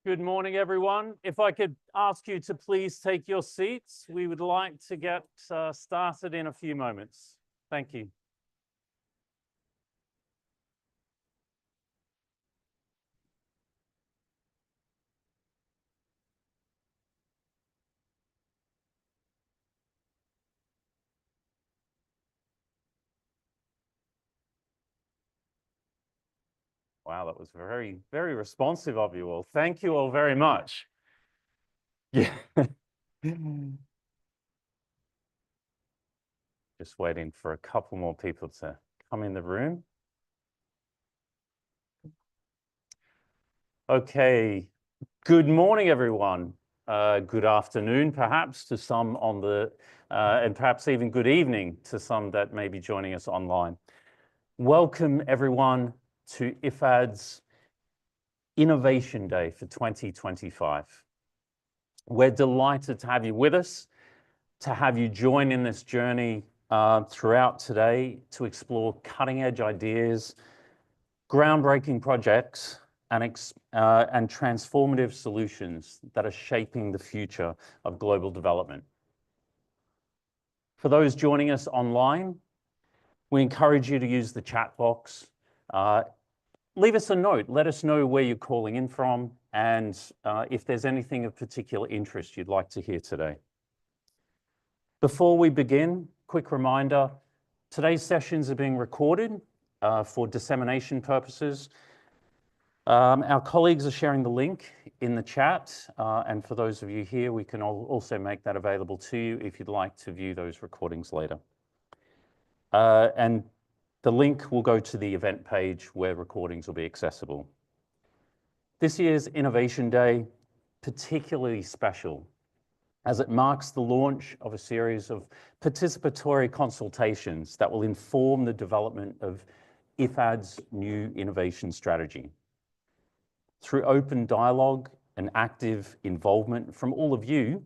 Good morning, everyone. If I could ask you to please take your seats, we would like to get started in a few moments. Thank you. Wow, that was very, very responsive of you all. Thank you all very much. Yeah. Just waiting for a couple more people to come in the room. Okay, good morning, everyone. Good afternoon, perhaps, to some on the, and perhaps even good evening to some that may be joining us online. Welcome, everyone, to IFAD's Innovation Day for 2025. We're delighted to have you with us, to have you join in this journey throughout today to explore cutting-edge ideas, groundbreaking projects, and transformative solutions that are shaping the future of global development. For those joining us online, we encourage you to use the chat box. Leave us a note. Let us know where you're calling in from and if there's anything of particular interest you'd like to hear today. Before we begin, quick reminder, today's sessions are being recorded for dissemination purposes. Our colleagues are sharing the link in the chat, and for those of you here, we can also make that available to you if you'd like to view those recordings later. And the link will go to the event page where recordings will be accessible. This year's Innovation Day, particularly special, as it marks the launch of a series of participatory consultations that will inform the development of IFAD's new innovation strategy. Through open dialogue and active involvement from all of you,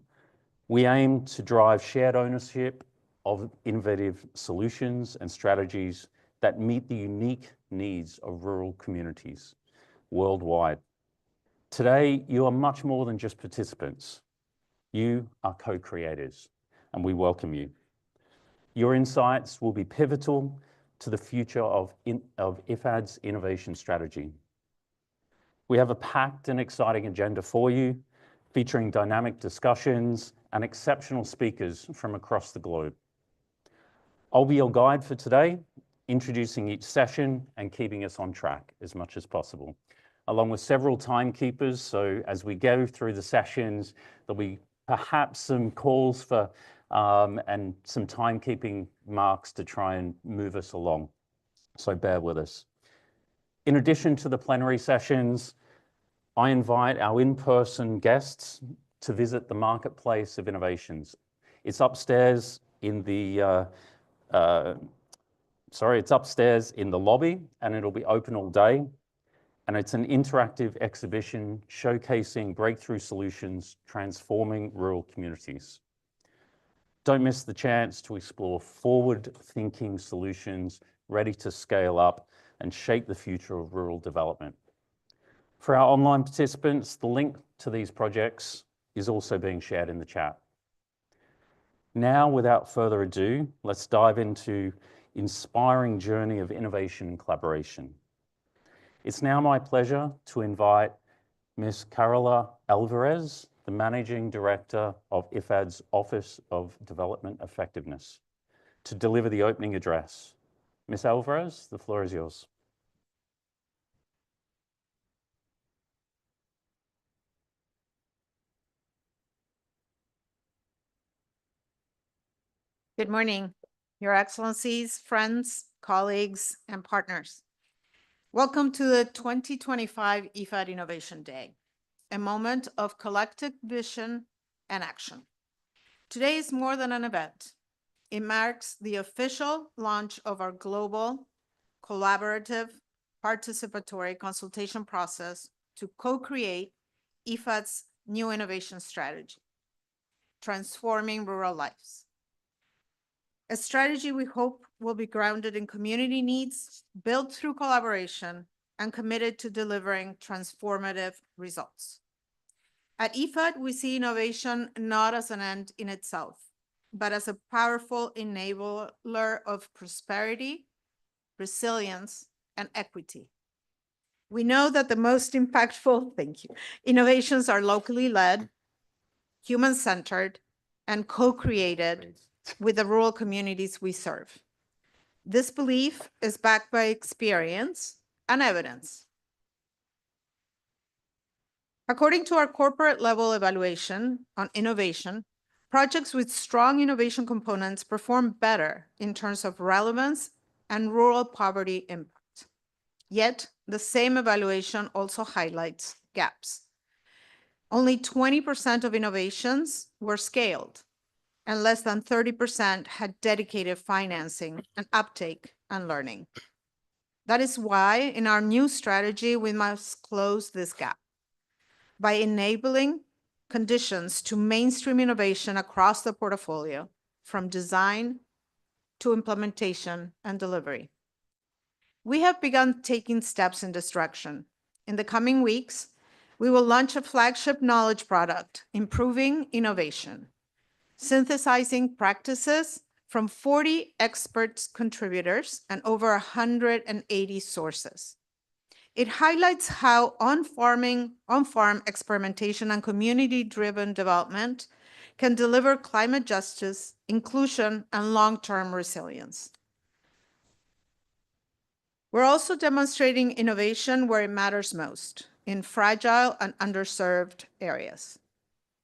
we aim to drive shared ownership of innovative solutions and strategies that meet the unique needs of rural communities worldwide. Today, you are much more than just participants. You are co-creators, and we welcome you. Your insights will be pivotal to the future of IFAD's innovation strategy. We have a packed and exciting agenda for you, featuring dynamic discussions and exceptional speakers from across the globe. I'll be your guide for today, introducing each session and keeping us on track as much as possible, along with several timekeepers. So as we go through the sessions, there'll be perhaps some calls for and some timekeeping marks to try and move us along. So bear with us. In addition to the plenary sessions, I invite our in-person guests to visit the Marketplace of Innovations. It's upstairs in the it's upstairs in the lobby, and it'll be open all day. And it's an interactive exhibition showcasing breakthrough solutions transforming rural communities. Don't miss the chance to explore forward-thinking solutions ready to scale up and shape the future of rural development. For our online participants, the link to these projects is also being shared in the chat. Now, without further ado, let's dive into inspiring journey of innovation and collaboration. It's now my pleasure to invite Ms. Carola Alvarez, the Managing Director of IFAD's Office of Development Effectiveness, to deliver the opening address. Ms. Alvarez, the floor is yours. Good morning, Your Excellencies, friends, colleagues, and partners. Welcome to the 2025 IFAD Innovation Day, a moment of collective vision and action. Today is more than an event. It marks the official launch of our global, collaborative, participatory consultation process to co-create IFAD's new innovation strategy, transforming rural lives. A strategy we hope will be grounded in community needs, built through collaboration, and committed to delivering transformative results. At IFAD, we see innovation not as an end in itself, but as a powerful enabler of prosperity, resilience, and equity. We know that the most impactful, thank you, innovations are locally led, human-centered, and co-created with the rural communities we serve. This belief is backed by experience and evidence. According to our corporate level evaluation on innovation, projects with strong innovation components perform better in terms of relevance and rural poverty impact. Yet, the same evaluation also highlights gaps. Only 20% of innovations were scaled, and less than 30% had dedicated financing and uptake and learning. That is why, in our new strategy, we must close this gap by enabling conditions to mainstream innovation across the portfolio, from design to implementation and delivery. We have begun taking steps in this direction. In the coming weeks, we will launch a flagship knowledge product, Improving Innovation, synthesizing practices from 40 expert contributors and over 180 sources. It highlights how on-farm experimentation and community-driven development can deliver climate justice, inclusion, and long-term resilience. We're also demonstrating innovation where it matters most, in fragile and underserved areas.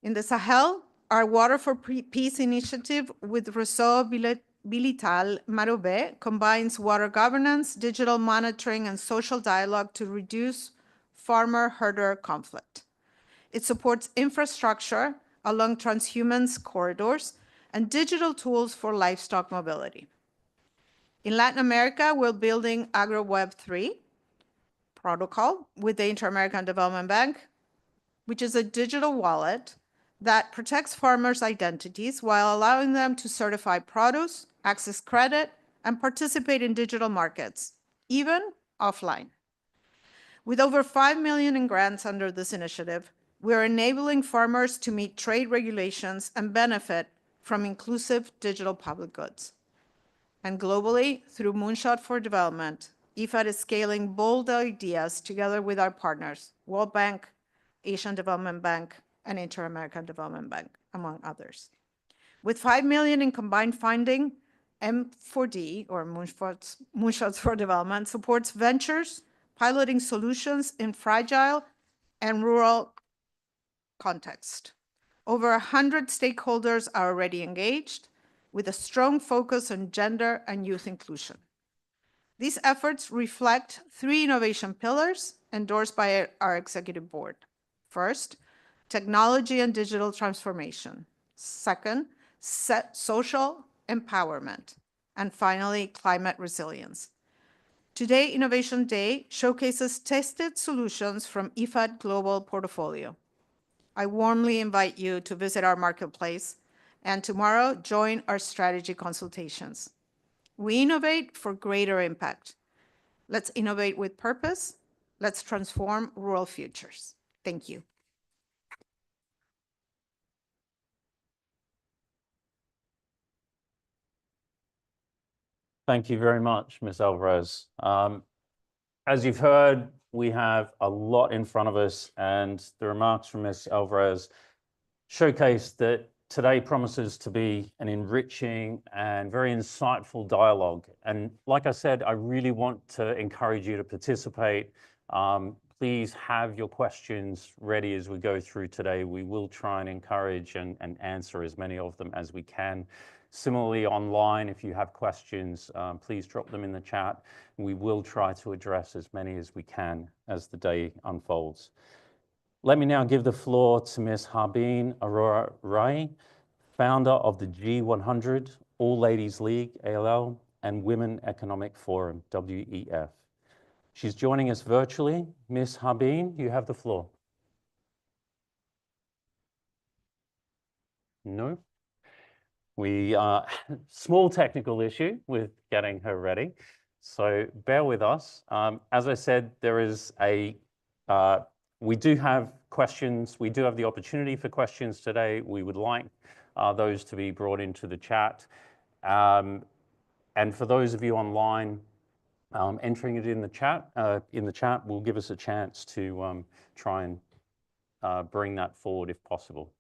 In the Sahel, our Water for Peace initiative with Réseau Bilital Marobe combines water governance, digital monitoring, and social dialogue to reduce farmer-herder conflict. It supports infrastructure along transhumance corridors and digital tools for livestock mobility. In Latin America, we're building AgroWeb3 protocol with the Inter-American Development Bank, which is a digital wallet that protects farmers' identities while allowing them to certify produce, access credit, and participate in digital markets, even offline. With over 5 million in grants under this initiative, we are enabling farmers to meet trade regulations and benefit from inclusive digital public goods. And globally, through Moonshot for Development, IFAD is scaling bold ideas together with our partners, World Bank, Asian Development Bank, and Inter-American Development Bank, among others. With 5 million in combined funding, M4D, or Moonshots for Development, supports ventures, piloting solutions in fragile and rural context. Over 100 stakeholders are already engaged, with a strong focus on gender and youth inclusion. These efforts reflect 3 innovation pillars endorsed by our executive board. First, technology and digital transformation. Second, social empowerment. And finally, climate resilience. Today, Innovation Day showcases tested solutions from IFAD Global Portfolio. I warmly invite you to visit our marketplace and tomorrow join our strategy consultations. We innovate for greater impact. Let's innovate with purpose. Let's transform rural futures. Thank you. Thank you very much, Ms. Alvarez. As you've heard, we have a lot in front of us, and the remarks from Ms. Alvarez showcase that today promises to be an enriching and very insightful dialogue. And like I said, I really want to encourage you to participate. Please have your questions ready as we go through today. We will try and encourage and answer as many of them as we can. Similarly, online, if you have questions, please drop them in the chat. We will try to address as many as we can as the day unfolds. Let me now give the floor to Ms. Harbeen Aurora Rai, founder of the G100, All Ladies League, ALL, and Women Economic Forum, WEF. She's joining us virtually. Ms. Harbeen, you have the floor. No? We small technical issue with getting her ready, so bear with us. As I said, there is a We do have questions. We do have the opportunity for questions today. We would like those to be brought into the chat. And for those of you online, entering it in the chat will give us a chance to try and bring that forward if possible.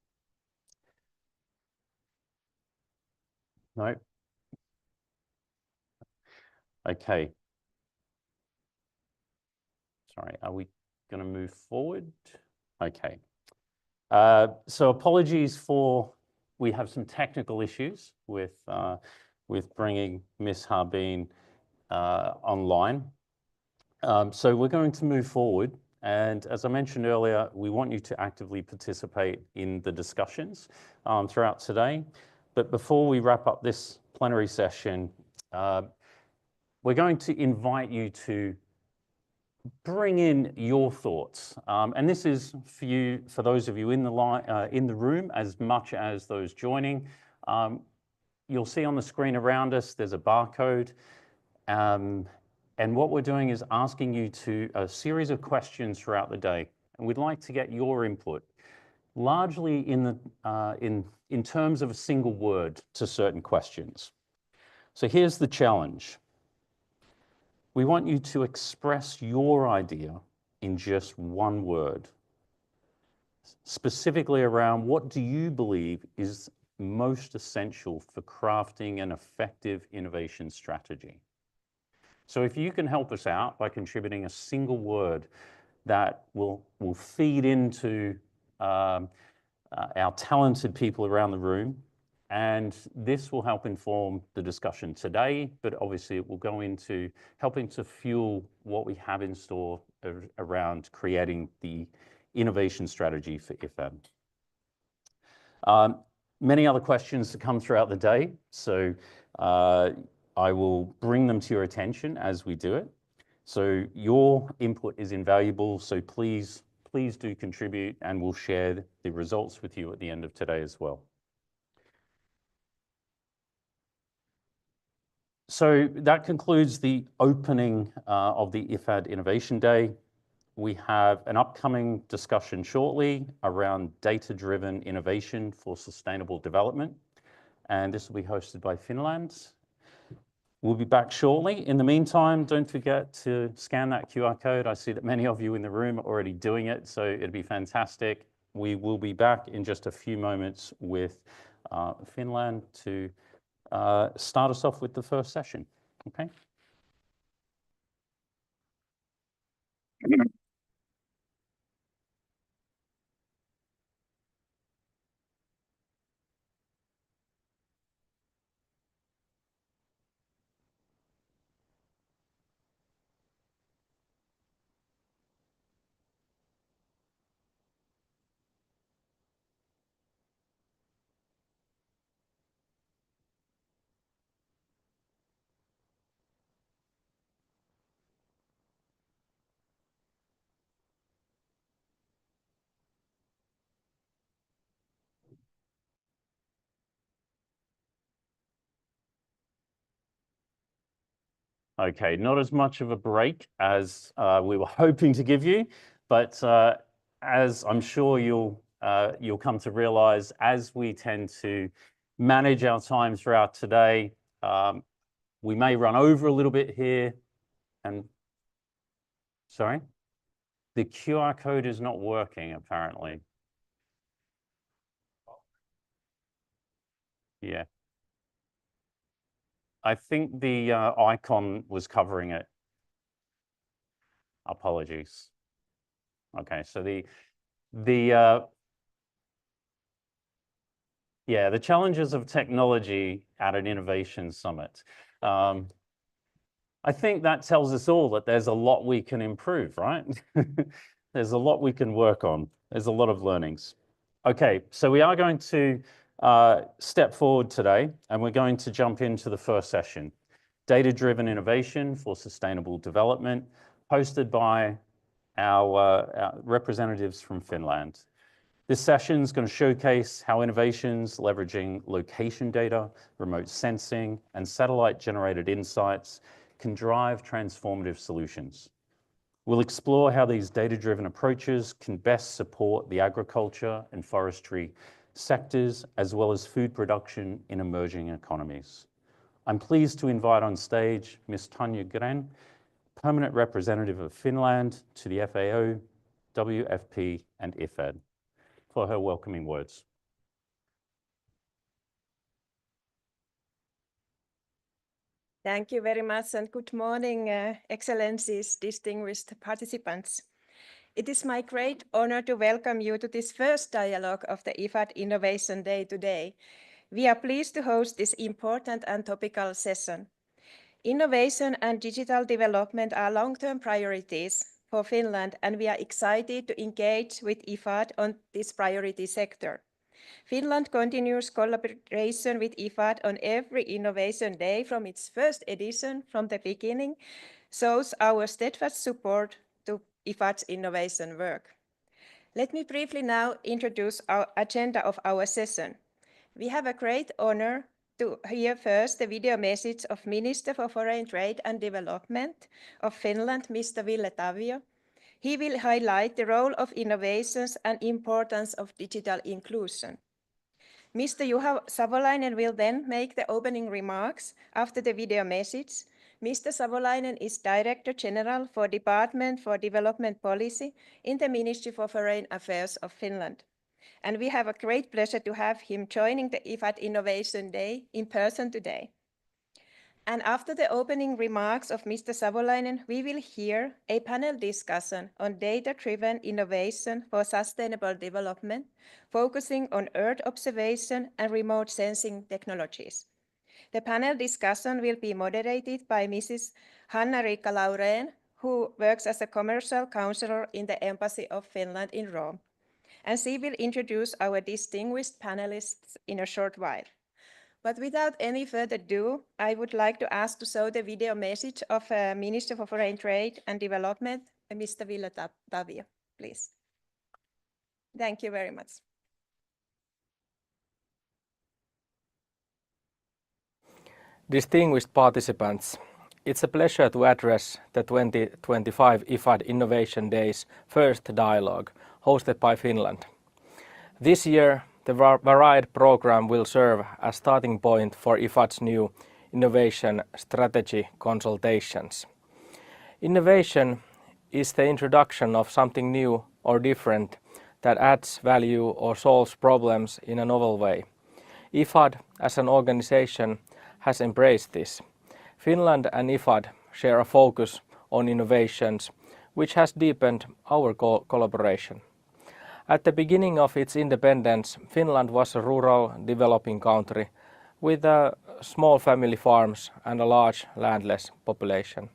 No? Okay. Sorry, are we going to move forward? Okay. So apologies for, we have some technical issues with bringing Ms. Harbin online. So we're going to move forward. And as I mentioned earlier, we want you to actively participate in the discussions throughout today. But before we wrap up this plenary session, we're going to invite you to bring in your thoughts. And this is for you, for those of you in the room, as much as those joining. You'll see on the screen around us, there's a barcode. And what we're doing is asking you to a series of questions throughout the day. And we'd like to get your input, largely in terms of a single word to certain questions. So here's the challenge. We want you to express your idea in just one word, specifically around what do you believe is most essential for crafting an effective innovation strategy. So if you can help us out by contributing a single word that will feed into our talented people around the room, and this will help inform the discussion today, but obviously it will go into helping to fuel what we have in store around creating the innovation strategy for IFAD. Many other questions to come throughout the day, so I will bring them to your attention as we do it. So your input is invaluable, so please do contribute, and we'll share the results with you at the end of today as well. So that concludes the opening of the IFAD Innovation Day. We have an upcoming discussion shortly around data-driven innovation for sustainable development, and this will be hosted by Finland. We'll be back shortly. In the meantime, don't forget to scan that QR code. I see that many of you in the room are already doing it, so it'd be fantastic. We will be back in just a few moments with Finland to start us off with the first session, okay? Okay, not as much of a break as we were hoping to give you, but as I'm sure you'll come to realize, as we tend to manage our time throughout today, we may run over a little bit here. And sorry, the QR code is not working apparently. Yeah. I think the icon was covering it. Apologies. Okay, so the challenges of technology at an innovation summit. I think that tells us all that there's a lot we can improve, right? There's a lot we can work on. There's a lot of learnings. Okay, so we are going to step forward today, and we're going to jump into the first session, Data-Driven Innovation for Sustainable Development, hosted by our representatives from Finland. This session is going to showcase how innovations leveraging location data, remote sensing, and satellite-generated insights can drive transformative solutions. We'll explore how these data-driven approaches can best support the agriculture and forestry sectors, as well as food production in emerging economies. I'm pleased to invite on stage Ms. Tanja Gren, Permanent Representative of Finland to the FAO, WFP, and IFAD, for her welcoming words. Thank you very much and good morning, Excellencies, distinguished participants. It is my great honor to welcome you to this first dialogue of the IFAD Innovation Day today. We are pleased to host this important and topical session. Innovation and digital development are long-term priorities for Finland, and we are excited to engage with IFAD on this priority sector. Finland continues collaboration with IFAD on every Innovation Day from its first edition from the beginning, shows our steadfast support to IFAD's innovation work. Let me briefly now introduce our agenda of our session. We have a great honor to hear first the video message of Minister for Foreign Trade and Development of Finland, Mr. Ville Tavio. He will highlight the role of innovations and importance of digital inclusion. Mr. Juha Savolainen will then make the opening remarks after the video message. Mr. Savolainen is Director General for Department for Development Policy in the Ministry for Foreign Affairs of Finland. And we have a great pleasure to have him joining the IFAD Innovation Day in person today. And after the opening remarks of Mr. Savolainen, we will hear a panel discussion on data-driven innovation for sustainable development, focusing on Earth observation and remote sensing technologies. The panel discussion will be moderated by Mrs. Hanna-Riikka Laurén, who works as a commercial counselor in the Embassy of Finland in Rome. And she will introduce our distinguished panelists in a short while. But without any further ado, I would like to ask to show the video message of Minister for Foreign Trade and Development, Mr. Ville Tavio, please. Thank you very much. Distinguished participants, it's a pleasure to address the 2025 IFAD Innovation Day's first dialogue, hosted by Finland. This year, the varied program will serve as starting point for IFAD's new innovation strategy consultations. Innovation is the introduction of something new or different that adds value or solves problems in a novel way. IFAD as an organization has embraced this. Finland and IFAD share a focus on innovations, which has deepened our collaboration. At the beginning of its independence, Finland was a rural developing country with small family farms and a large landless population.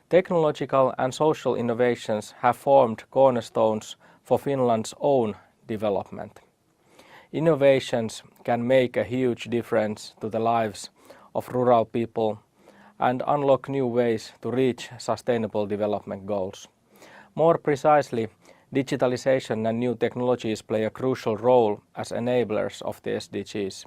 Technological and social innovations have formed cornerstones for Finland's own development. Innovations can make a huge difference to the lives of rural people and unlock new ways to reach sustainable development goals. More precisely, digitalization and new technologies play a crucial role as enablers of the SDGs.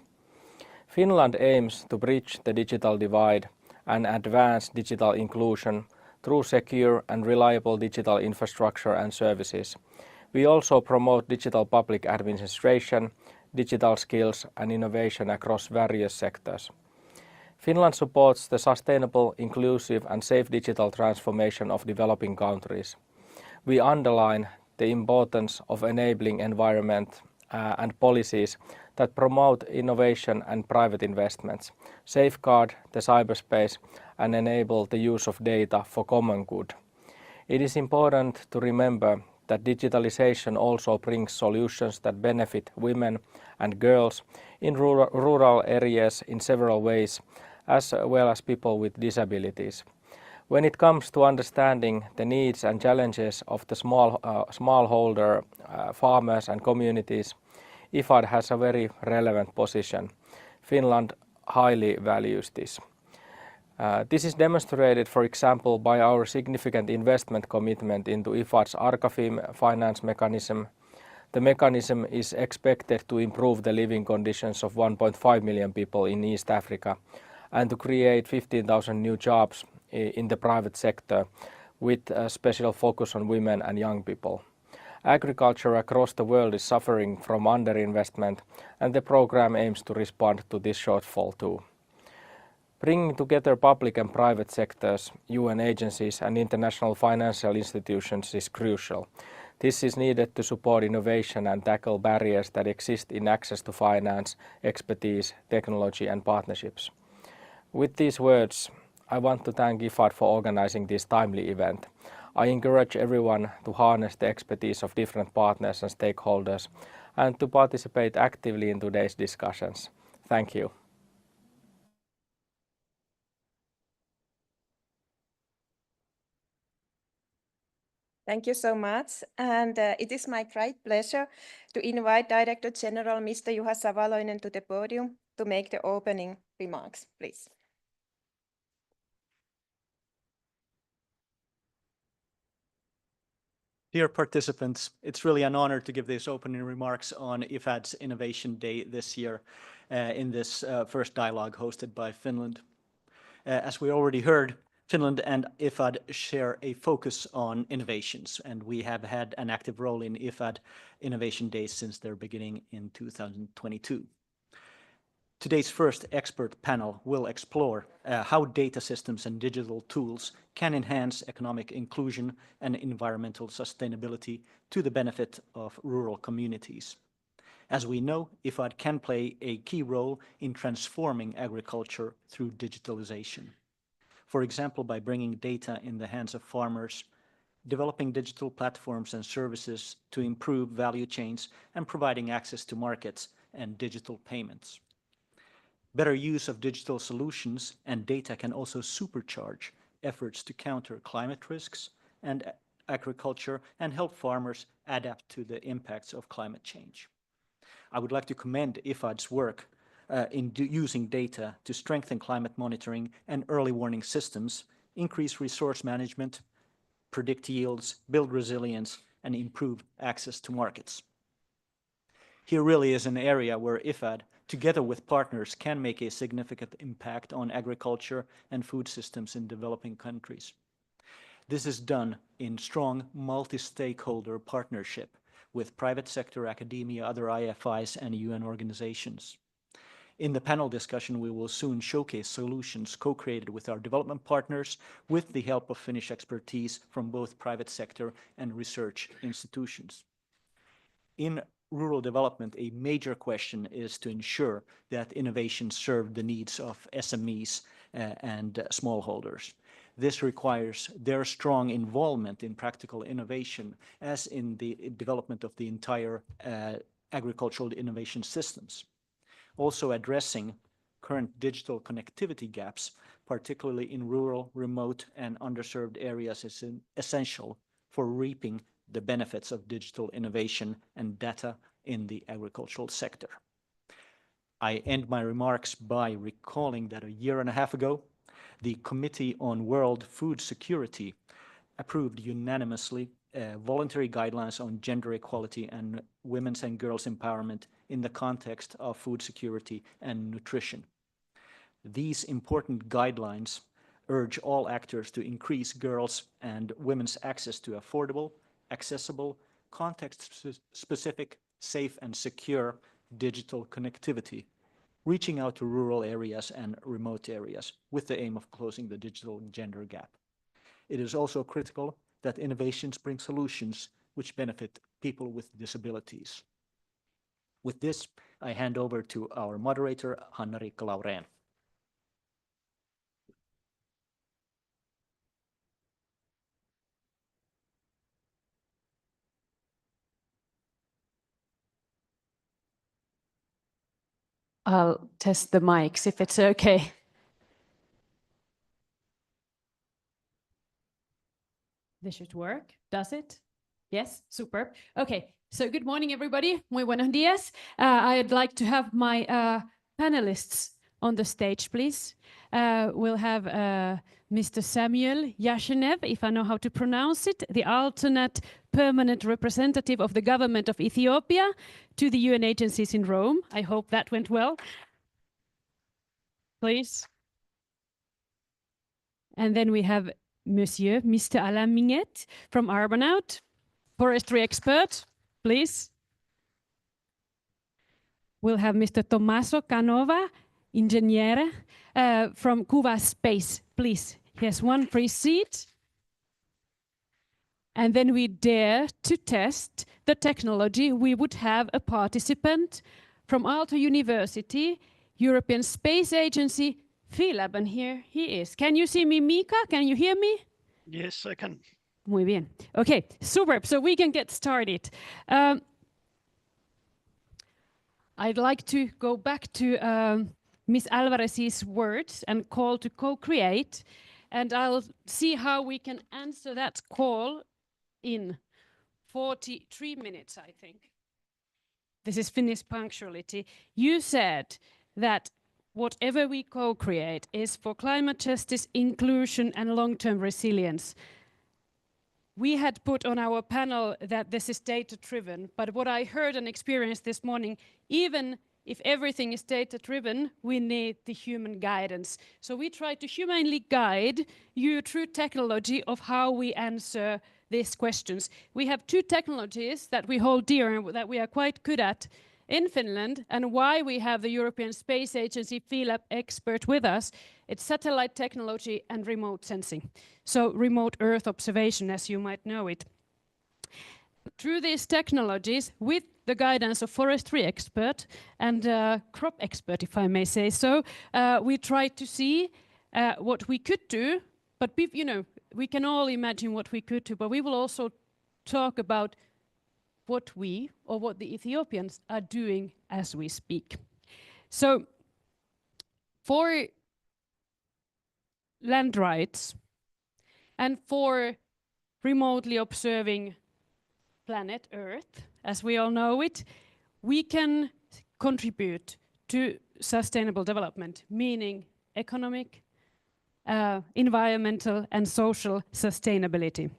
Finland aims to bridge the digital divide and advance digital inclusion through secure and reliable digital infrastructure and services. We also promote digital public administration, digital skills and innovation across various sectors. Finland supports the sustainable, inclusive and safe digital transformation of developing countries. We underline the importance of enabling environment and policies that promote innovation and private investments, safeguard the cyberspace and enable the use of data for common good. It is important to remember that digitalization also brings solutions that benefit women and girls in rural areas in several ways, as well as people with disabilities. When it comes to understanding the needs and challenges of the smallholder farmers and communities, IFAD has a very relevant position. Finland highly values this. This is demonstrated, for example, by our significant investment commitment into IFAD's ARCAFIM finance mechanism. The mechanism is expected to improve the living conditions of 1.5 million people in East Africa and to create 15,000 new jobs in the private sector with a special focus on women and young people. Agriculture across the world is suffering from underinvestment, and the program aims to respond to this shortfall too. Bringing together public and private sectors, UN agencies and international financial institutions is crucial. This is needed to support innovation and tackle barriers that exist in access to finance, expertise, technology and partnerships. With these words, I want to thank IFAD for organizing this timely event. I encourage everyone to harness the expertise of different partners and stakeholders and to participate actively in today's discussions. Thank you. Thank you so much. And it is my great pleasure to invite Director General Mr. Juha Savaloinen to the podium to make the opening remarks, please. Dear participants, it's really an honor to give these opening remarks on IFAD's Innovation Day this year in this first dialogue hosted by Finland. As we already heard, Finland and IFAD share a focus on innovations, and we have had an active role in IFAD Innovation Days since their beginning in 2022. Today's first expert panel will explore how data systems and digital tools can enhance economic inclusion and environmental sustainability to the benefit of rural communities. As we know, IFAD can play a key role in transforming agriculture through digitalization. For example, by bringing data in the hands of farmers, developing digital platforms and services to improve value chains, and providing access to markets and digital payments. Better use of digital solutions and data can also supercharge efforts to counter climate risks and agriculture and help farmers adapt to the impacts of climate change. I would like to commend IFAD's work in using data to strengthen climate monitoring and early warning systems, increase resource management, predict yields, build resilience, and improve access to markets. Here really is an area where IFAD, together with partners, can make a significant impact on agriculture and food systems in developing countries. This is done in strong multi-stakeholder partnership with private sector, academia, other IFIs, and UN organizations. In the panel discussion, we will soon showcase solutions co-created with our development partners with the help of Finnish expertise from both private sector and research institutions. In rural development, a major question is to ensure that innovations serve the needs of SMEs and smallholders. This requires their strong involvement in practical innovation as in the development of the entire agricultural innovation systems. Also addressing current digital connectivity gaps, particularly in rural, remote, and underserved areas, is essential for reaping the benefits of digital innovation and data in the agricultural sector. I end my remarks by recalling that a year and a half ago, the Committee on World Food Security approved unanimously voluntary guidelines on gender equality and women's and girls' empowerment in the context of food security and nutrition. These important guidelines urge all actors to increase girls' and women's access to affordable, accessible, context-specific, safe and secure digital connectivity, reaching out to rural areas and remote areas with the aim of closing the digital gender gap. It is also critical that innovations bring solutions which benefit people with disabilities. With this, I hand over to our moderator, Hanna-Riikka Laurén. I'll test the mics if it's okay. This should work, does it? Yes, superb. Okay, so good morning, everybody. Muy buenos días. I'd like to have my panelists on the stage, please. We'll have Mr. Samuel Yashenev, if I know how to pronounce it, the alternate permanent representative of the government of Ethiopia to the UN agencies in Rome. I hope that went well. Please. And then we have Mr. Alain Minget from Argonaut, forestry expert, please. We'll have Mr. Tommaso Canova, ingegnere, from Kuva Space, please. He has one free seat. And then we dare to test the technology. We would have a participant from Aalto University, European Space Agency, Philab, and here he is. Can you see me, Mika? Can you hear me? Yes, I can. Muy bien. Okay, superb. So we can get started. I'd like to go back to Ms. Alvarez's words and call to co-create, and I'll see how we can answer that call in 43 minutes, I think. This is Finnish punctuality. You said that whatever we co-create is for climate justice, inclusion, and long-term resilience. We had put on our panel that this is data-driven, but what I heard and experienced this morning, even if everything is data-driven, we need the human guidance. So we try to humanly guide you through technology of how we answer these questions. We have two technologies that we hold dear and that we are quite good at in Finland, and why we have the European Space Agency Philab expert with us. It's satellite technology and remote sensing. So remote Earth observation, as you might know it. Through these technologies, with the guidance of forestry expert and crop expert, if I may say so, we try to see what we could do, but we can all imagine what we could do, but we will also talk about what we or what the Ethiopians are doing as we speak. So for land rights and for remotely observing planet Earth, as we all know it, we can contribute to sustainable development, meaning economic, environmental and social sustainability.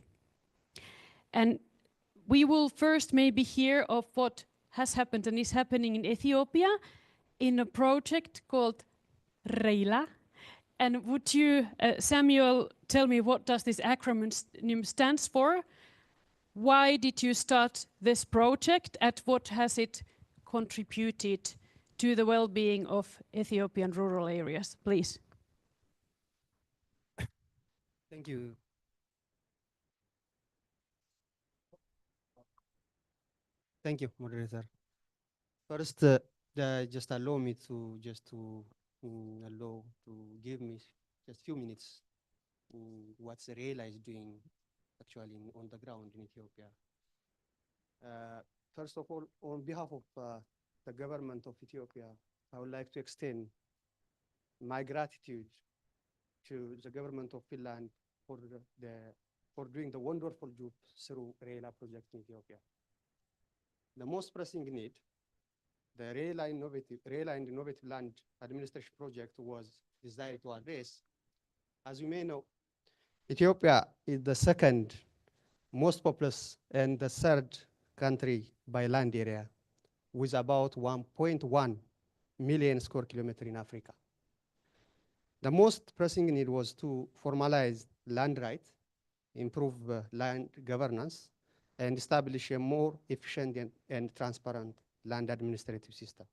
And we will first maybe hear of what has happened and is happening in Ethiopia in a project called REILA. And would you, Samuel, tell me what does this acronym stands for? Why did you start this project and what has it contributed to the well-being of Ethiopian rural areas? Please. Thank you. Thank you, moderator. First, just allow me to give me just few minutes what REILA is doing actually on the ground in Ethiopia. First of all, on behalf of the government of Ethiopia, I would like to extend my gratitude to the government of Finland for doing the wonderful job through REILA project in Ethiopia. The most pressing need, the REILA and Innovative Land Administration Project was designed to address. As you may know, Ethiopia is the second most populous and the third country by land area, with about 1.1 million square kilometers in Africa. The most pressing need was to formalize land rights, improve land governance, and establish a more efficient and transparent land administrative system.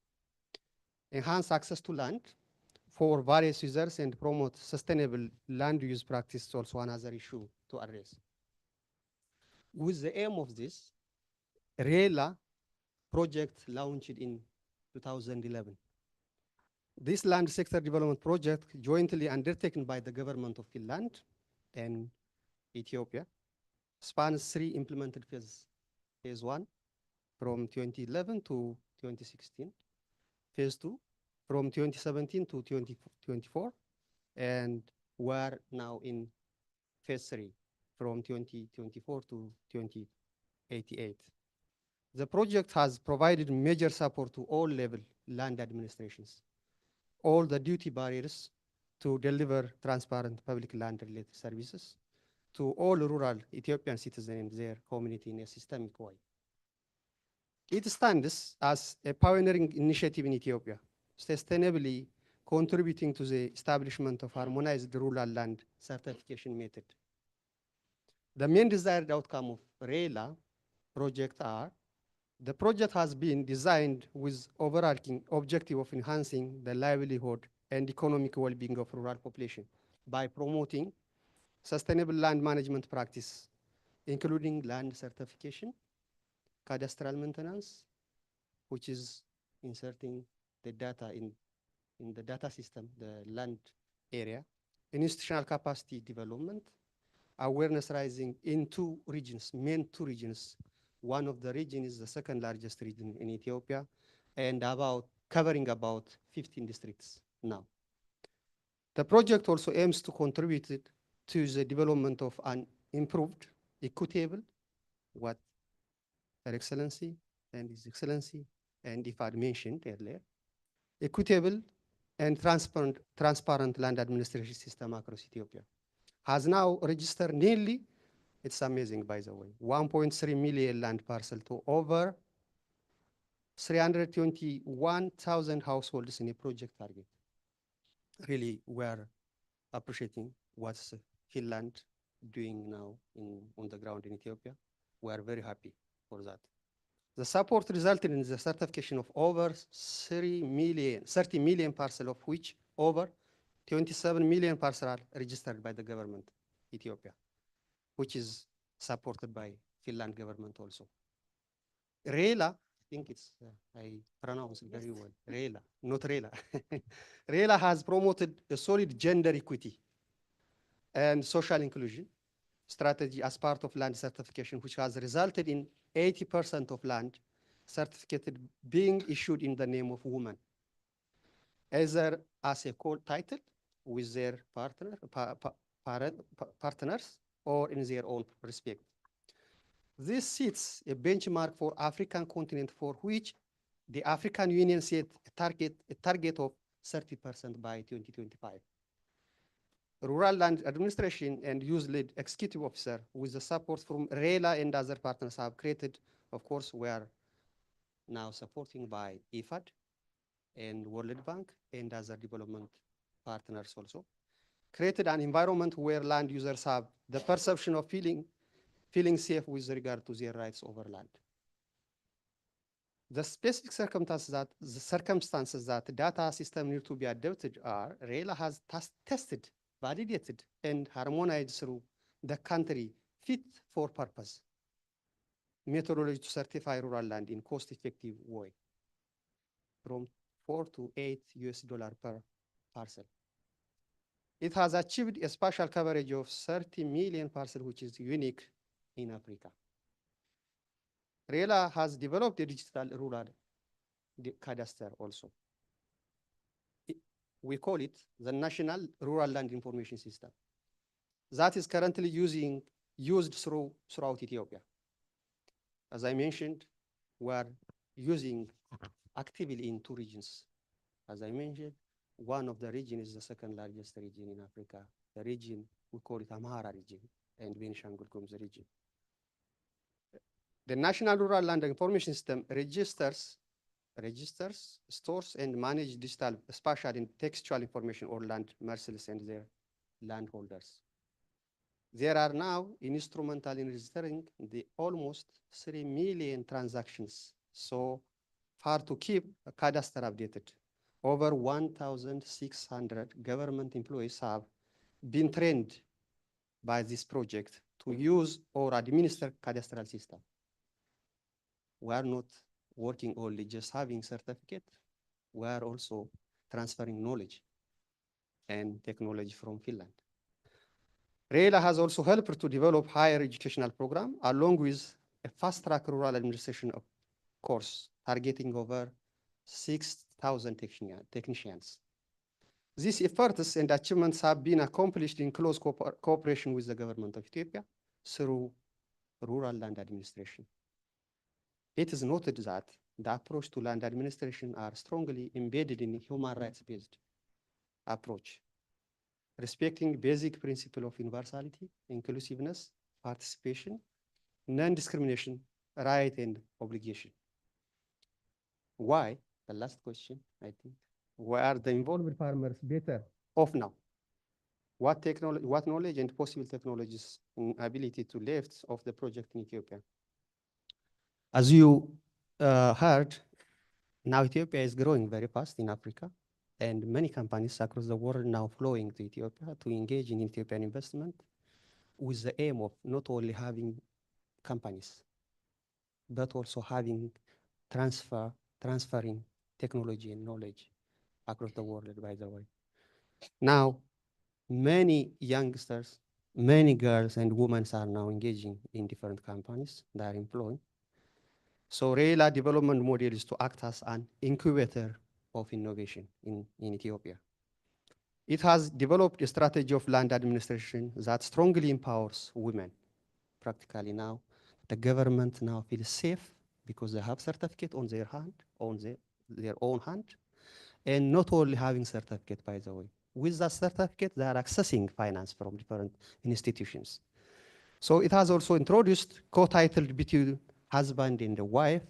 Enhance access to land for various users and promote sustainable land use practice is also another issue to address. With the aim of this, REILA project launched in 2011. This land sector development project, jointly undertaken by the government of Finland and Ethiopia, spans 3 implemented phases. Phase 1 from 2011 to 2016, phase 2 from 2017 to 2024, and we're now in phase 3 from 2024 to 2088. The project has provided major support to all level land administrations, all the duty barriers to deliver transparent public land related services to all rural Ethiopian citizens and their community in a systemic way. It stands as a pioneering initiative in Ethiopia, sustainably contributing to the establishment of harmonized rural land certification method The main desired outcome of RELA project are: the project has been designed with overarching objective of enhancing the livelihood and economic well-being of rural population by promoting sustainable land management practice, including land certification, cadastral maintenance, which is inserting the data in the data system, the land area, institutional capacity development, awareness rising in two regions, main two regions. One of the region is the second largest region in Ethiopia, and covering about 15 districts now. The project also aims to contribute to the development of an improved, equitable, what Her Excellency and His Excellency and IFAD mentioned earlier, equitable and transparent land administration system across Ethiopia. Has now registered nearly, it's amazing by the way, 1.3 million land parcel to over 321,000 households in a project target. Really, we're appreciating what's Finland doing now on the ground in Ethiopia. We are very happy for that. The support resulted in the certification of over 30 million parcels, of which over 27 million parcels are registered by the government, Ethiopia, which is supported by Finland government also. RELA, I think it's, I pronounce it very well, RELA, not RELA. RELA has promoted a solid gender equity and social inclusion strategy as part of land certification, which has resulted in 80% of land certificated being issued in the name of women, either as a co-title with their partners or in their own respect. This sets a benchmark for African continent, for which the African Union set a target of 30% by 2025. Rural Land Administration and Youth-led Executive Officer, with the support from RELA and other partners, have created, of course, we are now supporting by IFAD and World Bank and other development partners also, created an environment where land users have the perception of feeling safe with regard to their rights over land. The specific circumstances that data system need to be adopted are: RELA has tested, validated, and harmonized through the country fit for purpose methodology to certify rural land in cost-effective way, from $4 to $8 per parcel. It has achieved a spatial coverage of 30 million parcels, which is unique in Africa. RELA has developed a digital rural cadastre also. We call it the National Rural Land Information System. That is currently used throughout Ethiopia. As I mentioned, we are using actively in two regions. As I mentioned, one of the region is the second largest region in Africa. The region, we call it Amhara region, and Benishangul Gumuz region. The National Rural Land Information System registers, stores, and manages digital, spatial, and textual information on land parcels and their landholders. There are now instrumental in registering the almost 3 million transactions so far to keep a cadastre updated. Over 1,600 government employees have been trained by this project to use or administer cadastral system. We are not working only just having certificate. We are also transferring knowledge and technology from Finland. RELA has also helped to develop higher educational program along with a fast-track rural administration course targeting over 6,000 technicians. These efforts and achievements have been accomplished in close cooperation with the government of Ethiopia through rural land administration. It is noted that the approach to land administration are strongly embedded in a human rights-based approach, respecting basic principle of universality, inclusiveness, participation, non-discrimination, right and obligation. Why? The last question, I think. Why are the involved farmers better off now? what knowledge and possible technologies and ability to lift off the project in Ethiopia. As you heard, now Ethiopia is growing very fast in Africa, and many companies across the world now flowing to Ethiopia to engage in Ethiopian investment with the aim of not only having companies, but also having transferring technology and knowledge across the world, by the way. Now, many youngsters, many girls and women are now engaging in different companies that are employing. So RELA development model is to act as an incubator of innovation in Ethiopia. It has developed a strategy of land administration that strongly empowers women. Practically now, the government now feels safe because they have certificate on their hand, their own hand, and not only having certificate, by the way. With that certificate, they are accessing finance from different institutions. So it has also introduced co-titled between husband and the wife,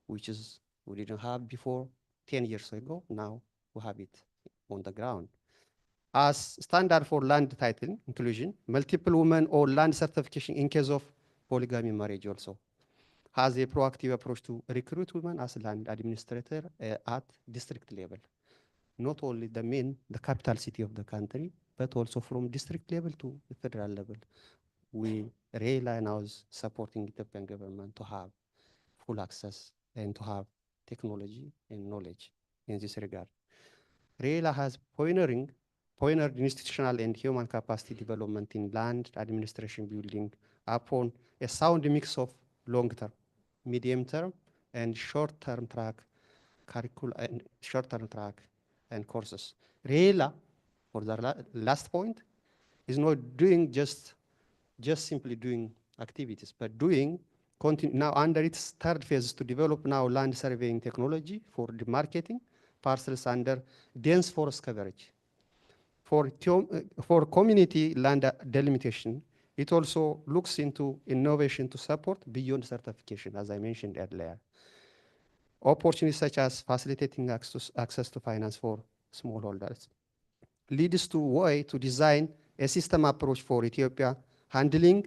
which is we didn't have before 10 years ago. Now we have it on the ground. As standard for land title inclusion, multiple women or land certification in case of polygamy marriage also has a proactive approach to recruit women as land administrator at district level. Not only the capital city of the country, but also from district level to the federal level. We rely now supporting the Ethiopian government to have full access and to have technology and knowledge in this regard. RELA has pioneered institutional and human capacity development in land administration building upon a sound mix of long-term, medium-term, and short-term track curricula and short-term track and courses. RELA, for the last point, is not doing just simply doing activities, but doing now under its third phase to develop now land surveying technology for the marketing parcels under dense forest coverage. For community land delimitation, it also looks into innovation to support beyond certification, as I mentioned earlier. Opportunities such as facilitating access to finance for smallholders leads to way to design a system approach for Ethiopia handling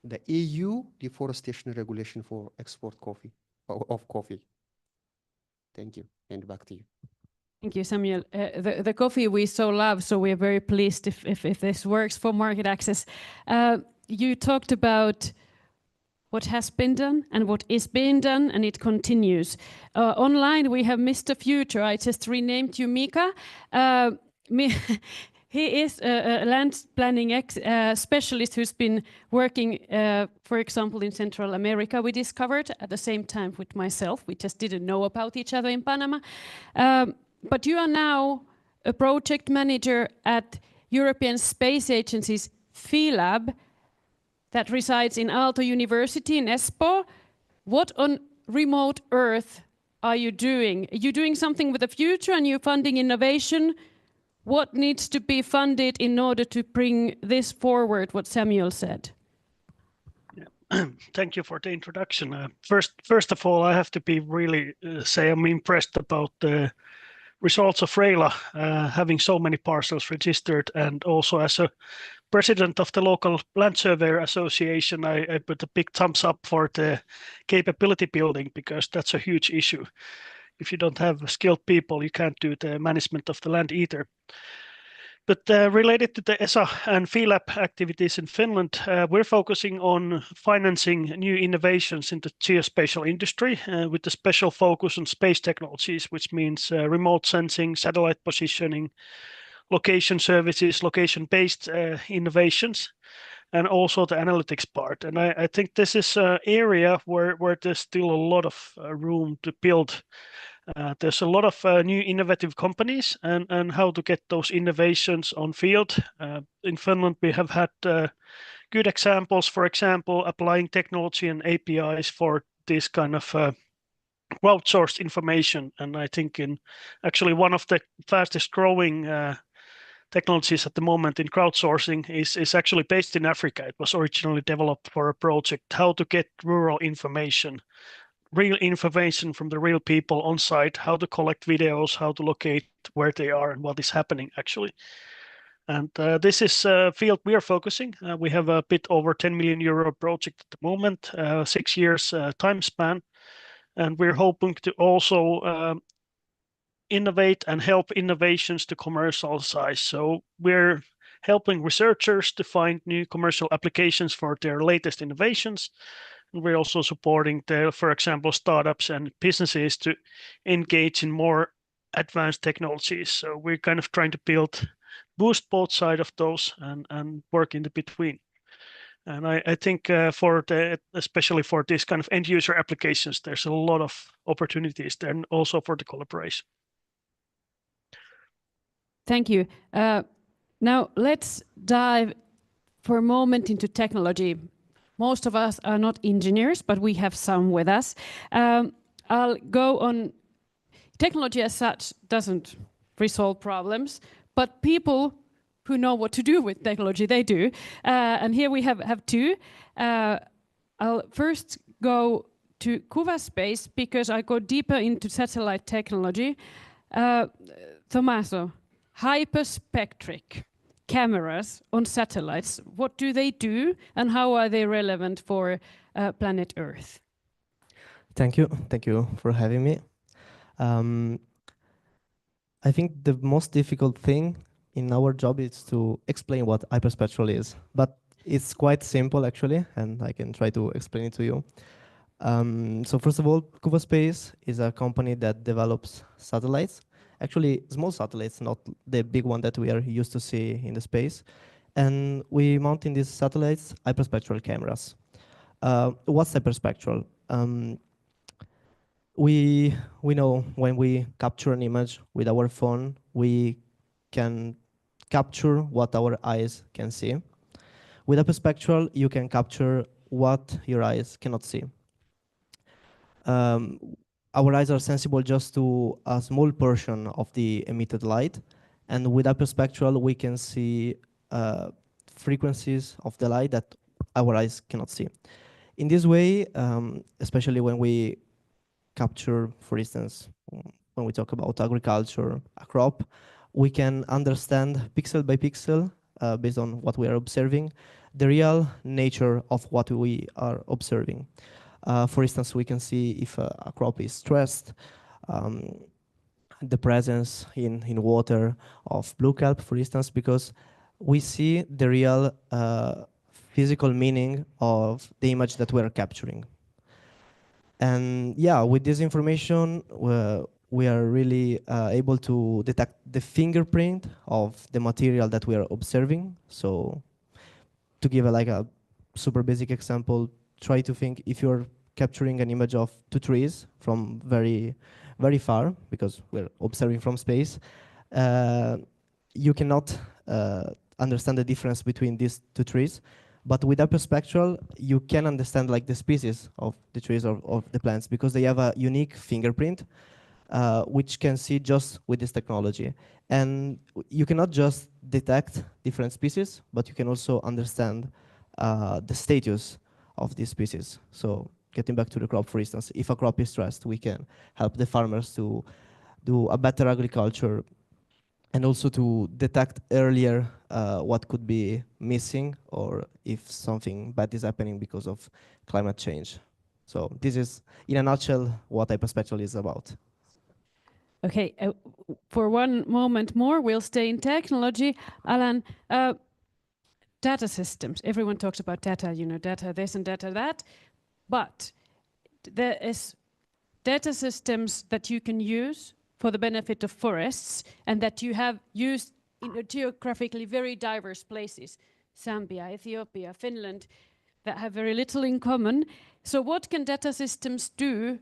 the EU deforestation regulation for export of coffee. Thank you, and back to you. Thank you, Samuel. The coffee we so love, so we are very pleased if this works for market access. You talked about what has been done and what is being done, and it continues. Online, we have Mr. Future. I just renamed you Mika. He is a land planning specialist who's been working, for example, in Central America, we discovered at the same time with myself. We just didn't know about each other in Panama. But you are now a project manager at European Space Agency's PhilLab that resides in Aalto University in Espoo. What on remote Earth are you doing? Are you doing something with the future and you're funding innovation? What needs to be funded in order to bring this forward, what Samuel said? Yeah. Thank you for the introduction. First of all, I have to be really say I'm impressed about the results of RELA, having so many parcels registered, and also as a president of the local land surveyor association, I put a big thumbs up for the capability building, because that's a huge issue. If you don't have skilled people, you can't do the management of the land either. But related to the ESA and PhilLab activities in Finland, we're focusing on financing new innovations in the geospatial industry with a special focus on space technologies, which means remote sensing, satellite positioning, location services, location-based innovations, and also the analytics part. And I think this is an area where there's still a lot of room to build. There's a lot of new innovative companies, and how to get those innovations on field. In Finland, we have had good examples, for example, applying technology and APIs for this kind of crowdsourced information. And I think in actually one of the fastest growing technologies at the moment in crowdsourcing is actually based in Africa. It was originally developed for a project, how to get rural information, real information from the real people on site, how to collect videos, how to locate where they are and what is happening actually. And this is a field we are focusing. We have a bit over 10 million euro project at the moment, 6 years time span. And we're hoping to also innovate and help innovations to commercial size. So we're helping researchers to find new commercial applications for their latest innovations. And we're also supporting, for example, startups and businesses to engage in more advanced technologies. So we're kind of trying to boost both sides of those and work in the between. And I think especially for this kind of end user applications, there's a lot of opportunities there, and also for the collaboration. Thank you. Now let's dive for a moment into technology. Most of us are not engineers, but we have some with us. I'll go on. Technology as such doesn't resolve problems, but people who know what to do with technology, they do. And here we have two. I'll first go to Kuvaspace because I go deeper into satellite technology. Tommaso, hyperspectric cameras on satellites, what do they do and how are they relevant for planet Earth? Thank you for having me. I think the most difficult thing in our job is to explain what hyperspectral is, but it's quite simple actually, and I can try to explain it to you. So first of all, Kuvaspace is a company that develops satellites, actually small satellites, not the big one that we are used to see in the space. And we mount in these satellites hyperspectral cameras. What's hyperspectral? We know when we capture an image with our phone, we can capture what our eyes can see. With hyperspectral, you can capture what your eyes cannot see. Our eyes are sensible just to a small portion of the emitted light, and with hyperspectral, we can see frequencies of the light that our eyes cannot see. In this way, especially when we capture, for instance, when we talk about agriculture, a crop, we can understand pixel by pixel, based on what we are observing, the real nature of what we are observing. For instance, we can see if a crop is stressed, the presence in water of blue kelp, for instance, because we see the real physical meaning of the image that we are capturing. And yeah, with this information, we are really able to detect the fingerprint of the material that we are observing. So to give a super basic example, try to think if you're capturing an image of two trees from very, very far, because we're observing from space, you cannot understand the difference between these two trees. But with hyperspectral, you can understand the species of the trees or of the plants because they have a unique fingerprint, which can see just with this technology. And you cannot just detect different species, but you can also understand the status of these species. So getting back to the crop, for instance, if a crop is stressed, we can help the farmers to do a better agriculture and also to detect earlier what could be missing or if something bad is happening because of climate change. So this is, in a nutshell, what hyperspectral is about. Okay, for one moment more, we'll stay in technology. Alan, data systems. Everyone talks about data, data this and data that. But there is data systems that you can use for the benefit of forests and that you have used in geographically very diverse places. Zambia, Ethiopia, Finland, that have very little in common. So what can data systems do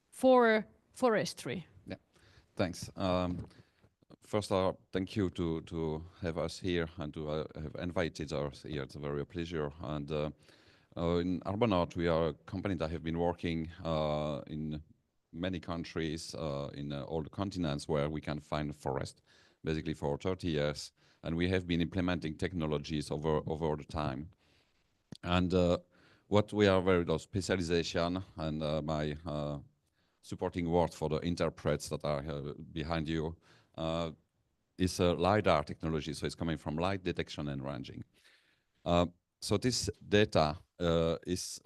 for forestry? Yeah, thanks. First, thank you to have us here and to have invited us here. It's a very pleasure. And in Urbanart, we are a company that have been working in many countries in all the continents where we can find forest, basically for 30 years. And we have been implementing technologies over the time. And what we are very specialization and my supporting word for the interprets that are behind you. is a LiDAR technology, so it's coming from light detection and ranging. So this data is,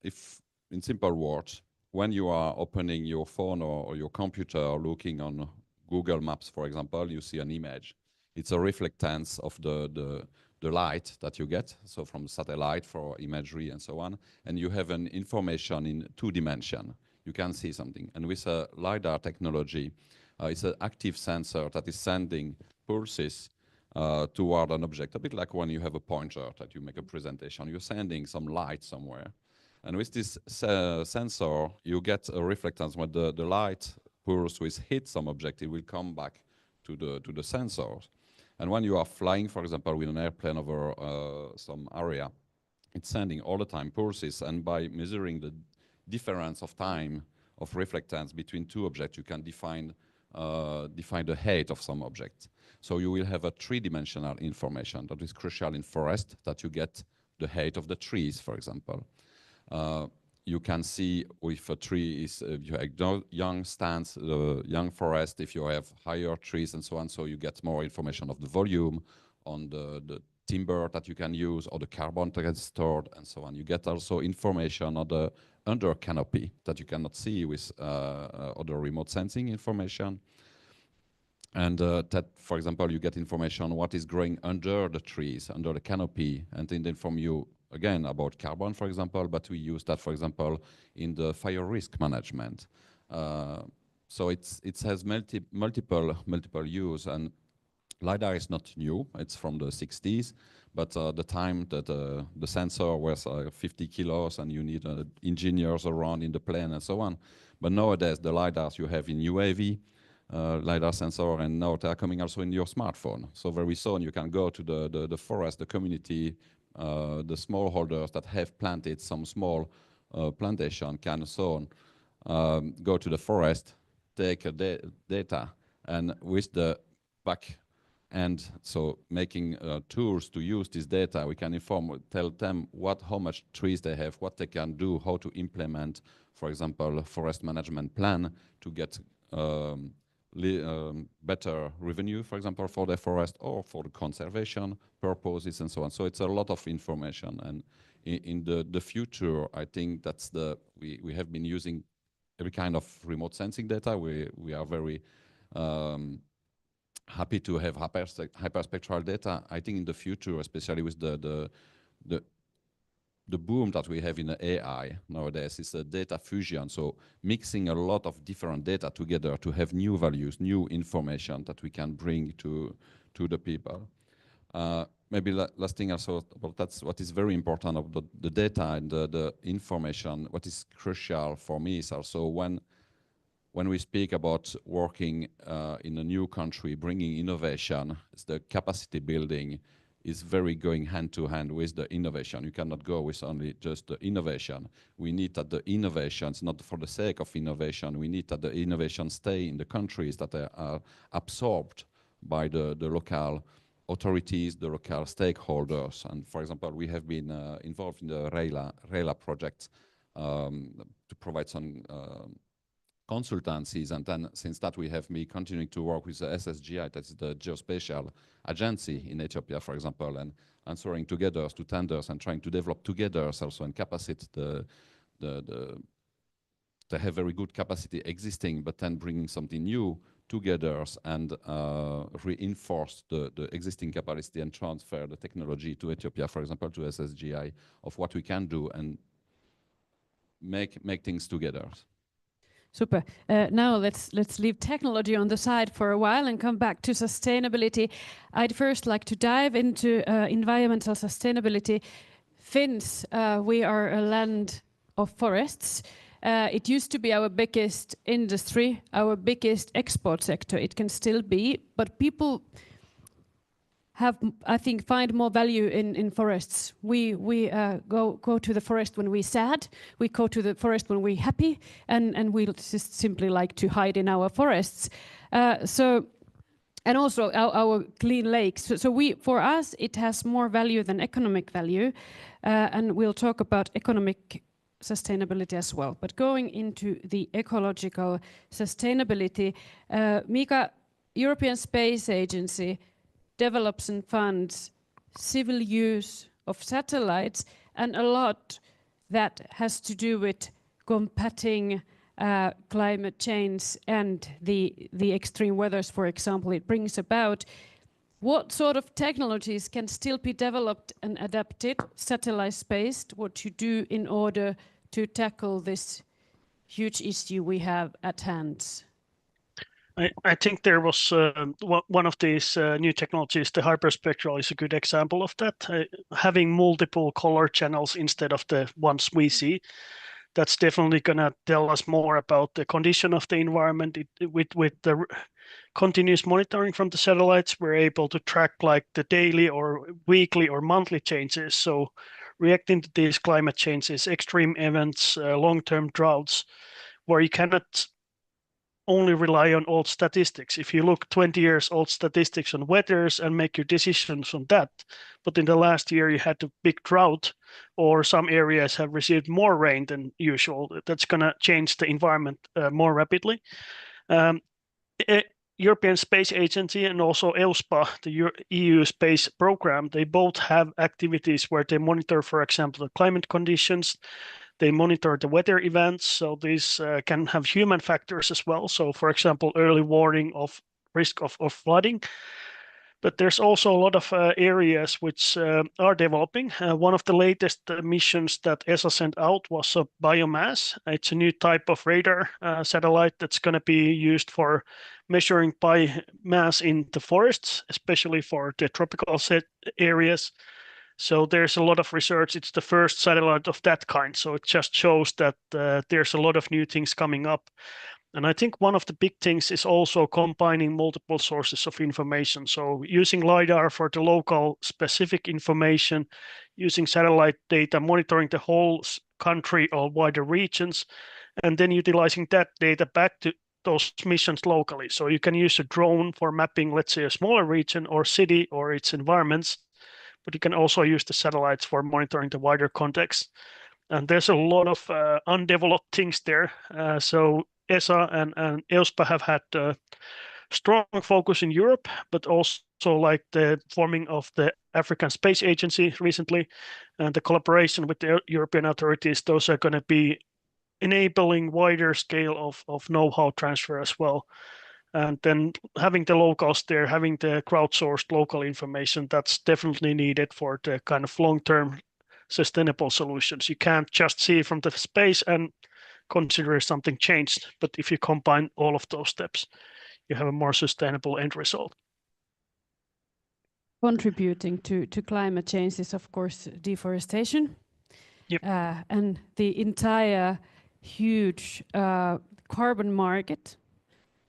if in simple words, when you are opening your phone or your computer or looking on Google Maps, for example, you see an image. It's a reflectance of the light that you get, so from satellite for imagery and so on, and you have an information in 2 dimensions. You can see something. And with a LiDAR technology, it's an active sensor that is sending pulses toward an object, a bit like when you have a pointer that you make a presentation. You're sending some light somewhere. And with this sensor, you get a reflectance. When the light pulse will hit some object, it will come back to the sensor. And when you are flying, for example, with an airplane over some area, it's sending all the time pulses. And by measuring the difference of time of reflectance between 2 objects, you can define the height of some object. So you will have a 3-dimensional information that is crucial in forest, that you get the height of the trees, for example. You can see if a tree is you have young stands, young forest, if you have higher trees and so on, so you get more information of the volume, on the timber that you can use, or the carbon that gets stored, and so on. You get also information on the under canopy that you cannot see with other remote sensing information. And that, for example, you get information on what is growing under the trees, under the canopy, and then inform you again about carbon, for example, but we use that, for example, in the fire risk management. So it has multiple use, and LiDAR is not new. It's from the 60s, but the time that the sensor was 50 kilos and you need engineers around in the plane and so on. But nowadays, the LiDARs you have in UAV, LiDAR sensor, and now they are coming also in your smartphone. So very soon you can go to the forest, the community, the smallholders that have planted some small plantation can soon go to the forest, take data, and with the back end, so making tools to use this data, we can tell them how much trees they have, what they can do, how to implement, for example, a forest management plan to get better revenue, for example, for the forest or for the conservation purposes and so on. So it's a lot of information, and in the future, I think that's we have been using every kind of remote sensing data. We are very happy to have hyperspectral data. I think in the future, especially with the boom that we have in the AI nowadays, is a data fusion. So mixing a lot of different data together to have new values, new information that we can bring to the people. Maybe last thing also, about that's what is very important about the data and the information. What is crucial for me is also when we speak about working in a new country, bringing innovation, it's the capacity building is very going hand to hand with the innovation. You cannot go with only just the innovation. We need that the innovations, not for the sake of innovation, we need that the innovations stay in the countries that are absorbed by the local authorities, the local stakeholders. And for example, we have been involved in the REILA project to provide some consultancies, and then since that we have me continuing to work with the SSGI, that's the geospatial agency in Ethiopia, for example, and answering together to tenders and trying to develop together also and capacity they have very good capacity existing, but then bringing something new together and reinforce the existing capacity and transfer the technology to Ethiopia, for example, to SSGI, of what we can do and make things together. Super. Now let's leave technology on the side for a while and come back to sustainability. I'd first like to dive into environmental sustainability. Finns, we are a land of forests. It used to be our biggest industry, our biggest export sector. It can still be, but people have, I think, find more value in forests. We go to the forest when we're sad, we go to the forest when we're happy, and we just simply like to hide in our forests. And also our clean lakes. So for us, it has more value than economic value, and we'll talk about economic sustainability as well. But going into the ecological sustainability, Mika, European Space Agency develops and funds civil use of satellites, and a lot that has to do with combating climate change and the extreme weathers, for example, it brings about. What sort of technologies can still be developed and adapted, satellite-based, what you do in order to tackle this huge issue we have at hand? I think there was one of these new technologies, the hyperspectral is a good example of that. Having multiple color channels instead of the ones we see, that's definitely going to tell us more about the condition of the environment. With the continuous monitoring from the satellites, we're able to track like the daily or weekly or monthly changes. So reacting to these climate changes, extreme events, long-term droughts, where you cannot only rely on old statistics. If you look 20 years old statistics on weathers and make your decisions on that, but in the last year you had a big drought or some areas have received more rain than usual, that's going to change the environment more rapidly. European Space Agency and also EUSPA, the EU space program, they both have activities where they monitor, for example, the climate conditions. They monitor the weather events, so these can have human factors as well. So, for example, early warning of risk of flooding. But there's also a lot of areas which are developing. One of the latest missions that ESA sent out was a biomass. It's a new type of radar satellite that's going to be used for measuring biomass in the forests, especially for the tropical areas. So there's a lot of research. It's the first satellite of that kind. So it just shows that there's a lot of new things coming up. And I think one of the big things is also combining multiple sources of information. So using LiDAR for the local specific information, using satellite data, monitoring the whole country or wider regions, and then utilizing that data back to those missions locally. So you can use a drone for mapping, let's say, a smaller region or city or its environments, but you can also use the satellites for monitoring the wider context. And there's a lot of undeveloped things there. So ESA and EUSPA have had a strong focus in Europe, but also like the forming of the African Space Agency recently, and the collaboration with the European authorities, those are going to be enabling wider scale of know-how transfer as well. And then having the locals there, having the crowdsourced local information, that's definitely needed for the kind of long-term sustainable solutions. You can't just see from the space and consider something changed, but if you combine all of those steps, you have a more sustainable end result. Contributing to climate change is, of course, deforestation. Yep. And the entire huge carbon market.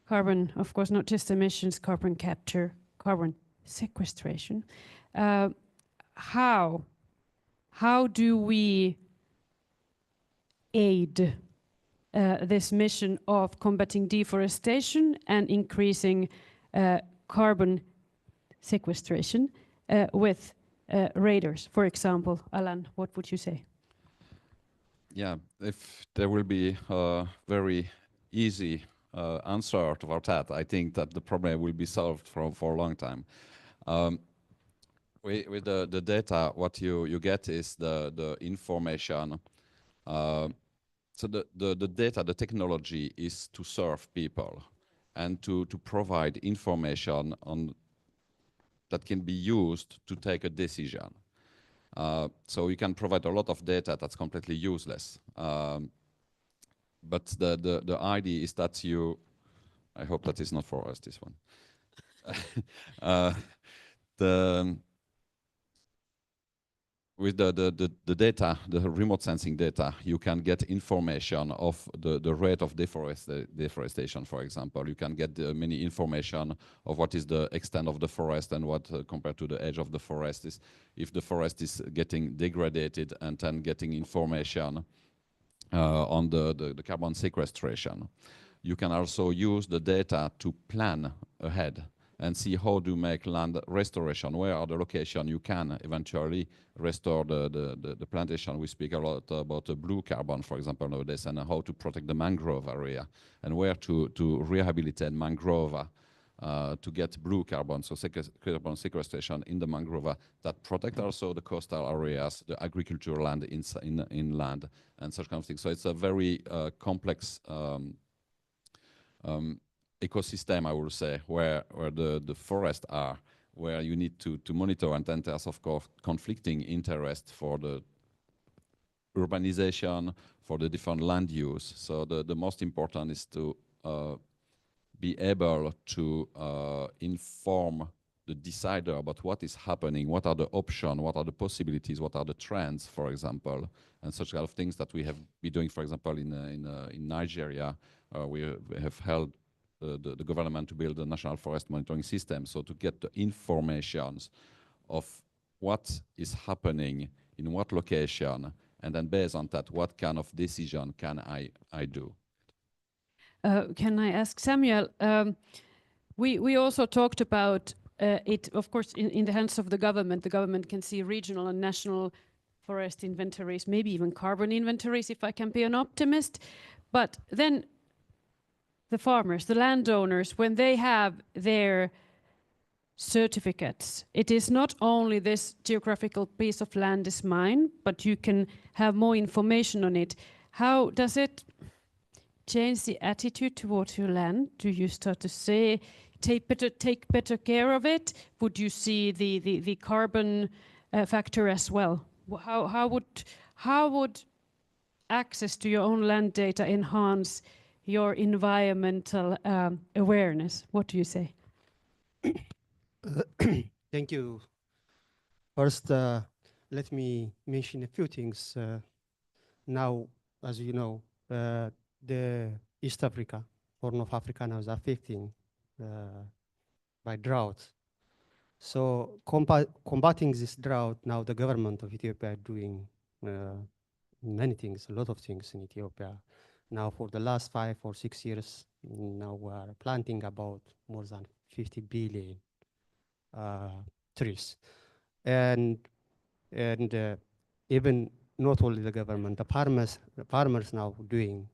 Carbon, of course, not just emissions, carbon capture, carbon sequestration. How do we aid this mission of combating deforestation and increasing carbon sequestration with radars? For example, Alan, what would you say? Yeah, if there will be a very easy answer to that, I think that the problem will be solved for a long time. With the data, what you get is the information. So the data, the technology is to serve people and to provide information on that can be used to take a decision. So you can provide a lot of data that's completely useless. But the idea is that I hope that is not for us, this one. With the data, the remote sensing data, you can get information of the rate of deforestation, for example. You can get many information of what is the extent of the forest and what compared to the edge of the forest is, if the forest is getting degraded, and then getting information on the carbon sequestration. You can also use the data to plan ahead and see how to make land restoration, where are the location you can eventually restore the plantation. We speak a lot about the blue carbon, for example, nowadays, and how to protect the mangrove area, and where to rehabilitate mangrove to get blue carbon, so carbon sequestration in the mangrove that protect also the coastal areas, the agricultural land inland, and such kind of things. So it's a very complex ecosystem, I would say, where the forests are, where you need to monitor, and then there's of course conflicting interest for the urbanization, for the different land use. So the most important is to be able to inform the decider about what is happening, what are the options, what are the possibilities, what are the trends, for example, and such kind of things that we have been doing, for example, in Nigeria. We have held the government to build a national forest monitoring system, so to get the informations of what is happening in what location, and then based on that, what kind of decision can I do? Can I ask Samuel? We also talked about it, of course, in the hands of the government. The government can see regional and national forest inventories, maybe even carbon inventories, if I can be an optimist. But then the farmers, the landowners, when they have their certificates, it is not only this geographical piece of land is mine, but you can have more information on it. How does it change the attitude towards your land? Do you start to say, take better care of it? Would you see the carbon factor as well? How would access to your own land data enhance your environmental awareness? What do you say? Thank you. First, let me mention a few things. Now, as you know, the East Africa, Horn of Africa now is affecting by drought. So combating this drought, now the government of Ethiopia are doing many things, a lot of things in Ethiopia. Now for the last 5 or 6 years, now we are planting about more than 50 billion trees. And even not only the government, the farmers now doing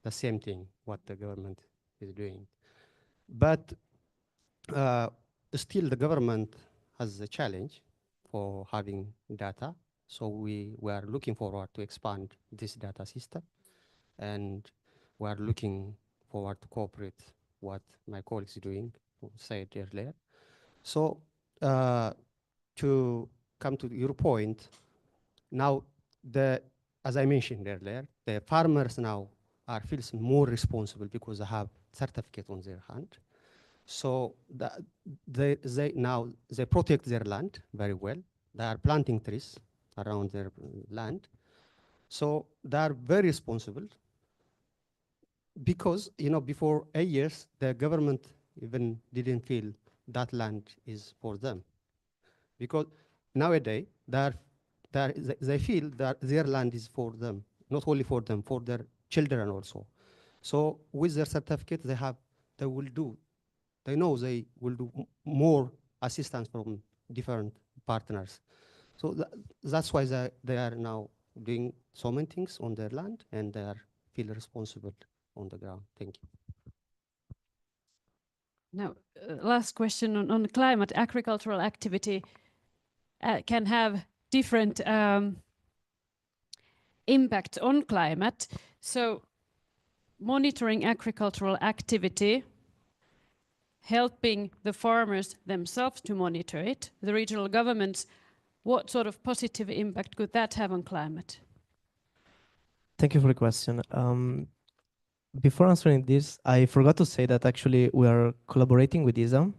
the same thing what the government is doing. But still the government has a challenge for having data. So we are looking forward to expand this data system, and we are looking forward to cooperate what my colleagues are doing, said earlier. So to come to your point, now as I mentioned earlier, the farmers now feels more responsible because they have certificate on their hand. So they protect their land very well. They are planting trees around their land. So they are very responsible because, before 8 years, the government even didn't feel that land is for them. Because nowadays, they feel that their land is for them, not only for them, for their children also. So with their certificate, they will do more assistance from different partners. So that's why they are now doing so many things on their land, and they feel responsible on the ground. Thank you. Now, last question on climate. Agricultural activity can have different impact on climate. So monitoring agricultural activity, helping the farmers themselves to monitor it, the regional governments, what sort of positive impact could that have on climate? Thank you for the question. Before answering this, I forgot to say that actually we are collaborating with ISA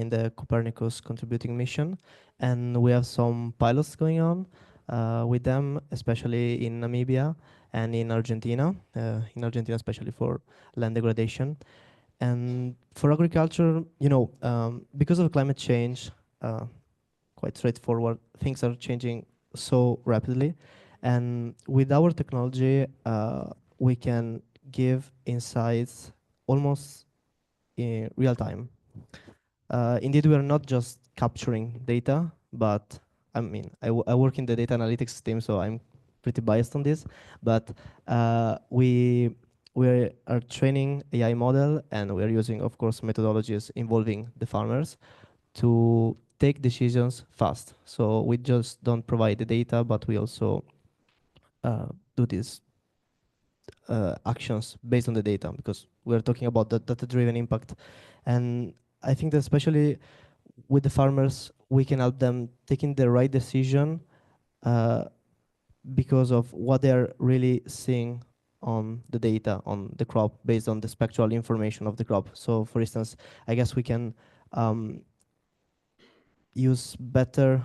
in the Copernicus contributing mission, and we have some pilots going on with them, especially in Namibia and in Argentina especially for land degradation. And for agriculture, because of climate change, quite straightforward, things are changing so rapidly. And with our technology, we can give insights almost in real time. Indeed, we are not just capturing data, but I work in the data analytics team, so I'm pretty biased on this. But we we are training AI model, and we are using, of course, methodologies involving the farmers to take decisions fast. So we just don't provide the data, but we also do these actions based on the data, because we're talking about the data-driven impact. And I think that especially with the farmers, we can help them taking the right decision because of what they're really seeing on the data, on the crop, based on the spectral information of the crop. So for instance, I guess we can use better,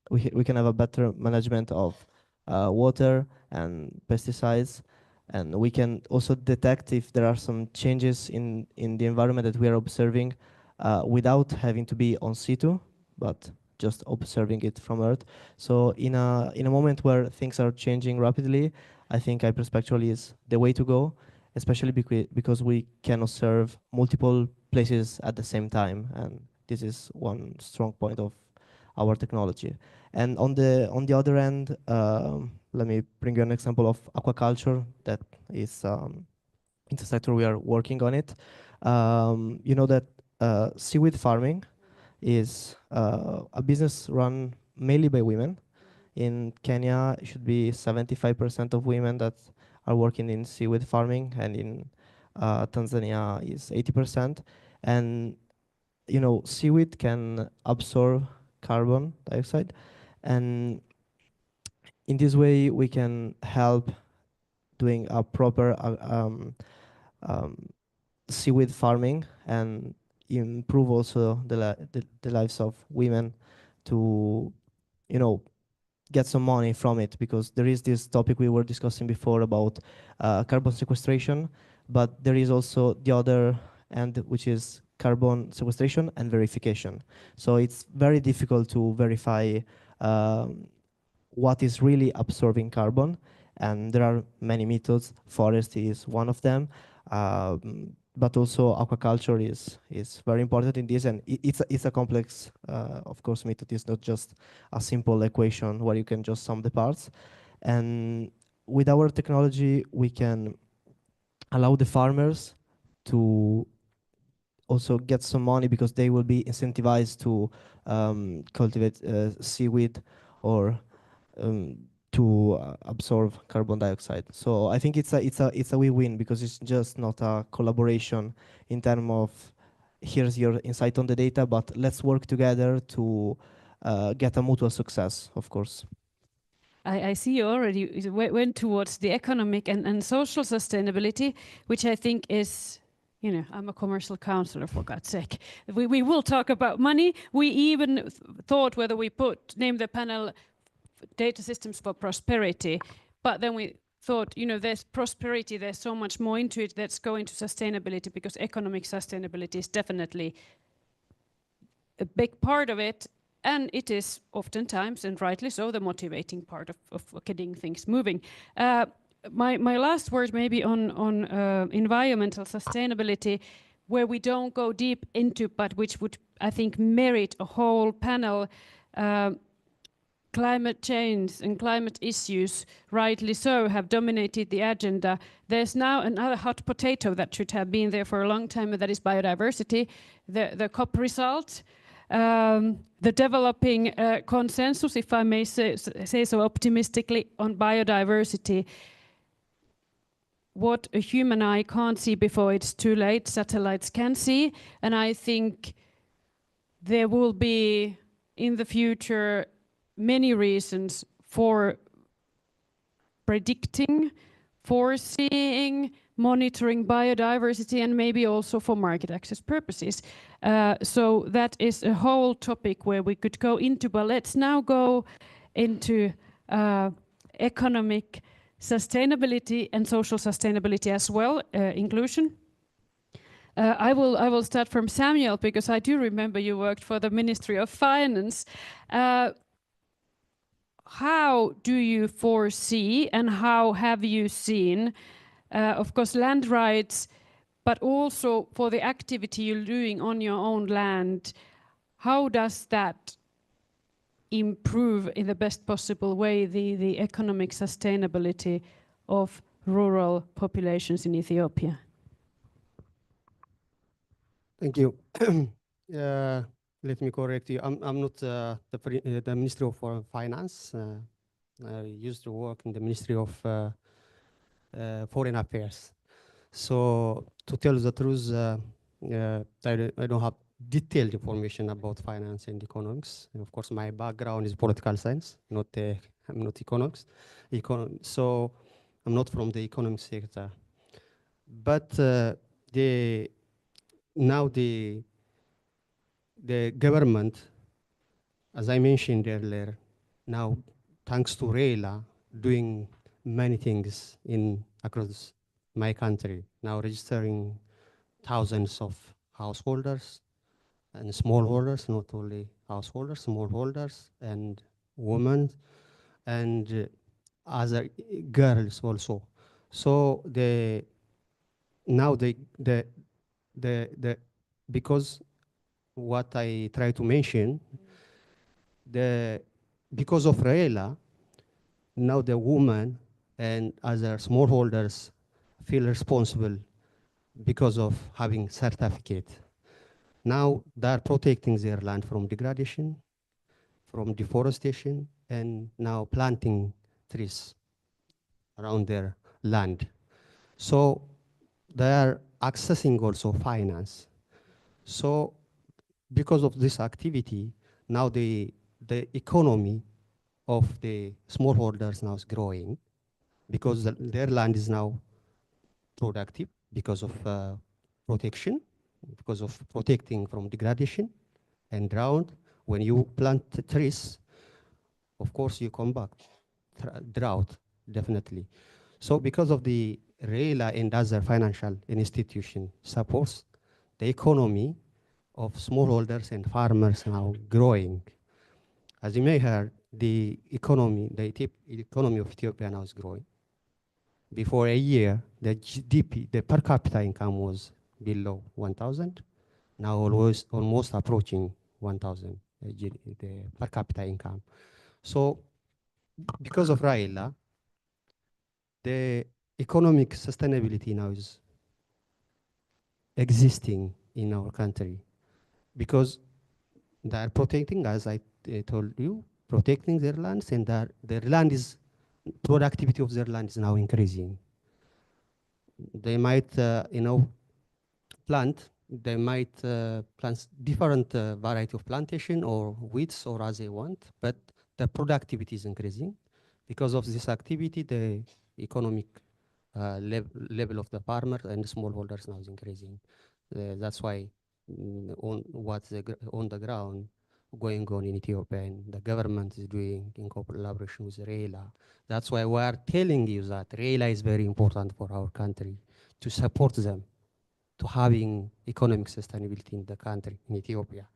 we can have a better management of water and pesticides, and we can also detect if there are some changes in the environment that we are observing without having to be on situ, but just observing it from Earth. So in a moment where things are changing rapidly, I think hyperspectral is the way to go, especially because we can observe multiple places at the same time, and this is one strong point of our technology. And on the other end, let me bring you an example of aquaculture that is in the sector we are working on it. You know that seaweed farming is a business run mainly by women. In Kenya, it should be 75% of women that are working in seaweed farming, and in Tanzania is 80%. And you know, seaweed can absorb carbon dioxide, and in this way we can help doing a proper seaweed farming and improve also the lives of women to, you know, get some money from it, because there is this topic we were discussing before about carbon sequestration, but there is also the other end, which is carbon sequestration and verification. So it's very difficult to verify what is really absorbing carbon, and there are many methods. Forest is one of them, but also aquaculture is very important in this, and it's a complex, of course, method. It's not just a simple equation where you can just sum the parts. And with our technology, we can allow the farmers to also get some money, because they will be incentivized to cultivate seaweed or to absorb carbon dioxide. So I think it's a win-win, because it's just not a collaboration in terms of here's your insight on the data, but let's work together to get a mutual success, of course. I see you already went towards the economic and social sustainability, which I think is, you know, I'm a commercial counselor, for God's sake. We will talk about money. We even thought whether we name the panel Data Systems for Prosperity, but then we thought, you know, there's prosperity, there's so much more into it that's going to sustainability, because economic sustainability is definitely a big part of it. And it is oftentimes, and rightly so, the motivating part of getting things moving. My last word maybe on environmental sustainability, where we don't go deep into, but which would, I think, merit a whole panel. Climate change and climate issues, rightly so, have dominated the agenda. There's now another hot potato that should have been there for a long time, and that is biodiversity. The COP result, the developing consensus, if I may say so optimistically, on biodiversity. What a human eye can't see before it's too late, satellites can see. And I think there will be, in the future, many reasons for predicting, foreseeing, monitoring biodiversity, and maybe also for market access purposes. So that is a whole topic where we could go into, but let's now go into economic sustainability and social sustainability as well, inclusion. I will start from Samuel, because I do remember you worked for the Ministry of Finance. How do you foresee, and how have you seen, of course, land rights, but also for the activity you're doing on your own land, how does that improve in the best possible way the economic sustainability of rural populations in Ethiopia? Thank you. Let me correct you. I'm not the Ministry of Finance. I used to work in the Ministry of Foreign Affairs. So to tell the truth, I don't have detailed information about finance and economics. And of course, my background is political science, I'm not economics. So I'm not from the economic sector. But now the government, as I mentioned earlier, now thanks to RELA, doing many things across my country, now registering thousands of householders and smallholders, not only householders, smallholders and women and other girls also. So because what I try to mention, because of RELA, now the woman and other smallholders feel responsible because of having certificate. Now they're protecting their land from degradation, from deforestation, and now planting trees around their land. So they are accessing also finance. So because of this activity, now the economy of the smallholders now is growing because their land is now productive because of protection, because of protecting from degradation and drought. When you plant trees, of course you combat drought, definitely. So because of the RELA and other financial institution supports, the economy of smallholders and farmers now growing. As you may heard, the economy of Ethiopia now is growing. Before a year, the GDP, the per capita income was below 1,000, now almost approaching 1,000, the per capita income. So because of RELA, the economic sustainability now is existing in our country because they are protecting, as I told you, protecting their lands, and their land is, productivity of their land is now increasing. They might, plant different variety of plantation or weeds or as they want, but the productivity is increasing. Because of this activity, the economic level of the farmer and the smallholders now is increasing. That's why on the ground going on in Ethiopia and the government is doing in collaboration with RELA. That's why we are telling you that RELA is very important for our country to support them to having economic sustainability in the country, in Ethiopia.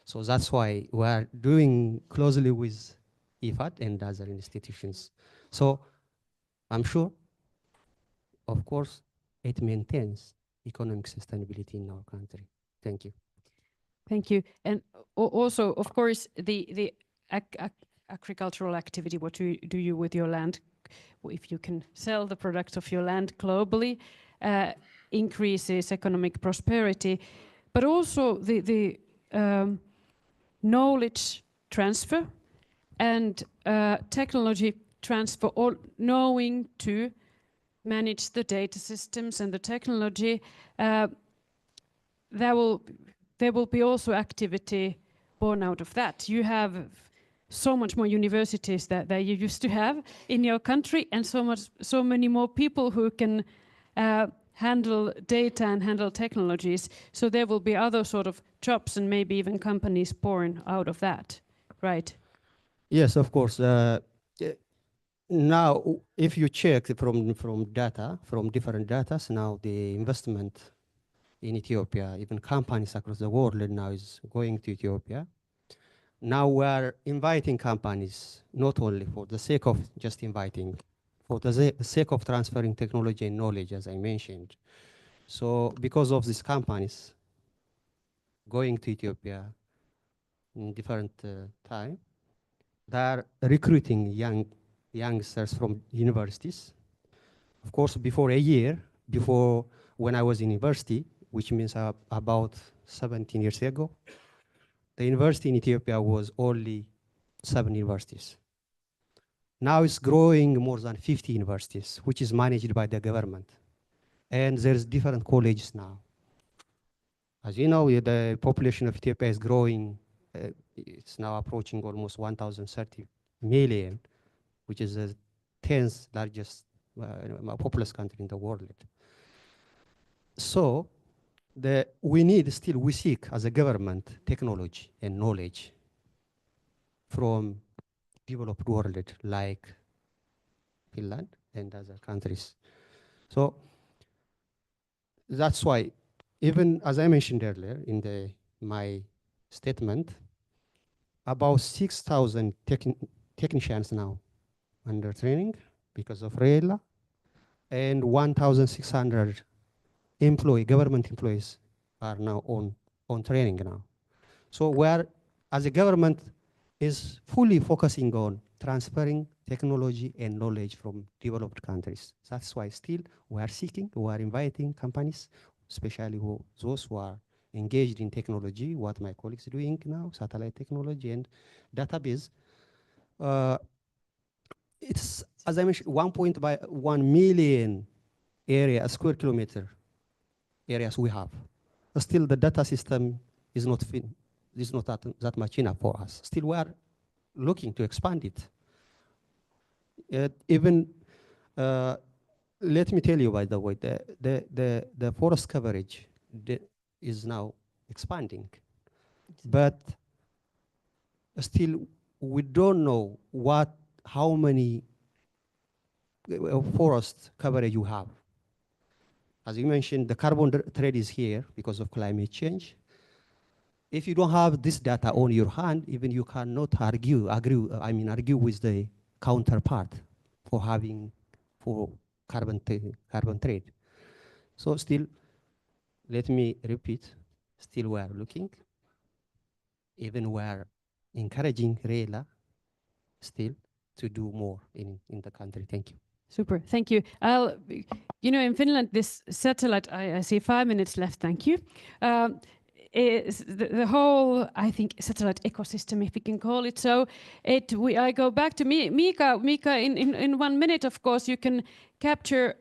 So that's why we are doing closely with IFAD and other institutions. So I'm sure, of course, it maintains economic sustainability in our country. Thank you. Thank you. And also, of course, the agricultural activity, what do you with your land? If you can sell the product of your land globally, increases economic prosperity, but also the knowledge transfer and technology transfer, all knowing to manage the data systems and the technology. There will be also activity born out of that. You have so much more universities that you used to have in your country, and so many more people who can handle data and handle technologies. So there will be other sort of jobs and maybe even companies born out of that, right? Yes, of course. Now, if you check from data, from different data, now the investment in Ethiopia, even companies across the world now is going to Ethiopia. Now we are inviting companies, not only for the sake of just inviting, for the sake of transferring technology and knowledge, as I mentioned. So because of these companies going to Ethiopia in different time, they are recruiting youngsters from universities Of course, before a year, before when I was in university, which means about 17 years ago, the university in Ethiopia was only 7 universities. Now it's growing more than 50 universities, which is managed by the government. And there's different colleges now. As you know, the population of Ethiopia is growing. It's now approaching almost 1,030 million, which is the 10th largest populous country in the world. So we seek as a government technology and knowledge from developed world like Finland and other countries. So that's why, even as I mentioned earlier in my statement, about 6,000 technicians now under training because of RELA, and 1,600 government employees are now on training now. So where, as a government, is fully focusing on transferring technology and knowledge from developed countries. That's why still we are inviting companies, especially those who are engaged in technology, what my colleagues are doing now, satellite technology and database. It's, as I mentioned, 1.1 million square kilometer areas we have. Still, the data system is not that much enough for us. Still, we are looking to expand it. Let me tell you, by the way, the forest coverage is now expanding, but still we don't know how many forest coverage you have. As you mentioned, the carbon trade is here because of climate change. If you don't have this data on your hand, even you cannot argue with the counterpart for carbon trade. So still, let me repeat, still we are looking, even we are encouraging RELA still to do more in the country. Thank you. Super, thank you. In Finland, this satellite, I see 5 minutes left, thank you. Is the whole, I think, satellite ecosystem, if we can call it so. I go back to Mika. Mika, in 1 minute, of course, you can capture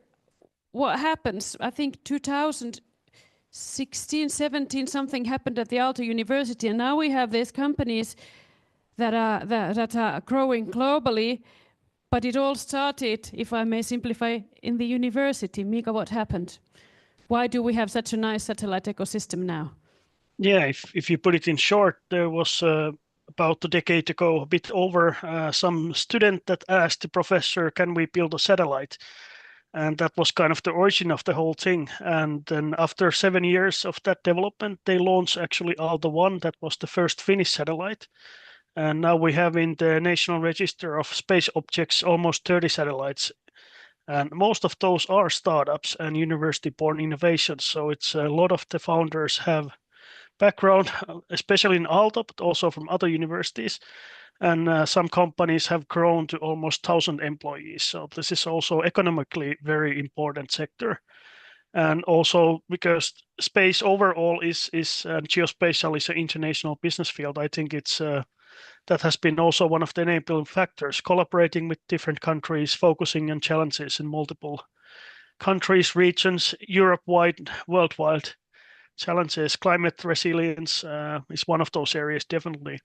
what happens. I think 2016, 17, something happened at the Aalto University, and now we have these companies that are growing globally. But it all started, if I may simplify, in the university. Mika, what happened? Why do we have such a nice satellite ecosystem now? Yeah, if you put it in short, there was about a decade ago, a bit over, some student that asked the professor, can we build a satellite? And that was kind of the origin of the whole thing. And then after 7 years of that development, they launched actually Aalto 1. That was the first Finnish satellite. And now we have in the National Register of Space Objects almost 30 satellites. And most of those are startups and university-born innovations. So it's a lot of the founders have background, especially in Aalto, but also from other universities. And some companies have grown to almost 1,000 employees. So this is also economically very important sector. And also because space overall is geospatial is an international business field. I think it's that has been also one of the enabling factors, collaborating with different countries, focusing on challenges in multiple countries, regions, Europe-wide, worldwide challenges. Climate resilience is one of those areas, definitely.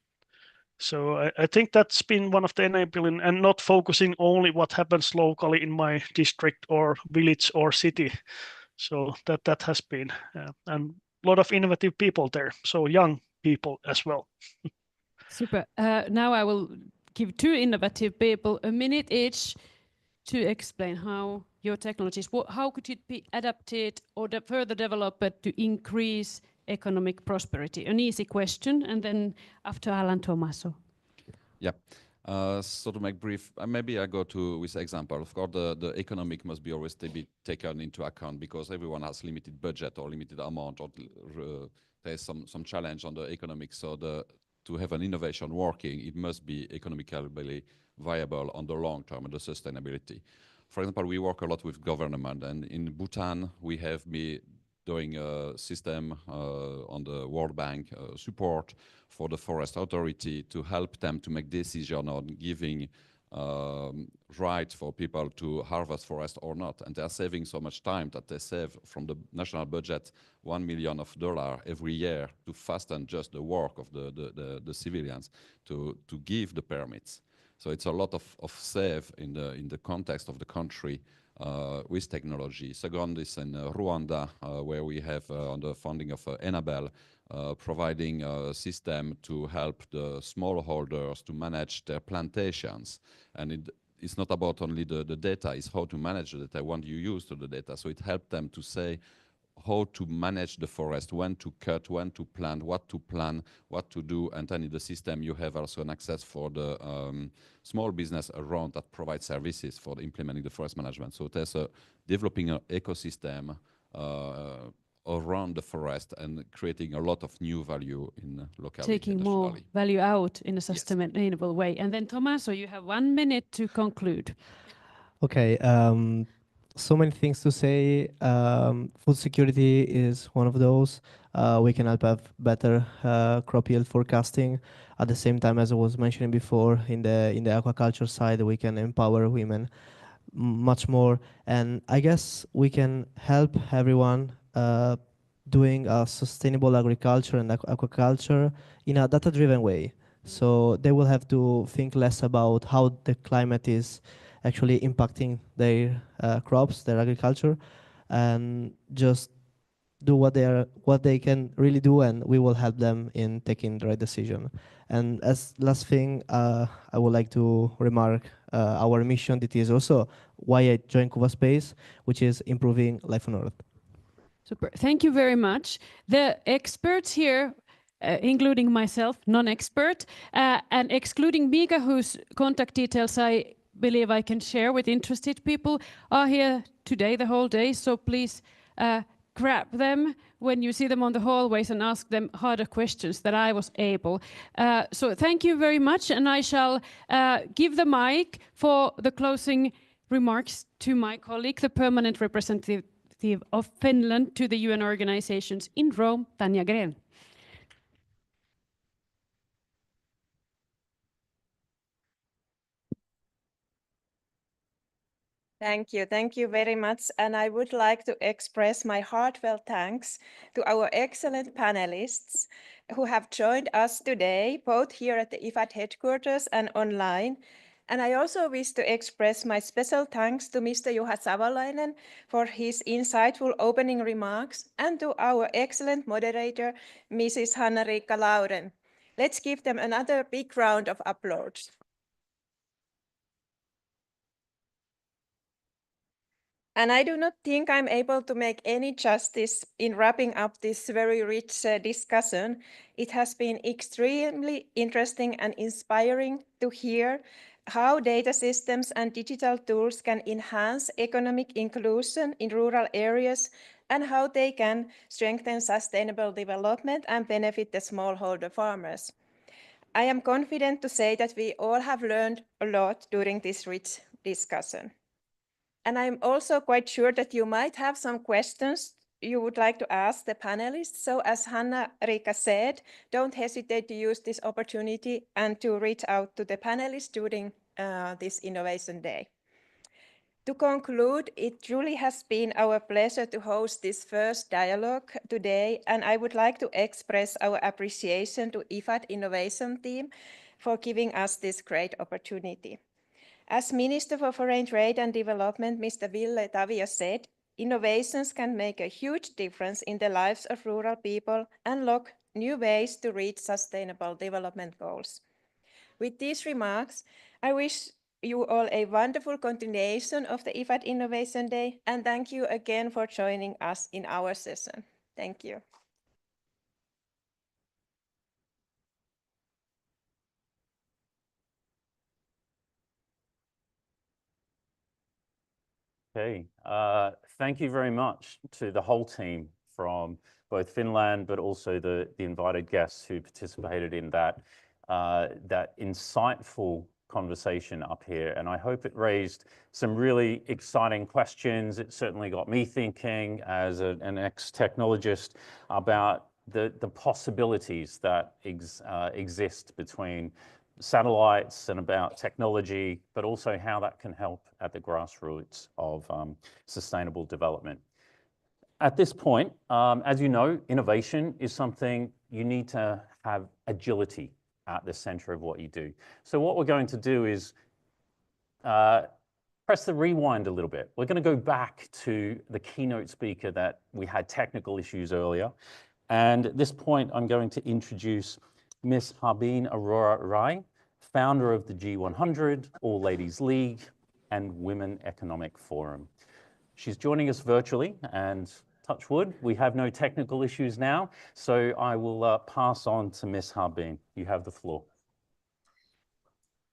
So I think that's been one of the enabling, and not focusing only what happens locally in my district or village or city. So that has been, and a lot of innovative people there. So young people as well. Super. Now I will give 2 innovative people a minute each to explain how your technologies, how could it be adapted or further developed to increase economic prosperity? An easy question, and then after Alan, Tommaso. Yeah. So to make brief, maybe I go with example. Of course, the economic must be always be taken into account because everyone has limited budget or limited amount, or there's some challenge on the economic. So to have an innovation working, it must be economically viable on the long term and the sustainability. For example, we work a lot with government, and in Bhutan, we have been doing a system on the World Bank support for the Forest Authority to help them to make decision on giving right for people to harvest forest or not. And they are saving so much time that they save from the national budget $1 million every year to fasten just the work of the civilians to give the permits. So it's a lot of save in the context of the country with technology. Second is in Rwanda, where we have on the funding of Enabel, providing a system to help the smallholders to manage their plantations. And it's not about only the data, it's how to manage the data, what you use to the data. So it helped them to say how to manage the forest, when to cut, when to plant, what to do. And then in the system, you have also an access for the small business around that provide services for implementing the forest management. So there's developing an ecosystem around the forest and creating a lot of new value in locally. Taking more value out in a sustainable way. And then Thomas, so you have 1 minute to conclude. Okay, so many things to say. Food security is one of those. We can help have better crop yield forecasting. At the same time, as I was mentioning before, in the aquaculture side, we can empower women much more. And I guess we can help everyone doing a sustainable agriculture and aquaculture in a data-driven way. So they will have to think less about how the climate is actually impacting their crops, their agriculture, and just do what they can really do, and we will help them in taking the right decision. And as last thing, I would like to remark our mission. That is also why I joined Kuva Space, which is improving life on Earth. Super. Thank you very much. The experts here, including myself, non-expert, and excluding Mika, whose contact details I believe I can share with interested people, are here today, the whole day. So please grab them when you see them on the hallways and ask them harder questions that I was able. So thank you very much. And I shall give the mic for the closing remarks to my colleague, the permanent representative of Finland to the UN organizations in Rome, Tanja Gren. Thank you very much. And I would like to express my heartfelt thanks to our excellent panelists who have joined us today, both here at the IFAD headquarters and online. And I also wish to express my special thanks to Mr. Juha Savolainen for his insightful opening remarks, and to our excellent moderator, Mrs. Hanna-Riikka Lauren. Let's give them another big round of applause. And I do not think I'm able to make any justice in wrapping up this very rich discussion. It has been extremely interesting and inspiring to hear how data systems and digital tools can enhance economic inclusion in rural areas, and how they can strengthen sustainable development and benefit the smallholder farmers. I am confident to say that we all have learned a lot during this rich discussion. And I'm also quite sure that you might have some questions you would like to ask the panelists. So as Hanna-Riikka said, don't hesitate to use this opportunity and to reach out to the panelists during this Innovation Day. To conclude, it truly has been our pleasure to host this first dialogue today, and I would like to express our appreciation to IFAD Innovation team for giving us this great opportunity. As Minister for Foreign Trade and Development, Mr. Ville Tavio said, innovations can make a huge difference in the lives of rural people and unlock new ways to reach sustainable development goals. With these remarks, I wish you all a wonderful continuation of the IFAD Innovation Day, and thank you again for joining us in our session. Thank you. Okay, thank you very much to the whole team from both Finland, but also the invited guests who participated in that insightful conversation up here, and I hope it raised some really exciting questions. It certainly got me thinking as an ex-technologist about the possibilities that exist between satellites and about technology, but also how that can help at the grassroots of sustainable development. At this point, as you know, innovation is something you need to have agility at the center of what you do. So what we're going to do is press the rewind a little bit. We're going to go back to the keynote speaker that we had technical issues earlier. And at this point, I'm going to introduce Ms. Harbeen Arora Rai, founder of the G100, All Ladies League, and Women Economic Forum. She's joining us virtually, and touch wood, we have no technical issues now, so I will pass on to Ms. Harbeen. You have the floor.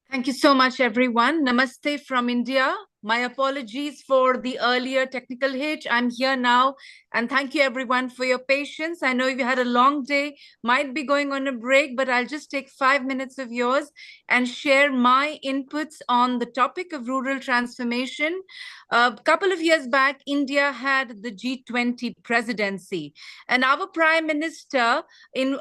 Thank you so much, everyone. Namaste from India. My apologies for the earlier technical hitch. I'm here now, and thank you, everyone, for your patience. I know you had a long day, might be going on a break, but I'll just take 5 minutes of yours and share my inputs on the topic of rural transformation. A couple of years back, India had the G20 presidency, and our Prime Minister, in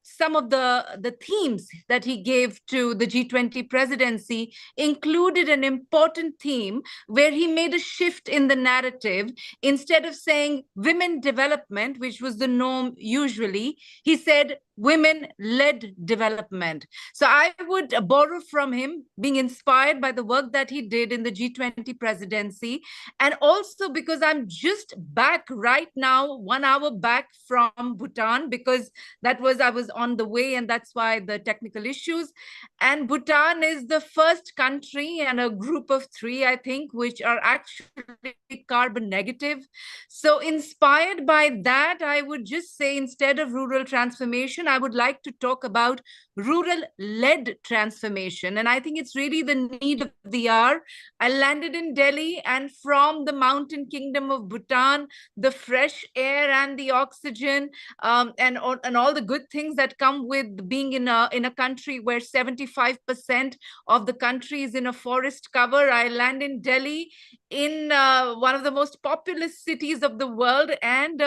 some of the themes that he gave to the G20 presidency included an important theme where he made a shift in the narrative. Instead of saying women development, which was the norm usually, he said women-led development. So I would borrow from him, being inspired by the work that he did in the G20 presidency, and also because I'm just back right now, 1 hour back from Bhutan, because I was on the way, and that's why the technical issues. And Bhutan is the first country and a group of 3, I think, which are actually carbon negative. So inspired by that, I would just say, instead of rural transformation, I would like to talk about rural-led transformation. And I think it's really the need of the hour. I landed in Delhi, and from the mountain kingdom of Bhutan, the fresh air and the oxygen, and all the good things that come with being in a country where 75% of the country is in a forest cover. I land in Delhi, in one of the most populous cities of the world, and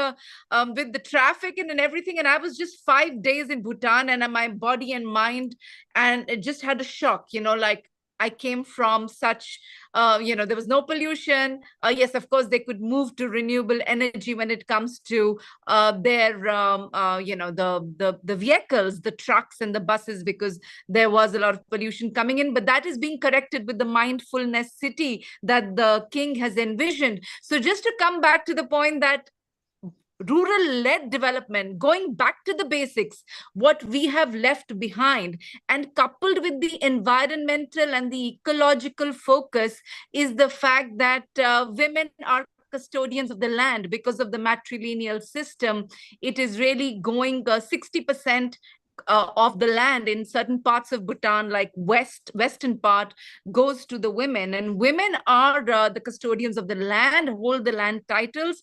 with the traffic and everything. And I was just 5 days in Bhutan, and my body and mind, and it just had a shock, like I came from such, there was no pollution. Yes, of course, they could move to renewable energy when it comes to their, the vehicles, the trucks and the buses, because there was a lot of pollution coming in. But that is being corrected with the mindfulness city that the king has envisioned. So just to come back to the point that rural-led development, going back to the basics, what we have left behind, and coupled with the environmental and the ecological focus, is the fact that women are custodians of the land because of the matrilineal system. It is really going 60% of the land in certain parts of Bhutan, like western part, goes to the women, and women are the custodians of the land, hold the land titles.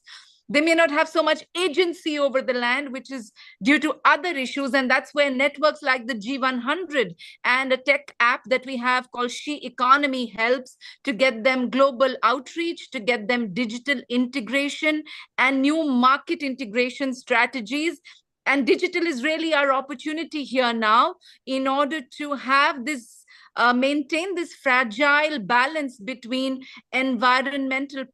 They may not have so much agency over the land, which is due to other issues. And that's where networks like the G100 and a tech app that we have called She Economy helps to get them global outreach, to get them digital integration and new market integration strategies. And digital is really our opportunity here now in order to have this maintain this fragile balance between environmental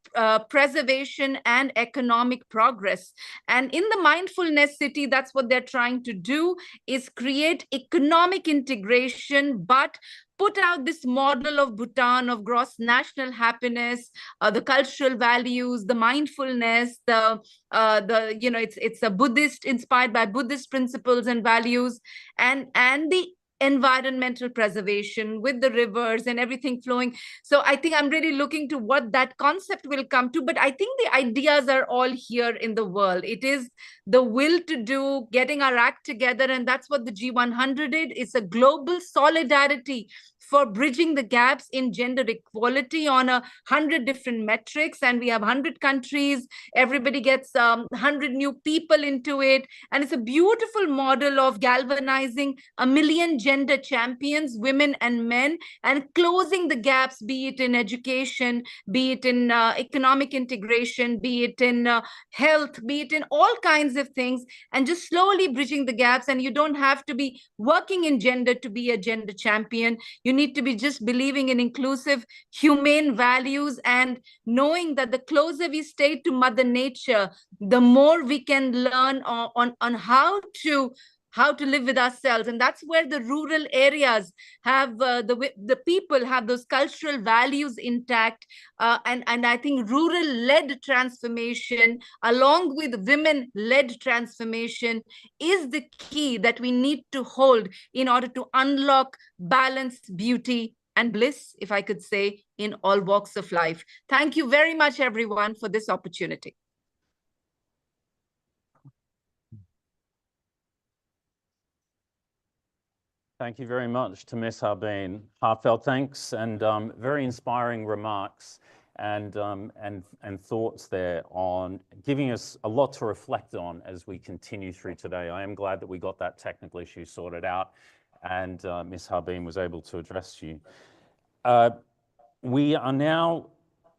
preservation and economic progress. And in the mindfulness city, that's what they're trying to do, is create economic integration, but put out this model of Bhutan of gross national happiness, the cultural values, the mindfulness, it's a Buddhist, inspired by Buddhist principles and values, and the environmental preservation with the rivers and everything flowing. So I think I'm really looking to what that concept will come to, but I think the ideas are all here in the world. It is the will to do, getting our act together, and that's what the G100 did. It's a global solidarity for bridging the gaps in gender equality on 100 different metrics, and we have 100 countries. Everybody gets 100 new people into it, and it's a beautiful model of galvanizing 1 million gender champions, women and men, and closing the gaps, be it in education, be it in economic integration, be it in health, be it in all kinds of things, and just slowly bridging the gaps. And you don't have to be working in gender to be a gender champion. You need to be just believing in inclusive, humane values, and knowing that the closer we stay to Mother Nature, the more we can learn on how to live with ourselves. And that's where the rural areas have the people have those cultural values intact, and I think rural-led transformation along with women-led transformation is the key that we need to hold in order to unlock balance, beauty, and bliss, if I could say, in all walks of life. Thank you very much, everyone, for this opportunity. Thank you very much to Ms. Harbin. Heartfelt thanks and very inspiring remarks and thoughts there on giving us a lot to reflect on as we continue through today. I am glad that we got that technical issue sorted out and Ms. Harbin was able to address you. We are now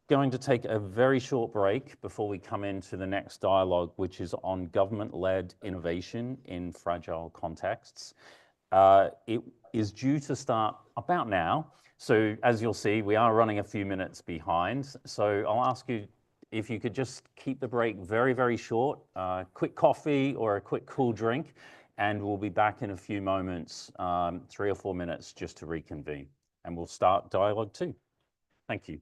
going to take a very short break before we come into the next dialogue, which is on government-led innovation in fragile contexts. It is due to start about now. So as you'll see, we are running a few minutes behind. So I'll ask you if you could just keep the break very, very short, quick coffee or a quick cool drink, and we'll be back in a few moments, 3 or 4 minutes just to reconvene. And we'll start dialogue 2. Thank you.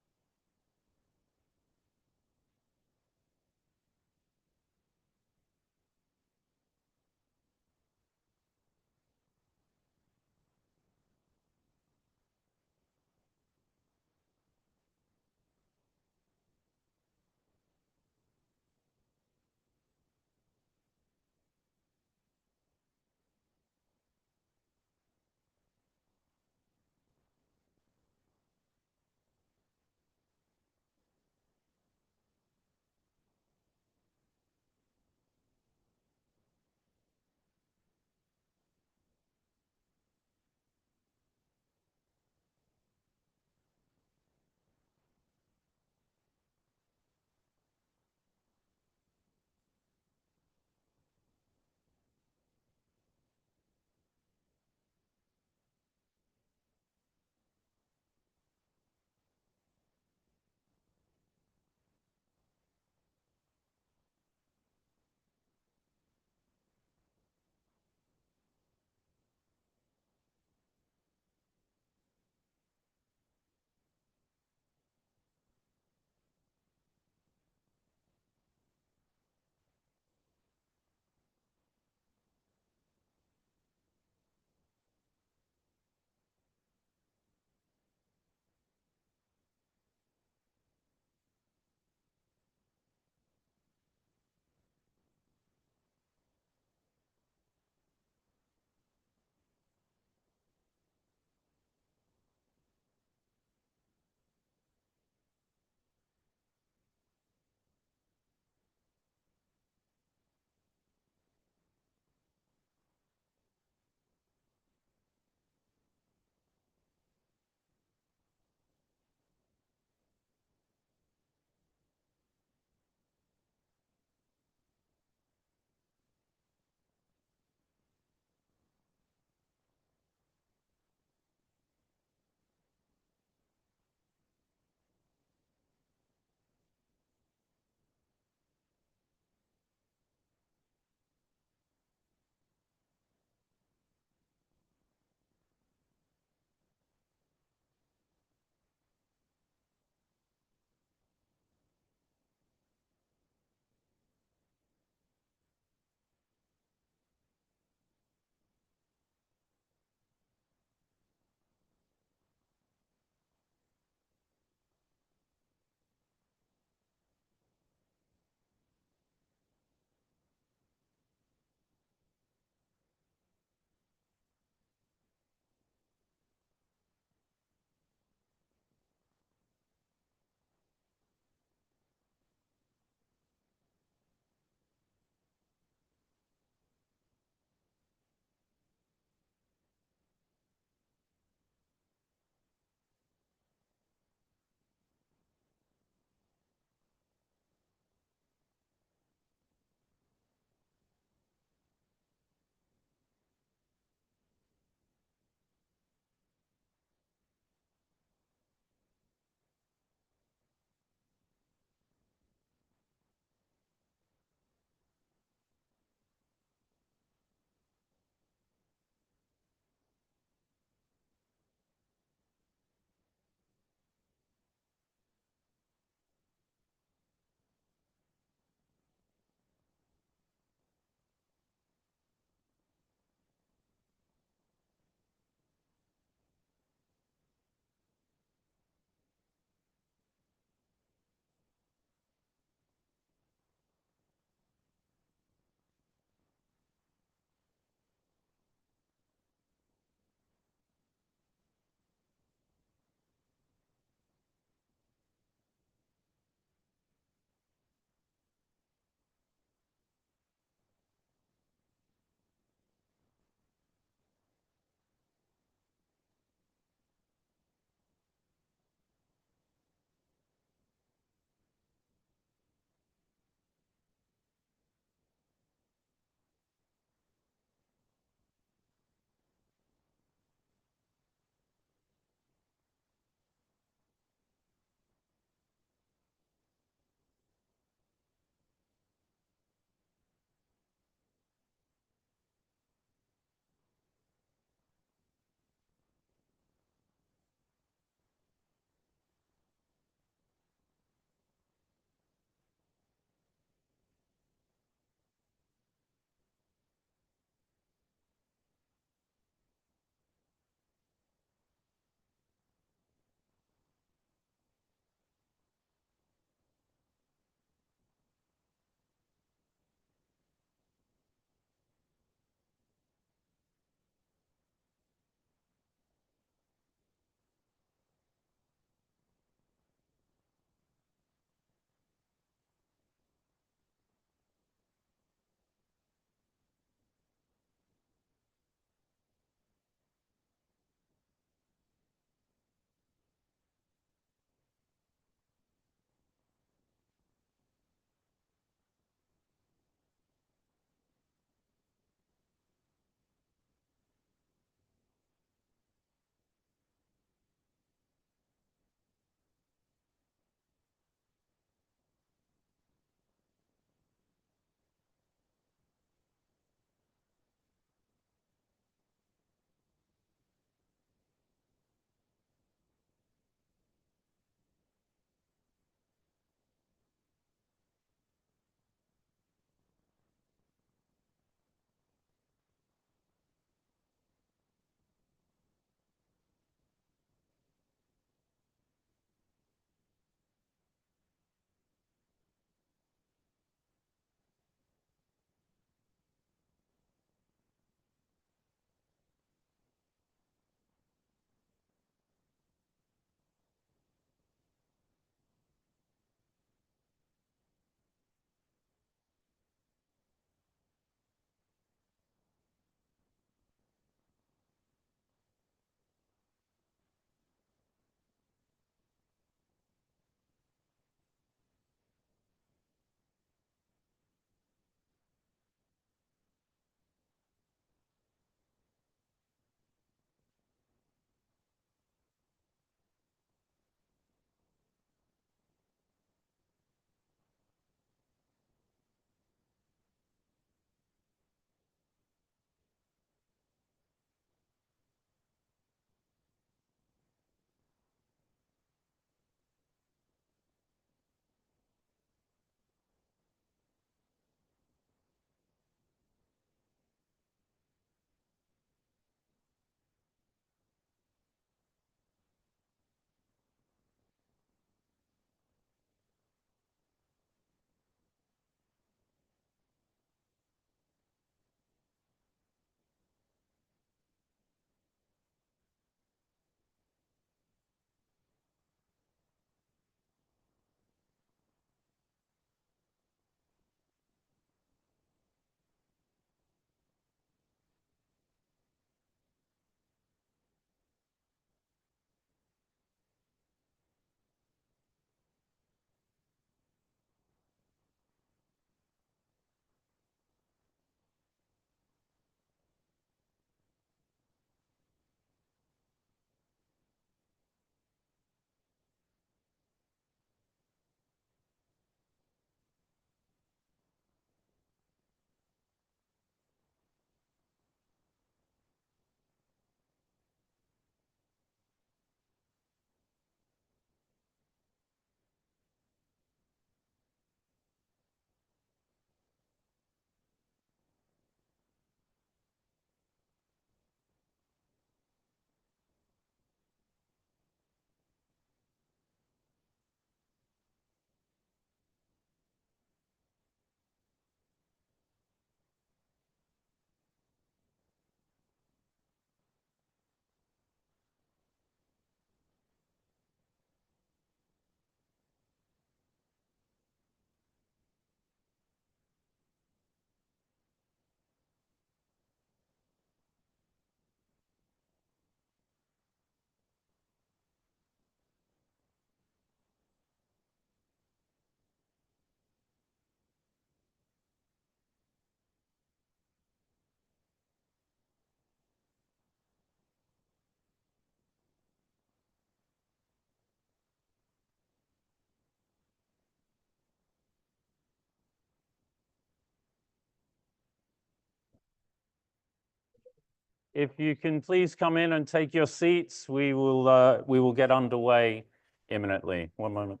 If you can please come in and take your seats, we will get underway imminently. One moment.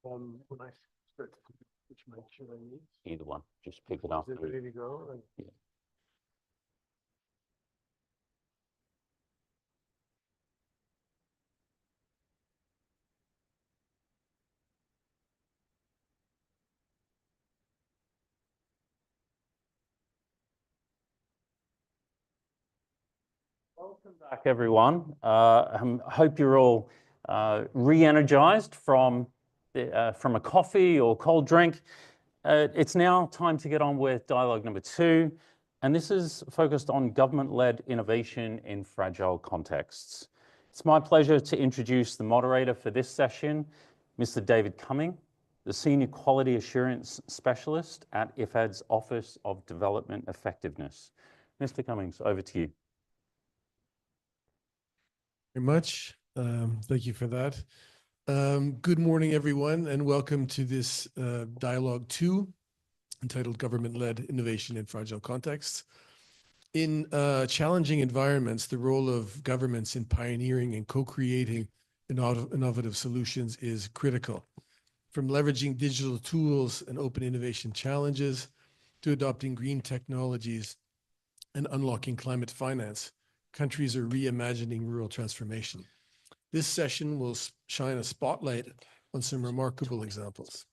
When I start, which mic should I use? Either one, just pick it up. Is it ready to go? Yeah. Welcome back, everyone. Hope you're all re-energized from a coffee or cold drink. It's now time to get on with dialogue number 2, and this is focused on government-led innovation in fragile contexts. It's my pleasure to introduce the moderator for this session, Mr. David Cumming, the Senior Quality Assurance Specialist at IFAD's Office of Development Effectiveness. Mr. Cummings, over to you. Very much. Thank you for that. Good morning, everyone, and welcome to this Dialogue 2 entitled Government-Led Innovation in Fragile Contexts. In challenging environments, the role of governments in pioneering and co-creating innovative solutions is critical. From leveraging digital tools and open innovation challenges to adopting green technologies and unlocking climate finance, countries are reimagining rural transformation. This session will shine a spotlight on some remarkable examples.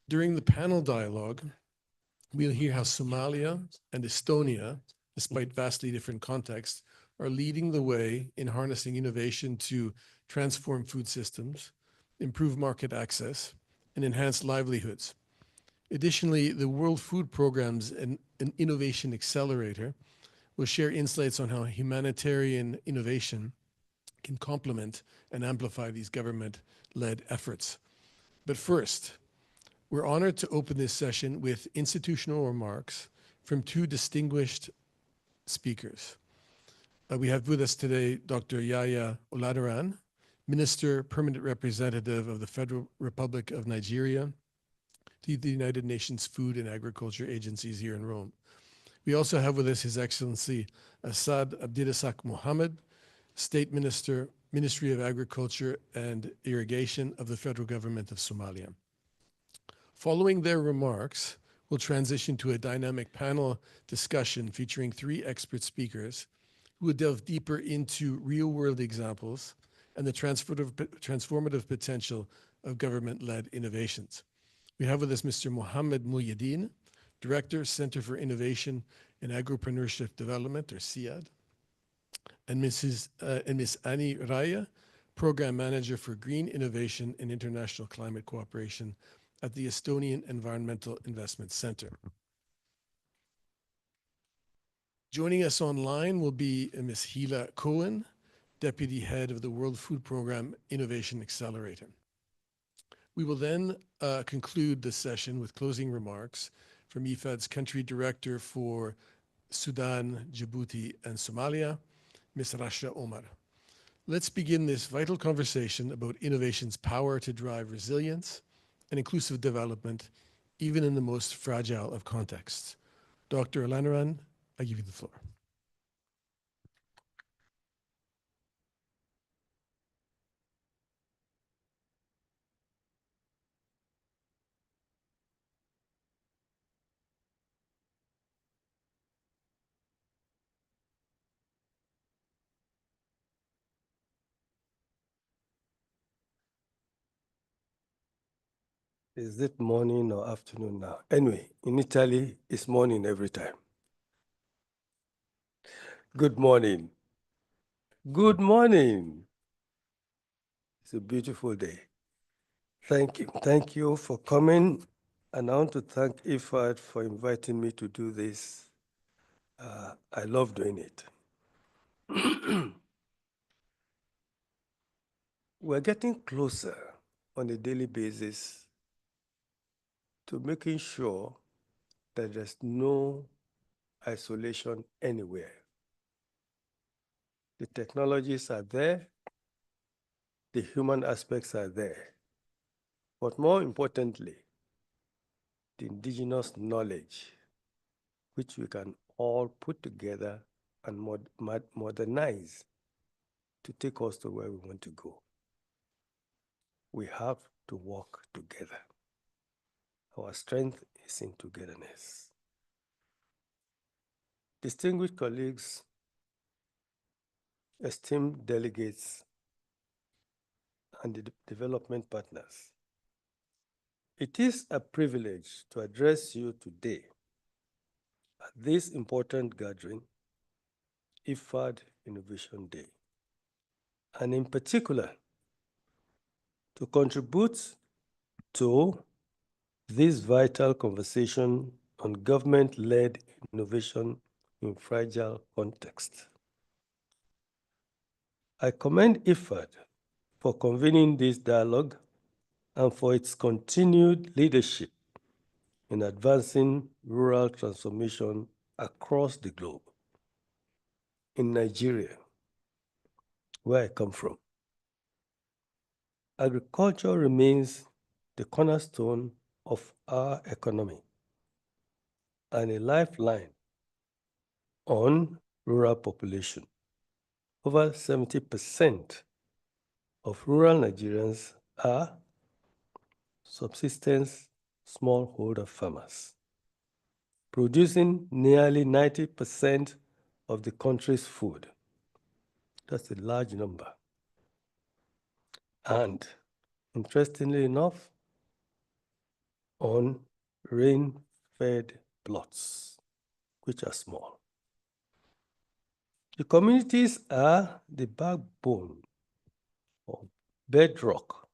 During the panel dialogue, we'll hear how Somalia and Estonia, despite vastly different contexts, are leading the way in harnessing innovation to transform food systems, improve market access, and enhance livelihoods. Additionally, the World Food Programme's an innovation accelerator will share insights on how humanitarian innovation can complement and amplify these government-led efforts. But first, we're honored to open this session with institutional remarks from 2 distinguished speakers. We have with us today Dr. Yaya Oladaran, Minister, Permanent Representative of the Federal Republic of Nigeria to the United Nations Food and Agriculture Agencies here in Rome. We also have with us His Excellency Asad Abdirasak Mohammed, State Minister, Ministry of Agriculture and Irrigation of the Federal Government of Somalia. Following their remarks, we'll transition to a dynamic panel discussion featuring 3 expert speakers who will delve deeper into real-world examples and the transformative potential of government-led innovations. We have with us Mr. Mohammed Muhyiddin, Director, Center for Innovation and Agripreneurship Development, or CIAD, and Ms. Annie Raya, Program Manager for Green Innovation and International Climate Cooperation at the Estonian Environmental Investment Center. Joining us online will be Ms. Hila Cohen, Deputy Head of the World Food Programme Innovation Accelerator. We will then conclude the session with closing remarks from IFAD's Country Director for Sudan, Djibouti, and Somalia, Ms. Rasha Omar. Let's begin this vital conversation about innovation's power to drive resilience and inclusive development, even in the most fragile of contexts. Dr. Oladaran, I give you the floor. Is it morning or afternoon now? Anyway, in Italy, it's morning every time. Good morning. Good morning. It's a beautiful day. Thank you. Thank you for coming. And I want to thank IFAD for inviting me to do this. I love doing it. We're getting closer on a daily basis to making sure that there's no isolation anywhere. The technologies are there, the human aspects are there, but more importantly, the indigenous knowledge, which we can all put together and modernize to take us to where we want to go. We have to work together. Our strength is in togetherness. Distinguished colleagues, esteemed delegates, and the development partners, it is a privilege to address you today at this important gathering, IFAD Innovation Day, and in particular, to contribute to this vital conversation on government-led innovation in fragile context. I commend IFAD for convening this dialogue and for its continued leadership in advancing rural transformation across the globe. In Nigeria, where I come from, agriculture remains the cornerstone of our economy and a lifeline on rural population. Over 70% of rural Nigerians are subsistence smallholder farmers, producing nearly 90% of the country's food. That's a large number. And interestingly enough, on rain-fed plots, which are small. The communities are the backbone or bedrock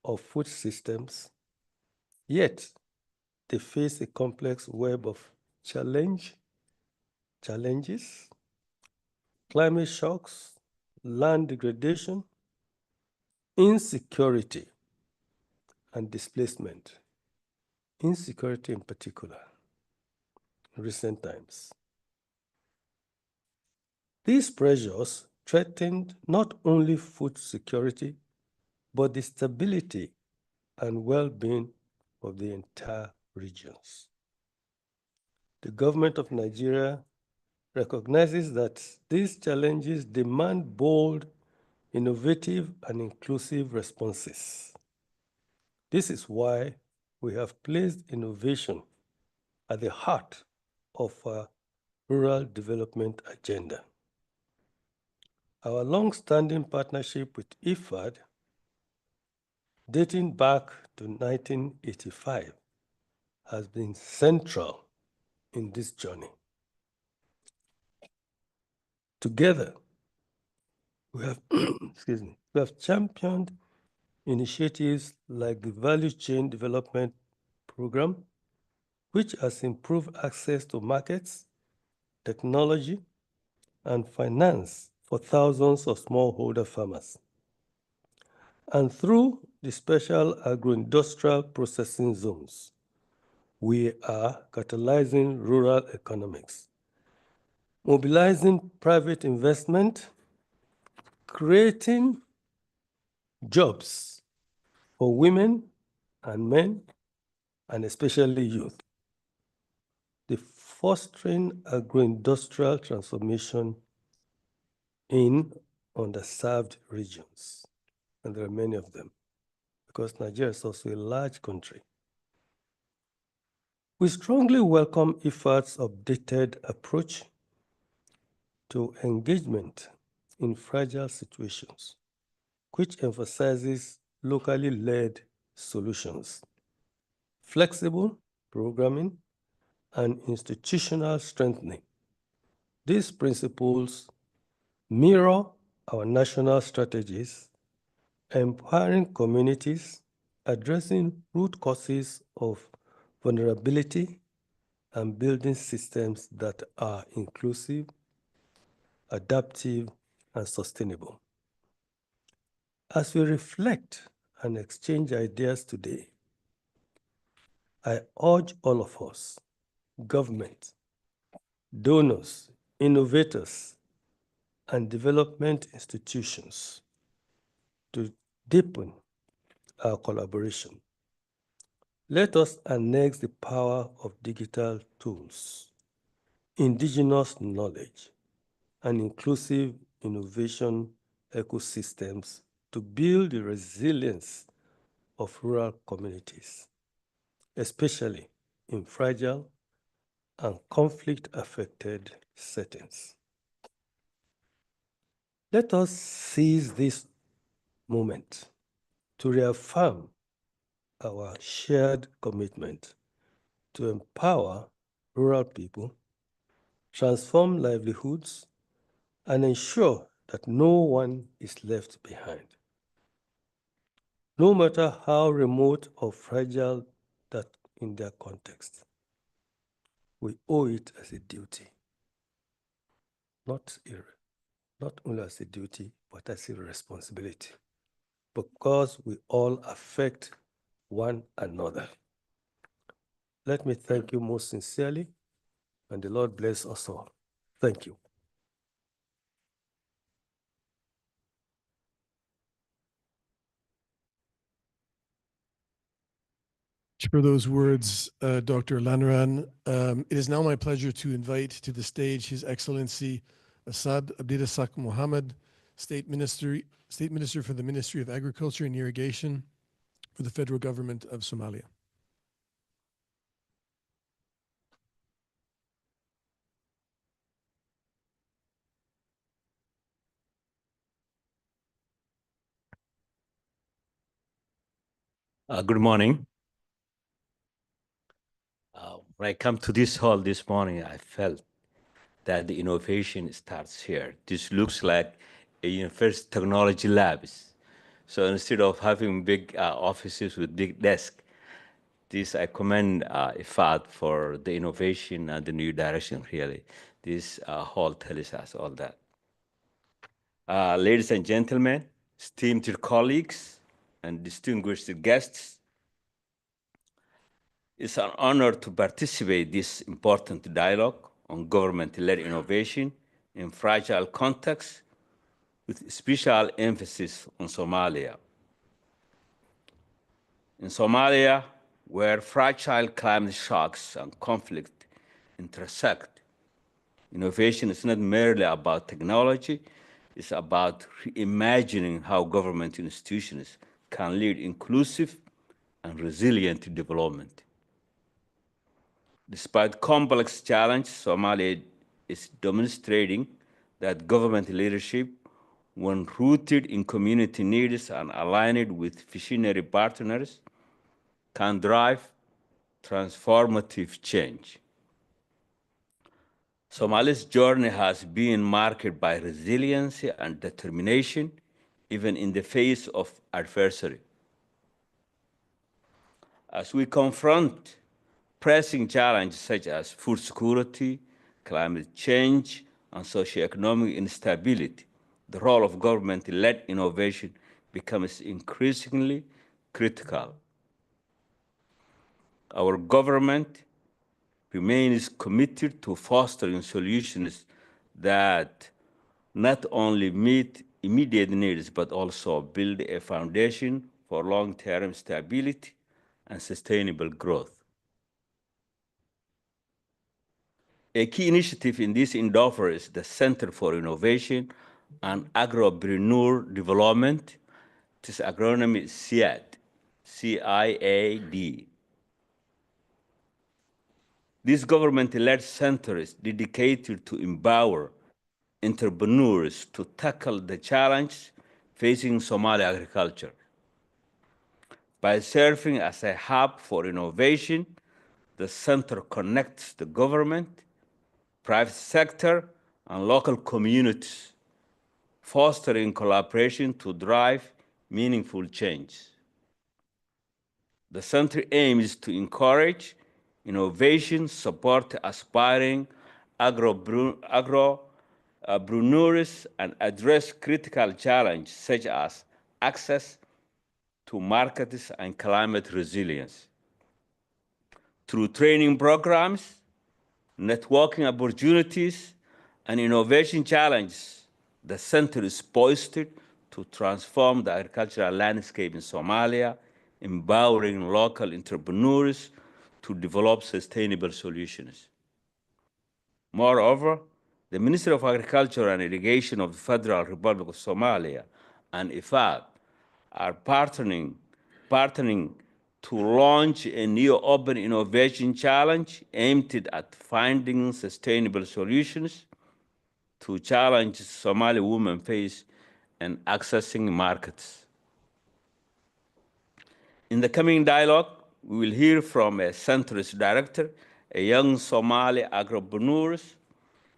of food systems, yet they face a complex web of challenges, climate shocks, land degradation, insecurity, and displacement. Insecurity in particular, in recent times. These pressures threatened not only food security, but the stability and well-being of the entire regions. The government of Nigeria recognizes that these challenges demand bold, innovative, and inclusive responses. This is why we have placed innovation at the heart of our rural development agenda. Our long-standing partnership with IFAD, dating back to 1985, has been central in this journey. Together, we have, we have championed initiatives like the Value Chain Development Program, which has improved access to markets, technology, and finance for thousands of smallholder farmers. And through the special agro-industrial processing zones, we are catalyzing rural economics, mobilizing private investment, creating jobs for women and men, and especially youth. The fostering agro-industrial transformation in underserved regions. And there are many of them, because Nigeria is also a large country. We strongly welcome IFAD's updated approach to engagement in fragile situations, which emphasizes locally led solutions, flexible programming, and institutional strengthening. These principles mirror our national strategies, empowering communities, addressing root causes of vulnerability, and building systems that are inclusive, adaptive, and sustainable. As we reflect and exchange ideas today, I urge all of us, government, donors, innovators, and development institutions, to deepen our collaboration. Let us harness the power of digital tools indigenous knowledge, and inclusive innovation ecosystems to build the resilience of rural communities, especially in fragile and conflict-affected settings. Let us seize this moment to reaffirm our shared commitment to empower rural people, transform livelihoods, and ensure that no one is left behind. No matter how remote or fragile that in their context, we owe it as a duty, not only as a duty, but as a responsibility, because we all affect one another. Let me thank you most sincerely, and the Lord bless us all. Thank you. For those words, Dr. Lanaran. It is now my pleasure to invite to the stage His Excellency Asad Abdirasak Mohammed, State Minister for the Ministry of Agriculture and Irrigation for the Federal Government of Somalia. Good morning. When I come to this hall this morning, I felt that the innovation starts here. This looks like a university technology labs. So instead of having big offices with big desks, I commend IFAD for the innovation and the new direction, really. This hall tells us all that. Ladies and gentlemen, esteemed colleagues, and distinguished guests, it's an honor to participate in this important dialogue on government-led innovation in fragile contexts, with special emphasis on Somalia. In Somalia, where fragile climate shocks and conflict intersect, innovation is not merely about technology, it's about reimagining how government institutions can lead inclusive and resilient development. Despite complex challenges, Somalia is demonstrating that government leadership, when rooted in community needs and aligned with visionary partners, can drive transformative change. Somalia's journey has been marked by resilience and determination, even in the face of adversity. As we confront pressing challenges such as food security, climate change, and socioeconomic instability, the role of government-led innovation becomes increasingly critical. Our government remains committed to fostering solutions that not only meet immediate needs, but also build a foundation for long-term stability and sustainable growth. A key initiative in this endeavor is the Center for Innovation and Agropreneur Development. This acronym is CIAD, C-I-A-D. This government-led center is dedicated to empower entrepreneurs to tackle the challenge facing Somali agriculture. By serving as a hub for innovation, the center connects the government, private sector, and local communities, fostering collaboration to drive meaningful change. The center aims to encourage innovation, support aspiring agropreneurs, and address critical challenges such as access to markets and climate resilience. Through training programs, networking opportunities, and innovation challenges, the center is poised to transform the agricultural landscape in Somalia, empowering local entrepreneurs to develop sustainable solutions. Moreover, the Ministry of Agriculture and Irrigation of the Federal Republic of Somalia and IFAD are partnering to launch a new open innovation challenge aimed at finding sustainable solutions to challenges Somali women face in accessing markets. In the coming dialogue, we will hear from a center's director, a young Somali agripreneur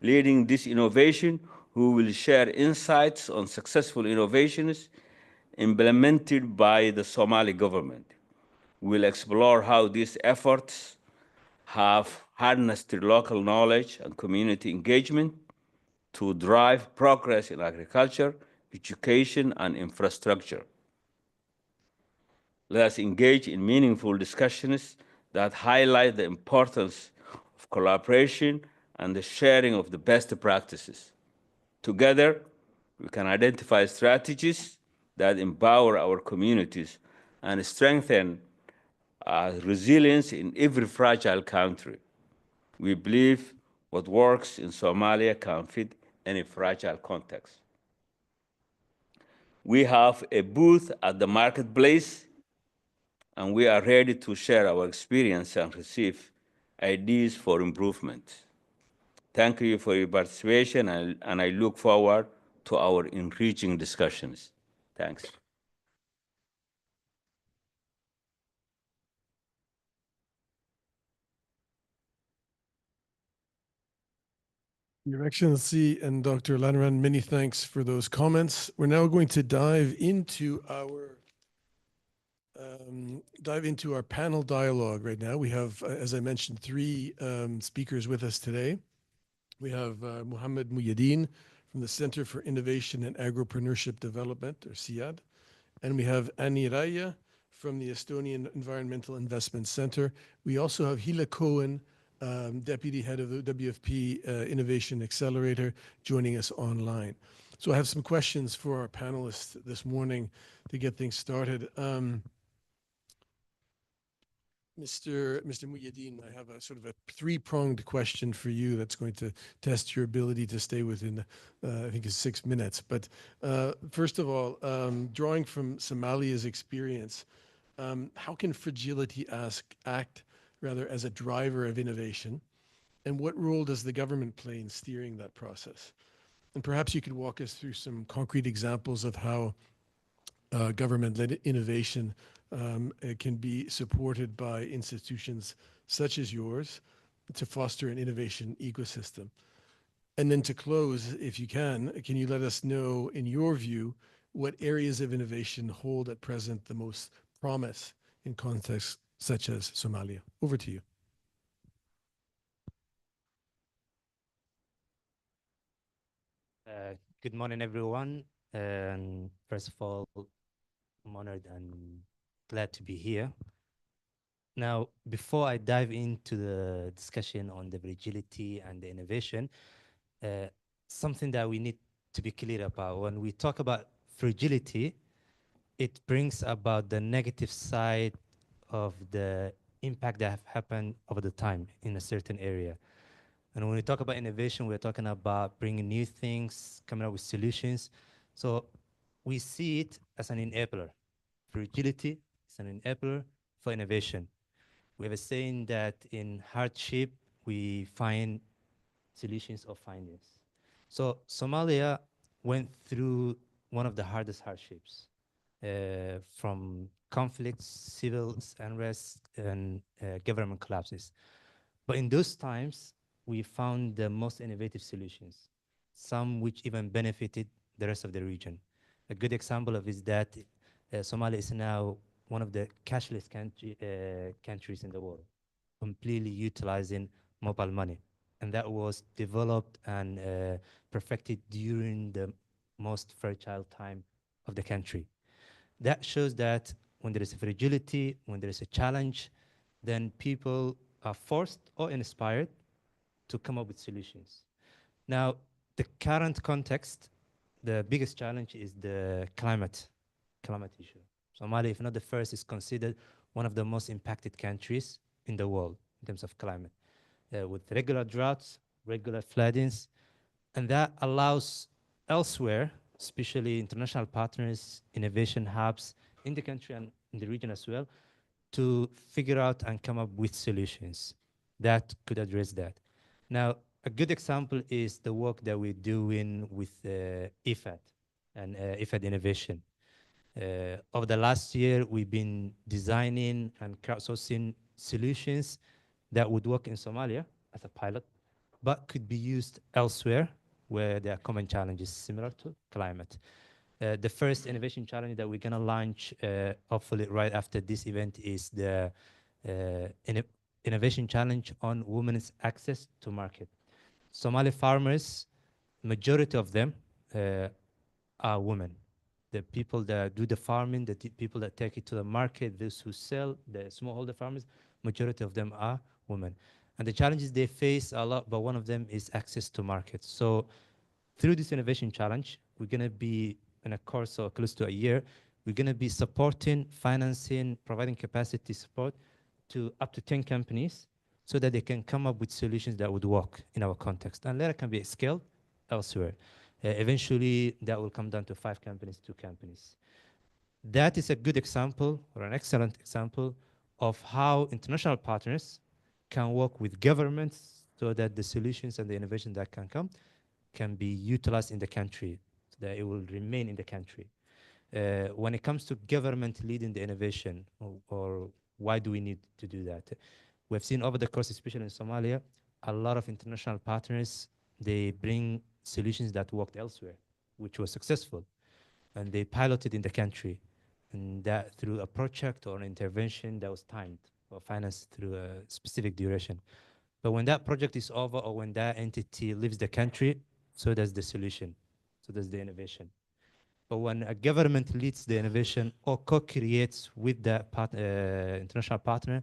leading this innovation, who will share insights on successful innovations implemented by the Somali government. We'll explore how these efforts have harnessed local knowledge and community engagement to drive progress in agriculture, education, and infrastructure. Let us engage in meaningful discussions that highlight the importance of collaboration and the sharing of the best practices. Together, we can identify strategies that empower our communities and strengthen resilience in every fragile country. We believe what works in Somalia can fit any fragile context. We have a booth at the marketplace, and we are ready to share our experience and receive ideas for improvement. Thank you for your participation, and I look forward to our enriching discussions. Thanks. Your Excellency and Dr. Lanaran, many thanks for those comments. We're now going to dive into our panel dialogue right now. We have, as I mentioned, three speakers with us today. We have Mohammed Muyadeen from the Center for Innovation and Agripreneurship Development, or CIAD. And we have Annie Raya from the Estonian Environmental Investment Center. We also have Hila Cohen, Deputy Head of the WFP Innovation Accelerator, joining us online. So I have some questions for our panelists this morning to get things started. Mr. Muyadeen, I have a sort of a three-pronged question for you that's going to test your ability to stay within, I think it's 6 minutes. But first of all, drawing from Somalia's experience, how can fragility act rather as a driver of innovation? And what role does the government play in steering that process? And perhaps you could walk us through some concrete examples of how government-led innovation can be supported by institutions such as yours to foster an innovation ecosystem. And then to close, if you can you let us know, in your view, what areas of innovation hold at present the most promise in contexts such as Somalia? Over to you. Good morning, everyone. And first of all, I'm honored and glad to be here. Now, before I dive into the discussion on the fragility and the innovation, something that we need to be clear about. When we talk about fragility, it brings about the negative side of the impact that have happened over the time in a certain area. And when we talk about innovation, we're talking about bringing new things, coming up with solutions. So we see it as an enabler. Fragility is an enabler for innovation. We have a saying that in hardship, we find solutions or findings. So Somalia went through one of the hardest hardships, from conflicts, civil unrest, and government collapses. But in those times, we found the most innovative solutions, some which even benefited the rest of the region. A good example of is that Somalia is now one of the cashless countries in the world, completely utilizing mobile money. And that was developed and perfected during the most fertile time of the country. That shows that when there is a fragility, when there is a challenge, then people are forced or inspired to come up with solutions. Now, the current context, the biggest challenge is the climate issue. Somalia, if not the first, is considered one of the most impacted countries in the world in terms of climate, with regular droughts, regular floodings, and that allows elsewhere, especially international partners, innovation hubs in the country and in the region as well, to figure out and come up with solutions that could address that. Now, a good example is the work that we're doing with IFAD and IFAD Innovation. Over the last year, we've been designing and crowdsourcing solutions that would work in Somalia as a pilot, but could be used elsewhere where there are common challenges similar to climate. The first innovation challenge that we're going to launch, hopefully right after this event, is the innovation challenge on women's access to market. Somali farmers, majority of them are women. The people that do the farming, the people that take it to the market, those who sell, the smallholder farmers, majority of them are women. And the challenges they face are a lot, but one of them is access to market. So through this innovation challenge, we're going to be, in a course of close to a year, we're going to be supporting, financing, providing capacity support to up to 10 companies so that they can come up with solutions that would work in our context. And later can be scaled elsewhere. Eventually, that will come down to 5 companies, 2 companies. That is a good example, or an excellent example, of how international partners can work with governments so that the solutions and the innovation that can come can be utilized in the country, so that it will remain in the country. When it comes to government leading the innovation, or why do we need to do that? We've seen over the course, especially in Somalia, a lot of international partners, they bring solutions that worked elsewhere, which was successful, and they piloted in the country, and that through a project or an intervention that was timed or financed through a specific duration. But when that project is over, or when that entity leaves the country, so does the solution, so does the innovation. But when a government leads the innovation or co-creates with the international partner,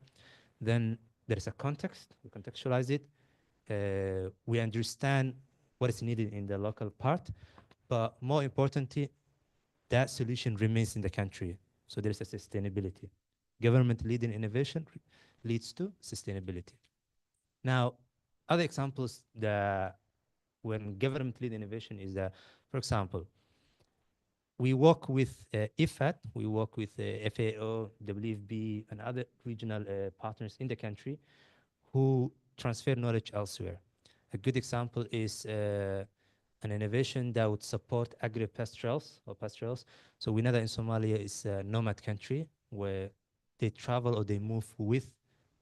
then there is a context, we contextualize it, we understand what is needed in the local part, but more importantly, that solution remains in the country. So there is a sustainability. Government leading innovation leads to sustainability. Now, other examples that when government lead innovation is that, for example, we work with IFAD, we work with FAO, WFB, and other regional partners in the country who transfer knowledge elsewhere. A good example is an innovation that would support agri-pastorals or pastorals. So we know that in Somalia is a nomad country where they travel or they move with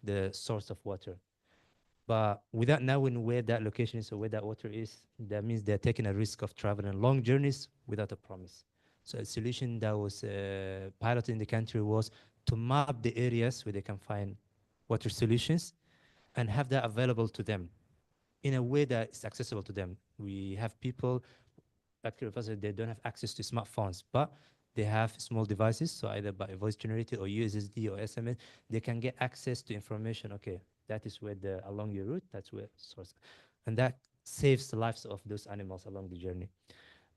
the source of water. But without knowing where that location is or where that water is, that means they're taking a risk of traveling long journeys without a promise. So a solution that was piloted in the country was to map the areas where they can find water solutions and have that available to them in a way that is accessible to them. We have people, actually, they don't have access to smartphones, but they have small devices, so either by voice generated or USSD or SMS, they can get access to information. Okay, that is where along your route, that's where source. And that saves the lives of those animals along the journey.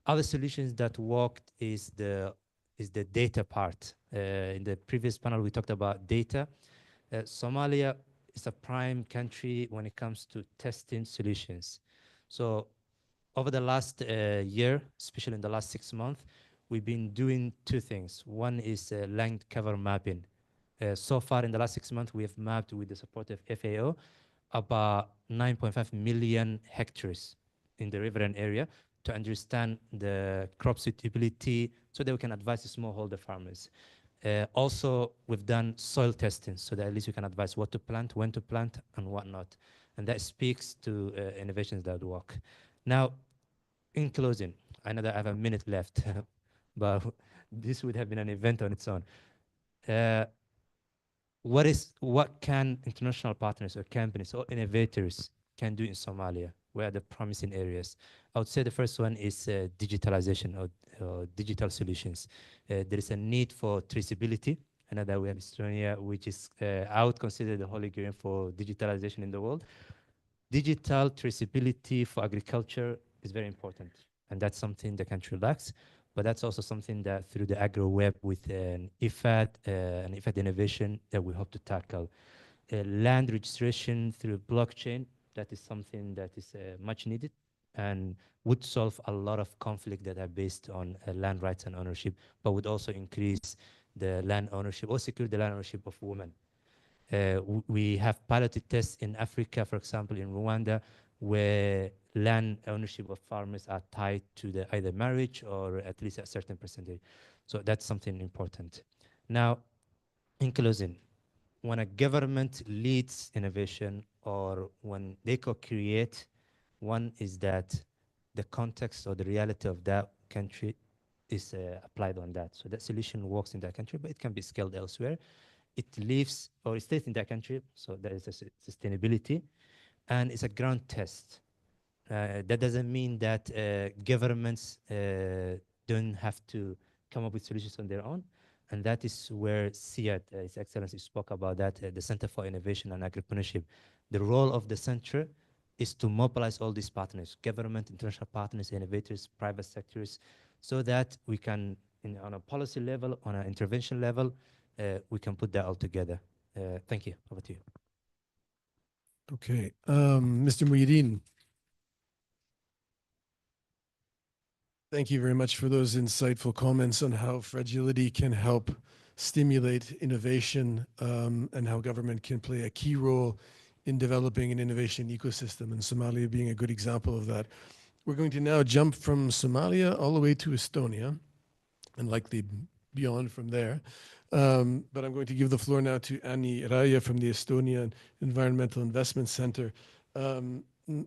Other solutions that worked is the data part. In the previous panel, we talked about data. Somalia is a prime country when it comes to testing solutions. So over the last year, especially in the last 6 months, we've been doing 2 things. One is land cover mapping. So far in the last 6 months, we have mapped with the support of FAO about 9.5 million hectares in the riverine area to understand the crop suitability so that we can advise the smallholder farmers. Also, we've done soil testing so that at least we can advise what to plant, when to plant, and what not. And that speaks to innovations that work. Now, in closing, I know that I have a minute left, but this would have been an event on its own. What can international partners or companies or innovators can do in Somalia? Where are the promising areas? I would say the first one is digitalization or digital solutions. There is a need for traceability. I know that we have Estonia, which is, I would consider the holy grail for digitalization in the world. Digital traceability for agriculture is very important, and that's something the country lacks. But that's also something that through the agro web with an IFAD Innovation that we hope to tackle. Land registration through blockchain That is something that is much needed and would solve a lot of conflict that are based on land rights and ownership, but would also increase the land ownership or secure the land ownership of women. We have piloted tests in Africa, for example, in Rwanda, where land ownership of farmers are tied to the either marriage or at least a certain percentage. So that's something important. Now, in closing, when a government leads innovation or when they co-create, one is that the context or the reality of that country is applied on that. So that solution works in that country, but it can be scaled elsewhere. It lives or it stays in that country, so there is a sustainability, and it's a ground test. That doesn't mean that governments don't have to come up with solutions on their own, and that is where CIAD, His Excellency spoke about that, the Center for Innovation and Entrepreneurship. The role of the center is to mobilize all these partners, government, international partners, innovators, private sectors, so that we can, on a policy level, on an intervention level, we can put that all together. Thank you. Over to you. Okay, Mr. Muhyiddin. Thank you very much for those insightful comments on how fragility can help stimulate innovation and how government can play a key role in developing an innovation ecosystem, and Somalia being a good example of that. We're going to now jump from Somalia all the way to Estonia and likely beyond from there. But I'm going to give the floor now to Anni Raya from the Estonian Environmental Investment Center.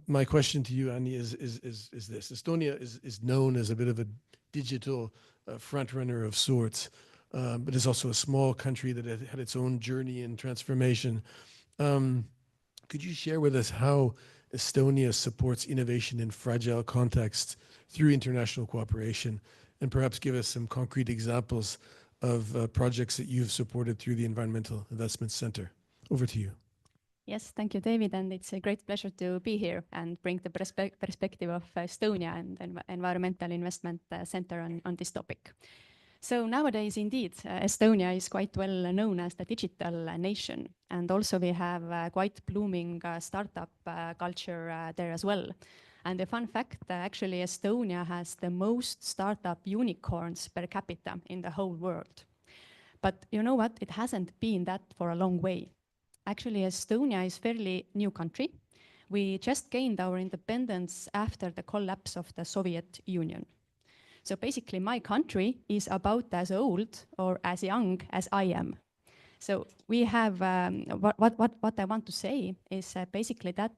My question to you, Anni, is this. Estonia is known as a bit of a digital front runner of sorts, but is also a small country that had its own journey and transformation. Could you share with us how Estonia supports innovation in fragile contexts through international cooperation, and perhaps give us some concrete examples of projects that you've supported through the Environmental Investment Center? Over to you. Yes, thank you, David, and it's a great pleasure to be here and bring the perspective of Estonia and Environmental Investment Center on this topic. So nowadays, indeed, Estonia is quite well known as the digital nation, and also we have quite blooming startup culture there as well. And a fun fact, actually Estonia has the most startup unicorns per capita in the whole world. But you know what? It hasn't been that for a long way. Actually, Estonia is a fairly new country. We just gained our independence after the collapse of the Soviet Union. So basically, my country is about as old or as young as I am. So we have, what I want to say is basically that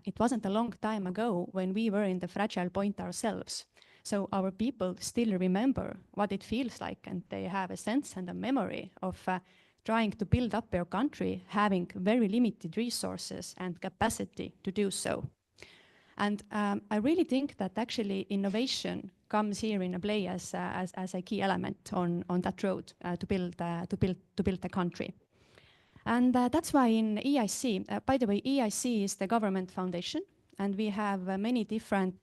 it wasn't a long time ago when we were in the fragile point ourselves. So our people still remember what it feels like, and they have a sense and a memory of trying to build up their country, having very limited resources and capacity to do so. And I really think that actually innovation comes here in play as a key element on that road to build the country. And that's why in EIC, by the way, EIC is the government foundation, and we have many different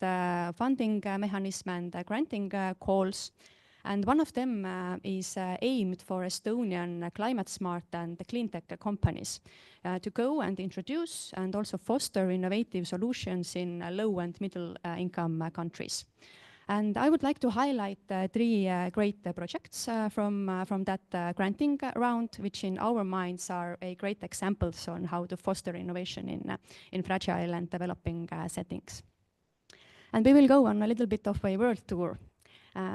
funding mechanisms and granting calls. And one of them is aimed for Estonian climate smart and clean tech companies to go and introduce and also foster innovative solutions in low and middle income countries. And I would like to highlight three great projects from that granting round, which in our minds are great examples on how to foster innovation in fragile and developing settings. And we will go on a little bit of a world tour.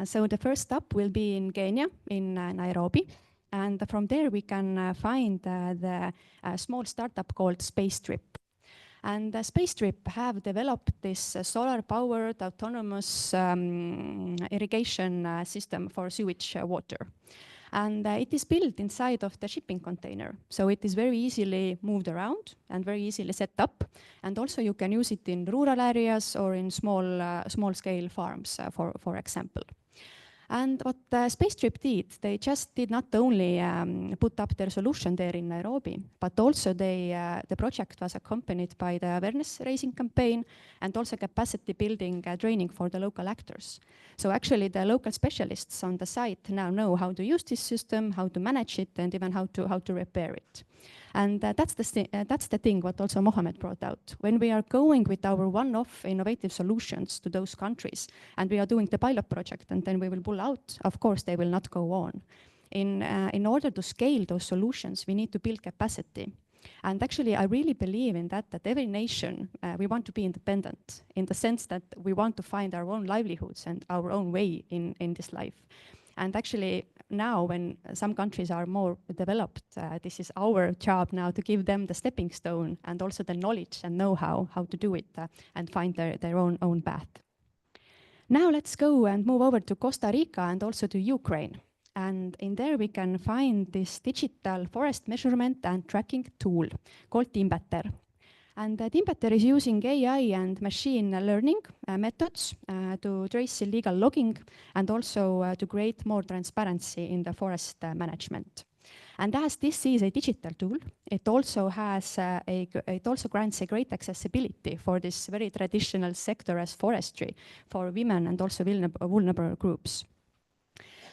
So the first stop will be in Kenya, in Nairobi. And from there we can find the small startup called Space Trip. And Space Trip have developed this solar-powered autonomous irrigation system for sewage water. And it is built inside of the shipping container. So it is very easily moved around and very easily set up. And also you can use it in rural areas or in small-scale farms, for example. And what Space Trip did, they just did not only put up their solution there in Nairobi, but also the project was accompanied by the awareness raising campaign and also capacity building training for the local actors. So actually the local specialists on the site now know how to use this system, how to manage it, and even how to repair it. And that's the thing what also Mohammed brought out. When we are going with our one-off innovative solutions to those countries, and we are doing the pilot project, and then we will pull out, of course, they will not go on. In order to scale those solutions, we need to build capacity. And actually, I really believe in that every nation, we want to be independent in the sense that we want to find our own livelihoods and our own way in this life. And actually, now when some countries are more developed, this is our job now to give them the stepping stone and also the knowledge and know-how how to do it and find their own path. Now let's go and move over to Costa Rica and also to Ukraine. And in there we can find this digital forest measurement and tracking tool called Timbetter. And Timbetter is using AI and machine learning methods to trace illegal logging and also to create more transparency in the forest management. And as this is a digital tool, it also grants a great accessibility for this very traditional sector as forestry for women and also vulnerable groups.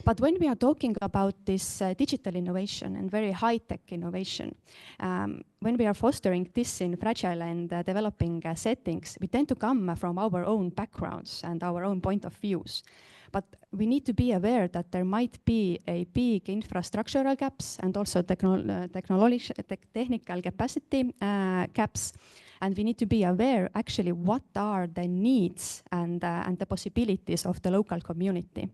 But when we are talking about this digital innovation and very high-tech innovation, when we are fostering this in fragile and developing settings, we tend to come from our own backgrounds and our own point of views. But we need to be aware that there might be a big infrastructural gaps and also technical capacity gaps. And we need to be aware actually what are the needs and the possibilities of the local community.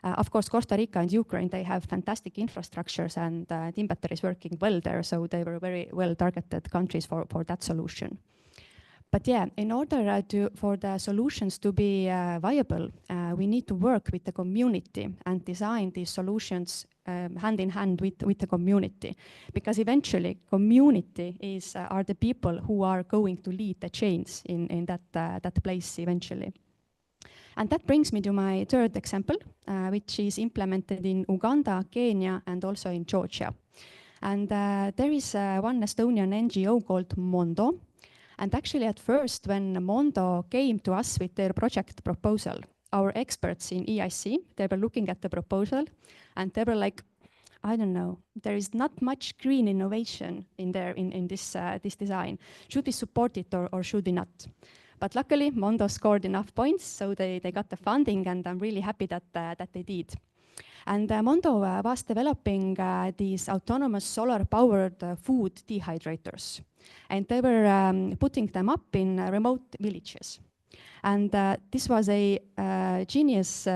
Of course, Costa Rica and Ukraine, they have fantastic infrastructures and Timbetter is working well there, so they were very well targeted countries for that solution. But yeah, in order for the solutions to be viable, we need to work with the community and design these solutions hand in hand with the community, because eventually community are the people who are going to lead the change in that place eventually. And that brings me to my third example, which is implemented in Uganda, Kenya, and also in Georgia. And there is one Estonian NGO called Mondo. And actually at first, when Mondo came to us with their project proposal, our experts in EIC, they were looking at the proposal and they were like, I don't know, there is not much green innovation in there in this design. Should we support it or should we not? But luckily, Mondo scored enough points, so they got the funding, and I'm really happy that they did. And Mondo was developing these autonomous solar-powered food dehydrators. And they were putting them up in remote villages. And this was a genius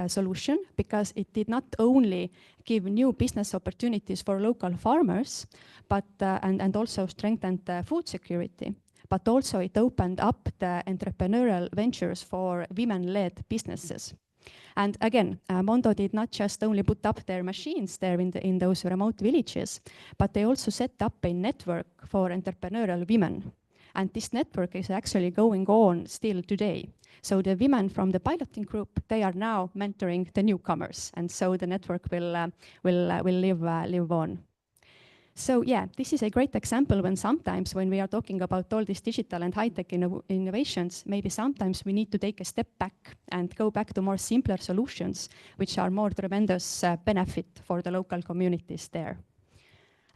solution because it did not only give new business opportunities for local farmers, but and also strengthened food security, but also it opened up the entrepreneurial ventures for women-led businesses. And again, Mondo did not just only put up their machines there in those remote villages, but they also set up a network for entrepreneurial women. And this network is actually going on still today. So the women from the piloting group, they are now mentoring the newcomers. And so the network will live on. So yeah, this is a great example when sometimes when we are talking about all these digital and high-tech innovations, maybe sometimes we need to take a step back and go back to more simpler solutions, which are more tremendous benefit for the local communities there.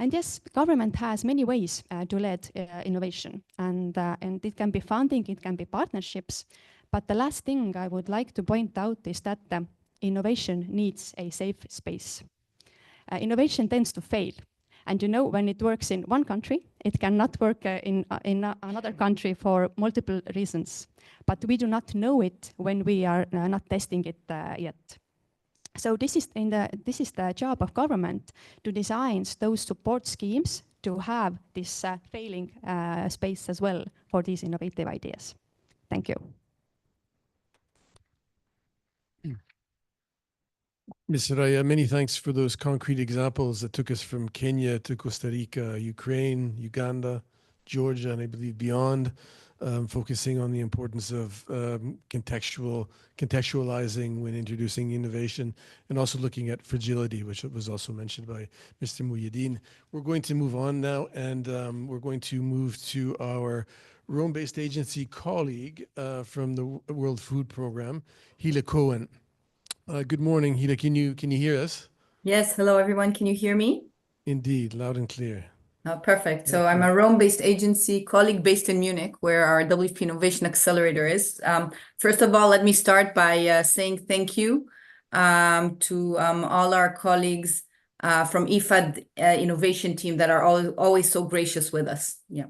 And yes, government has many ways to lead innovation, and it can be funding, it can be partnerships. But the last thing I would like to point out is that innovation needs a safe space. Innovation tends to fail. And you know, when it works in one country, it cannot work in another country for multiple reasons. But we do not know it when we are not testing it yet. So this is the job of government to design those support schemes to have this failing space as well for these innovative ideas. Thank you. Ms. Raya, many thanks for those concrete examples that took us from Kenya to Costa Rica, Ukraine, Uganda, Georgia, and I believe beyond. focusing on the importance of contextualizing when introducing innovation, and also looking at fragility, which was also mentioned by Mr. Muhyiddin. We're going to move on now, and we're going to move to our Rome-based agency colleague from the World Food Programme, Hila Cohen. Good morning, Hila. Can you hear us? Yes, hello everyone. Can you hear me? Indeed, loud and clear. Perfect. So I'm a Rome-based agency, colleague based in Munich, where our WFP Innovation Accelerator is. First of all, let me start by saying thank you to all our colleagues from IFAD Innovation team that are always so gracious with us. Yeah.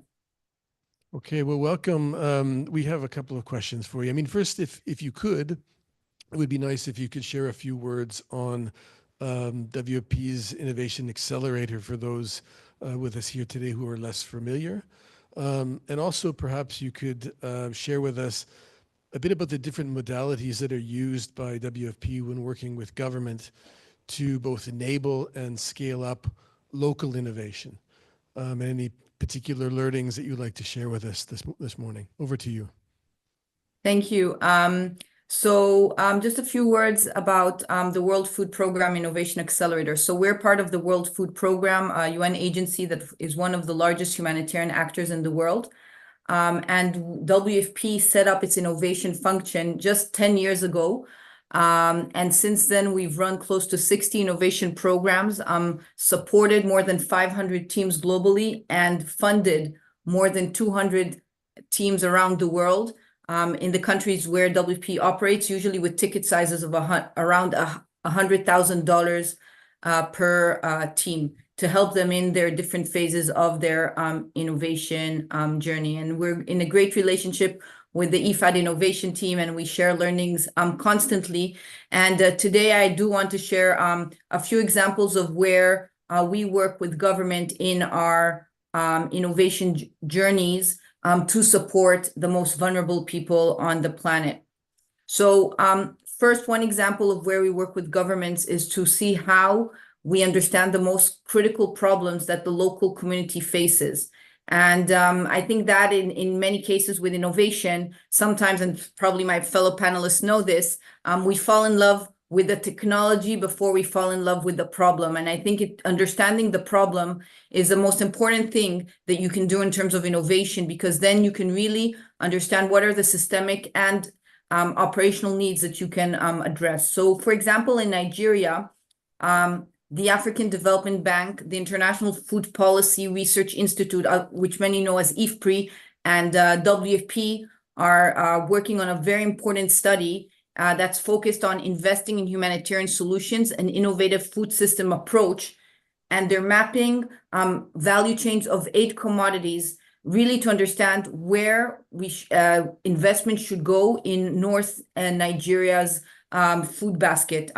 Okay, well, welcome. We have a couple of questions for you. I mean, first, if you could, it would be nice if you could share a few words on WFP's Innovation Accelerator for those with us here today who are less familiar. And also perhaps you could share with us a bit about the different modalities that are used by WFP when working with government to both enable and scale up local innovation. Any particular learnings that you'd like to share with us this morning? Over to you. Thank you. So just a few words about the World Food Programme Innovation Accelerator. So we're part of the World Food Programme, a UN agency that is one of the largest humanitarian actors in the world. And WFP set up its innovation function just 10 years ago. And since then, we've run close to 60 innovation programs, supported more than 500 teams globally, and funded more than 200 teams around the world. In the countries where WFP operates, usually with ticket sizes of around $100,000 per team, to help them in their different phases of their innovation journey. And we're in a great relationship with the IFAD Innovation team, and we share learnings constantly. And today I do want to share a few examples of where we work with government in our innovation journeys to support the most vulnerable people on the planet. So first, one example of where we work with governments is to see how we understand the most critical problems that the local community faces. And I think that in many cases with innovation, sometimes, and probably my fellow panelists know this, we fall in love with the technology before we fall in love with the problem. And I think understanding the problem is the most important thing that you can do in terms of innovation, because then you can really understand what are the systemic and operational needs that you can address. So for example, in Nigeria, the African Development Bank, the International Food Policy Research Institute, which many know as IFPRI, and WFP are working on a very important study that's focused on investing in humanitarian solutions and innovative food system approach. And they're mapping value chains of 8 commodities, really to understand where investment should go in North Nigeria's food basket.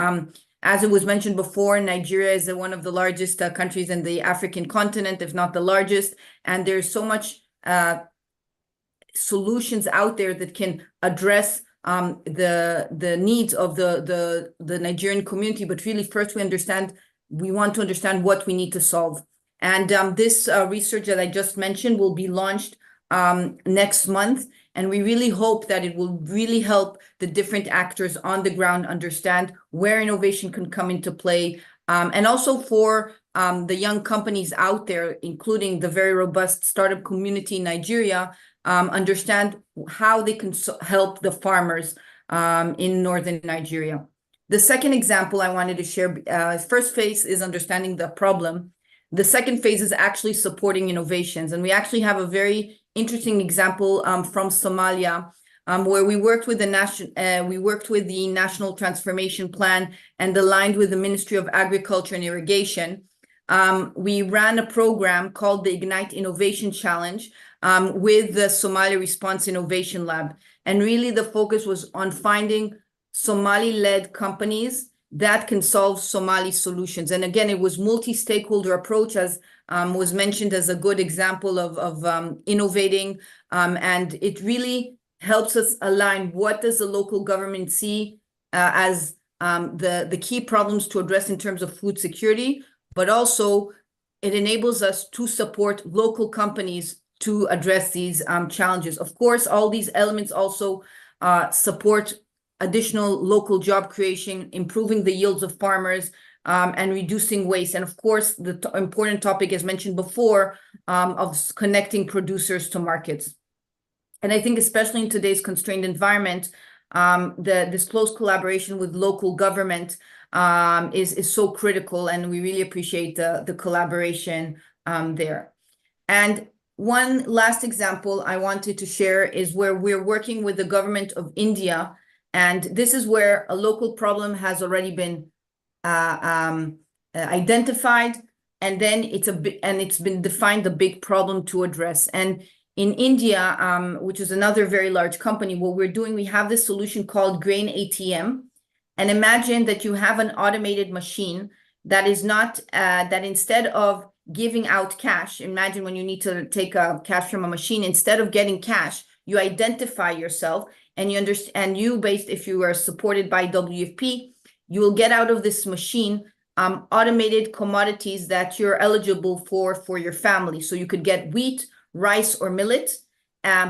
As it was mentioned before, Nigeria is one of the largest countries in the African continent, if not the largest. And there's so much solutions out there that can address the needs of the Nigerian community. But really, first we want to understand what we need to solve. And this research that I just mentioned will be launched next month. And we really hope that it will really help the different actors on the ground understand where innovation can come into play. And also for the young companies out there, including the very robust startup community in Nigeria, understand how they can help the farmers in northern Nigeria. The second example I wanted to share, first phase is understanding the problem. The second phase is actually supporting innovations. And we actually have a very interesting example from Somalia, where we worked with the National Transformation Plan and aligned with the Ministry of Agriculture and Irrigation. We ran a program called the Ignite Innovation Challenge with the Somali Response Innovation Lab. And really the focus was on finding Somali-led companies that can solve Somali solutions. And again, it was multi-stakeholder approach, as was mentioned as a good example of innovating. And it really helps us align what does the local government see as the key problems to address in terms of food security, but also it enables us to support local companies to address these challenges. Of course, all these elements also support additional local job creation, improving the yields of farmers, and reducing waste. And of course, the important topic, as mentioned before, of connecting producers to markets. And I think especially in today's constrained environment, this close collaboration with local government is so critical, and we really appreciate the collaboration there. And one last example I wanted to share is where we're working with the government of India, and this is where a local problem has already been identified, and then it's been defined a big problem to address. And in India, which is another very large company, what we're doing, we have this solution called Grain ATM. And imagine that you have an automated machine that is not, that instead of giving out cash, imagine when you need to take cash from a machine, instead of getting cash, you identify yourself and you understand, if you are supported by WFP, you will get out of this machine automated commodities that you're eligible for your family. So you could get wheat, rice, or millet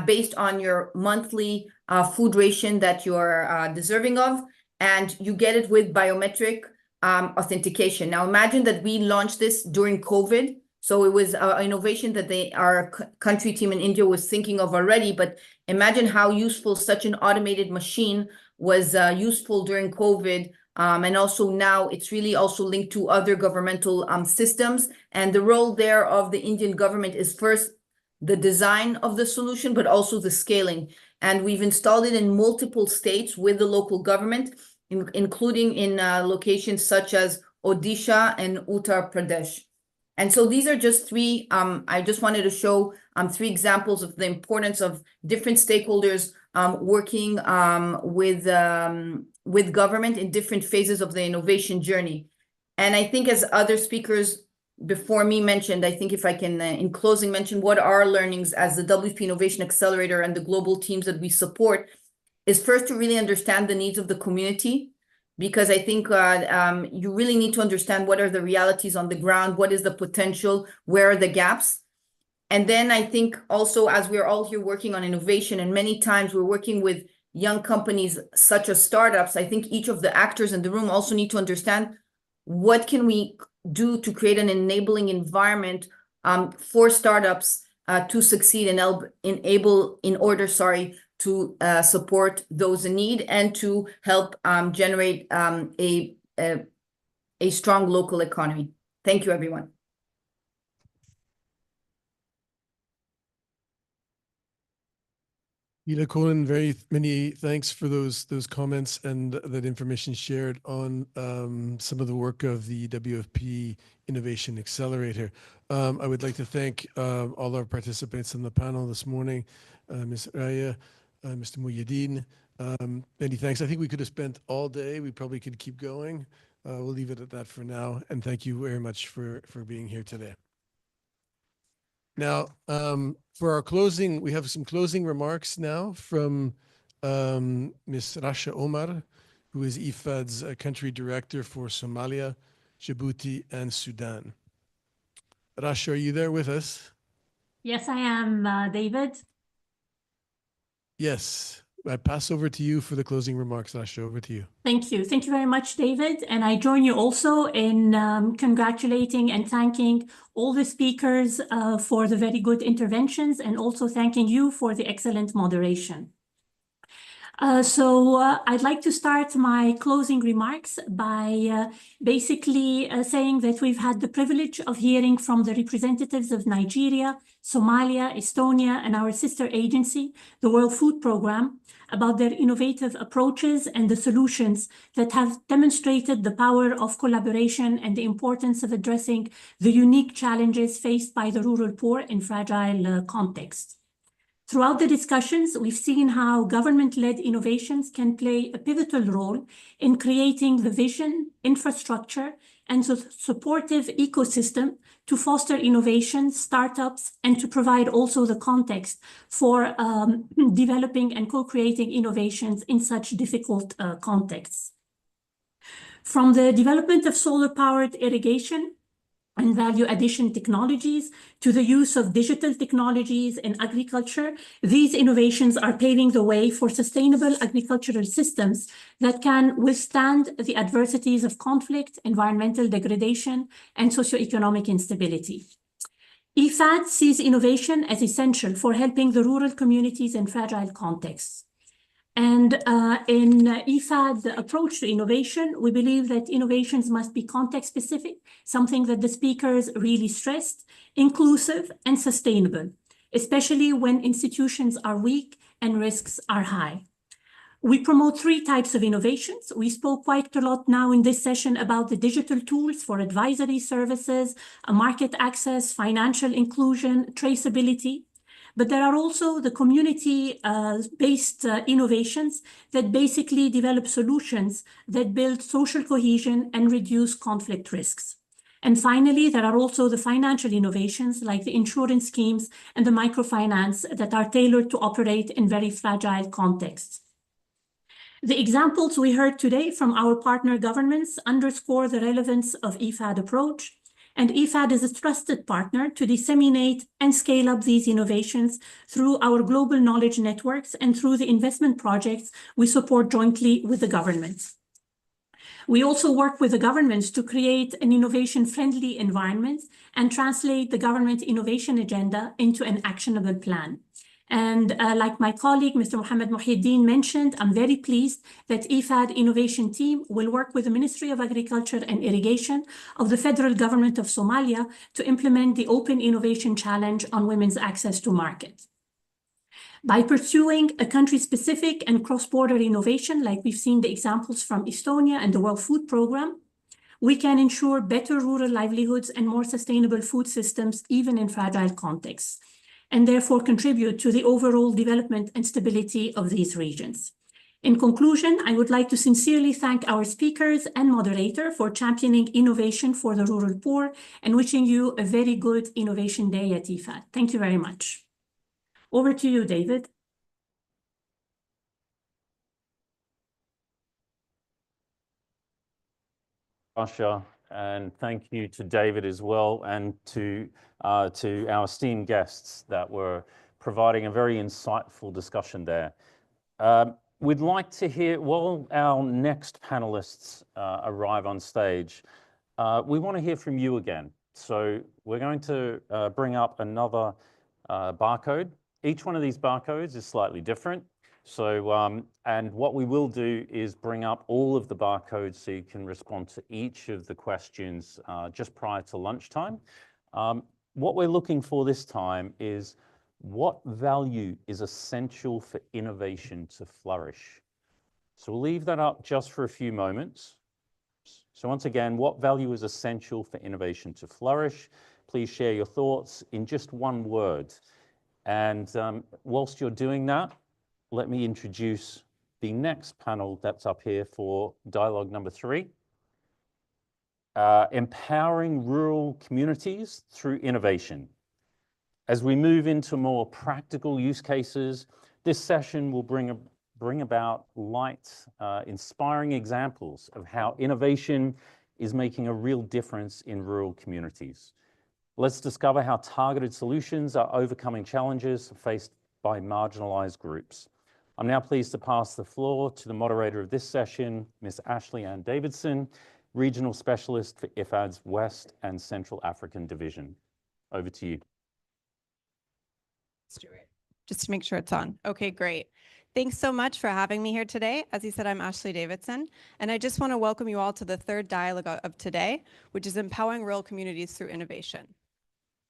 based on your monthly food ration that you're deserving of, and you get it with biometric authentication. Now imagine that we launched this during COVID. So it was an innovation that our country team in India was thinking of already, but imagine how useful such an automated machine was useful during COVID. And also now it's really also linked to other governmental systems. And the role there of the Indian government is first the design of the solution, but also the scaling. And we've installed it in multiple states with the local government, including in locations such as Odisha and Uttar Pradesh. And so these are just three, I just wanted to show 3 examples of the importance of different stakeholders working with government in different phases of the innovation journey. And I think as other speakers before me mentioned, I think if I can, in closing, mention what our learnings as the WFP Innovation Accelerator and the global teams that we support is first to really understand the needs of the community, because I think you really need to understand what are the realities on the ground, what is the potential, where are the gaps. And then I think also, as we're all here working on innovation, and many times we're working with young companies such as startups, I think each of the actors in the room also need to understand what can we do to create an enabling environment for startups to succeed and in order to support those in need and to help generate a strong local economy. Thank you, everyone. Ila Colin, very many thanks for those comments and that information shared on some of the work of the WFP Innovation Accelerator. I would like to thank all our participants in the panel this morning, Ms. Raya, Mr. Muhyiddin. Many thanks. I think we could have spent all day. We probably could keep going. We'll leave it at that for now. And thank you very much for being here today. Now, for our closing, we have some closing remarks now from Ms. Rasha Omar, who is IFAD's country director for Somalia, Djibouti, and Sudan. Rasha, are you there with us? Yes, I am, David. Yes. I pass over to you for the closing remarks, Rasha. Over to you. Thank you. Thank you very much, David. And I join you also in congratulating and thanking all the speakers for the very good interventions, and also thanking you for the excellent moderation. I'd like to start my closing remarks by basically saying that we've had the privilege of hearing from the representatives of Nigeria, Somalia, Estonia, and our sister agency, the World Food Programme, about their innovative approaches and the solutions that have demonstrated the power of collaboration and the importance of addressing the unique challenges faced by the rural poor in fragile contexts. Throughout the discussions, we've seen how government-led innovations can play a pivotal role in creating the vision, infrastructure, and supportive ecosystem to foster innovation, startups, and to provide also the context for developing and co-creating innovations in such difficult contexts. From the development of solar-powered irrigation and value addition technologies to the use of digital technologies in agriculture, these innovations are paving the way for sustainable agricultural systems that can withstand the adversities of conflict, environmental degradation, and socioeconomic instability. IFAD sees innovation as essential for helping the rural communities in fragile contexts. And in IFAD's approach to innovation, we believe that innovations must be context-specific, something that the speakers really stressed, inclusive and sustainable, especially when institutions are weak and risks are high. We promote 3 types of innovations. We spoke quite a lot now in this session about the digital tools for advisory services, market access, financial inclusion, traceability. But there are also the community-based innovations that basically develop solutions that build social cohesion and reduce conflict risks. And finally, there are also the financial innovations like the insurance schemes and the microfinance that are tailored to operate in very fragile contexts. The examples we heard today from our partner governments underscore the relevance of IFAD approach. And IFAD is a trusted partner to disseminate and scale up these innovations through our global knowledge networks and through the investment projects we support jointly with the governments. We also work with the governments to create an innovation-friendly environment and translate the government innovation agenda into an actionable plan. And like my colleague, Mr. Mohammed Muhyiddin mentioned, I'm very pleased that IFAD Innovation Team will work with the Ministry of Agriculture and Irrigation of the Federal Government of Somalia to implement the Open Innovation Challenge on women's access to market. By pursuing a country-specific and cross-border innovation, like we've seen the examples from Estonia and the World Food Programme, we can ensure better rural livelihoods and more sustainable food systems, even in fragile contexts, and therefore contribute to the overall development and stability of these regions. In conclusion, I would like to sincerely thank our speakers and moderator for championing innovation for the rural poor and wishing you a very good Innovation Day at IFAD. Thank you very much. Over to you, David. Asha, and thank you to David as well, and to our esteemed guests that were providing a very insightful discussion there. We'd like to hear, while our next panelists arrive on stage, we want to hear from you again. So we're going to bring up another barcode. Each one of these barcodes is slightly different. So, and what we will do is bring up all of the barcodes so you can respond to each of the questions just prior to lunchtime. What we're looking for this time is what value is essential for innovation to flourish. So we'll leave that up just for a few moments. So once again, what value is essential for innovation to flourish? Please share your thoughts in just one word. And whilst you're doing that, let me introduce the next panel that's up here for dialogue number 3. Empowering rural communities through innovation. As we move into more practical use cases, this session will bring about light, inspiring examples of how innovation is making a real difference in rural communities. Let's discover how targeted solutions are overcoming challenges faced by marginalized groups. I'm now pleased to pass the floor to the moderator of this session, Ms. Ashley Ann Davidson, Regional Specialist for IFAD's West and Central African Division. Over to you. Let's do it. Just to make sure it's on. Okay, great. Thanks so much for having me here today. As you said, I'm Ashley Davidson, and I just want to welcome you all to the third dialogue of today, which is empowering rural communities through innovation.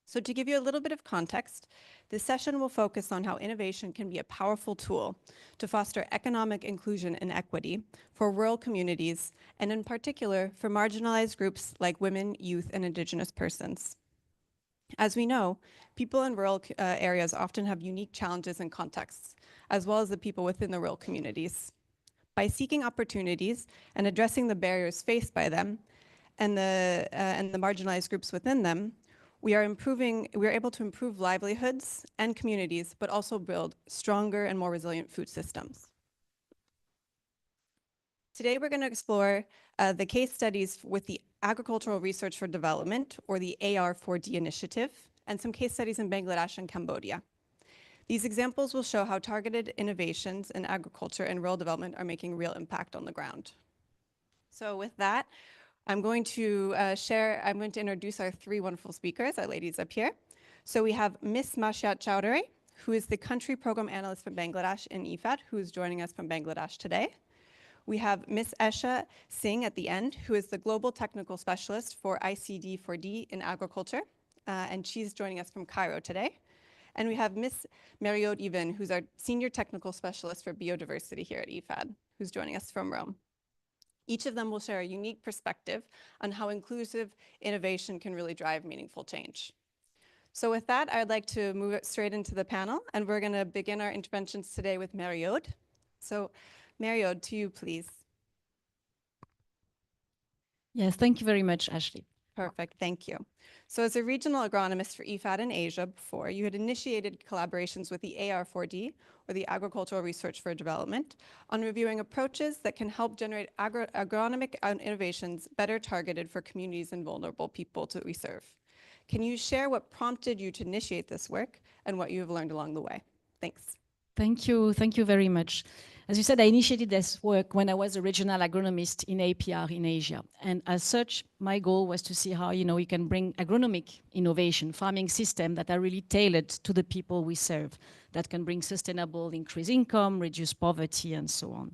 So to give you a little bit of context, this session will focus on how innovation can be a powerful tool to foster economic inclusion and equity for rural communities, and in particular for marginalized groups like women, youth, and Indigenous persons. As we know, people in rural areas often have unique challenges and contexts, as well as the people within the rural communities. By seeking opportunities and addressing the barriers faced by them and the marginalized groups within them, we are able to improve livelihoods and communities, but also build stronger and more resilient food systems. Today, we're going to explore the case studies with the Agricultural Research for Development, or the AR4D initiative, and some case studies in Bangladesh and Cambodia. These examples will show how targeted innovations in agriculture and rural development are making real impact on the ground. So with that, I'm going to introduce our three wonderful speakers, our ladies up here. So we have Ms. Mashiat Chowdhury, who is the country program analyst for Bangladesh in IFAD, who is joining us from Bangladesh today. We have Ms. Esha Singh at the end, who is the global technical specialist for ICD4D in agriculture, and she's joining us from Cairo today. And we have Ms. Mariode Even, who's our senior technical specialist for biodiversity here at IFAD, who's joining us from Rome. Each of them will share a unique perspective on how inclusive innovation can really drive meaningful change. So with that, I'd like to move it straight into the panel, and we're going to begin our interventions today with Mariode. So Mariode, to you, please. Yes, thank you very much, Ashley. Perfect, thank you. So as a regional agronomist for IFAD in Asia before, you had initiated collaborations with the AR4D, or the Agricultural Research for Development, on reviewing approaches that can help generate agronomic innovations better targeted for communities and vulnerable people that we serve. Can you share what prompted you to initiate this work and what you have learned along the way? Thanks. Thank you very much. As you said, I initiated this work when I was a regional agronomist in APR in Asia. And as such, my goal was to see how, you can bring agronomic innovation, farming systems that are really tailored to the people we serve, that can bring sustainable increased income, reduce poverty, and so on.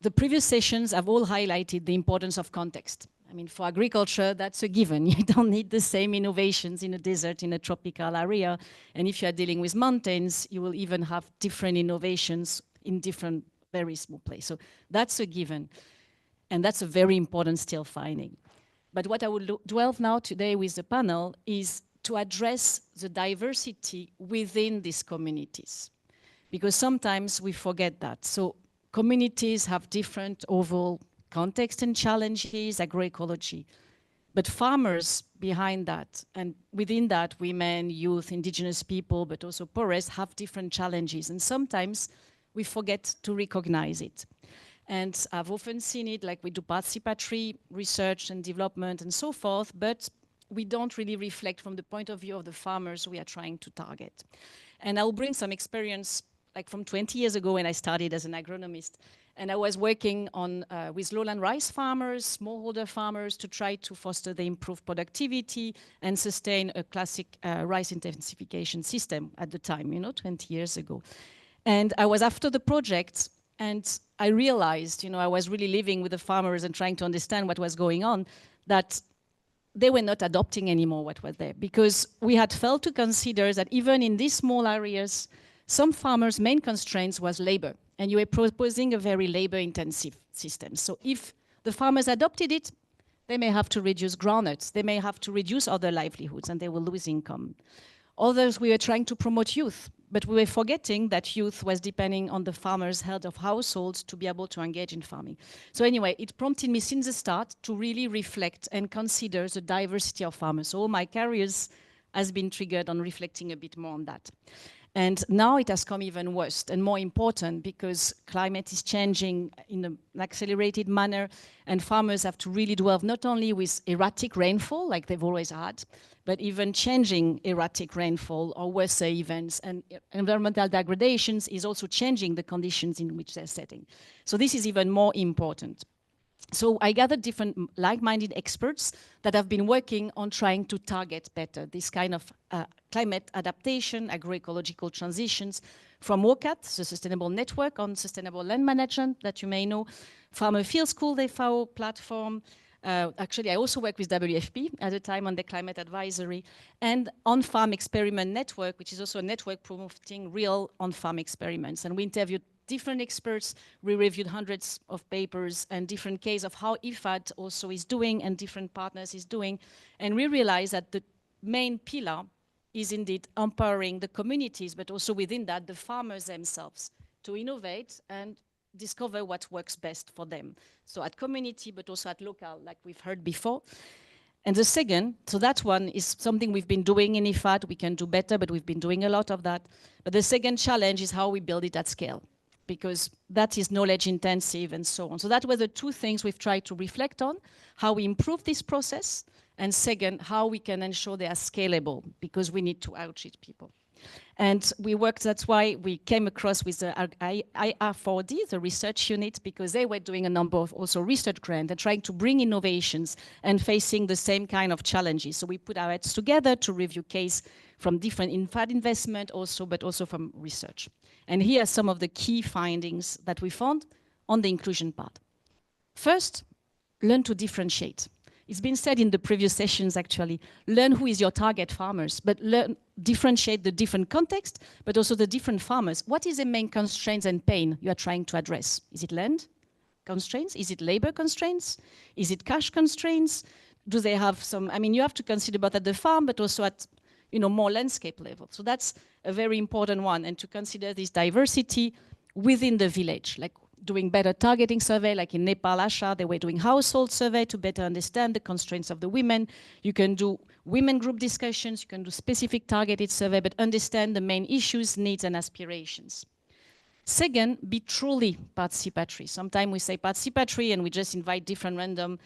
The previous sessions have all highlighted the importance of context. I mean, for agriculture, that's a given. You don't need the same innovations in a desert, in a tropical area. And if you are dealing with mountains, you will even have different innovations in different very small place. So that's a given. And that's a very important still finding. But what I will dwell now today with the panel is to address the diversity within these communities. Because sometimes we forget that. So communities have different overall context and challenges, agroecology. But farmers behind that, and within that, women, youth, indigenous people, but also poorest, have different challenges. And sometimes we forget to recognize it. And I've often seen it, like we do participatory research and development and so forth, but we don't really reflect from the point of view of the farmers we are trying to target. And I'll bring some experience, like from 20 years ago when I started as an agronomist. And I was working on with lowland rice farmers, smallholder farmers, to try to foster the improved productivity and sustain a classic rice intensification system at the time, 20 years ago. And I was after the project, and I realized, I was really living with the farmers and trying to understand what was going on, that they were not adopting anymore what was there, because we had failed to consider that even in these small areas, some farmers' main constraints was labor, and you were proposing a very labor-intensive system. So if the farmers adopted it, they may have to reduce groundnuts, they may have to reduce other livelihoods, and they will lose income. Others, we were trying to promote youth, but we were forgetting that youth was depending on the farmers' head of households to be able to engage in farming. So anyway, it prompted me since the start to really reflect and consider the diversity of farmers. So all my careers has been triggered on reflecting a bit more on that. And now it has come even worse and more important because climate is changing in an accelerated manner, and farmers have to really dwell not only with erratic rainfall like they've always had, but even changing erratic rainfall or worse events, and environmental degradations is also changing the conditions in which they're setting. So this is even more important. So I gathered different like-minded experts that have been working on trying to target better this kind of climate adaptation, agroecological transitions from WOCAT, the Sustainable Network on Sustainable Land Management that you may know, Farmer Field School, the FAO platform. Actually, I also work with WFP at the time on the climate advisory, and On-Farm Experiment Network, which is also a network promoting real on-farm experiments. And we interviewed different experts, we reviewed hundreds of papers and different cases of how IFAD also is doing and different partners is doing. And we realized that the main pillar is indeed empowering the communities, but also within that, the farmers themselves to innovate and discover what works best for them. So at community, but also at local, like we've heard before. And the second, so that one is something we've been doing in IFAD. We can do better, but we've been doing a lot of that. But the second challenge is how we build it at scale. because that is knowledge intensive and so on. So that were the two things we've tried to reflect on, how we improve this process, and second, how we can ensure they are scalable, because we need to outreach people. And we worked, that's why we came across with the IFAD, the research unit, because they were doing a number of also research grants and trying to bring innovations and facing the same kind of challenges. So we put our heads together to review case from different IFAD investment also, but also from research. And here are some of the key findings that we found on the inclusion part. First, learn to differentiate. It's been said in the previous sessions, actually, learn who is your target farmers, but differentiate the different context, but also the different farmers. What is the main constraints and pain you are trying to address? Is it land constraints? Is it labor constraints? Is it cash constraints? Do they have some, I mean, you have to consider both at the farm, but also at, more landscape level. So that's a very important one, and to consider this diversity within the village, like doing better targeting survey, like in Nepal, Asha, they were doing household survey to better understand the constraints of the women. You can do women group discussions, you can do specific targeted survey, but understand the main issues, needs, and aspirations. Second, be truly participatory. Sometimes we say participatory and we just invite different random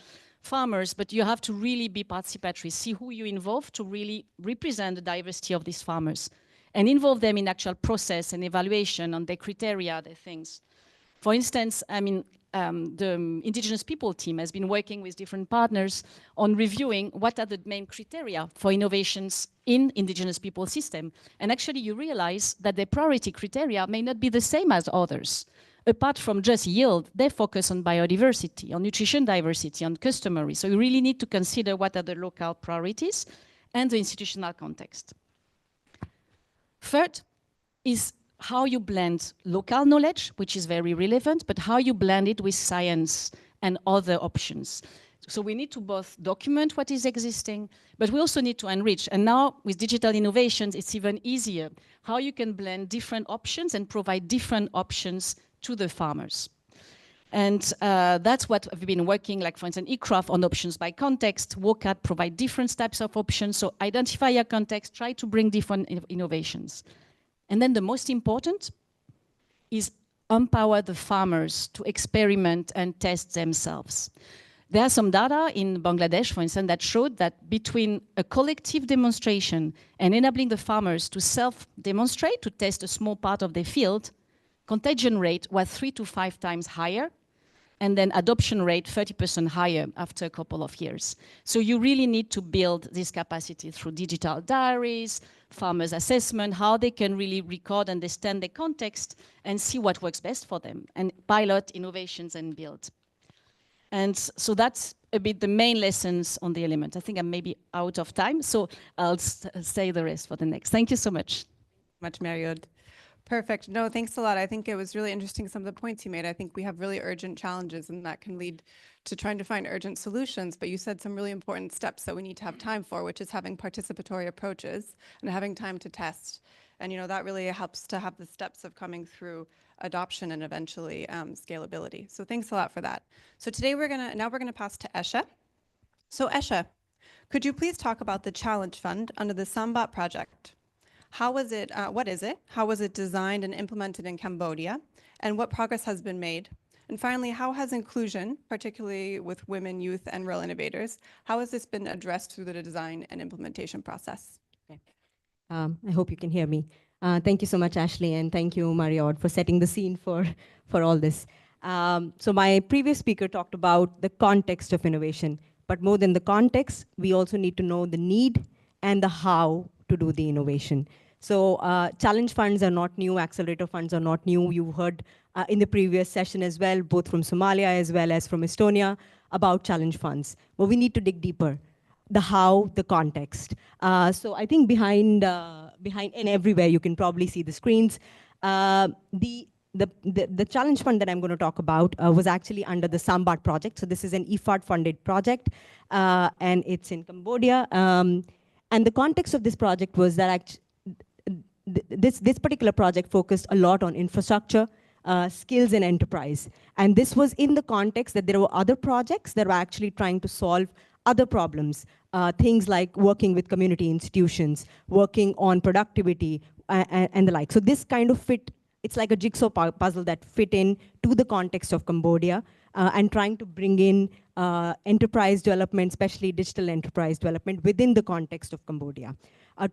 farmers, but you have to really be participatory. See who you involve to really represent the diversity of these farmers and involve them in actual process and evaluation on their criteria, their things. For instance, I mean, the indigenous people team has been working with different partners on reviewing what are the main criteria for innovations in indigenous people system. And actually you realize that their priority criteria may not be the same as others. Apart from just yield, they focus on biodiversity, on nutrition diversity, on customary. So you really need to consider what are the local priorities and the institutional context. Third is how you blend local knowledge, which is very relevant, but how you blend it with science and other options. So we need to both document what is existing, but we also need to enrich. And now with digital innovations, it's even easier how you can blend different options and provide different options to the farmers. And that's what we've been working, like for instance, eCraft on options by context, WOCAT provide different types of options. So identify your context, try to bring different innovations. And then the most important is empower the farmers to experiment and test themselves. There are some data in Bangladesh, for instance, that showed that between a collective demonstration and enabling the farmers to self-demonstrate, to test a small part of their field, contagion rate was 3 to 5 times higher, and then adoption rate 30% higher after a couple of years. So you really need to build this capacity through digital diaries, farmers' assessment, how they can really record, understand the context, and see what works best for them, and pilot innovations and build. And so that's a bit the main lessons on the element. I think I'm maybe out of time, so I'll say the rest for the next. Thank you so much. Mariod. Perfect. No, thanks a lot. I think it was really interesting, some of the points you made. I think we have really urgent challenges, and that can lead to trying to find urgent solutions. But you said some really important steps that we need to have time for, which is having participatory approaches and having time to test. And that really helps to have the steps of coming through adoption and eventually scalability. So thanks a lot for that. So today we're gonna pass to Esha. So Esha, could you please talk about the Challenge Fund under the Sambat project? How was it, what is it? How was it designed and implemented in Cambodia? And what progress has been made? And finally, how has inclusion, particularly with women, youth, and rural innovators, how has this been addressed through the design and implementation process? I hope you can hear me. Thank you so much, Ashley, and thank you, Mariod, for setting the scene for all this. So my previous speaker talked about the context of innovation, but more than the context, we also need to know the need and the how to do the innovation. So challenge funds are not new, accelerator funds are not new. You heard in the previous session as well, both from Somalia as well as from Estonia, about challenge funds. But we need to dig deeper. The how, the context. So I think behind and everywhere, you can probably see the screens. The challenge fund that I'm going to talk about was actually under the Sambat project. So this is an IFAD funded project, and it's in Cambodia. And the context of this project was that this particular project focused a lot on infrastructure, skills, and enterprise. And this was in the context that there were other projects that were actually trying to solve other problems, things like working with community institutions, working on productivity, and the like. So this kind of fit it's like a jigsaw puzzle that fit in to the context of Cambodia, and trying to bring in enterprise development, especially digital enterprise development within the context of Cambodia,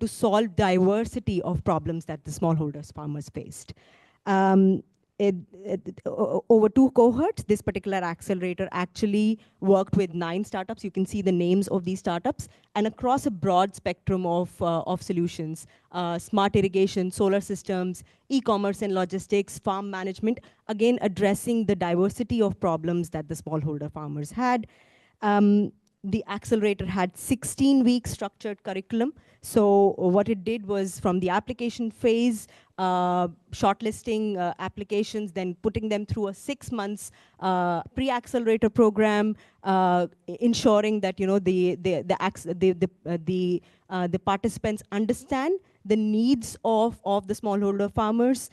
to solve diversity of problems that the smallholders farmers faced. Over 2 cohorts, this particular accelerator actually worked with 9 startups. You can see the names of these startups, and across a broad spectrum of solutions, smart irrigation, solar systems, e-commerce and logistics, farm management, again addressing the diversity of problems that the smallholder farmers had. The accelerator had 16-week structured curriculum. So what it did was, from the application phase, shortlisting applications, then putting them through a 6 months pre-accelerator program, ensuring that the participants understand the needs of the smallholder farmers,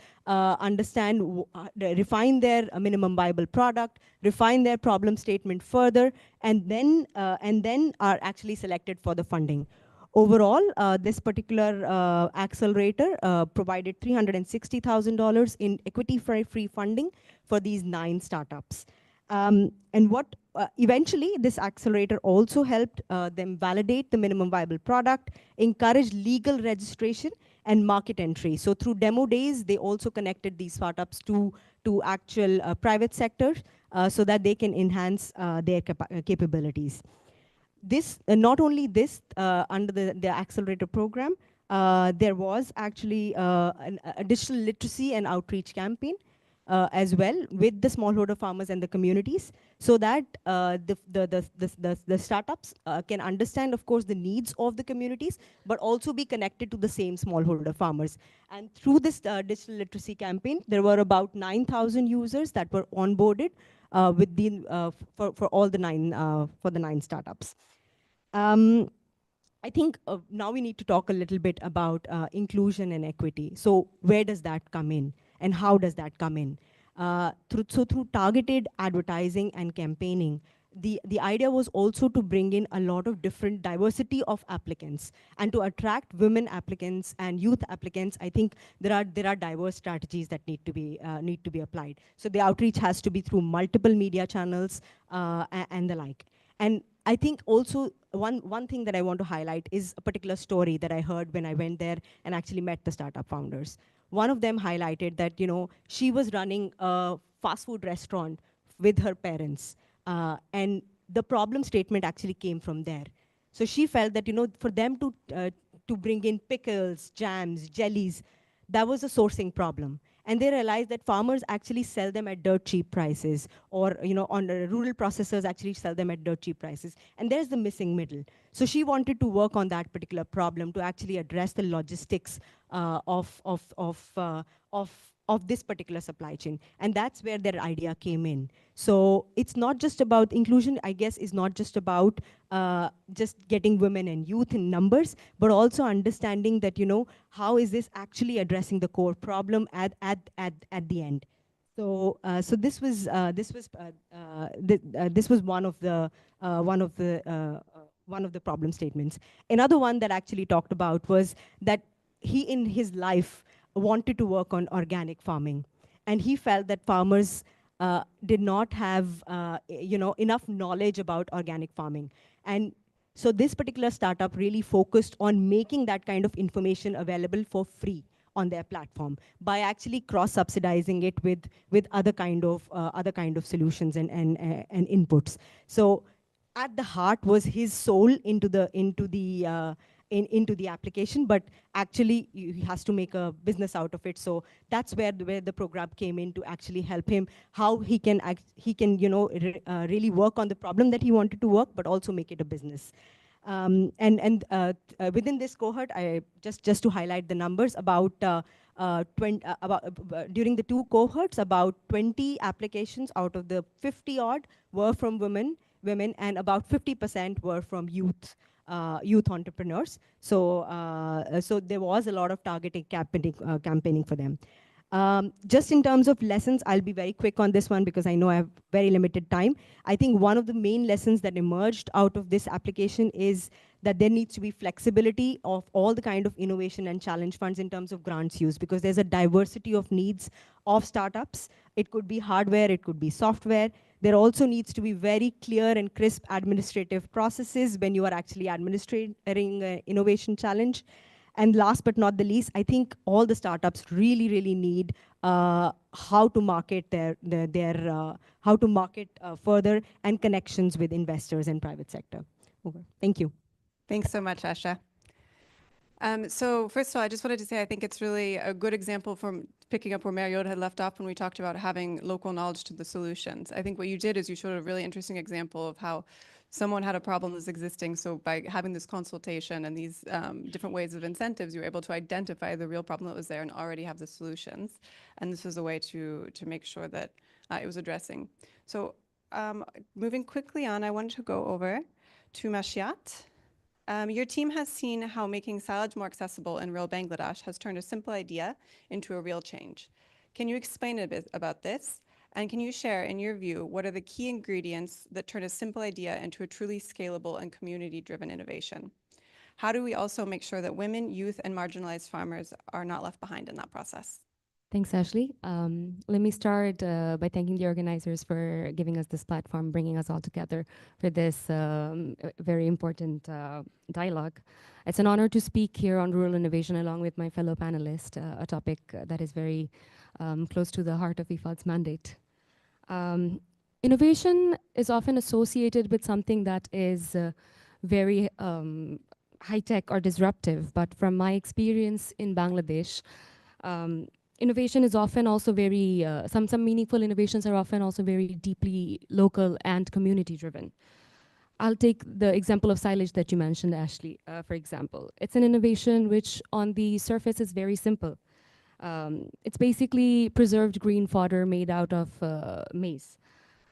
refine their minimum viable product, refine their problem statement further, and then are actually selected for the funding. Overall, this particular accelerator provided $360,000 in equity-free funding for these 9 startups. And what eventually this accelerator also helped them validate the minimum viable product, encourage legal registration and market entry. So through demo days, they also connected these startups to actual private sector so that they can enhance their capabilities. This, not only this, under the accelerator program, there was actually a digital literacy and outreach campaign as well with the smallholder farmers and the communities, so that the startups can understand, of course, the needs of the communities, but also be connected to the same smallholder farmers. And through this digital literacy campaign, there were about 9,000 users that were onboarded for all the 9 startups. I think now we need to talk a little bit about inclusion and equity. So where does that come in, and how does that come in? Through targeted advertising and campaigning, the idea was also to bring in a lot of different diversity of applicants, and to attract women applicants and youth applicants. I think there are diverse strategies that need to be applied. So the outreach has to be through multiple media channels and the like. And I think also one thing that I want to highlight is a particular story that I heard when I went there and actually met the startup founders. One of them highlighted that she was running a fast food restaurant with her parents, and the problem statement actually came from there. So she felt that for them to bring in pickles, jams, jellies, that was a sourcing problem. And they realized that farmers actually sell them at dirt cheap prices, or rural processors actually sell them at dirt cheap prices. And there's the missing middle. So she wanted to work on that particular problem to actually address the logistics of this particular supply chain. And that's where their idea came in. So it's not just about inclusion, I guess, is not just about just getting women and youth in numbers, but also understanding that, how is this actually addressing the core problem at the end. So this was one of the problem statements. Another one that actually talked about was that he in his life wanted to work on organic farming, and he felt that farmers did not have enough knowledge about organic farming. And so this particular startup really focused on making that kind of information available for free on their platform by actually cross-subsidizing it with other kind of solutions and inputs. So at the heart was his soul into the application, but actually he has to make a business out of it. So that's where the program came in to actually help him, how he can really work on the problem that he wanted to work, but also make it a business. Within this cohort, I just to highlight the numbers, during the 2 cohorts, about 20 applications out of the 50 odd were from women, and about 50% were from youth entrepreneurs. So there was a lot of targeted campaigning for them. Just in terms of lessons, I'll be very quick on this one because I know I have very limited time. I think one of the main lessons that emerged out of this application is that there needs to be flexibility of all the kind of innovation and challenge funds in terms of grants use, because there's a diversity of needs of startups. It could be hardware, it could be software. There also needs to be very clear and crisp administrative processes when you are actually administering an innovation challenge. And last but not the least, I think all the startups really, really need how to market how to market further, and connections with investors and private sector. Over. Thank you. Thanks so much, Asha. So first of all, I just wanted to say I think it's really a good example from picking up where Mariod had left off when we talked about having local knowledge to the solutions. I think what you did is you showed a really interesting example of how someone had a problem that's existing. So by having this consultation and these different ways of incentives, you were able to identify the real problem that was there and already have the solutions. And this was a way to make sure that it was addressing. So moving quickly on, I wanted to go over to Mashiat. Your team has seen how making silage more accessible in rural Bangladesh has turned a simple idea into a real change. Can you explain a bit about this? And can you share, in your view, what are the key ingredients that turn a simple idea into a truly scalable and community-driven innovation? How do we also make sure that women, youth, and marginalized farmers are not left behind in that process? Thanks, Ashley. Let me start by thanking the organizers for giving us this platform, bringing us all together for this very important dialogue. It's an honor to speak here on rural innovation along with my fellow panelists, a topic that is very close to the heart of IFAD's mandate. Innovation is often associated with something that is very high-tech or disruptive, but from my experience in Bangladesh, innovation is often also very, some meaningful innovations are often also very deeply local and community driven. I'll take the example of silage that you mentioned, Ashley, for example. It's an innovation which on the surface is very simple. It's basically preserved green fodder made out of maize,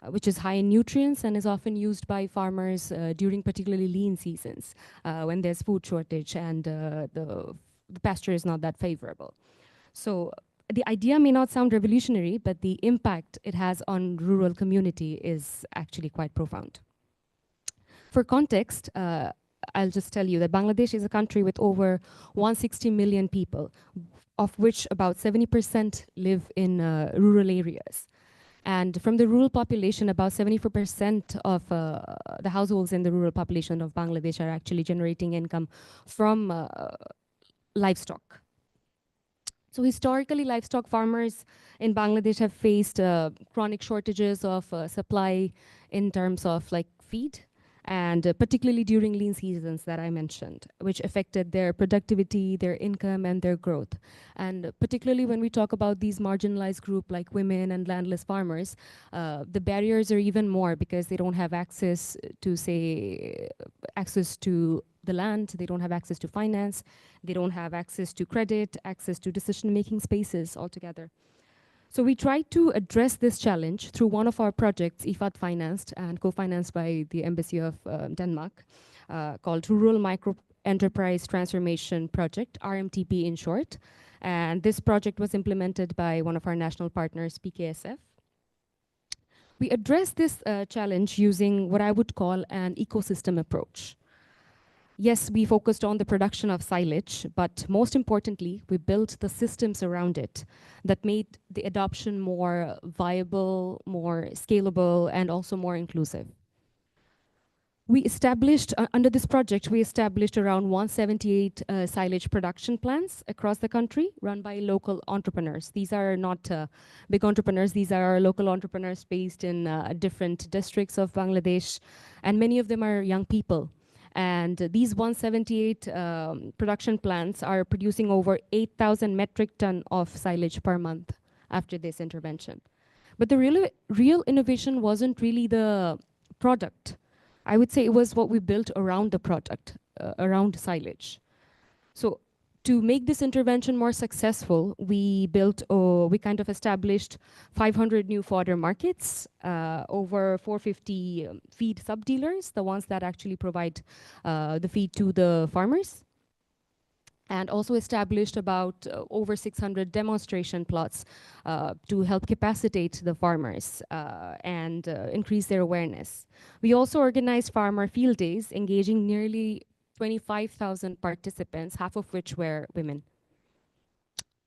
which is high in nutrients and is often used by farmers during particularly lean seasons when there's food shortage and the pasture is not that favorable. So the idea may not sound revolutionary, but the impact it has on rural community is actually quite profound. For context, I'll just tell you that Bangladesh is a country with over 160 million people, of which about 70% live in rural areas. And from the rural population, about 74% of the households in the rural population of Bangladesh are actually generating income from livestock. So historically, livestock farmers in Bangladesh have faced chronic shortages of supply in terms of like feed, and particularly during lean seasons that I mentioned, which affected their productivity, their income, and their growth. And particularly when we talk about these marginalized groups like women and landless farmers, the barriers are even more because they don't have access to, say, access to the land, they don't have access to finance, they don't have access to credit, access to decision-making spaces altogether. So we tried to address this challenge through one of our projects, IFAD financed and co-financed by the Embassy of Denmark, called Rural Micro Enterprise Transformation Project, RMTP in short. And this project was implemented by one of our national partners, PKSF. We addressed this challenge using what I would call an ecosystem approach. Yes, we focused on the production of silage, but most importantly, we built the systems around it that made the adoption more viable, more scalable, and also more inclusive. We established, under this project, we established around 178 silage production plants across the country run by local entrepreneurs. These are not big entrepreneurs, these are local entrepreneurs based in different districts of Bangladesh, and many of them are young people. And these 178 production plants are producing over 8,000 metric ton of silage per month after this intervention. But the real innovation wasn't really the product. I would say it was what we built around the product, around silage. So to make this intervention more successful, we kind of established 500 new fodder markets, over 450 feed sub-dealers, the ones that actually provide the feed to the farmers. and also established about over 600 demonstration plots to help capacitate the farmers and increase their awareness. We also organized farmer field days, engaging nearly 25,000 participants, half of which were women.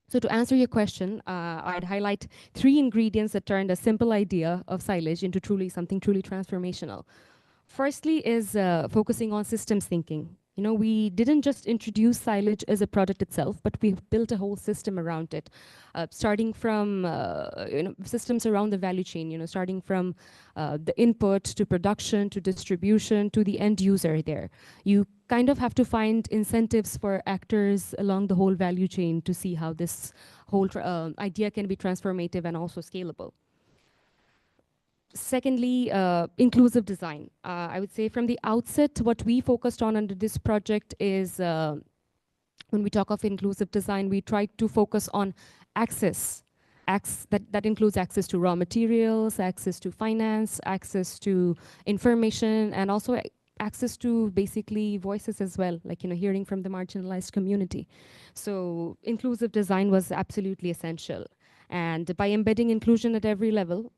So to answer your question, I'd highlight 3 ingredients that turned a simple idea of silage into something truly transformational. Firstly is focusing on systems thinking. You know, we didn't just introduce silage as a product itself, but we've built a whole system around it, starting from systems around the value chain, starting from the input to production to distribution to the end user there. You kind of have to find incentives for actors along the whole value chain to see how this whole idea can be transformative and also scalable. Secondly, inclusive design. I would say from the outset, what we focused on under this project is, when we talk of inclusive design, we tried to focus on access. That includes access to raw materials, access to finance, access to information, and also access to basically voices as well, like hearing from the marginalized community. So inclusive design was absolutely essential. And by embedding inclusion at every level,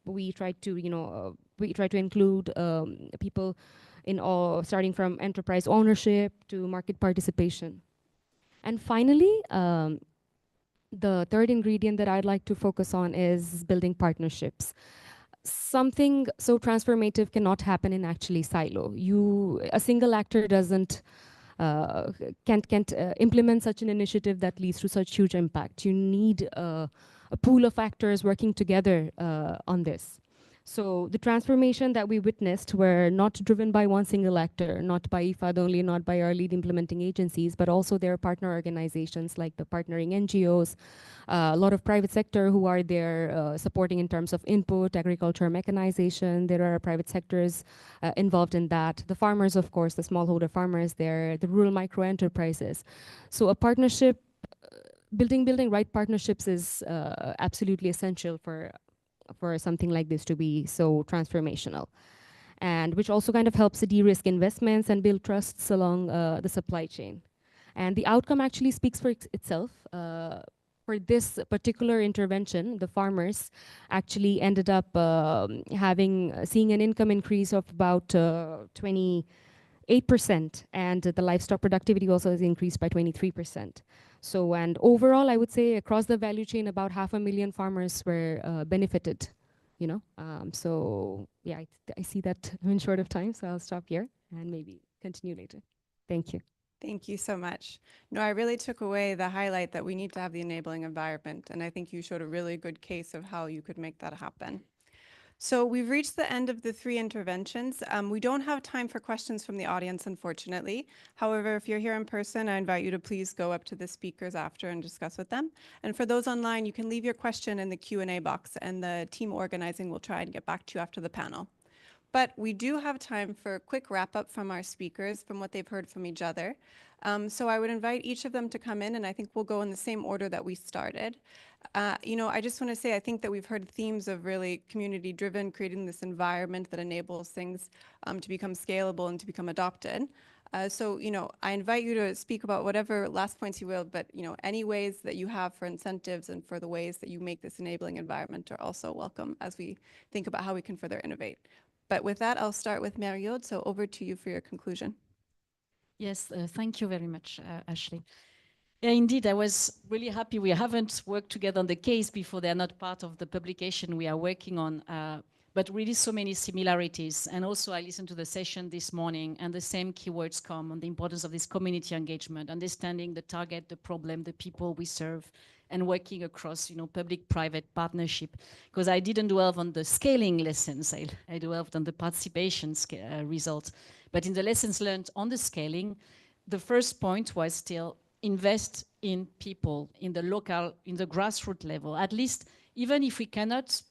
we try to include people in all, starting from enterprise ownership to market participation. And finally, the third ingredient that I'd like to focus on is building partnerships. Something so transformative cannot happen in actually silo. A single actor can't implement such an initiative that leads to such huge impact. You need a pool of actors working together on this. So the transformation that we witnessed were not driven by one single actor, not by IFAD only, not by our lead implementing agencies, but also their partner organizations like the partnering NGOs, a lot of private sector who are there supporting in terms of input, agriculture mechanization. There are private sectors involved in that. The farmers, of course, the smallholder farmers there, the rural micro enterprises. So a partnership, building right partnerships is absolutely essential for something like this to be so transformational, and which also kind of helps de-risk investments and build trusts along the supply chain. And the outcome actually speaks for itself. For this particular intervention, the farmers actually ended up seeing an income increase of about 28%, and the livestock productivity also has increased by 23%. So, and overall, I would say across the value chain, about 500,000 farmers were benefited, So yeah, I see that I'm in short of time, so I'll stop here and maybe continue later. Thank you. Thank you so much. No, I really took away the highlight that we need to have the enabling environment, and I think you showed a really good case of how you could make that happen. So we've reached the end of the 3 interventions. We don't have time for questions from the audience, unfortunately. However, if you're here in person, I invite you to please go up to the speakers after and discuss with them. And for those online, you can leave your question in the Q&A box, and the team organizing will try and get back to you after the panel. But we do have time for a quick wrap-up from our speakers, from what they've heard from each other. So I would invite each of them to come in, and I think we'll go in the same order that we started. I just want to say, I think that we've heard themes of really community-driven, creating this environment that enables things to become scalable and to become adopted. So, I invite you to speak about whatever last points you will, but, any ways that you have for incentives and for the ways that you make this enabling environment are also welcome as we think about how we can further innovate. But with that, I'll start with Mariod, so over to you for your conclusion. Yes, thank you very much, Ashley. Yeah, indeed, I was really happy. We haven't worked together on the case before. They're not part of the publication we are working on, but really so many similarities. And also I listened to the session this morning, and the same keywords come on the importance of this community engagement, understanding the target, the problem, the people we serve, and working across, public-private partnership. Because I didn't delve on the scaling lessons, I delved on the participation results. But in the lessons learned on the scaling, the first point was still invest in people, in the local, in the grassroots level. At least, even if we cannot,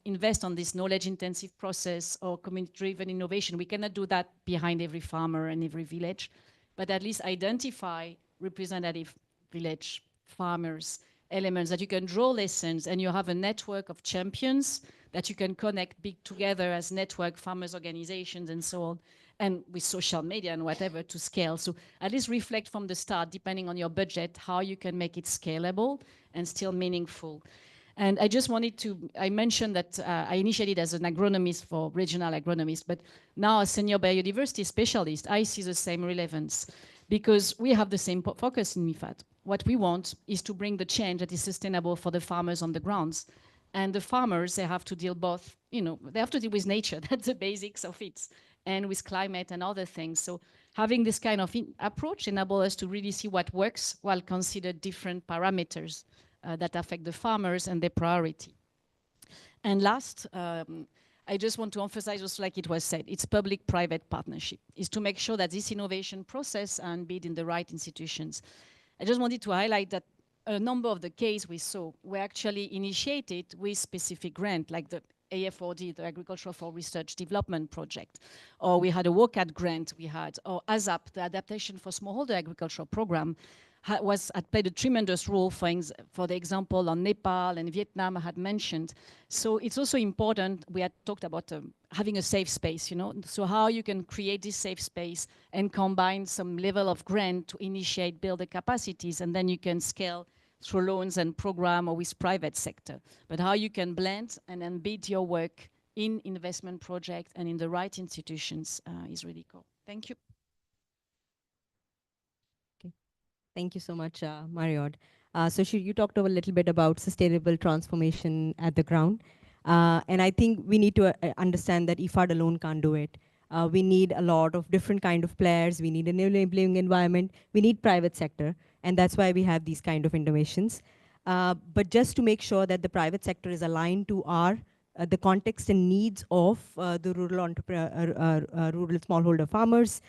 invest on this knowledge-intensive process or community-driven innovation, we cannot do that behind every farmer and every village, but at least identify representative village farmers, elements that you can draw lessons, and you have a network of champions that you can connect big together as network farmers organizations and so on, and with social media and whatever to scale. So at least reflect from the start, depending on your budget, how you can make it scalable and still meaningful. And I just wanted to, I mentioned that I initiated as an agronomist for regional agronomists, but now as senior biodiversity specialist, I see the same relevance because we have the same focus in IFAD. What we want is to bring the change that is sustainable for the farmers on the grounds. And the farmers, they have to deal both, you know, they have to deal with nature, that's the basics of it, and with climate and other things. So having this kind of approach enables us to really see what works while consider different parameters that affect the farmers and their priority. And last, I just want to emphasize, just like it was said, it's public-private partnership, is to make sure that this innovation process and bid in the right institutions. I just wanted to highlight that a number of the cases we saw were actually initiated with specific grant, like the AFOD, the Agricultural for Research Development Project, or we had a WOCAD grant we had, or ASAP, the Adaptation for Smallholder Agricultural Program, had played a tremendous role, for the example on Nepal and Vietnam I had mentioned. So it's also important, we had talked about having a safe space, you know, so how you can create this safe space and combine some level of grant to initiate, build the capacities, and then you can scale through loans and program or with private sector. But how you can blend and embed your work in investment projects and in the right institutions is really cool. Thank you. Thank you so much, Mariod. So you talked a little bit about sustainable transformation at the ground. And I think we need to understand that IFAD alone can't do it. We need a lot of different kind of players. We need an enabling environment. We need private sector. And that's why we have these kind of innovations. But just to make sure that the private sector is aligned to the context and needs of the rural rural smallholder farmers,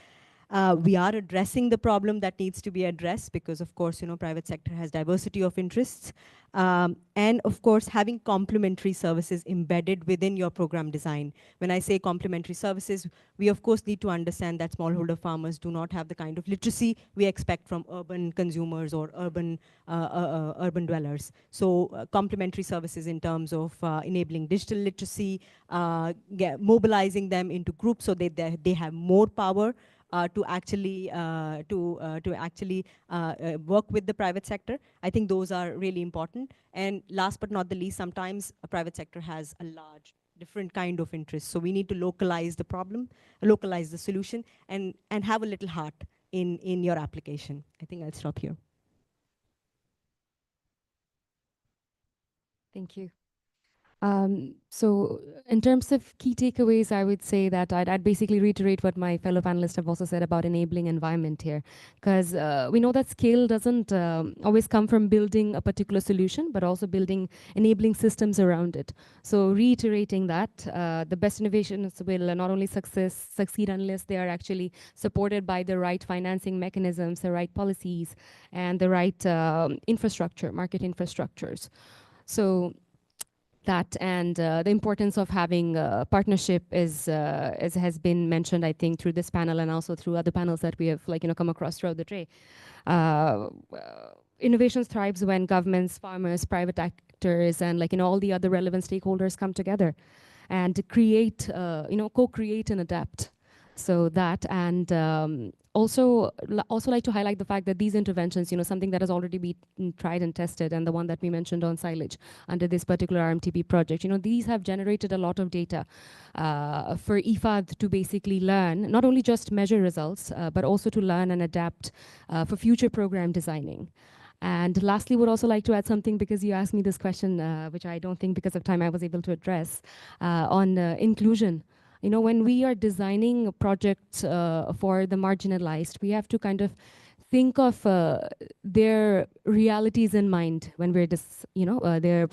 we are addressing the problem that needs to be addressed because, of course, you know, private sector has diversity of interests. And, of course, having complementary services embedded within your program design. When I say complementary services, we, of course, need to understand that smallholder farmers do not have the kind of literacy we expect from urban consumers or urban dwellers. So complementary services in terms of enabling digital literacy, mobilizing them into groups so they have more power to actually work with the private sector. I think those are really important. And last but not the least, sometimes a private sector has a large different kind of interest. So we need to localize the problem, localize the solution, and have a little heart in your application. I think I'll stop here. Thank you. So in terms of key takeaways, I would say that I'd basically reiterate what my fellow panelists have also said about enabling environment here, because we know that scale doesn't always come from building a particular solution, but also building enabling systems around it. So reiterating that the best innovations will not only succeed unless they are actually supported by the right financing mechanisms, the right policies, and the right infrastructure, market infrastructures. So that and the importance of having a partnership has been mentioned, I think, through this panel and also through other panels that we have come across throughout the day. Innovation thrives when governments, farmers, private actors, and all the other relevant stakeholders come together and create, co-create and adapt. So that, and also like to highlight the fact that these interventions, something that has already been tried and tested, and the one that we mentioned on silage under this particular RMTP project, these have generated a lot of data for IFAD to basically learn, not only just measure results, but also to learn and adapt for future program designing. And lastly, would also like to add something, because you asked me this question, which I don't think because of time I was able to address, on inclusion. When we are designing a project for the marginalized, we have to kind of think of their realities in mind when we're their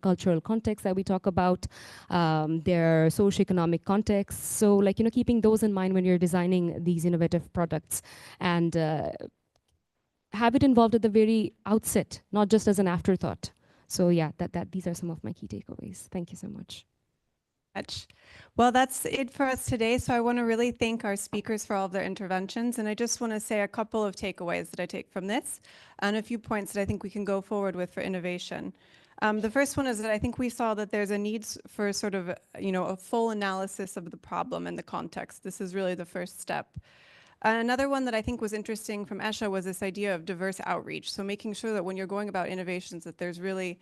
cultural context that we talk about, their socioeconomic context. So keeping those in mind when you're designing these innovative products, and have it involved at the very outset, not just as an afterthought. So yeah, these are some of my key takeaways. Thank you so much. Well, that's it for us today. So I want to really thank our speakers for all of their interventions. And I just want to say a couple of takeaways that I take from this and a few points that I think we can go forward with for innovation. The first one is that I think we saw that there's a need for sort of, a full analysis of the problem and the context. This is really the first step. Another one that I think was interesting from Esha was this idea of diverse outreach. So making sure that when you're going about innovations, that there's really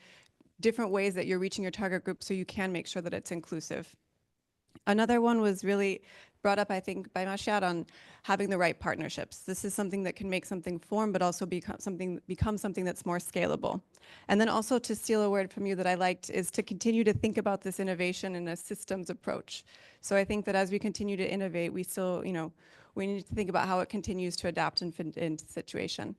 different ways that you're reaching your target group so you can make sure that it's inclusive. Another one was really brought up, I think, by Mashiad on having the right partnerships. This is something that can make something form, but also become something that's more scalable. And then also, to steal a word from you that I liked, is to continue to think about this innovation in a systems approach. So I think that as we continue to innovate, we still, we need to think about how it continues to adapt and fit into the situation.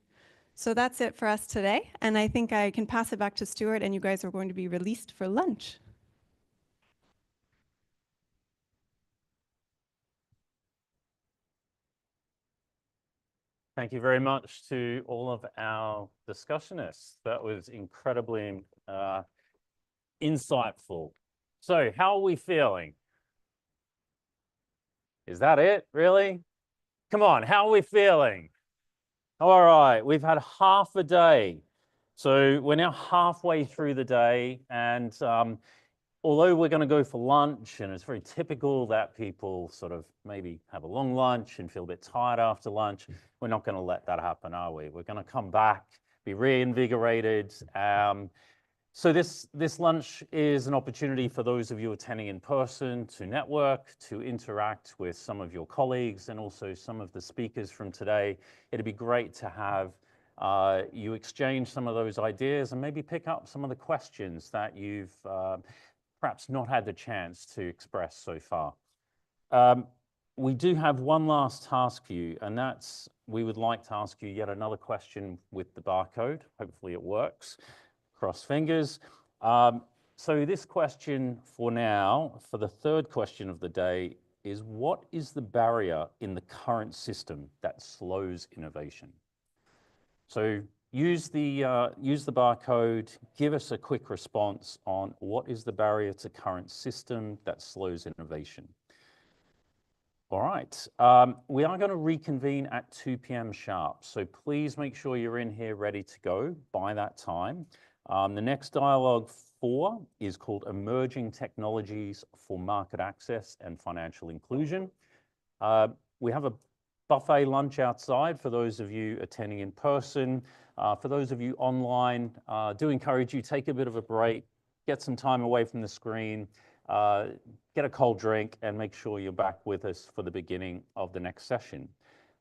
So that's it for us today. And I think I can pass it back to Stuart, and you guys are going to be released for lunch. Thank you very much to all of our discussionists. That was incredibly insightful. So how are we feeling? Is that it, really? Come on, how are we feeling? All right, we've had half a day. So we're now halfway through the day, and although we're going to go for lunch, and it's very typical that people sort of maybe have a long lunch and feel a bit tired after lunch, we're not going to let that happen, are we? We're going to come back, be reinvigorated. So this lunch is an opportunity for those of you attending in person to network, to interact with some of your colleagues and also some of the speakers from today. It'd be great to have you exchange some of those ideas and maybe pick up some of the questions that you've perhaps not had the chance to express so far. We do have one last task for you, and that's we would like to ask you yet another question with the barcode. Hopefully it works. Cross fingers. So this question for now, for the third question of the day, is what is the barrier in the current system that slows innovation? So use the barcode, give us a quick response on what is the barrier to current system that slows innovation. All right, we are going to reconvene at 2 p.m. sharp, so please make sure you're in here ready to go by that time. The next dialogue 4 is called Emerging Technologies for Market Access and Financial Inclusion. We have a buffet lunch outside for those of you attending in person. For those of you online, do encourage you, take a bit of a break, get some time away from the screen, get a cold drink, and make sure you're back with us for the beginning of the next session.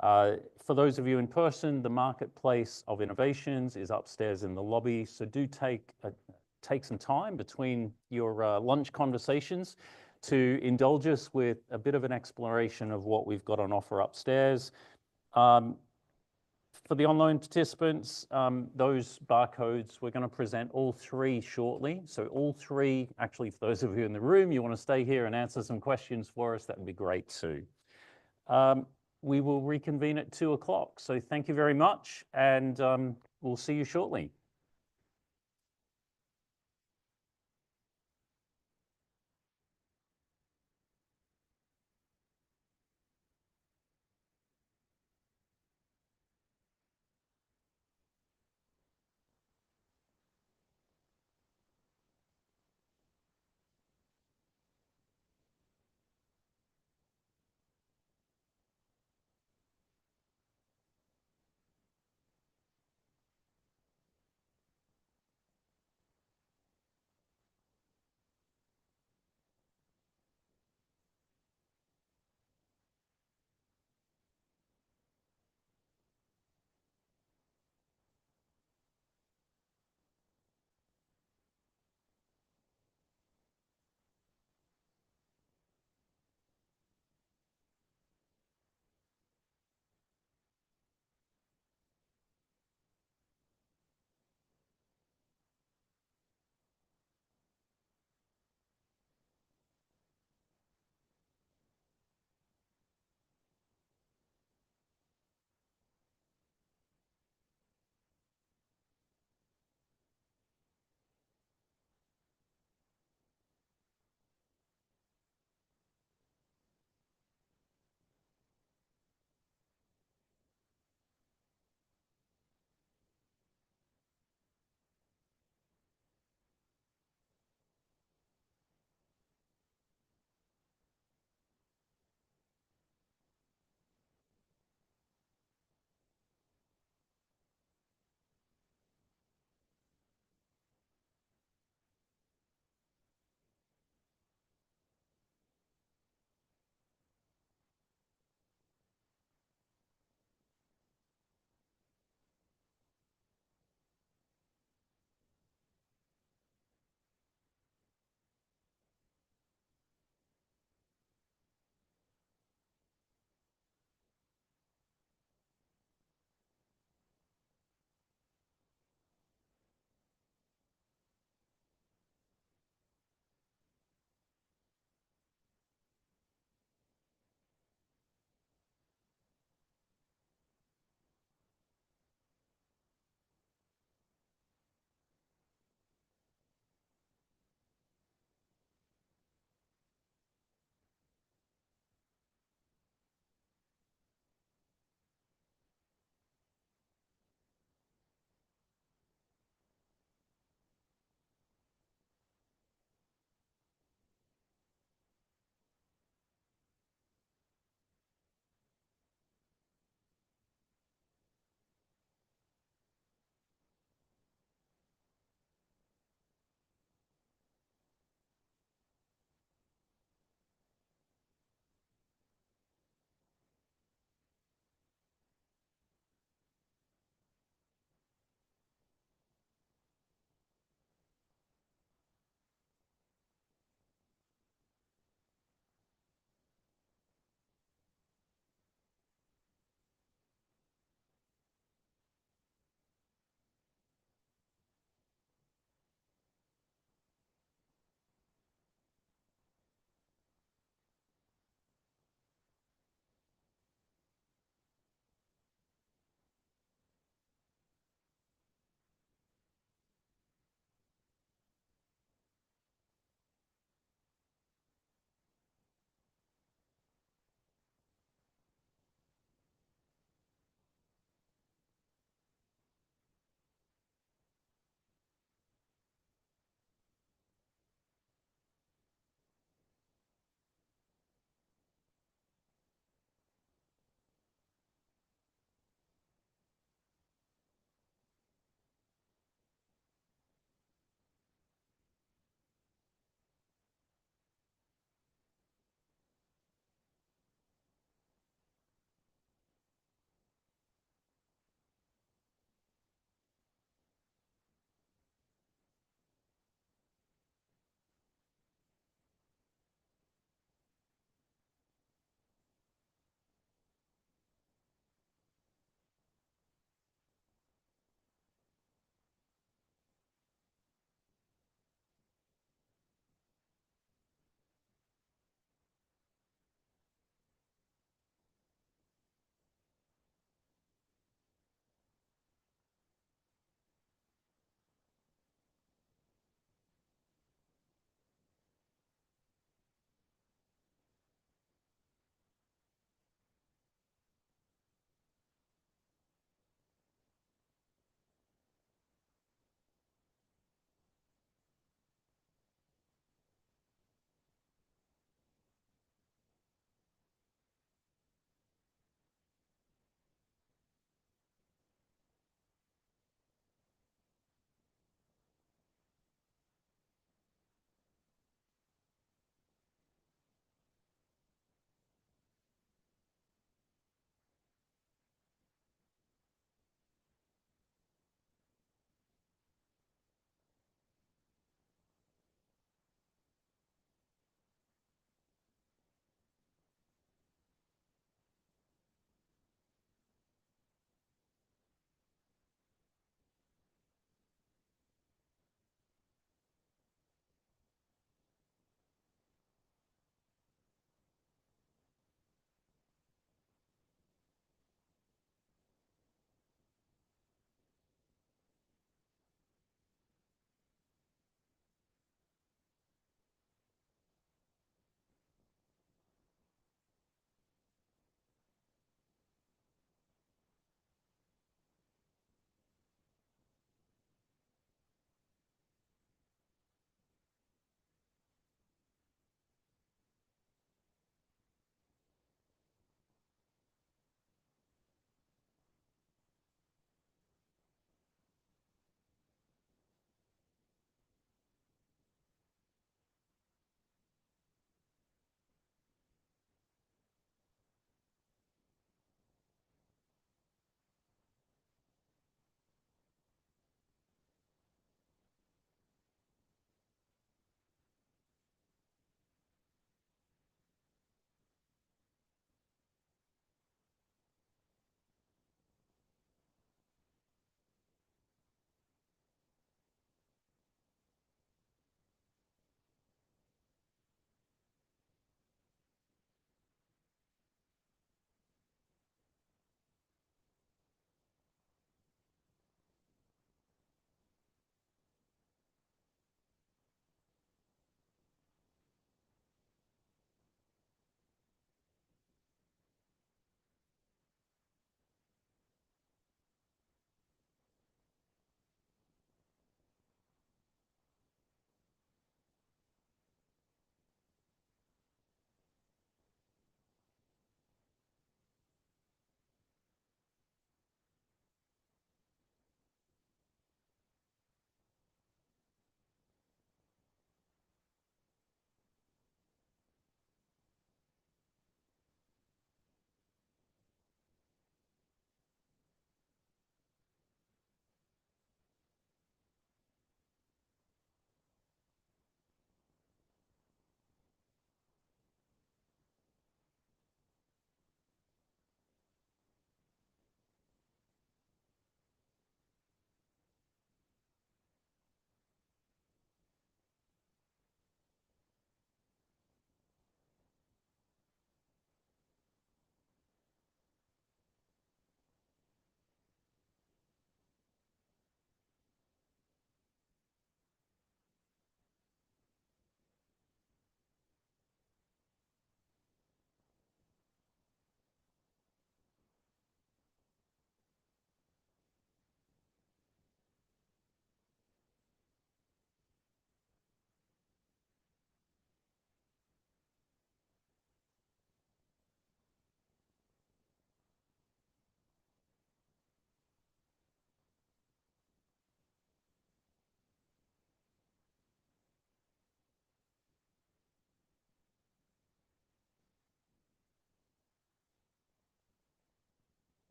For those of you in person, the Marketplace of Innovations is upstairs in the lobby, so do take some time between your lunch conversations to indulge us with a bit of an exploration of what we've got on offer upstairs. For the online participants, those barcodes, we're going to present all 3 shortly. So all 3, actually, for those of you in the room, you want to stay here and answer some questions for us, that would be great too. We will reconvene at 2 o'clock. So thank you very much, and we'll see you shortly.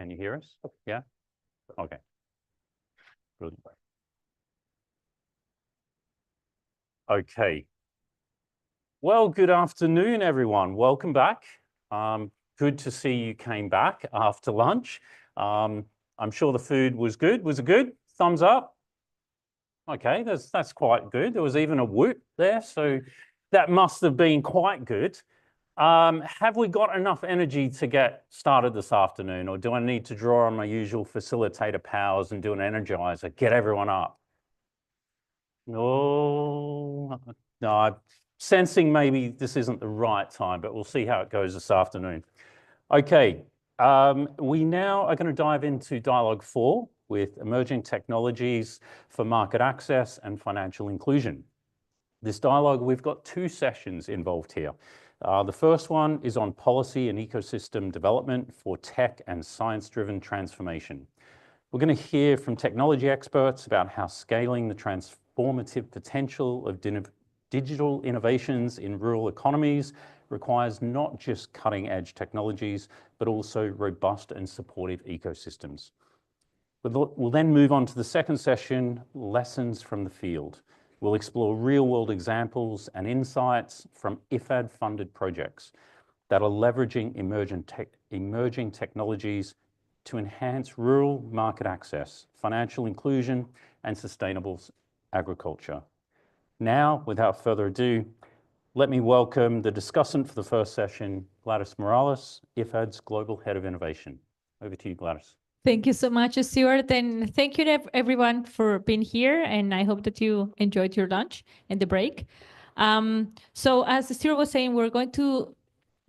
Can you hear us? Yeah? Okay. Brilliant. Okay. Well, good afternoon, everyone. Welcome back. Good to see you came back after lunch. I'm sure the food was good. Was it good? Thumbs up. Okay, that's quite good. There was even a whoop there, so that must have been quite good. Have we got enough energy to get started this afternoon, or do I need to draw on my usual facilitator powers and do an energizer, get everyone up? No, I'm sensing maybe this isn't the right time, but we'll see how it goes this afternoon. Okay, we now are going to dive into Dialogue 4 with emerging technologies for market access and financial inclusion. This dialogue, we've got two sessions involved here. The first one is on policy and ecosystem development for tech and science-driven transformation. We're going to hear from technology experts about how scaling the transformative potential of digital innovations in rural economies requires not just cutting-edge technologies, but also robust and supportive ecosystems. We'll then move on to the second session, Lessons from the Field. We'll explore real-world examples and insights from IFAD-funded projects that are leveraging emerging technologies to enhance rural market access, financial inclusion, and sustainable agriculture. Now, without further ado, let me welcome the discussant for the first session, Gladys Morales, IFAD's Global Head of Innovation. Over to you, Gladys. Thank you so much, Stuart, and thank you to everyone for being here, and I hope that you enjoyed your lunch and the break. So as Stuart was saying, we're going to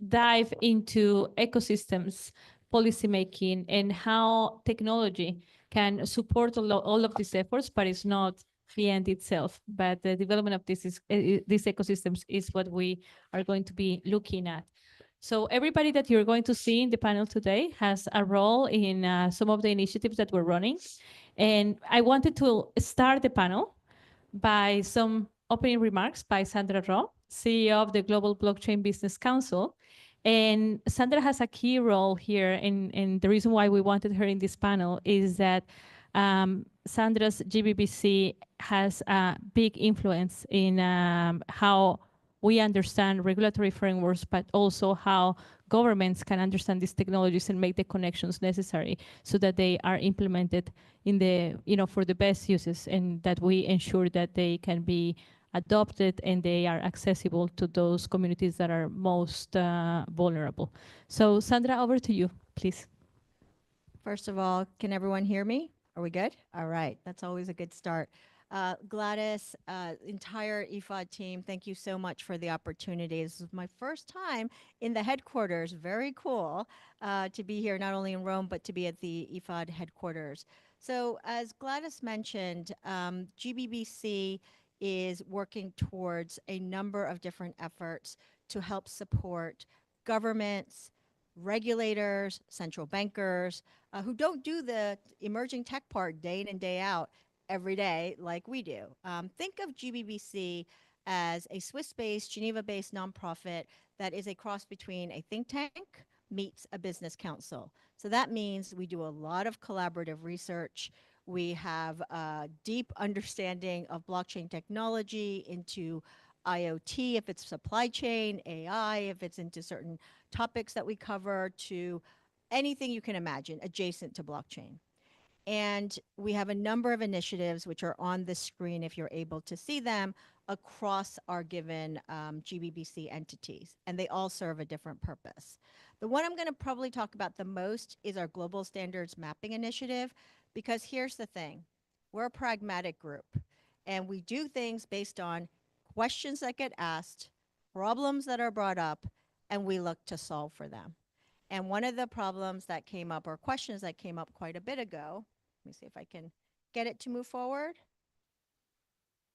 dive into ecosystems, policymaking, and how technology can support all of these efforts, but it's not the end itself. But the development of these ecosystems is what we are going to be looking at. So everybody that you're going to see in the panel today has a role in some of the initiatives that we're running. And I wanted to start the panel by some opening remarks by Sandra Rowe, CEO of the Global Blockchain Business Council. And Sandra has a key role here, and the reason why we wanted her in this panel is that Sandra's GBBC has a big influence in how we understand regulatory frameworks, but also how governments can understand these technologies and make the connections necessary so that they are implemented in the, for the best uses, and that we ensure that they can be adopted and they are accessible to those communities that are most vulnerable. So Sandra, over to you, please. First of all, can everyone hear me? Are we good? All right, that's always a good start. Gladys, entire IFAD team, thank you so much for the opportunity. This is my first time in the headquarters. Very cool to be here, not only in Rome, but to be at the IFAD headquarters. So as Gladys mentioned, GBBC is working towards a number of different efforts to help support governments, regulators, central bankers, who don't do the emerging tech part day in and day out every day like we do. Think of GBBC as a Swiss-based, Geneva-based nonprofit that is a cross between a think tank meets a business council. So that means we do a lot of collaborative research. We have a deep understanding of blockchain technology into IoT, if it's supply chain, AI, if it's into certain topics that we cover, to anything you can imagine adjacent to blockchain. And we have a number of initiatives which are on the screen if you're able to see them across our given GBBC entities, and they all serve a different purpose. The one I'm going to probably talk about the most is our Global Standards Mapping Initiative, because here's the thing. We're a pragmatic group, and we do things based on questions that get asked, problems that are brought up, and we look to solve for them. And one of the problems that came up, or questions that came up quite a bit ago, let me see if I can get it to move forward.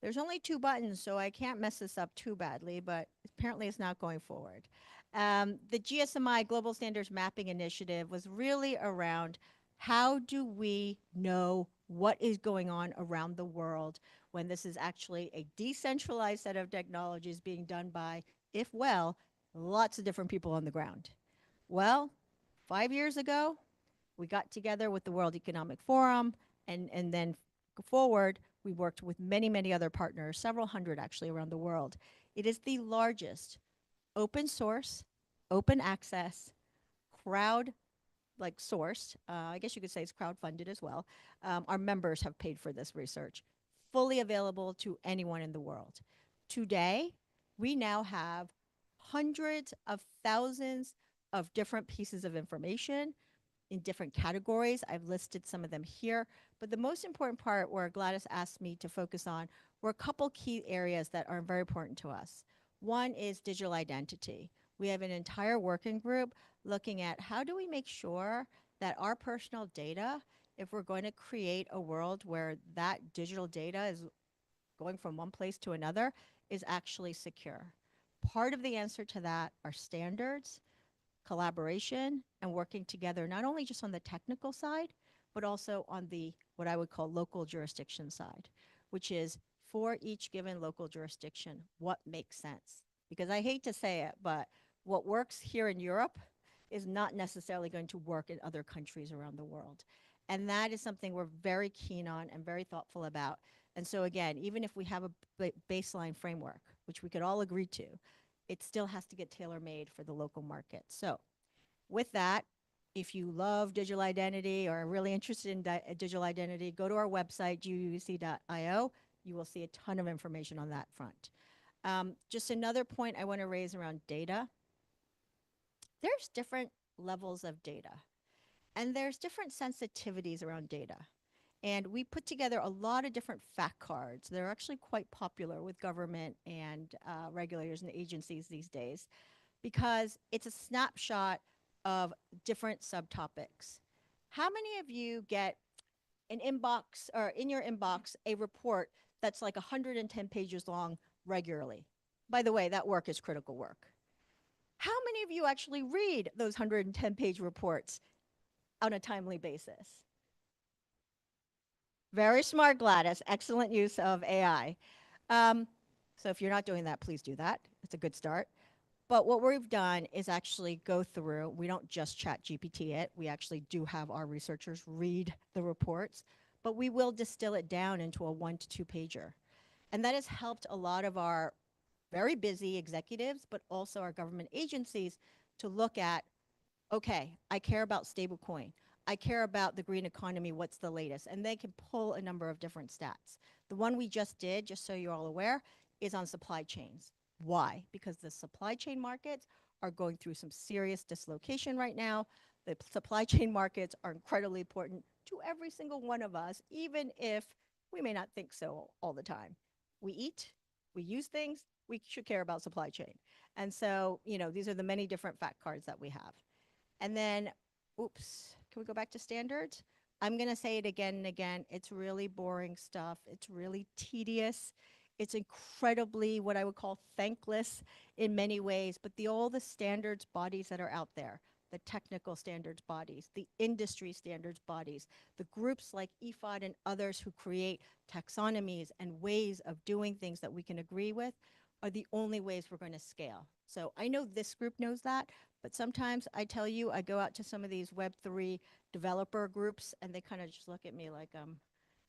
There's only 2 buttons, so I can't mess this up too badly, but apparently it's not going forward. The GSMI Global Standards Mapping Initiative was really around how do we know what is going on around the world when this is actually a decentralized set of technologies being done by, if well, lots of different people on the ground. Well, 5 years ago, We got together with the World Economic Forum, and then forward, we worked with many, many other partners, several hundred actually around the world. It is the largest open source, open access, crowd sourced. I guess you could say it's crowdfunded as well. Our members have paid for this research, fully available to anyone in the world. Today, we now have hundreds of thousands of different pieces of information in different categories. I've listed some of them here, but the most important part where Gladys asked me to focus on were a couple key areas that are very important to us. One is digital identity. We have an entire working group looking at how do we make sure that our personal data, if we're going to create a world where that digital data is going from one place to another, is actually secure. Part of the answer to that are standards, collaboration, and working together, not only just on the technical side, but also on the, what I would call local jurisdiction side, which is for each given local jurisdiction, what makes sense. Because I hate to say it, but what works here in Europe is not necessarily going to work in other countries around the world. And that is something we're very keen on and very thoughtful about. And so again, even if we have a baseline framework, which we could all agree to, it still has to get tailor-made for the local market. So with that, if you love digital identity or are really interested in digital identity, go to our website, guuc.io. You will see a ton of information on that front. Just another point I want to raise around data. There's different levels of data, and there's different sensitivities around data. And we put together a lot of different fact cards. They're actually quite popular with government and regulators and agencies these days because it's a snapshot of different subtopics. How many of you get an inbox or in your inbox a report that's like 110 pages long regularly? By the way, that work is critical work. How many of you actually read those 110-page reports on a timely basis? Very smart, Gladys. Excellent use of AI. So if you're not doing that, please do that. It's a good start. But what we've done is actually go through, we don't just chat GPT it, we actually do have our researchers read the reports, but we will distill it down into a 1 to 2 pager. And that has helped a lot of our very busy executives, but also our government agencies to look at, okay, I care about stablecoin. I care about the green economy, what's the latest? And they can pull a number of different stats. The one we just did, just so you're all aware, is on supply chains. Why? Because the supply chain markets are going through some serious dislocation right now. The supply chain markets are incredibly important to every single one of us, even if we may not think so all the time. We eat, we use things, we should care about supply chain. And so, you know, these are the many different fact cards that we have. And then, oops, can we go back to standards? I'm going to say it again and again. It's really boring stuff. It's really tedious. It's incredibly what I would call thankless in many ways, but all the standards bodies that are out there, the technical standards bodies, the industry standards bodies, the groups like IFAD and others who create taxonomies and ways of doing things that we can agree with are the only ways we're going to scale. So I know this group knows that, but sometimes I tell you, I go out to some of these Web3 developer groups and they kind of just look at me like,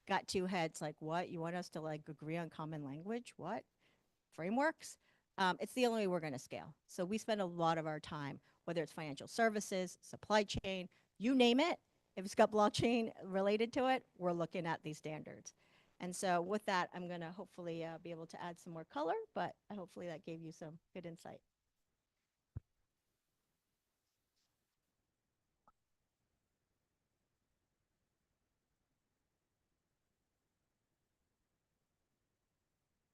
got two heads, like what? You want us to like agree on common language? What? Frameworks? It's the only way we're going to scale. So we spend a lot of our time, whether it's financial services, supply chain, you name it, if it's got blockchain related to it, we're looking at these standards. And so with that, I'm going to hopefully be able to add some more color, but hopefully that gave you some good insight.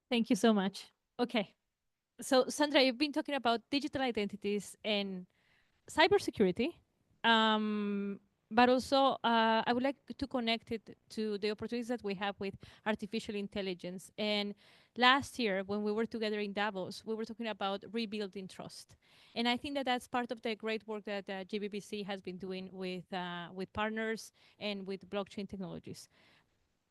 Thank you so much. Okay. So Sandra, you've been talking about digital identities and cybersecurity, but also I would like to connect it to the opportunities that we have with artificial intelligence. And last year, when we were together in Davos, we were talking about rebuilding trust. And I think that that's part of the great work that GBBC has been doing with partners and with blockchain technologies.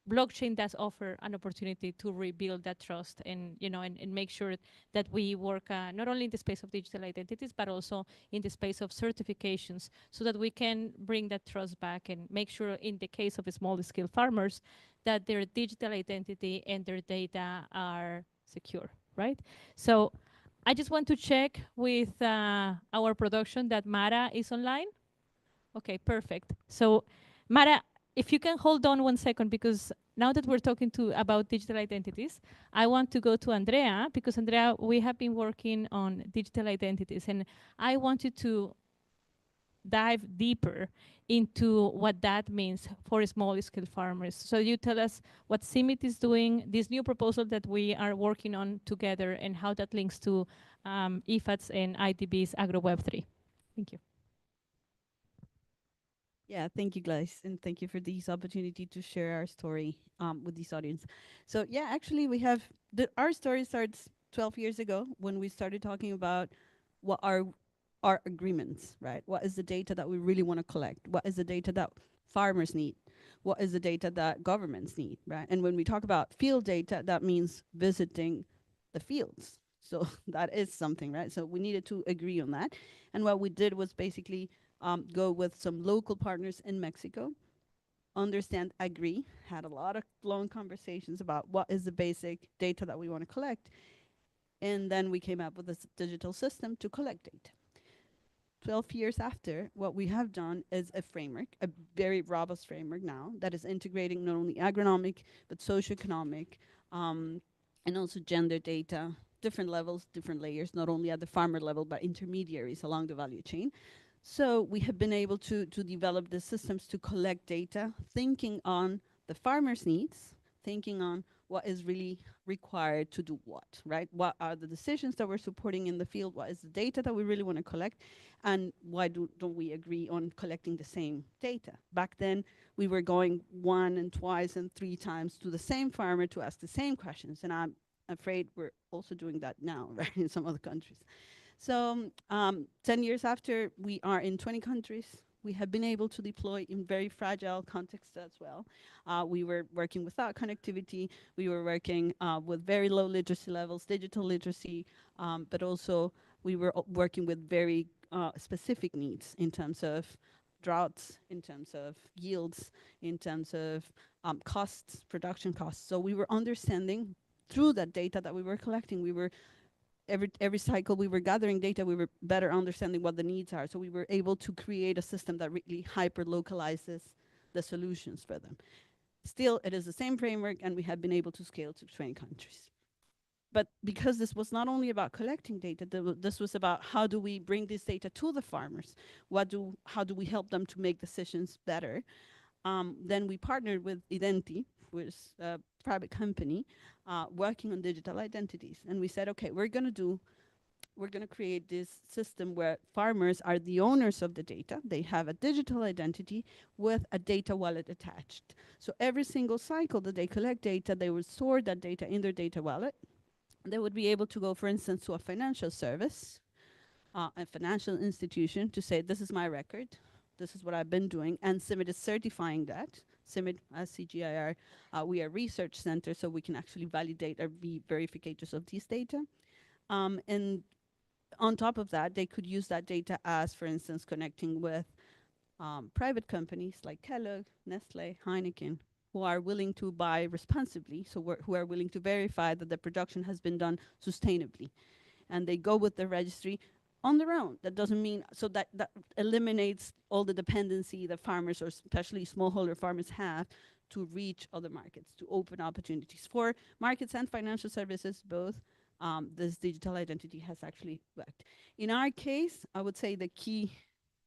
blockchain does offer an opportunity to rebuild that trust and, and make sure that we work not only in the space of digital identities, but also in the space of certifications so that we can bring that trust back and make sure in the case of small scale farmers that their digital identity and their data are secure, right? So I just want to check with our production that Mara is online. Okay, perfect. So Mara, if you can hold on 1 second, because now that we're talking about digital identities, I want to go to Andrea, because Andrea, we have been working on digital identities, and I want you to dive deeper into what that means for small scale farmers. So you tell us what CIMIT is doing, this new proposal that we are working on together, and how that links to IFAD's and IDB's AgroWeb3. Thank you. Yeah, thank you, Gladys, and thank you for this opportunity to share our story with this audience. So yeah, actually we have, our story starts 12 years ago when we started talking about what are our agreements, right? What is the data that we really want to collect? What is the data that farmers need? What is the data that governments need, right? And when we talk about field data, that means visiting the fields. So that is something, right? So we needed to agree on that. And what we did was basically go with some local partners in Mexico, understand, agree, had a lot of long conversations about what is the basic data that we want to collect. And then we came up with this digital system to collect data. 12 years after, what we have done is a framework, a very robust framework now that is integrating not only agronomic, but socioeconomic, and also gender data, different levels, different layers, not only at the farmer level, but intermediaries along the value chain. So we have been able to develop the systems to collect data, thinking on the farmer's needs, thinking on what is really required to do what, right? What are the decisions that we're supporting in the field? What is the data that we really want to collect? And why don't we agree on collecting the same data? Back then, we were going 1 and twice and 3 times to the same farmer to ask the same questions. And I'm afraid we're also doing that now, right, in some other countries. So 10 years after, we are in 20 countries. We have been able to deploy in very fragile contexts as well. We were working without connectivity. We were working with very low literacy levels, digital literacy, but also we were working with very specific needs in terms of droughts, in terms of yields, in terms of costs, production costs. So we were understanding through that data that we were collecting, we were every cycle we were gathering data, we were better understanding what the needs are. So we were able to create a system that really hyper localizes the solutions for them. Still, it is the same framework, and we have been able to scale to 20 countries. But because this was not only about collecting data, this was about how do we bring this data to the farmers? How do we help them to make decisions better? Then we partnered with Identi, which is a private company, working on digital identities. And we said, okay, we're going to create this system where farmers are the owners of the data. They have a digital identity with a data wallet attached. So every single cycle that they collect data, they would store that data in their data wallet. They would be able to go, for instance, to a financial service, a financial institution, to say, this is my record, this is what I've been doing, and CIMIT is certifying that. CIMIT, as CGIR, we are a research center, so we can actually validate or be verificators of these data. And on top of that, they could use that data as, for instance, connecting with private companies like Kellogg, Nestle, Heineken, who are willing to buy responsibly, so who are willing to verify that the production has been done sustainably. And they go with the registry on their own. That doesn't mean, so that eliminates all the dependency that farmers, or especially smallholder farmers, have to reach other markets, to open opportunities for markets and financial services, both. This digital identity has actually worked. In our case, I would say the key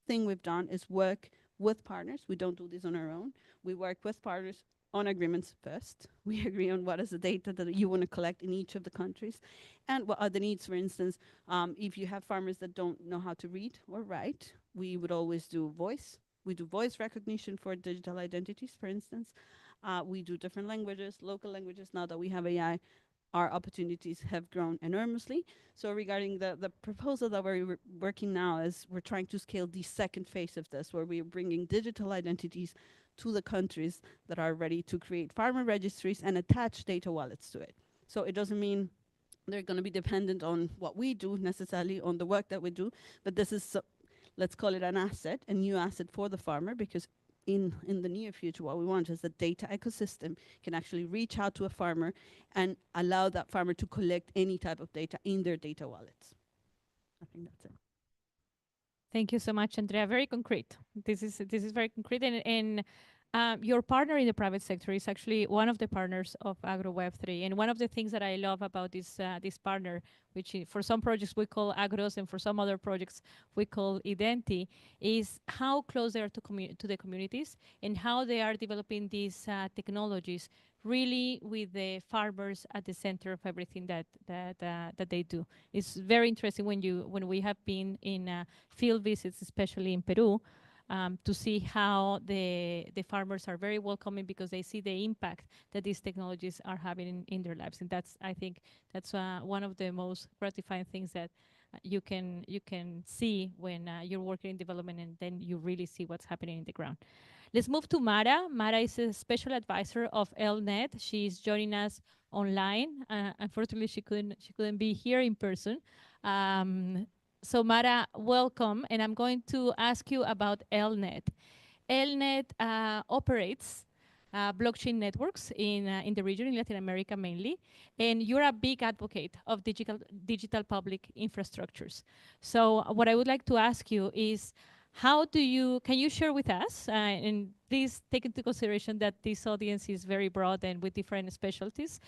thing we've done is work with partners. We don't do this on our own. We work with partners on agreements first. We agree on what is the data that you want to collect in each of the countries and what are the needs. For instance, if you have farmers that don't know how to read or write, we would always do voice. We do voice recognition for digital identities, for instance. We do different languages, local languages. Now that we have AI, our opportunities have grown enormously. So regarding the proposal that we're working now is we're trying to scale the second phase of this, where we're bringing digital identities to the countries that are ready to create farmer registries and attach data wallets to it. So it doesn't mean they're going to be dependent on what we do necessarily, on the work that we do, but this is, let's call it an asset, a new asset for the farmer, because in the near future, what we want is the data ecosystem can actually reach out to a farmer and allow that farmer to collect any type of data in their data wallets. I think that's it. Thank you so much, Andrea. Very concrete. This is very concrete, and your partner in the private sector is actually one of the partners of AgroWeb3. And one of the things that I love about this partner, which for some projects we call Agros, and for some other projects we call Identi, is how close they are to the communities and how they are developing these technologies really with the farmers at the center of everything that they do. It's very interesting when we have been in field visits, especially in Peru, to see how the farmers are very welcoming because they see the impact that these technologies are having in their lives. And I think that's one of the most gratifying things that you can see when you're working in development, and then you really see what's happening in the ground. Let's move to Mara. Mara is a special advisor of LNet. She's joining us online. Unfortunately, she couldn't be here in person. So Mara, welcome, and I'm going to ask you about LNet. LNet operates blockchain networks in the region, in Latin America mainly, and you're a big advocate of digital public infrastructures. So what I would like to ask you is, can you share with us, and please take into consideration that this audience is very broad and with different specialties,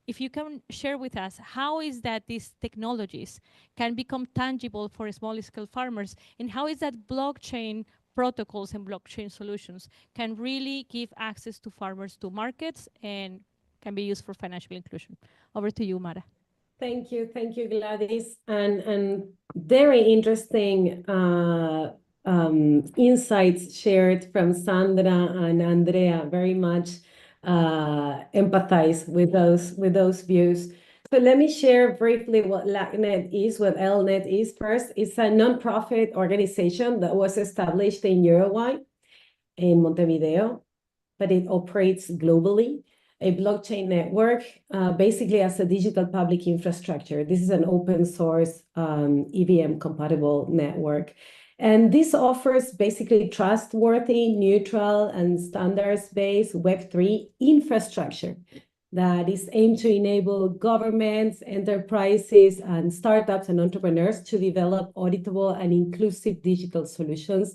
if you can share with us, how is that these technologies can become tangible for small-scale farmers, and how is that blockchain protocols and blockchain solutions can really give access to farmers to markets and can be used for financial inclusion? Over to you, Mara. Thank you, Gladys, and very interesting insights shared from Sandra and Andrea. Very much empathize with those views. So let me share briefly what LACNet is, what LNet is. First, it's a nonprofit organization that was established in Uruguay, in Montevideo, but it operates globally. A blockchain network, basically as a digital public infrastructure. This is an open source EVM compatible network. And this offers basically trustworthy, neutral, and standards-based Web3 infrastructure that is aimed to enable governments, enterprises, and startups and entrepreneurs to develop auditable and inclusive digital solutions,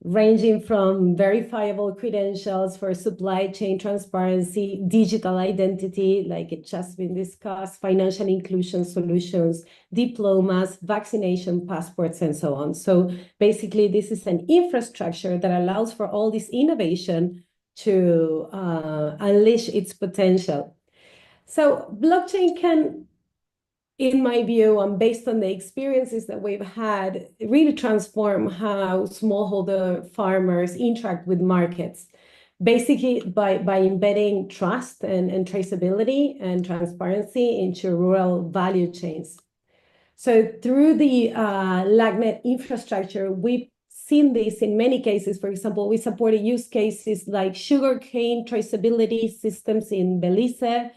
ranging from verifiable credentials for supply chain transparency, digital identity, like it just been discussed, financial inclusion solutions, diplomas, vaccination passports, and so on. So basically, this is an infrastructure that allows for all this innovation to unleash its potential. So blockchain can, in my view, and based on the experiences that we've had, really transform how smallholder farmers interact with markets, basically by embedding trust and traceability and transparency into rural value chains. So through the LACNet infrastructure, we've seen this in many cases. For example, we supported use cases like sugarcane traceability systems in Belize,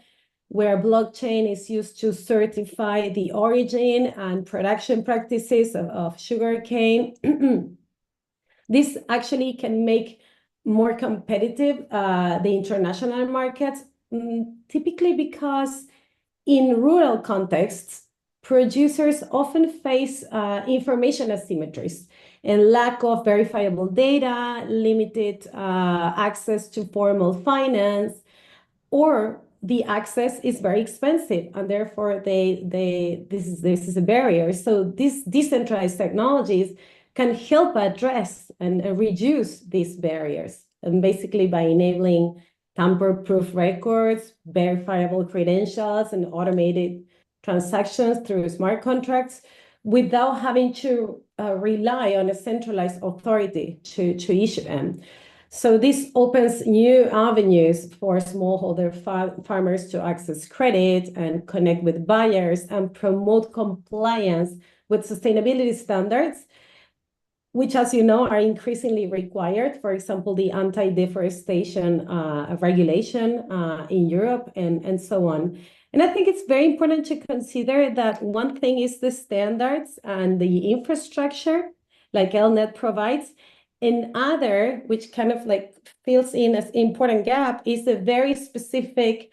where blockchain is used to certify the origin and production practices of sugarcane. This actually can make more competitive the international markets, typically because in rural contexts, producers often face information asymmetries and lack of verifiable data, limited access to formal finance, or the access is very expensive, and therefore this is a barrier. So these decentralized technologies can help address and reduce these barriers, and basically by enabling tamper-proof records, verifiable credentials, and automated transactions through smart contracts without having to rely on a centralized authority to issue them. So this opens new avenues for smallholder farmers to access credit and connect with buyers and promote compliance with sustainability standards, which, as you know, are increasingly required. For example, the anti-deforestation regulation in Europe and so on. And I think it's very important to consider that one thing is the standards and the infrastructure like LNet provides. And other, which kind of like fills in as important gap, is the very specific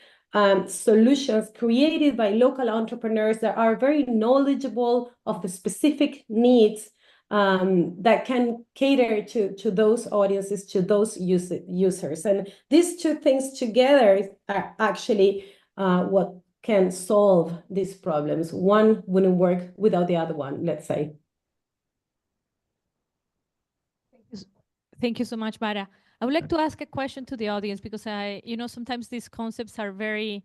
solutions created by local entrepreneurs that are very knowledgeable of the specific needs that can cater to those audiences, to those users. And these two things together are actually what can solve these problems. One wouldn't work without the other one, let's say. Thank you so much, Mara. I would like to ask a question to the audience because sometimes these concepts are very,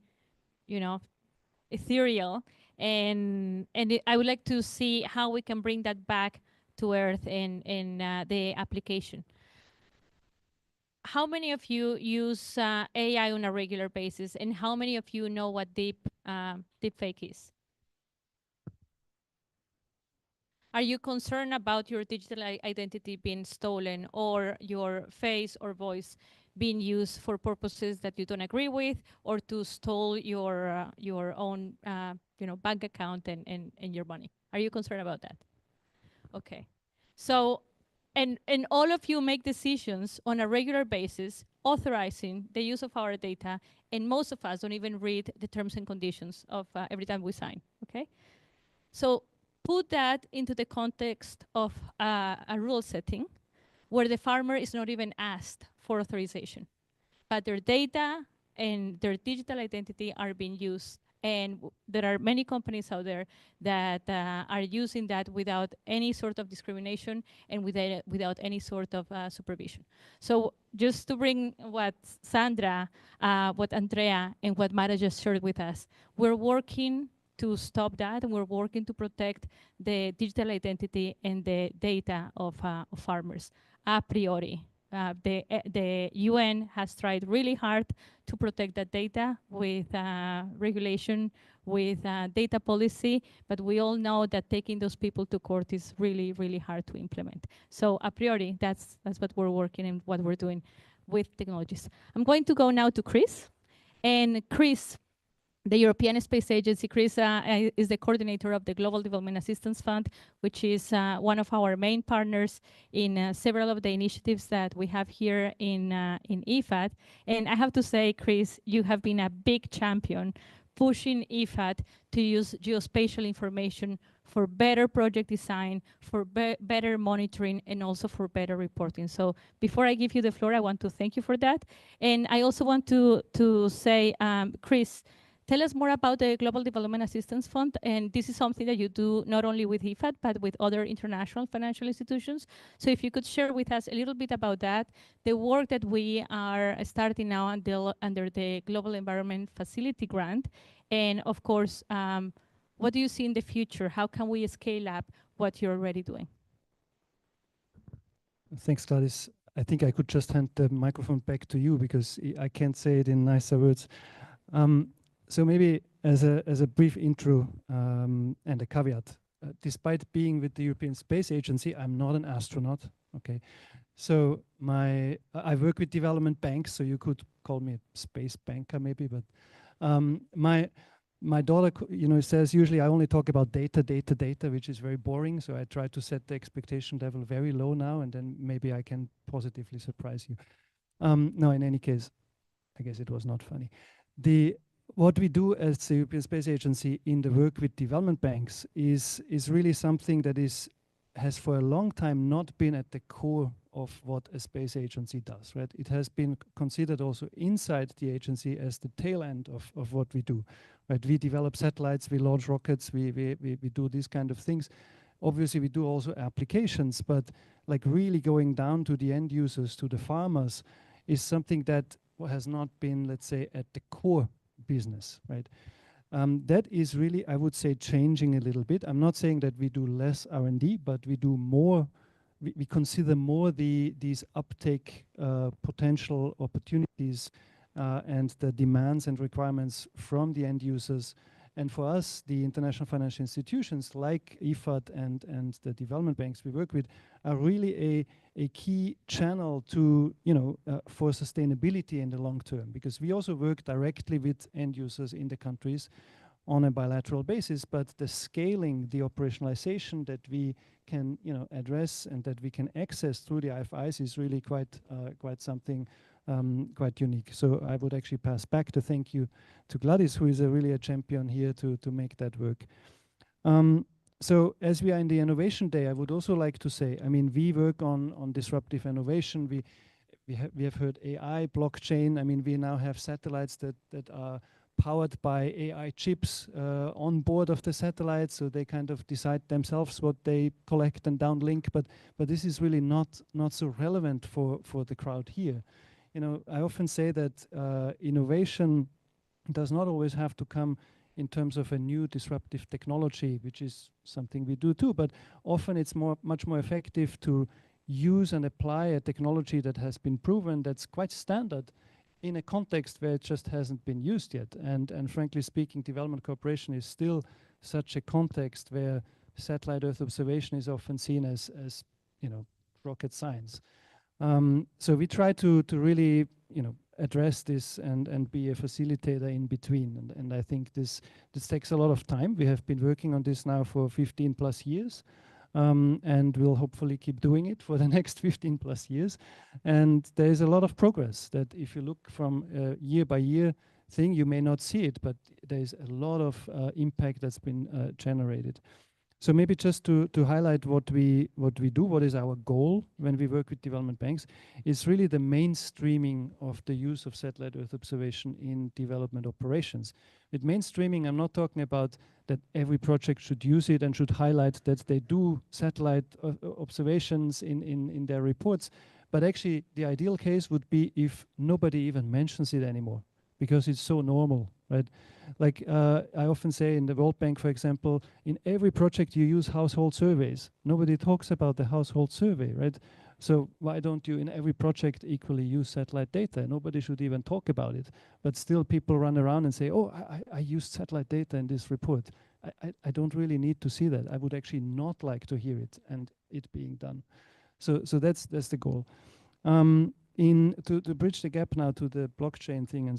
ethereal, and I would like to see how we can bring that back to earth in the application. How many of you use AI on a regular basis, and how many of you know what deepfake is? Are you concerned about your digital identity being stolen or your face or voice being used for purposes that you don't agree with, or to stole your own bank account and your money? Are you concerned about that? Okay. So, and all of you make decisions on a regular basis authorizing the use of our data, and most of us don't even read the terms and conditions of every time we sign, okay? So put that into the context of a rule setting where the farmer is not even asked for authorization, but their data and their digital identity are being used. And there are many companies out there that are using that without any sort of discrimination and without any sort of supervision. So just to bring what Sandra, what Andrea, and what Mara just shared with us, we're working to stop that, and we're working to protect the digital identity and the data of farmers a priori. The UN has tried really hard to protect that data with regulation, with data policy, but we all know that taking those people to court is really, really hard to implement. So a priori, that's what we're working and what we're doing with technologies. I'm going to go now to Chris. And Chris, the European Space Agency, Chris is the coordinator of the Global Development Assistance Fund, which is one of our main partners in several of the initiatives that we have here in IFAD. And I have to say, Chris, you have been a big champion pushing IFAD to use geospatial information for better project design, for better monitoring, and also for better reporting. So before I give you the floor, I want to thank you for that. And I also want to say, Chris, tell us more about the Global Development Assistance Fund, and this is something that you do not only with IFAD, but with other international financial institutions. So if you could share with us a little bit about that, the work that we are starting now under the Global Environment Facility Grant, and of course, what do you see in the future? How can we scale up what you're already doing? Thanks, Gladys. I think I could just hand the microphone back to you because I can't say it in nicer words. So maybe as a brief intro and a caveat, despite being with the European Space Agency, I'm not an astronaut. Okay, so I work with development banks, so you could call me a space banker maybe. But my daughter, says usually I only talk about data, which is very boring. So I try to set the expectation level very low now, and then maybe I can positively surprise you. No, in any case, I guess it was not funny. What we do as the European Space Agency in the work with development banks is really something that has for a long time not been at the core of what a space agency does, right? It has been considered also inside the agency as the tail end of what we do, right? We develop satellites, we launch rockets, we do these kind of things. Obviously, we do also applications, but like really going down to the end users, to the farmers, is something that has not been, let's say, at the core business, right? That is really, I would say, changing a little bit. I'm not saying that we do less R&D, but we do more. We consider more these uptake potential opportunities and the demands and requirements from the end users And for us, the international financial institutions like IFAD and the development banks we work with are really a key channel to, for sustainability in the long term, because we also work directly with end users in the countries on a bilateral basis, but the scaling, the operationalization that we can, address and that we can access through the IFIs is really quite something quite unique. So I would actually pass back to thank you to Gladys, who is really a champion here to make that work. So as we are in the Innovation Day, I would also like to say, I mean, we work on disruptive innovation. We have heard AI, blockchain. I mean, we now have satellites that are powered by AI chips on board of the satellites, so they kind of decide themselves what they collect and downlink. But this is really not so relevant for the crowd here. I often say that innovation does not always have to come in terms of a new disruptive technology, which is something we do too, but often it's much more effective to use and apply a technology that has been proven, that's quite standard, in a context where it just hasn't been used yet. And frankly speaking, development cooperation is still such a context where satellite Earth observation is often seen as rocket science. So we try to really, address this and be a facilitator in between. And I think this takes a lot of time. We have been working on this now for 15 plus years. And we'll hopefully keep doing it for the next 15 plus years. And there is a lot of progress that if you look from year by year thing, you may not see it, but there's a lot of impact that's been generated. So maybe just to highlight what we do, what is our goal when we work with development banks, is really the mainstreaming of the use of satellite Earth observation in development operations. With mainstreaming, I'm not talking about that every project should use it and should highlight that they do satellite observations in their reports, but actually the ideal case would be if nobody even mentions it anymore, because it's so normal, right? Like I often say in the World Bank, for example, in every project you use household surveys. Nobody talks about the household survey, right? So why don't you in every project equally use satellite data? Nobody should even talk about it. But still people run around and say, oh, I used satellite data in this report. I don't really need to see that. I would actually not like to hear it and it being done. So that's the goal. To bridge the gap now to the blockchain thing, and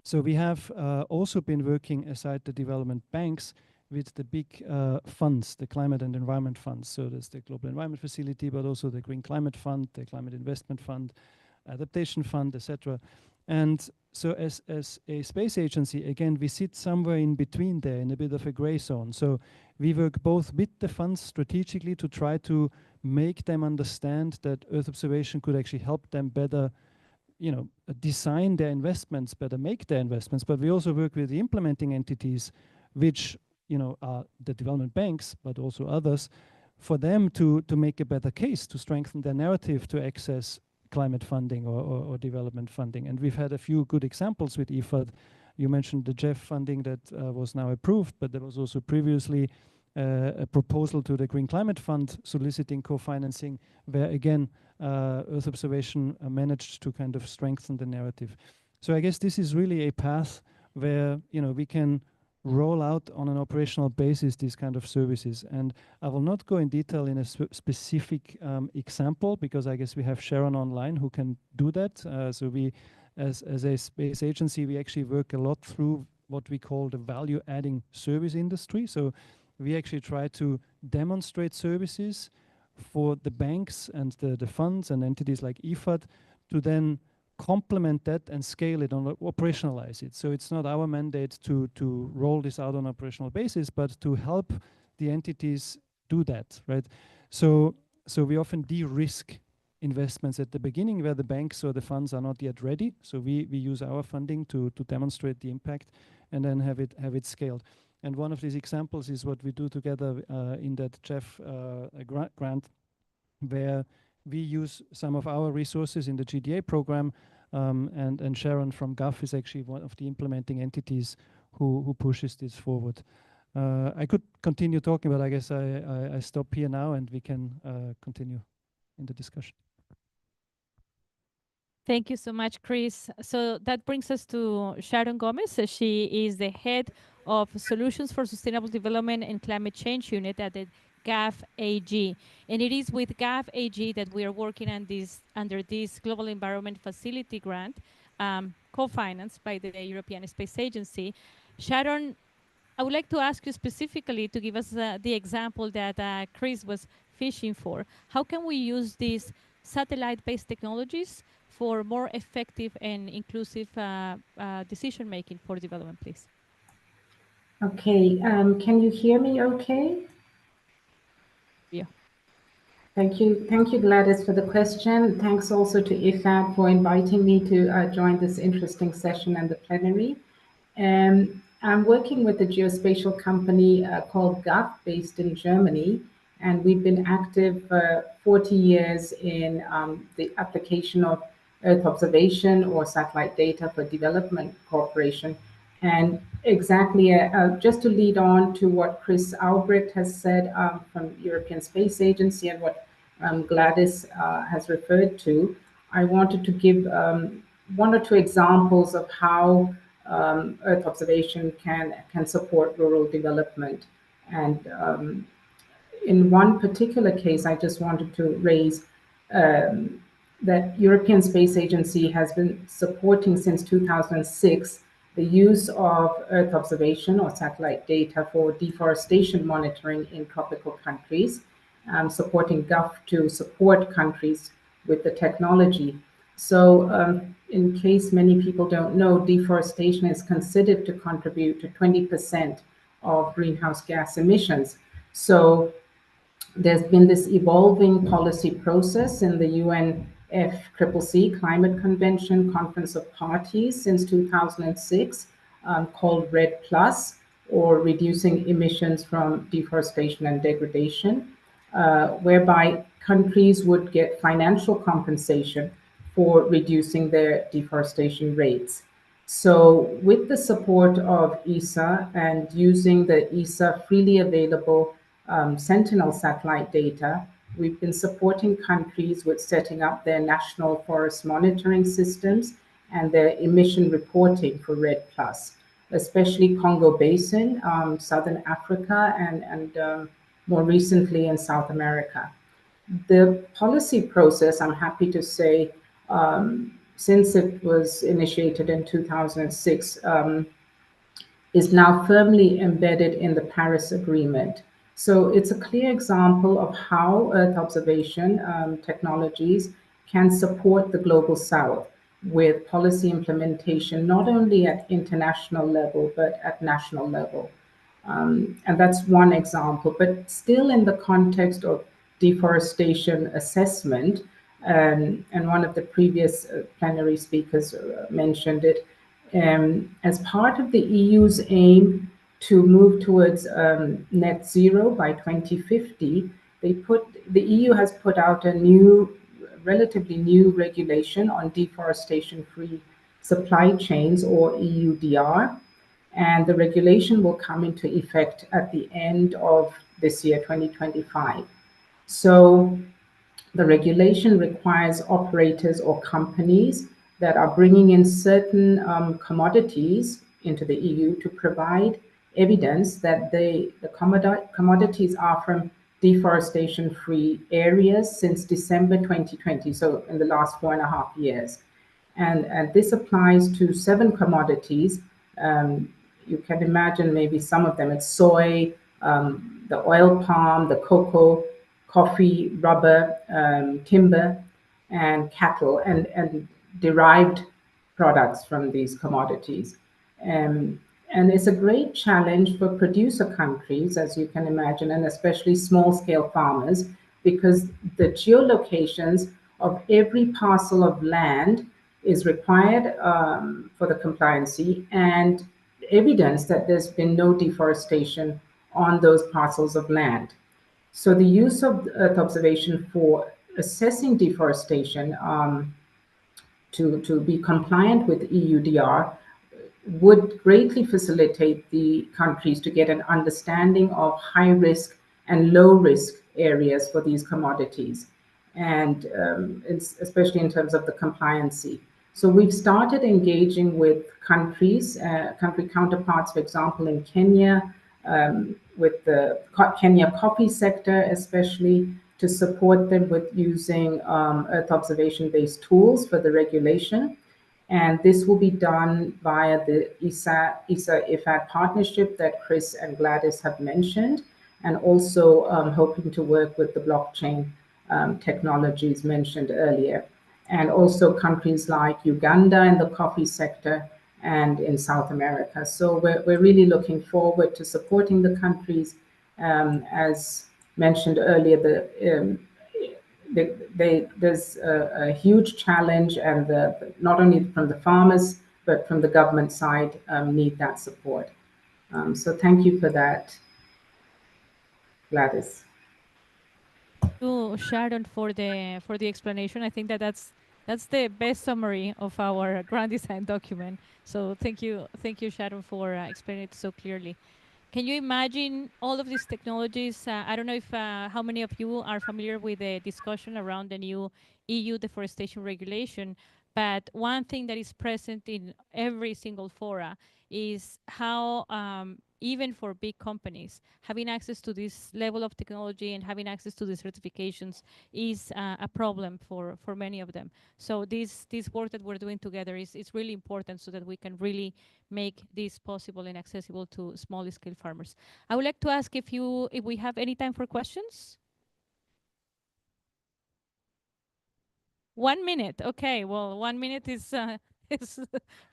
so we have also been working aside the development banks with the big funds, the climate and environment funds. So there's the Global Environment Facility, but also the Green Climate Fund, the Climate Investment Fund, Adaptation Fund, etc. And so as a space agency, again, we sit somewhere in between there in a bit of a gray zone. So we work both with the funds strategically to try to make them understand that Earth observation could actually help them better design their investments, better make their investments, but we also work with the implementing entities, which are the development banks, but also others, for them to make a better case, to strengthen their narrative to access climate funding or development funding. And we've had a few good examples with IFAD. You mentioned the GEF funding that was now approved, but there was also previously a proposal to the Green Climate Fund soliciting co-financing, where again, Earth observation managed to kind of strengthen the narrative. So I guess this is really a path where we can roll out on an operational basis these kind of services. And I will not go in detail in a specific example, because I guess we have Sharon online who can do that. So we, as a space agency, we actually work a lot through what we call the value-adding service industry. So we actually try to demonstrate services for the banks and the funds and entities like IFAD to then complement that and scale it, operationalize it. So it's not our mandate to roll this out on an operational basis, but to help the entities do that, right? So we often de-risk investments at the beginning where the banks or the funds are not yet ready. So we use our funding to demonstrate the impact and then have it scaled. And one of these examples is what we do together in that GEF grant, where we use some of our resources in the GDA program, and Sharon from GAF is actually one of the implementing entities who pushes this forward. I could continue talking, but I guess I stop here now and we can continue in the discussion. Thank you so much, Chris. So that brings us to Sharon Gomez. She is the head of Solutions for Sustainable Development and Climate Change Unit at the GAF AG. And it is with GAF AG that we are working on this under this Global Environment Facility grant, co-financed by the European Space Agency. Sharon, I would like to ask you specifically to give us the example that Chris was fishing for. How can we use these satellite-based technologies for more effective and inclusive decision-making for development, please? Okay, can you hear me okay? Yeah. Thank you, Gladys, for the question. Thanks also to IFAD for inviting me to join this interesting session and the plenary. I'm working with a geospatial company called GAF, based in Germany, and we've been active for 40 years in the application of Earth observation or satellite data for development cooperation. And exactly, just to lead on to what Chris Albrecht has said from European Space Agency and what Gladys has referred to, I wanted to give one or two examples of how Earth observation can support rural development. And in one particular case, I just wanted to raise that European Space Agency has been supporting since 2006 the use of Earth observation or satellite data for deforestation monitoring in tropical countries, supporting GAF to support countries with the technology. So in case many people don't know, deforestation is considered to contribute to 20% of greenhouse gas emissions. So there's been this evolving policy process in the UNFCCC Climate Convention Conference of Parties since 2006 called REDD+, or Reducing Emissions from Deforestation and Degradation, whereby countries would get financial compensation for reducing their deforestation rates. So with the support of ESA and using the ESA freely available Sentinel satellite data, we've been supporting countries with setting up their national forest monitoring systems and their emission reporting for REDD+, especially Congo Basin, Southern Africa, and more recently in South America. The policy process, I'm happy to say, since it was initiated in 2006, is now firmly embedded in the Paris Agreement. So it's a clear example of how Earth observation technologies can support the Global South with policy implementation, not only at international level, but at national level. And that's one example, but still in the context of deforestation assessment, and one of the previous plenary speakers mentioned it, as part of the EU's aim to move towards net zero by 2050, the EU has put out a relatively new regulation on deforestation-free supply chains, or EUDR, and the regulation will come into effect at the end of this year, 2025. So the regulation requires operators or companies that are bringing in certain commodities into the EU to provide evidence that the commodities are from deforestation-free areas since December 2020, so in the last 4.5 years. And this applies to 7 commodities. You can imagine maybe some of them. It's soy, the oil palm, the cocoa, coffee, rubber, timber, and cattle, and derived products from these commodities. And it's a great challenge for producer countries, as you can imagine, and especially small-scale farmers, because the geolocations of every parcel of land is required for the compliancy, and evidence that there's been no deforestation on those parcels of land. So the use of Earth observation for assessing deforestation to be compliant with EUDR would greatly facilitate the countries to get an understanding of high risk and low risk areas for these commodities, and especially in terms of the compliancy. So we've started engaging with countries, country counterparts, for example, in Kenya, with the Kenya coffee sector, especially to support them with using Earth observation-based tools for the regulation. And this will be done via the IFAD partnership that Chris and Gladys have mentioned, and also hoping to work with the blockchain technologies mentioned earlier. And also countries like Uganda in the coffee sector and in South America. So we're really looking forward to supporting the countries. As mentioned earlier, there's a huge challenge, and not only from the farmers, but from the government side, need that support. So thank you for that, Gladys. To Sharon for the explanation. I think that's the best summary of our grand design document. So thank you, Sharon, for explaining it so clearly. Can you imagine all of these technologies? I don't know if how many of you are familiar with the discussion around the new EU deforestation regulation, but one thing that is present in every single fora is how even for big companies, having access to this level of technology and having access to the certifications is a problem for many of them. So this work that we're doing together is really important so that we can really make this possible and accessible to small scale farmers. I would like to ask if we have any time for questions. 1 minute. Okay, well, 1 minute is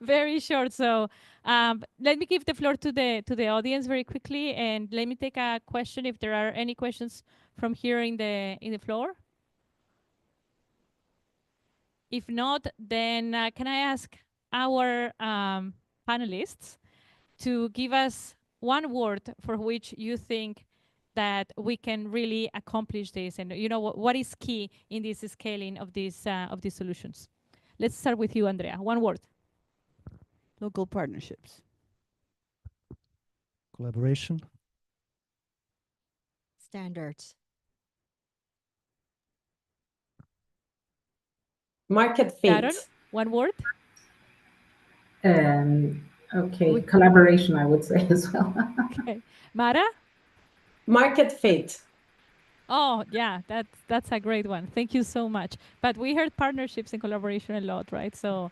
very short. So let me give the floor to the audience very quickly, and let me take a question if there are any questions from here in the floor. If not, then can I ask our panelists to give us one word for which you think that we can really accomplish this, and what is key in this scaling of these solutions? Let's start with you, Andrea. One word. Local partnerships. Collaboration. Standards. Market fit. Sharon, one word. Okay, collaboration, I would say as well. Okay. Mara? Market fit. Oh, yeah, that's a great one. Thank you so much. But we heard partnerships and collaboration a lot, right? So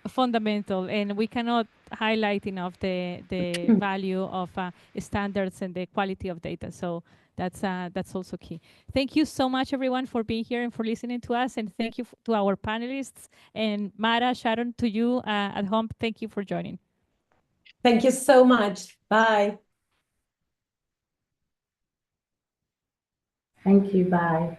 fundamental, and we cannot highlight enough the value of standards and the quality of data. So that's also key. Thank you so much, everyone, for being here and for listening to us, and thank you to our panelists. And Mara, Sharon, to you at home, thank you for joining. Thank you so much. Bye. Thank you. Bye.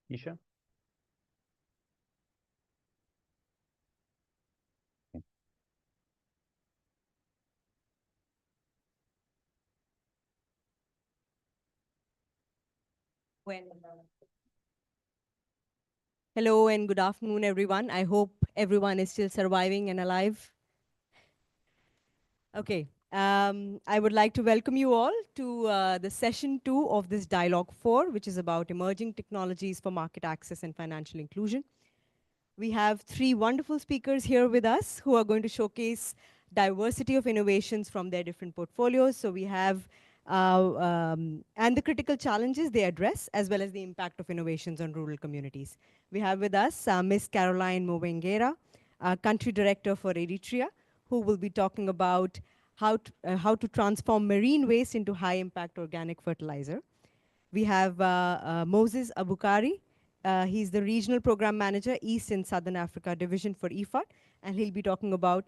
Isha? Hello and good afternoon, everyone. I hope everyone is still surviving and alive. Okay, I would like to welcome you all to the session 2 of this Dialogue 4, which is about emerging technologies for market access and financial inclusion. We have 3 wonderful speakers here with us who are going to showcase diversity of innovations from their different portfolios. So we have, and the critical challenges they address, as well as the impact of innovations on rural communities. We have with us Ms. Caroline Mowengera, Country Director for Eritrea, who will be talking about how to transform marine waste into high-impact organic fertilizer. We have Moses Abukari. He's the Regional Program Manager, East and Southern Africa Division for IFAD, and he'll be talking about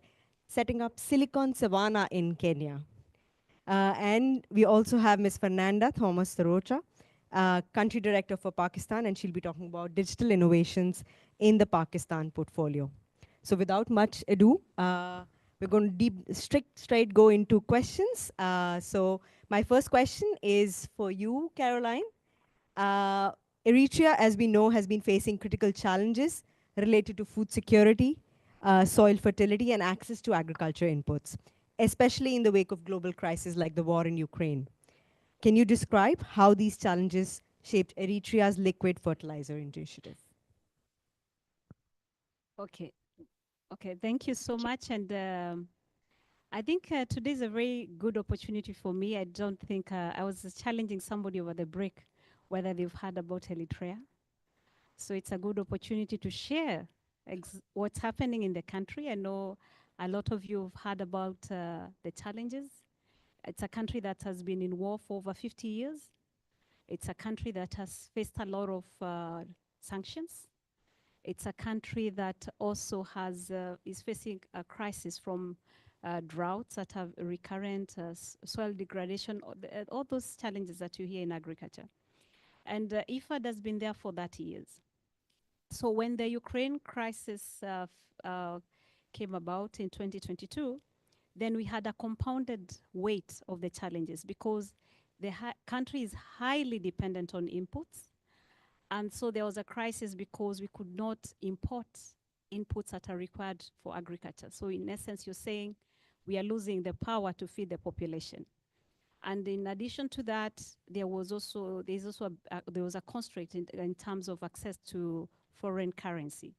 setting up Silicon Savannah in Kenya. And we also have Ms. Fernanda Thomas Sarocha, Country Director for Pakistan, and she'll be talking about digital innovations in the Pakistan portfolio. So without much ado, we're going to straight go into questions. So my first question is for you, Caroline. Eritrea, as we know, has been facing critical challenges related to food security, soil fertility, and access to agriculture inputs, especially in the wake of global crises like the war in Ukraine. Can you describe how these challenges shaped Eritrea's liquid fertilizer initiative? Okay. Okay, thank you so much. And I think today is a very good opportunity for me. I don't think I was challenging somebody over the break whether they've heard about Eritrea. So it's a good opportunity to share what's happening in the country. I know a lot of you have heard about the challenges. It's a country that has been in war for over 50 years. It's a country that has faced a lot of sanctions. It's a country that also is facing a crisis from droughts that have recurrent, soil degradation, all those challenges that you hear in agriculture. And IFAD has been there for 30 years. So when the Ukraine crisis came about in 2022, then we had a compounded weight of the challenges because the country is highly dependent on inputs. And so there was a crisis because we could not import inputs that are required for agriculture. So in essence, you're saying we are losing the power to feed the population. And in addition to that, there was a constraint in terms of access to foreign currency.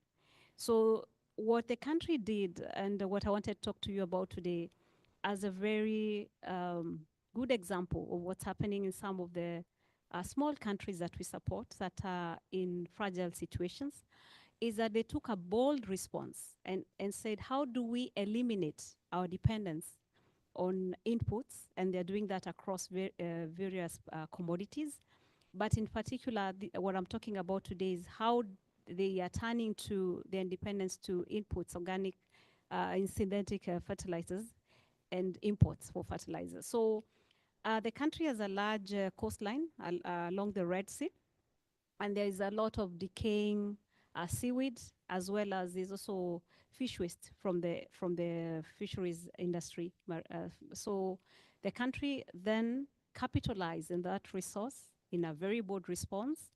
So what the country did, and what I wanted to talk to you about today, as a very good example of what's happening in some of the small countries that we support that are in fragile situations, is that they took a bold response and said, how do we eliminate our dependence on inputs? And they're doing that across various commodities. But in particular, what I'm talking about today is how they are turning to their independence to inputs, organic and synthetic fertilizers and imports for fertilizers. So the country has a large coastline along the Red Sea, and there is a lot of decaying seaweed, as well as there's also fish waste from the fisheries industry. So the country then capitalized on that resource in a very bold response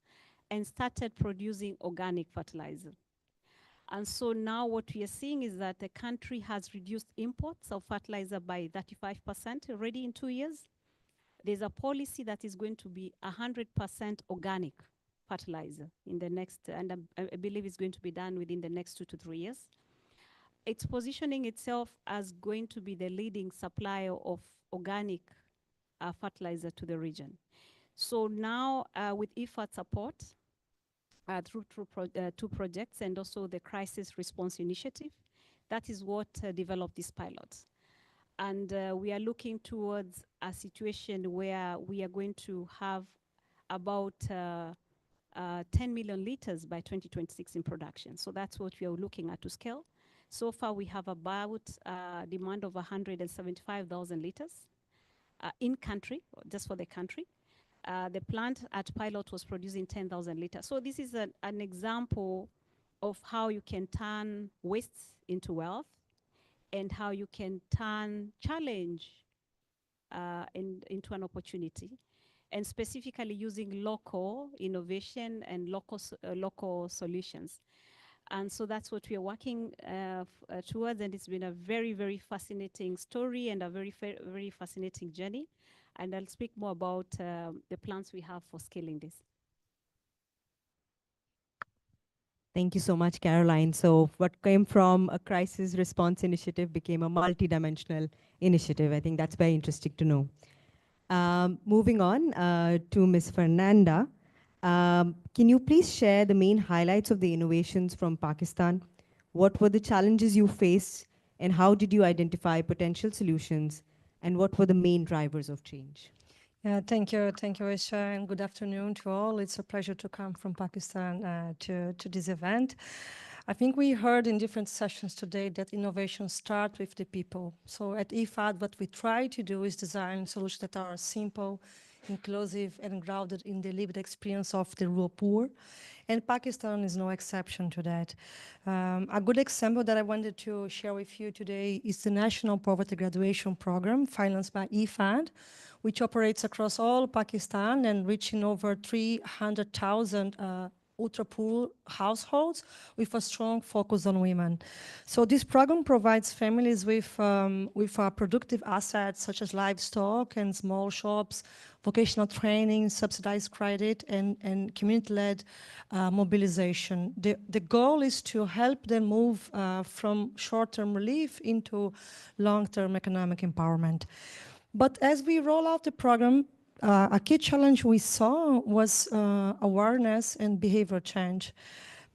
and started producing organic fertilizer. And so now what we are seeing is that the country has reduced imports of fertilizer by 35% already in 2 years. There's a policy that is going to be 100% organic fertilizer in the next, and I believe it's going to be done within the next 2 to 3 years. It's positioning itself as going to be the leading supplier of organic fertilizer to the region. So now with IFAD support, through 2 projects and also the Crisis Response Initiative, that is what developed this pilot. And we are looking towards a situation where we are going to have about 10 million liters by 2026 in production. So that's what we are looking at to scale. So far, we have about demand of 175,000 liters in country, just for the country. The plant at pilot was producing 10,000 liters. So this is an example of how you can turn waste into wealth and how you can turn challenge into an opportunity, and specifically using local innovation and local solutions. And so that's what we are working towards, and it's been a very, very fascinating story and a very, very fascinating journey. And I'll speak more about the plans we have for scaling this. Thank you so much, Caroline. So what came from a crisis response initiative became a multidimensional initiative. I think that's very interesting to know. Moving on to Ms. Fernanda. Can you please share the main highlights of the innovations from Pakistan? What were the challenges you faced, and how did you identify potential solutions, and what were the main drivers of change? Yeah, thank you, Isha, and good afternoon to all. It's a pleasure to come from Pakistan to this event. I think we heard in different sessions today that innovation starts with the people. So at IFAD, what we try to do is design solutions that are simple, inclusive, and grounded in the lived experience of the rural poor. And Pakistan is no exception to that. A good example that I wanted to share with you today is the National Poverty Graduation Program financed by IFAD, which operates across all Pakistan and reaching over 300,000 ultra-poor households with a strong focus on women. So this program provides families with productive assets such as livestock and small shops, vocational training, subsidized credit, and community-led mobilization. The goal is to help them move from short-term relief into long-term economic empowerment. But as we roll out the program, a key challenge we saw was awareness and behavior change.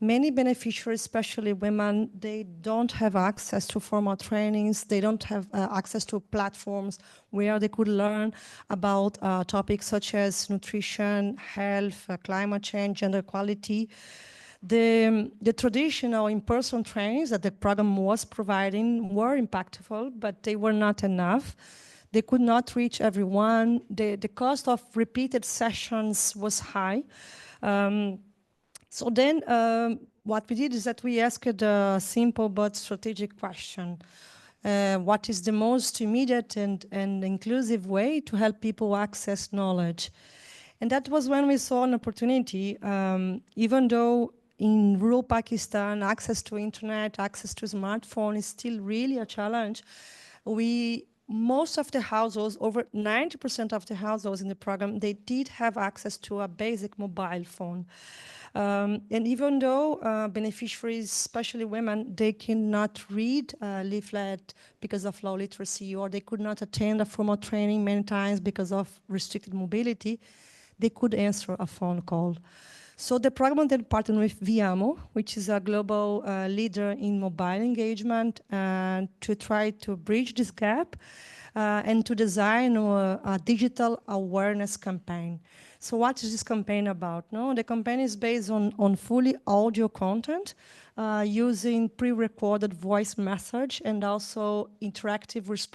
Many beneficiaries, especially women, they don't have access to formal trainings. They don't have access to platforms where they could learn about topics such as nutrition, health, climate change, gender equality. The traditional in-person trainings that the program was providing were impactful, but they were not enough. They could not reach everyone. The cost of repeated sessions was high. So then what we did is that we asked a simple but strategic question. What is the most immediate and inclusive way to help people access knowledge? And that was when we saw an opportunity, even though in rural Pakistan, access to internet, access to smartphone is still really a challenge. Most of the households, over 90% of the households in the program, they did have access to a basic mobile phone. And even though beneficiaries, especially women, they cannot read leaflet because of low literacy, or they could not attend a formal training many times because of restricted mobility, they could answer a phone call. So the program then partnered with Viamo, which is a global leader in mobile engagement, to try to bridge this gap and to design a digital awareness campaign. So what is this campaign about? No, the campaign is based on fully audio content using pre-recorded voice message and also interactive voice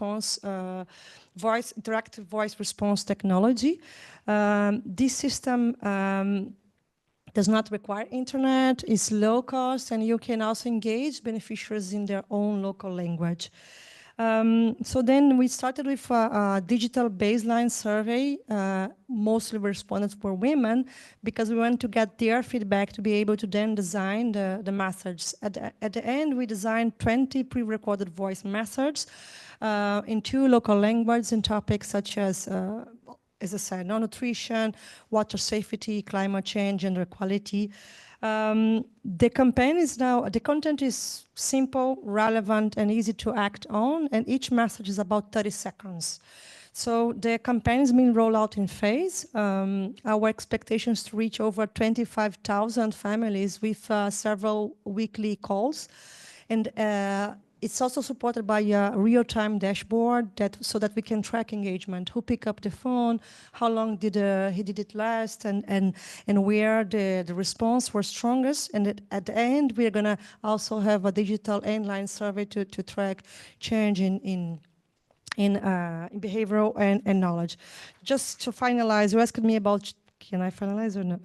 response technology. This system does not require internet, is low cost, and you can also engage beneficiaries in their own local language. So then we started with a digital baseline survey. Mostly respondents were women because we wanted to get their feedback to be able to then design the message. At the end, we designed 20 pre-recorded voice messages in 2 local languages in topics such as I said, nutrition, water safety, climate change, gender equality. The campaign is now, the content is simple, relevant, and easy to act on, and each message is about 30 seconds. So the campaign has been rolled out in phase. Our expectations to reach over 25,000 families with several weekly calls. And it's also supported by a real-time dashboard so that we can track engagement, who picked up the phone, how long did he did it last, and where the response was strongest. And at the end, we're going to also have a digital inline survey to track change in behavioral and knowledge. Just to finalize, you asked me about, can I finalize or no?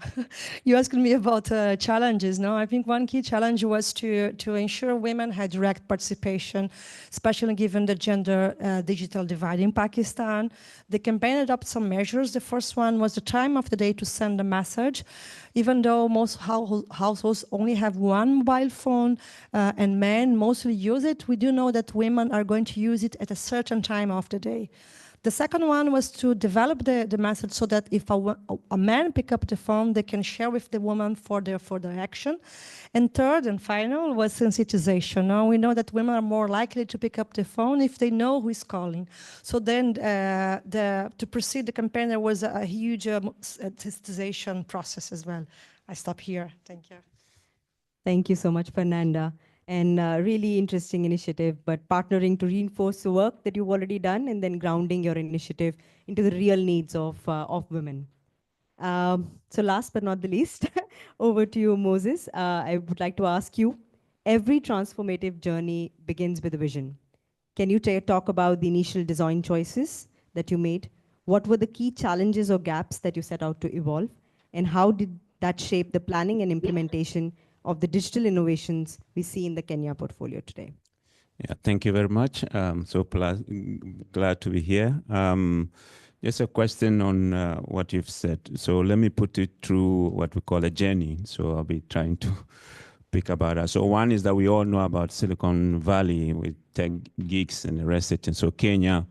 You asked me about challenges. No, I think one key challenge was to ensure women had direct participation, especially given the gender digital divide in Pakistan. The campaign adopted some measures. The first one was the time of the day to send a message. Even though most households only have one mobile phone and men mostly use it, we do know that women are going to use it at a certain time of the day. The second one was to develop the message so that if a man pick up the phone, they can share with the woman for their to And third and final was sensitization. Now we know that women are more likely to pick up the phone if they know who is calling. So then to proceed the campaign, there was a huge sensitization process as well. I stop here. Thank you. Thank you so much, Fernanda. And really interesting initiative, but partnering to reinforce the work that you've already done and then grounding your initiative into the real needs of women. So last but not the least, over to you, Moses. I would like to ask you, every transformative journey begins with a vision. Can you talk about the initial design choices that you made? What were the key challenges or gaps that you set out to evolve? And how did that shape the planning and implementation of the digital innovations we see in the Kenya portfolio today? Yeah, thank you very much. So glad to be here. Just a question on what you've said. So let me put it through what we call a journey. So I'll be trying to pick about that. So one is that we all know about Silicon Valley with tech geeks and the rest of it. And so Kenya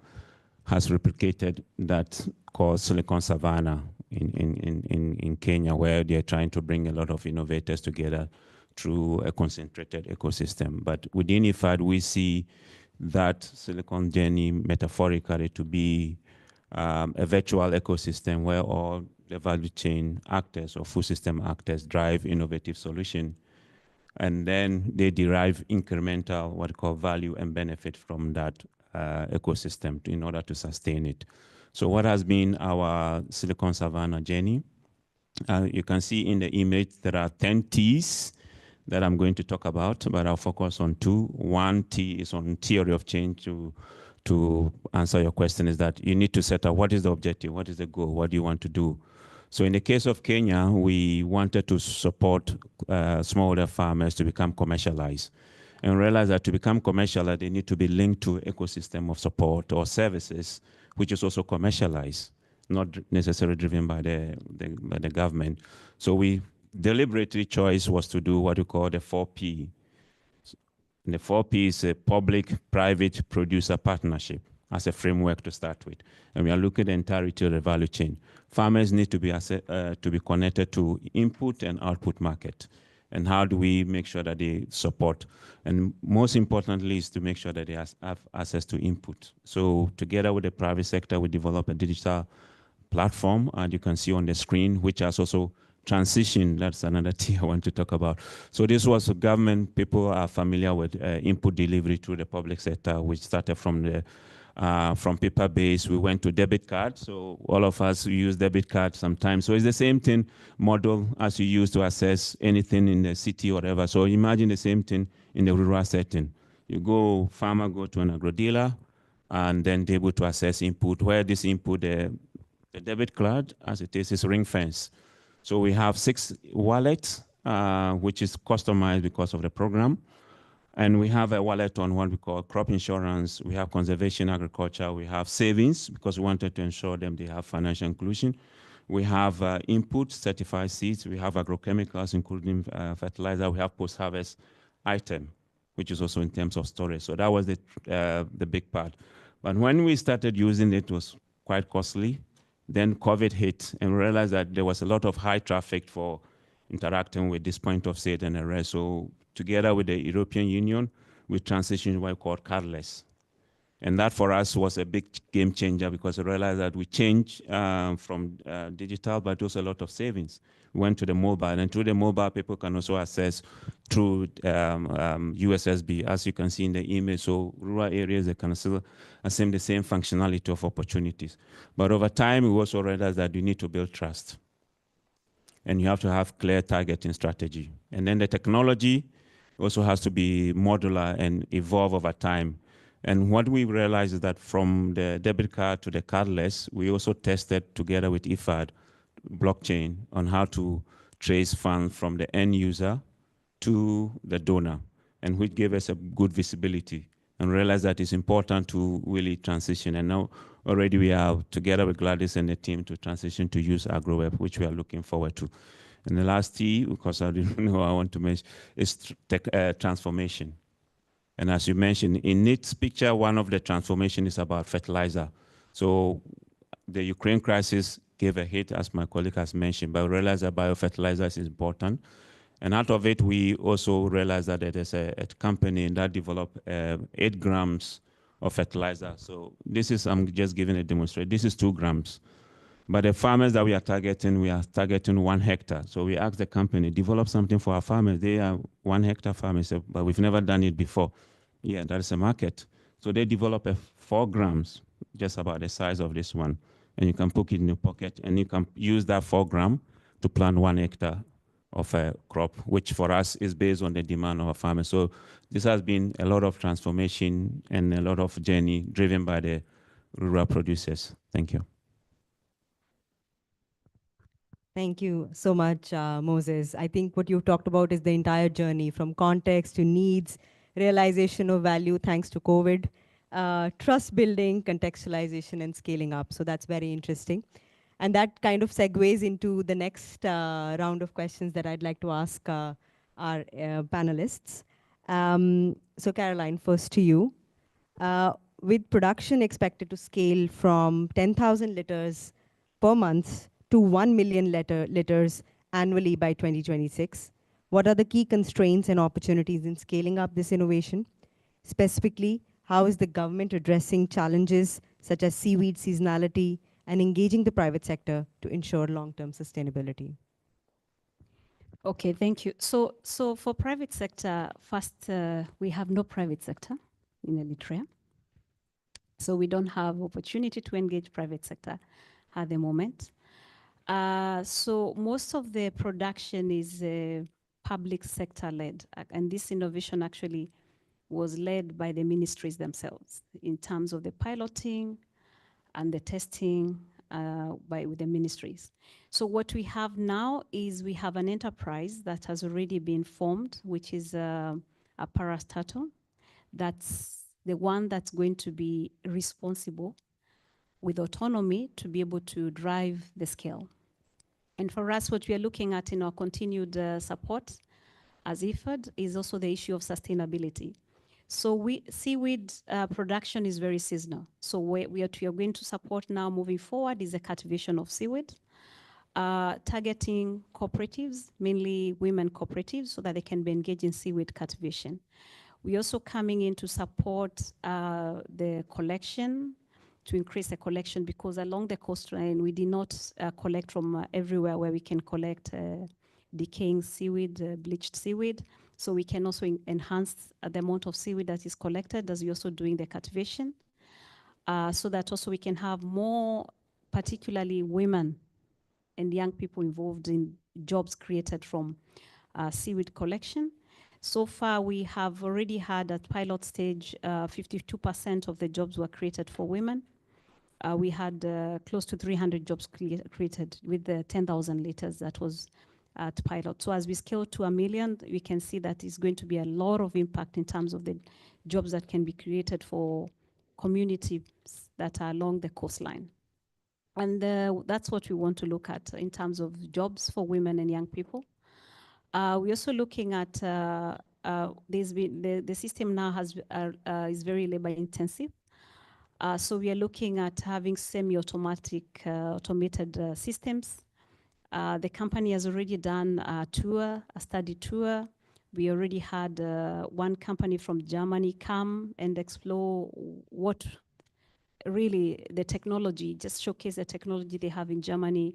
has replicated that called Silicon Savannah in Kenya, where they're trying to bring a lot of innovators together through a concentrated ecosystem. But within IFAD, we see that Silicon journey metaphorically to be a virtual ecosystem where all the value chain actors or full system actors drive innovative solution, and then they derive incremental, what we call value and benefit from that ecosystem in order to sustain it. So what has been our Silicon Savannah journey? You can see in the image there are 10 T's that I'm going to talk about, but I'll focus on two. One T is on theory of change. To answer your question is that you need to set up what is the objective, what is the goal, what do you want to do? So in the case of Kenya, we wanted to support smallholder farmers to become commercialized, and realize that to become commercialized, they need to be linked to ecosystem of support or services, which is also commercialized, not necessarily driven by the government. So we deliberately choice was to do what we call the 4P. And the 4P is a public-private producer partnership as a framework to start with. And we are looking at the entirety of the value chain. Farmers need to be connected to input and output market. And how do we make sure that they support? And most importantly is to make sure that they have access to input. So together with the private sector, we develop a digital platform, and you can see on the screen, which has also transition. That's another thing I want to talk about. So this was government. People are familiar with input delivery through the public sector, which started from the from paper-based. We went to debit card. So all of us use debit card sometimes. So it's the same thing model as you use to assess anything in the city or whatever. So imagine the same thing in the rural setting. You go, farmer go to an agro dealer, and then they're able to assess input. Where this input, the debit card, as it is ring fence. So we have 6 wallets, which is customized because of the program. And we have a wallet on what we call crop insurance. We have conservation agriculture. We have savings because we wanted to ensure them they have financial inclusion. We have input certified seeds. We have agrochemicals, including fertilizer. We have post-harvest item, which is also in terms of storage. So that was the big part. But when we started using it, it was quite costly. Then COVID hit, and we realized that there was a lot of high traffic for interacting with this point of sale and the rest. So together with the European Union, we transitioned what we call cardless. And that for us was a big game changer because we realized that we changed from digital, but also a lot of savings. We went to the mobile, and through the mobile, people can also access through USSB, as you can see in the image. So rural areas, they can still assume the same functionality of opportunities. But over time, we also realized that you need to build trust. And you have to have clear targeting strategy. And then the technology also has to be modular and evolve over time. And what we realized is that from the debit card to the cardless, we also tested together with IFAD blockchain on how to trace funds from the end user to the donor, and which gave us a good visibility, and realized that it's important to really transition. And now already we are together with Gladys and the team to transition to use AgroWeb, which we are looking forward to. And the last T, because I didn't know I want to mention, is transformation. And as you mentioned, in its picture, one of the transformation is about fertilizer. So the Ukraine crisis gave a hit, as my colleague has mentioned, but we realized that biofertilizer is important. And out of it, we also realized that there's a company that developed 8 grams of fertilizer. So this is, I'm just giving a demonstration. This is 2 grams. But the farmers that we are targeting 1 hectare. So we asked the company, develop something for our farmers. They are 1 hectare farmers, but we've never done it before. Yeah, that is a market. So they develop a 4 grams, just about the size of this one. And you can put it in your pocket, and you can use that 4 gram to plant 1 hectare of a crop, which for us is based on the demand of our farmers. So this has been a lot of transformation and a lot of journey driven by the rural producers. Thank you. Thank you so much, Moses. I think what you've talked about is the entire journey from context to needs, realization of value thanks to COVID. trust building, contextualization, and scaling up. So that's very interesting. And that kind of segues into the next round of questions that I'd like to ask our panelists. So Caroline, first to you. With production expected to scale from 10,000 liters per month to 1 million liters annually by 2026, what are the key constraints and opportunities in scaling up this innovation? Specifically, how is the government addressing challenges such as seaweed seasonality and engaging the private sector to ensure long-term sustainability? Okay, thank you. So for private sector, first, we have no private sector in Eritrea. So we don't have opportunity to engage private sector at the moment. So most of the production is public sector led. And this innovation actually was led by the ministries themselves in terms of the piloting and the testing with the ministries. So what we have now is we have an enterprise that has already been formed, which is a parastatal. That's the one that's going to be responsible with autonomy to be able to drive the scale. And for us, what we are looking at in our continued support as IFAD is also the issue of sustainability. So seaweed production is very seasonal. So what we are going to support now moving forward is the cultivation of seaweed, targeting cooperatives, mainly women cooperatives, so that they can be engaged in seaweed cultivation. We're also coming in to support the collection, to increase the collection, because along the coastline, we did not collect from everywhere where we can collect decaying seaweed, bleached seaweed. So we can also enhance the amount of seaweed that is collected as we're also doing the cultivation, so that also we can have more, particularly women and young people involved in jobs created from seaweed collection. So far, we have already had at pilot stage, 52% of the jobs were created for women. We had close to 300 jobs created with the 10,000 liters that was at pilot. So as we scale to 1 million, we can see that it's going to be a lot of impact in terms of the jobs that can be created for communities that are along the coastline. And that's what we want to look at in terms of jobs for women and young people. We're also looking at the system now is very labor intensive. So we are looking at having semi-automatic automated systems. The company has already done a study tour. We already had one company from Germany come and explore what really the technology, just showcase the technology they have in Germany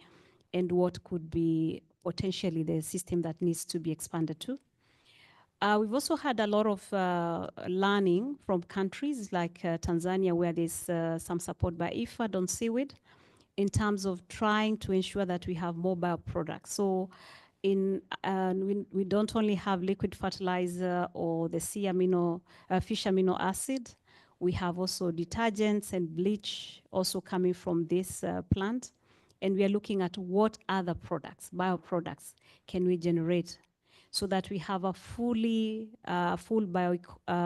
and what could be potentially the system that needs to be expanded to. We've also had a lot of learning from countries like Tanzania, where there's some support by IFAD on seaweed in terms of trying to ensure that we have mobile products. So we don't only have liquid fertilizer or the fish amino acid. We have also detergents and bleach also coming from this plant. And we are looking at what other products, bioproducts, can we generate so that we have a full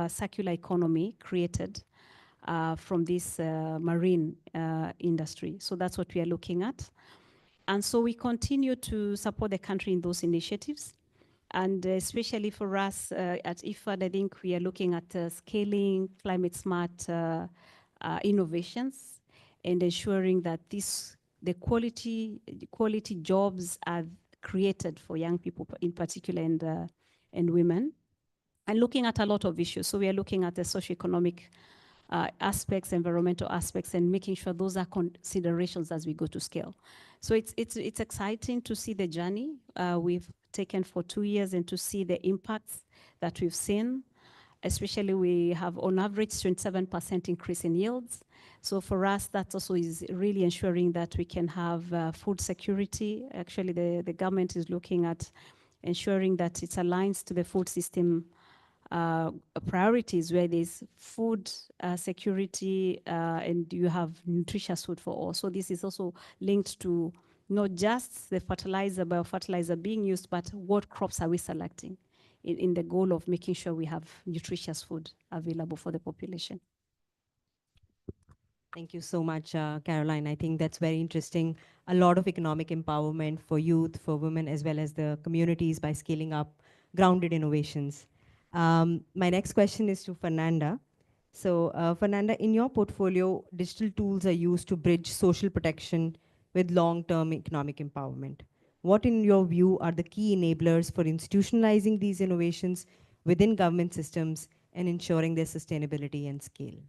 circular economy created from this marine industry. So that's what we are looking at. And so we continue to support the country in those initiatives. And especially for us at IFAD, I think we are looking at scaling climate smart innovations and ensuring that the quality jobs are created for young people in particular and women, and looking at a lot of issues. So we are looking at the socioeconomic aspects, environmental aspects, and making sure those are considerations as we go to scale. So it's exciting to see the journey we've taken for 2 years and to see the impacts that we've seen. Especially we have on average 27% increase in yields. So for us, that also is really ensuring that we can have food security. Actually, the government is looking at ensuring that it aligns to the food system priorities, where there's food security and you have nutritious food for all. So this is also linked to not just the biofertilizer being used, but what crops are we selecting in the goal of making sure we have nutritious food available for the population. Thank you so much, Caroline. I think that's very interesting. A lot of economic empowerment for youth, for women, as well as the communities by scaling up grounded innovations. My next question is to Fernanda. So, Fernanda, in your portfolio, digital tools are used to bridge social protection with long-term economic empowerment. What, in your view, are the key enablers for institutionalizing these innovations within government systems and ensuring their sustainability and scale?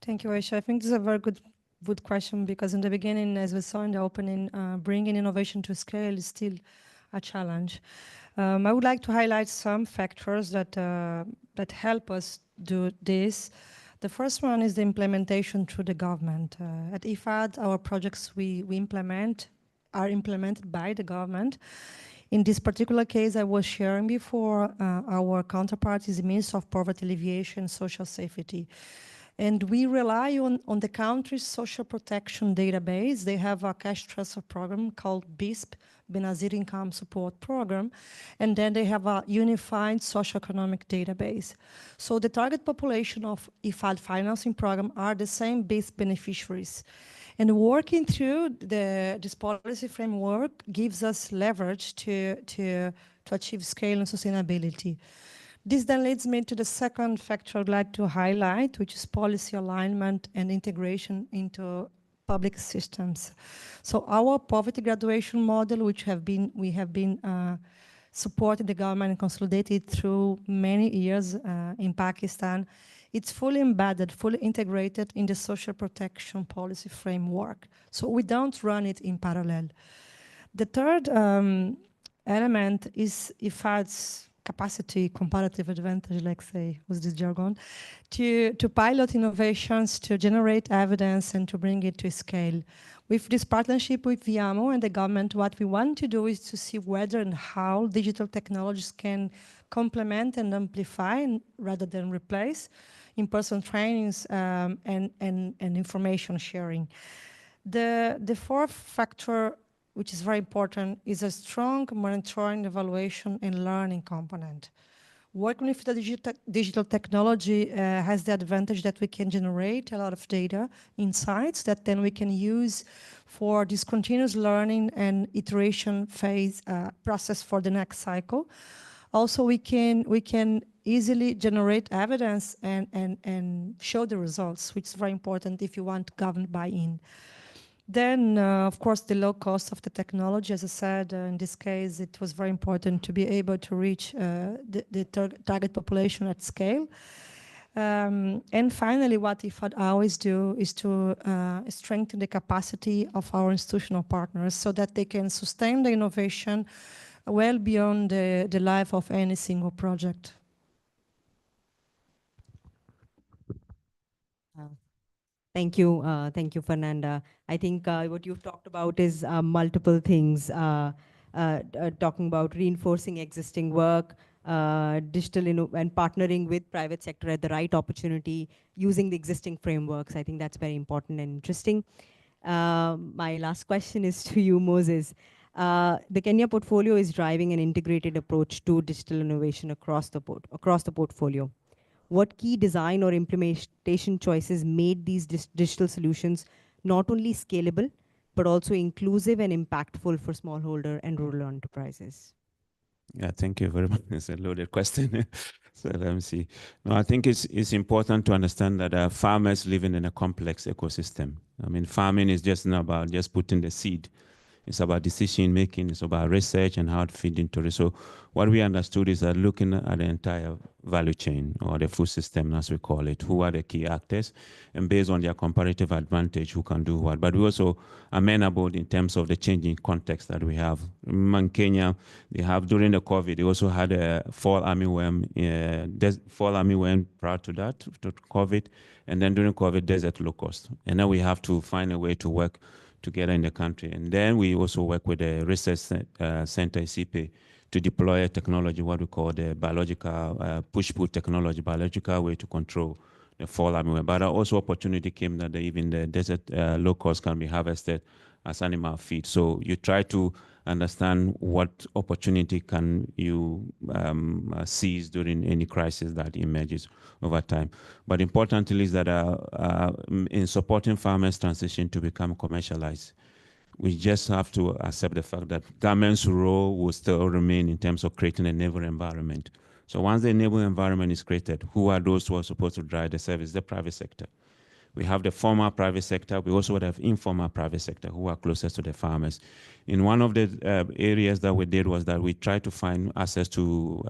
Thank you, Aisha. I think this is a very good question, because in the beginning, as we saw in the opening, bringing innovation to scale is still a challenge. I would like to highlight some factors that help us do this. The first one is the implementation through the government. At IFAD, our projects we implement are implemented by the government. In this particular case I was sharing before, our counterpart is the Minister of Poverty Alleviation, Social Safety. And we rely on the country's social protection database. They have a cash transfer program called BISP, Benazir Income Support Program, and then they have a unified socioeconomic database. So the target population of IFAD financing program are the same BISP beneficiaries. And working through this policy framework gives us leverage to achieve scale and sustainability. This then leads me to the second factor I'd like to highlight, which is policy alignment and integration into public systems. So our poverty graduation model, which we have been supporting the government and consolidated through many years in Pakistan, it's fully embedded, fully integrated in the social protection policy framework. So we don't run it in parallel. The third element is IFAD's capacity, comparative advantage, like say, was this jargon, to pilot innovations, to generate evidence and to bring it to scale. With this partnership with Viamo and the government, what we want to do is to see whether and how digital technologies can complement and amplify rather than replace in-person trainings and information sharing. The fourth factor, which is very important, is a strong monitoring, evaluation, and learning component. Working with the digital technology has the advantage that we can generate a lot of data, insights that then we can use for this continuous learning and iteration phase process for the next cycle. Also, we can easily generate evidence and show the results, which is very important if you want government buy-in. Then, of course, the low cost of the technology. As I said, in this case, it was very important to be able to reach the target population at scale. And finally, what IFAD always do is to strengthen the capacity of our institutional partners so that they can sustain the innovation well beyond the life of any single project. Thank you, Fernanda. I think what you've talked about is multiple things, talking about reinforcing existing work, digital and partnering with private sector at the right opportunity, using the existing frameworks. I think that's very important and interesting. My last question is to you, Moses. The Kenya portfolio is driving an integrated approach to digital innovation across the portfolio. What key design or implementation choices made these digital solutions not only scalable, but also inclusive and impactful for smallholder and rural enterprises? Yeah, thank you very much. It's a loaded question. So let me see. No, I think it's important to understand that farmers living in a complex ecosystem. I mean, farming is just not about just putting the seed. It's about decision making. It's about research and how to feed into it. So what we understood is that looking at the entire value chain, or the food system, as we call it, who are the key actors, and based on their comparative advantage, who can do what. But we also amenable in terms of the changing context that we have. In Kenya, they have, during the COVID, they also had a fall armyworm prior to that, to COVID, and then during COVID, desert locust. And then we have to find a way to work together in the country. And then we also work with the research center, CP, to deploy a technology, what we call the biological push-pull technology, biological way to control the fall armyworm. But also opportunity came that even the desert locust can be harvested as animal feed. So you try to understand what opportunity can you seize during any crisis that emerges over time. But importantly is that in supporting farmers' transition to become commercialized, we just have to accept the fact that government's role will still remain in terms of creating an enabling environment. So once the enabling environment is created, who are those who are supposed to drive the service? The private sector. We have the formal private sector. We also would have informal private sector who are closest to the farmers. In one of the areas that we did was that we tried to find access to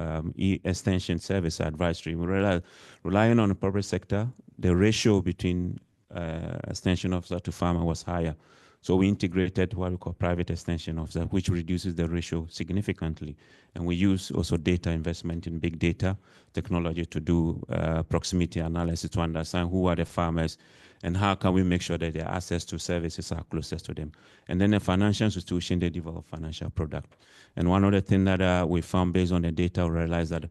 extension service advisory. We realized relying on the public sector, the ratio between extension officer to farmer was higher. So we integrated what we call private extension officer, which reduces the ratio significantly. And we use also data investment in big data technology to do proximity analysis to understand who are the farmers and how can we make sure that their access to services are closest to them. And then the financial institution, they develop financial product. And one of the things that we found based on the data, we realized that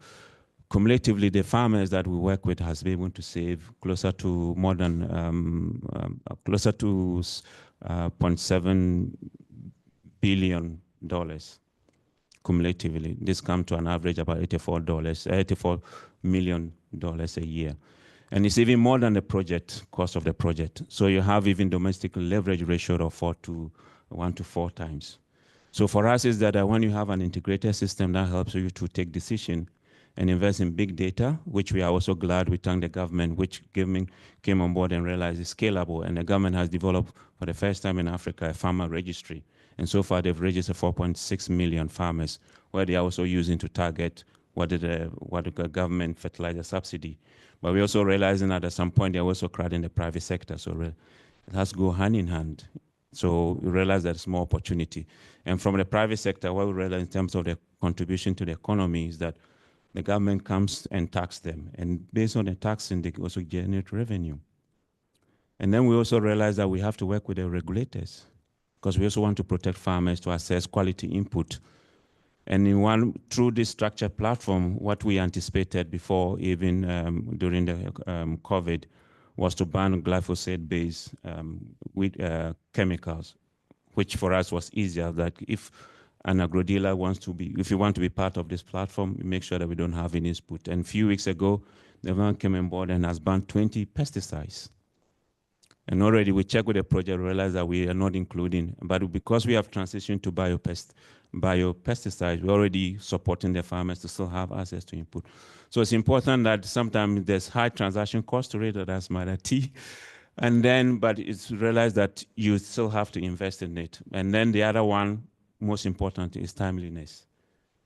cumulatively, the farmers that we work with has been able to save closer to more than closer to $0.7 billion cumulatively. This comes to an average about $84 million a year. And it's even more than the project cost of the project. So you have even domestic leverage ratio of 1 to 4 times. So for us is that when you have an integrated system that helps you to take decision and invest in big data, which we are also glad we thank the government, which came on board and realized is scalable. And the government has developed for the first time in Africa a farmer registry. And so far they've registered 4.6 million farmers, where they are also using to target what the government fertilizer subsidy. But we're also realizing that at some point they're also crowding the private sector. So it has to go hand in hand. So we realize there's more opportunity. And from the private sector, what we realize in terms of the contribution to the economy is that the government comes and tax them. And based on the taxing, they also generate revenue. And then we also realize that we have to work with the regulators because we also want to protect farmers to assess quality input. And through this structured platform, what we anticipated before, even during the COVID, was to ban glyphosate-based chemicals, which for us was easier. That if an agro-dealer if you want to be part of this platform, we make sure that we don't have any input. And a few weeks ago, the government came on board and has banned 20 pesticides. And already we checked with the project, realized that we are not including, but because we have transitioned to biopesticides, we're already supporting the farmers to still have access to input. So it's important that sometimes there's high transaction cost rate, that's my T. And then, but it's realized that you still have to invest in it. And then the other one, most important, is timeliness.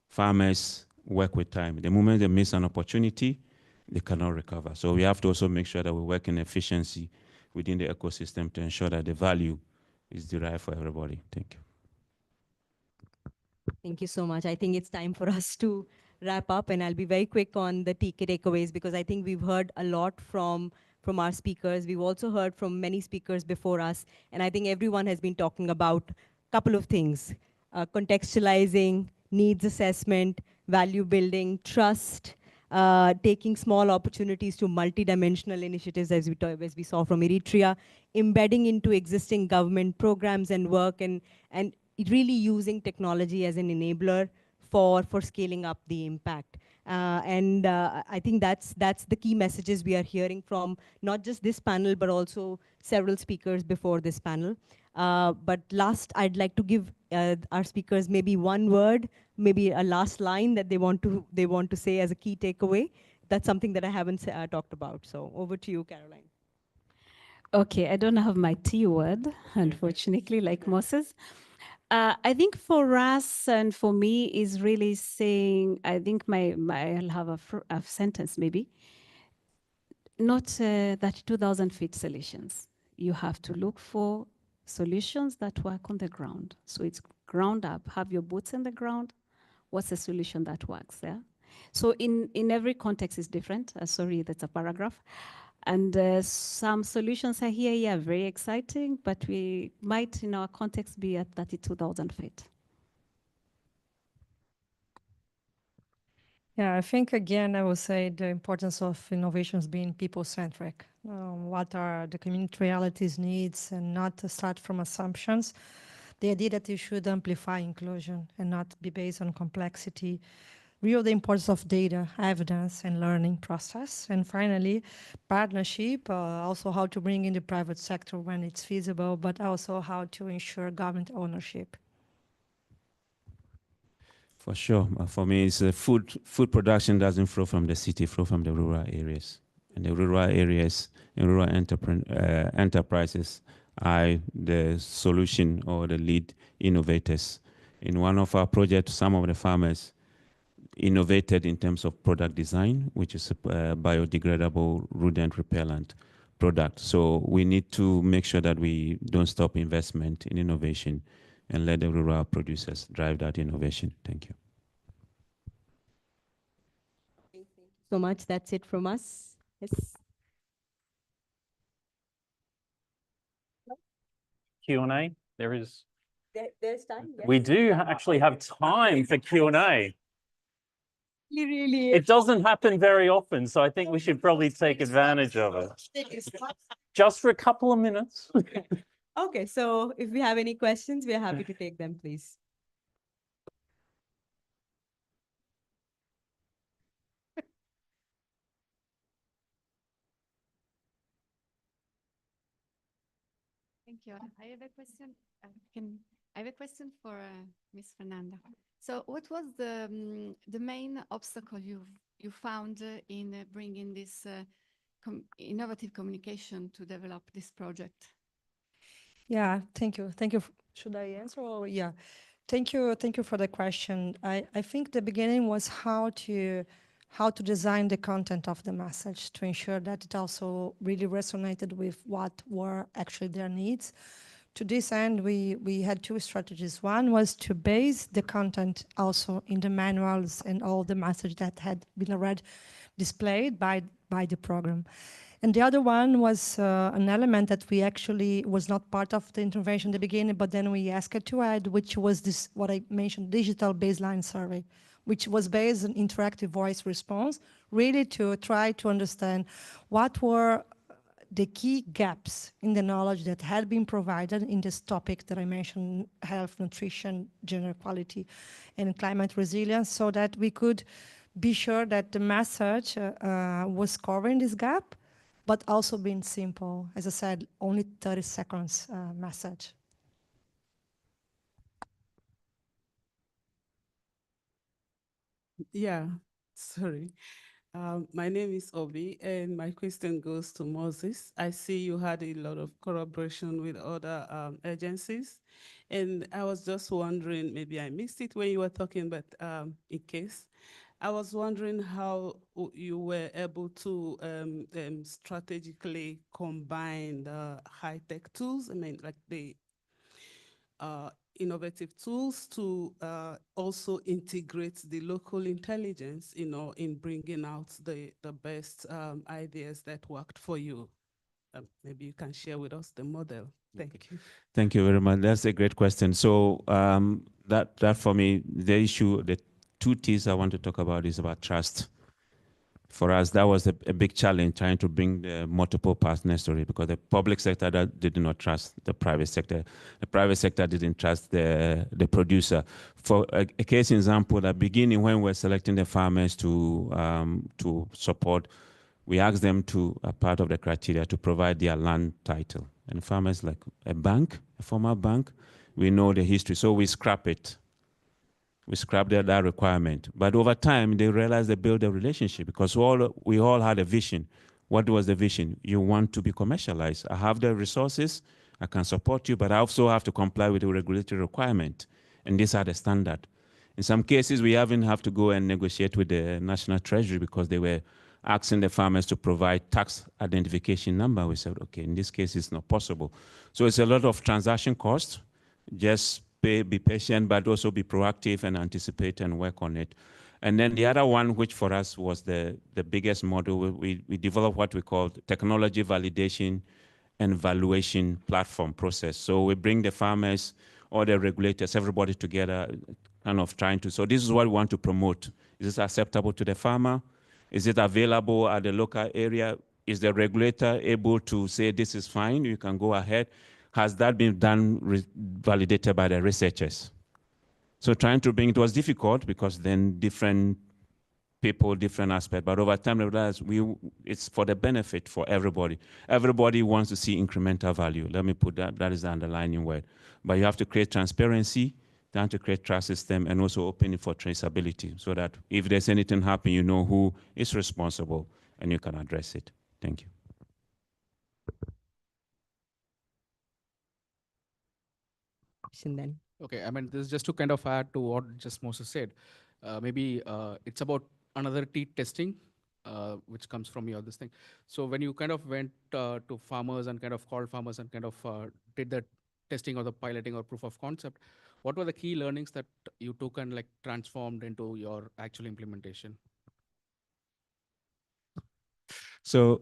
Farmers work with time. The moment they miss an opportunity, they cannot recover. So we have to also make sure that we work in efficiency within the ecosystem to ensure that the value is derived for everybody. Thank you. Thank you so much. I think it's time for us to wrap up, and I'll be very quick on the takeaways because I think we've heard a lot from our speakers. We've also heard from many speakers before us, and I think everyone has been talking about a couple of things: contextualizing, needs assessment, value building, trust, taking small opportunities to multidimensional initiatives as we saw from Eritrea, embedding into existing government programs and work, and really using technology as an enabler for scaling up the impact. I think that's the key messages we are hearing from not just this panel, but also several speakers before this panel. But last, I'd like to give our speakers maybe one word, maybe a last line that they want to say as a key takeaway. That's something that I haven't talked about. So over to you, Caroline. Okay, I don't have my T word, unfortunately, like Moses. I think for us and for me is really saying, I think I'll have a sentence maybe, not 32,000 feet solutions. You have to look for solutions that work on the ground. So it's ground up, have your boots in the ground. What's the solution that works there? So in every context is different. Sorry, that's a paragraph. And some solutions are here, yeah, very exciting, but we might in our context be at 32,000 feet. Yeah, I think again, I would say the importance of innovations being people-centric. What are the community realities needs and not to start from assumptions. the idea that you should amplify inclusion and not be based on complexity, real the importance of data, evidence, and learning process. And finally, partnership, also how to bring in the private sector when it's feasible, but also how to ensure government ownership. For sure. For me, it's food production doesn't flow from the city, flow from the rural areas. And the rural areas and rural enterprises are the solution or the lead innovators. In one of our projects, some of the farmers innovated in terms of product design, which is a biodegradable rodent repellent product. So we need to make sure that we don't stop investment in innovation and let the rural producers drive that innovation. Thank you. Thank you so much. That's it from us. Yes. Q&A, there is. There's time. Yes. We do actually have time for Q&A. Really. It doesn't happen very often, so I think we should probably take advantage of it. Just for a couple of minutes. Okay, so if we have any questions, we are happy to take them, please. Thank you. I have a question. I have a question for Ms. Fernanda. So, what was the main obstacle you found in bringing this innovative communication to develop this project? Yeah, thank you. Thank you. Should I answer or yeah? Thank you for the question. I think the beginning was how to design the content of the message to ensure that it also really resonated with what were actually their needs. To this end, we had two strategies. One was to base the content also in the manuals and all the message that had been already displayed by the program. And the other one was an element that we actually was not part of the intervention in the beginning, but then we asked it to add, which was this, what I mentioned, digital baseline survey, which was based on interactive voice response, really to try to understand what were the key gaps in the knowledge that had been provided in this topic that I mentioned, health, nutrition, gender equality, and climate resilience, so that we could be sure that the message was covering this gap, but also being simple. As I said, only 30 seconds message. Yeah, sorry. My name is Obi, and my question goes to Moses. I see you had a lot of collaboration with other agencies, and I was just wondering, maybe I missed it when you were talking, but in case, I was wondering how you were able to strategically combine the high-tech tools, I mean, like the innovative tools to also integrate the local intelligence, in bringing out the best ideas that worked for you. Maybe you can share with us the model. Thank you. Thank you very much. That's a great question. So that for me, the issue, the two T's I want to talk about is about trust. For us, that was a big challenge, trying to bring the multiple partners to it, because the public sector did not trust the private sector. The private sector didn't trust the producer. For a case example, at the beginning, when we're selecting the farmers to support, we asked them to, a part of the criteria, to provide their land title. And farmers, like a bank, a former bank, we know the history, so we scrap it. We scrapped that requirement. But over time, they realized they built a relationship, because we all had a vision. What was the vision? You want to be commercialized. I have the resources, I can support you, but I also have to comply with the regulatory requirement. And these are the standard. In some cases, we even have to go and negotiate with the National Treasury, because they were asking the farmers to provide tax identification number. We said, okay, in this case, it's not possible. So it's a lot of transaction costs. Just be patient, but also be proactive and anticipate and work on it. And then the other one, which for us was the biggest model, we developed what we call technology validation and valuation platform process. So we bring the farmers, all the regulators, everybody together, kind of trying to, so this is what we want to promote. Is this acceptable to the farmer? Is it available at the local area? Is the regulator able to say this is fine, you can go ahead? has that been done, validated by the researchers? So trying to bring it was difficult because then different people, different aspects, but over time, it's for the benefit for everybody. Everybody wants to see incremental value. Let me put that is the underlining word. But you have to create transparency, you have to create trust system, and also open it for traceability so that if there's anything happen, you know who is responsible and you can address it. Thank you. Then. Okay, I mean, this is just to kind of add to what just Moses said. Maybe it's about another testing, which comes from your this thing. So when you kind of went to farmers and kind of called farmers and kind of did the testing or the piloting or proof of concept, what were the key learnings that you took and like transformed into your actual implementation? So,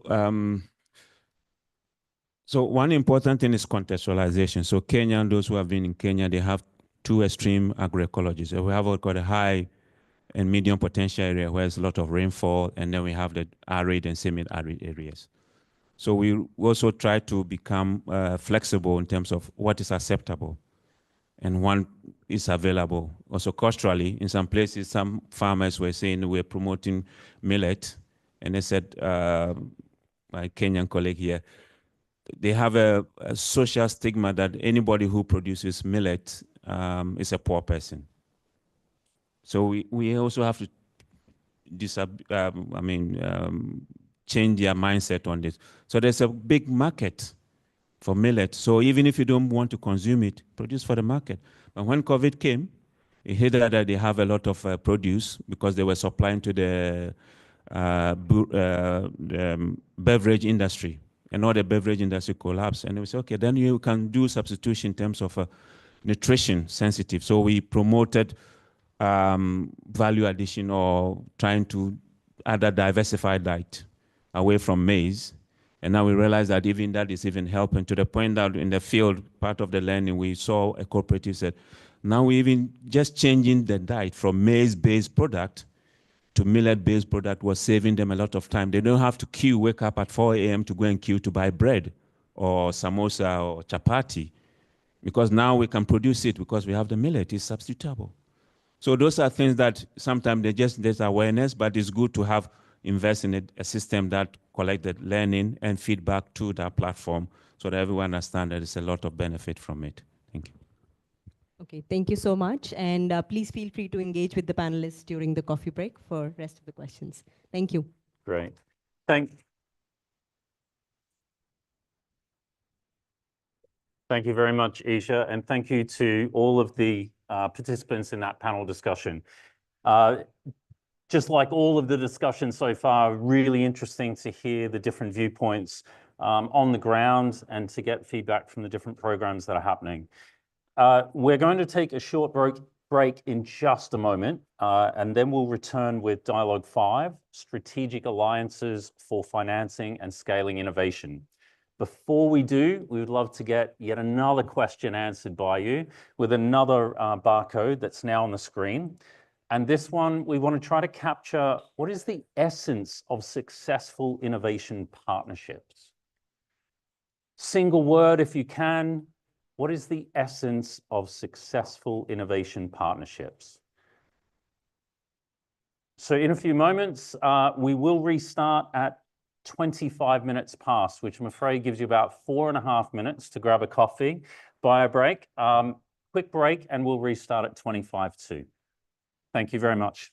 so one important thing is contextualization. So Kenya, and those who have been in Kenya, they have two extreme agroecologies. So we have what called a high and medium potential area where there's a lot of rainfall, and then we have the arid and semi-arid areas. So we also try to become flexible in terms of what is acceptable and what is available. Also culturally, in some places, some farmers were saying we're promoting millet, and they said, my Kenyan colleague here, they have a social stigma that anybody who produces millet is a poor person. So we also have to change their mindset on this. So there's a big market for millet. So even if you don't want to consume it, produce for the market. But when COVID came, it hit that they have a lot of produce because they were supplying to the beverage industry. And all the beverage industry collapsed. And we said, okay, then you can do substitution in terms of nutrition sensitive. So we promoted value addition or trying to add a diversified diet away from maize. And now we realize that even that is even helping to the point that in the field, part of the learning, we saw a cooperative said, now we even just changing the diet from maize-based product to millet-based product was saving them a lot of time. They don't have to queue, wake up at 4 a.m. to go and queue to buy bread or samosa or chapati, because now we can produce it because we have the millet, it's substitutable. So those are things that sometimes there's awareness, but it's good to have invest in a system that collected learning and feedback to that platform so that everyone understands that there's a lot of benefit from it. Thank you. Okay, thank you so much. And please feel free to engage with the panelists during the coffee break for the rest of the questions. Thank you. Great. Thank you very much, Isha, and thank you to all of the participants in that panel discussion. Just like all of the discussion so far, really interesting to hear the different viewpoints on the ground and to get feedback from the different programs that are happening. We're going to take a short break in just a moment, and then we'll return with Dialogue 5, Strategic Alliances for Financing and Scaling Innovation. Before we do, we would love to get yet another question answered by you with another barcode that's now on the screen. And this one, we want to try to capture what is the essence of successful innovation partnerships. Single word, if you can, what is the essence of successful innovation partnerships? So in a few moments, we will restart at 25 minutes past, which I'm afraid gives you about 4.5 minutes to grab a coffee, buy a break. Quick break, and we'll restart at 25 to. Thank you very much.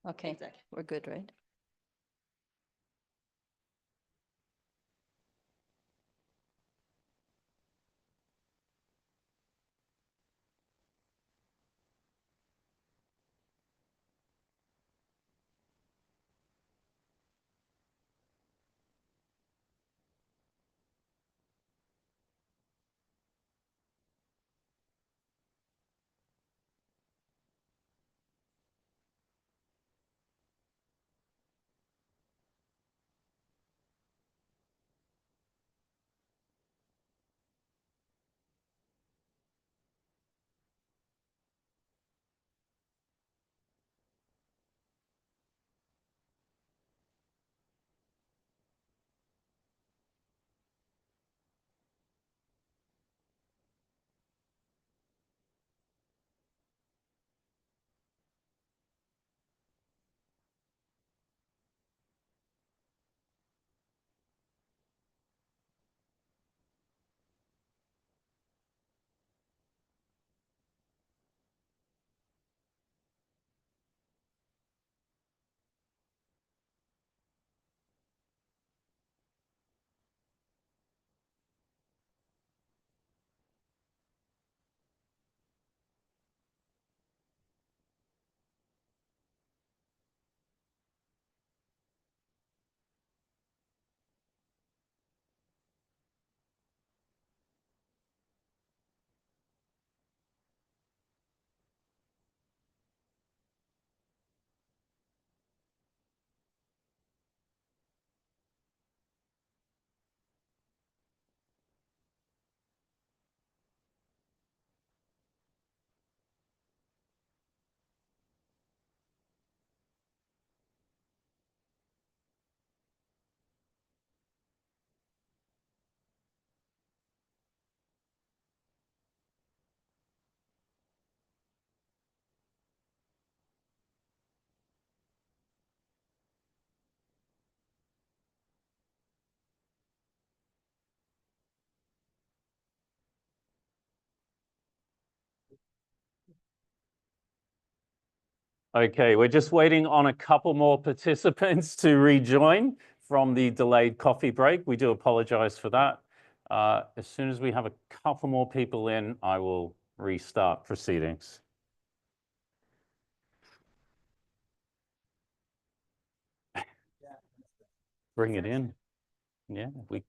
Okay, exactly. We're good, right? Okay, we're just waiting on a couple more participants to rejoin from the delayed coffee break. We do apologize for that. As soon as we have a couple more people in, I will restart proceedings. Bring it in. Yeah, we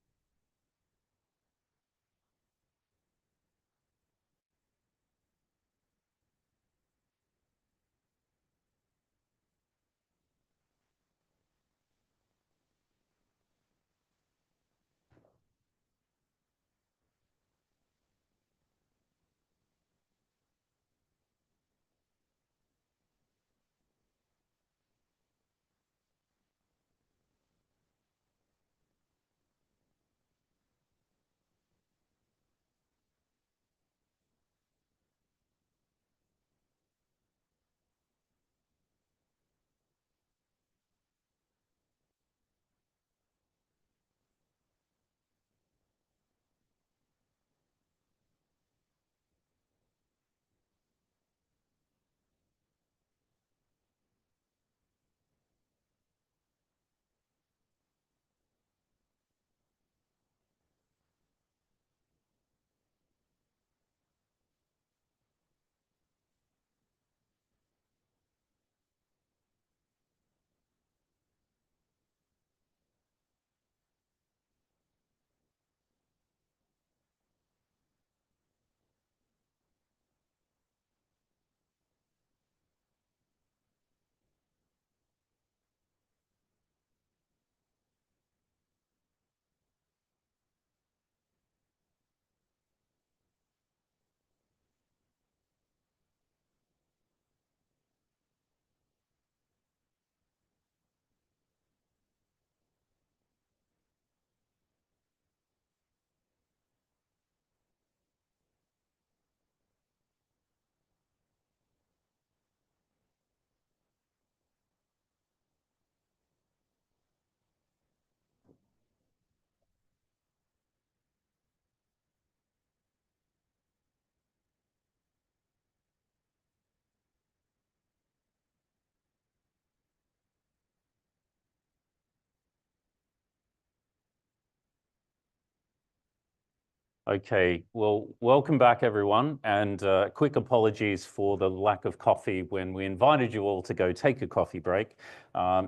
Okay, well, welcome back everyone, and quick apologies for the lack of coffee when we invited you all to go take a coffee break.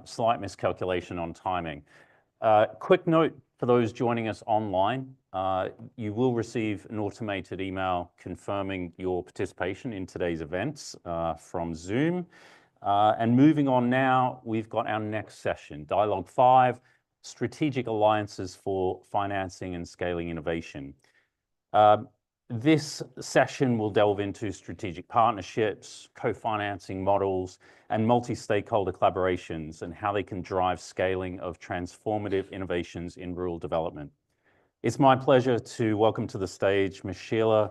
Slight miscalculation on timing. Quick note for those joining us online, you will receive an automated email confirming your participation in today's events from Zoom. And moving on now, we've got our next session, Dialogue 5, Strategic Alliances for Financing and Scaling Innovation. This session will delve into strategic partnerships, co-financing models, and multi-stakeholder collaborations and how they can drive scaling of transformative innovations in rural development. It's my pleasure to welcome to the stage Ms. Sheila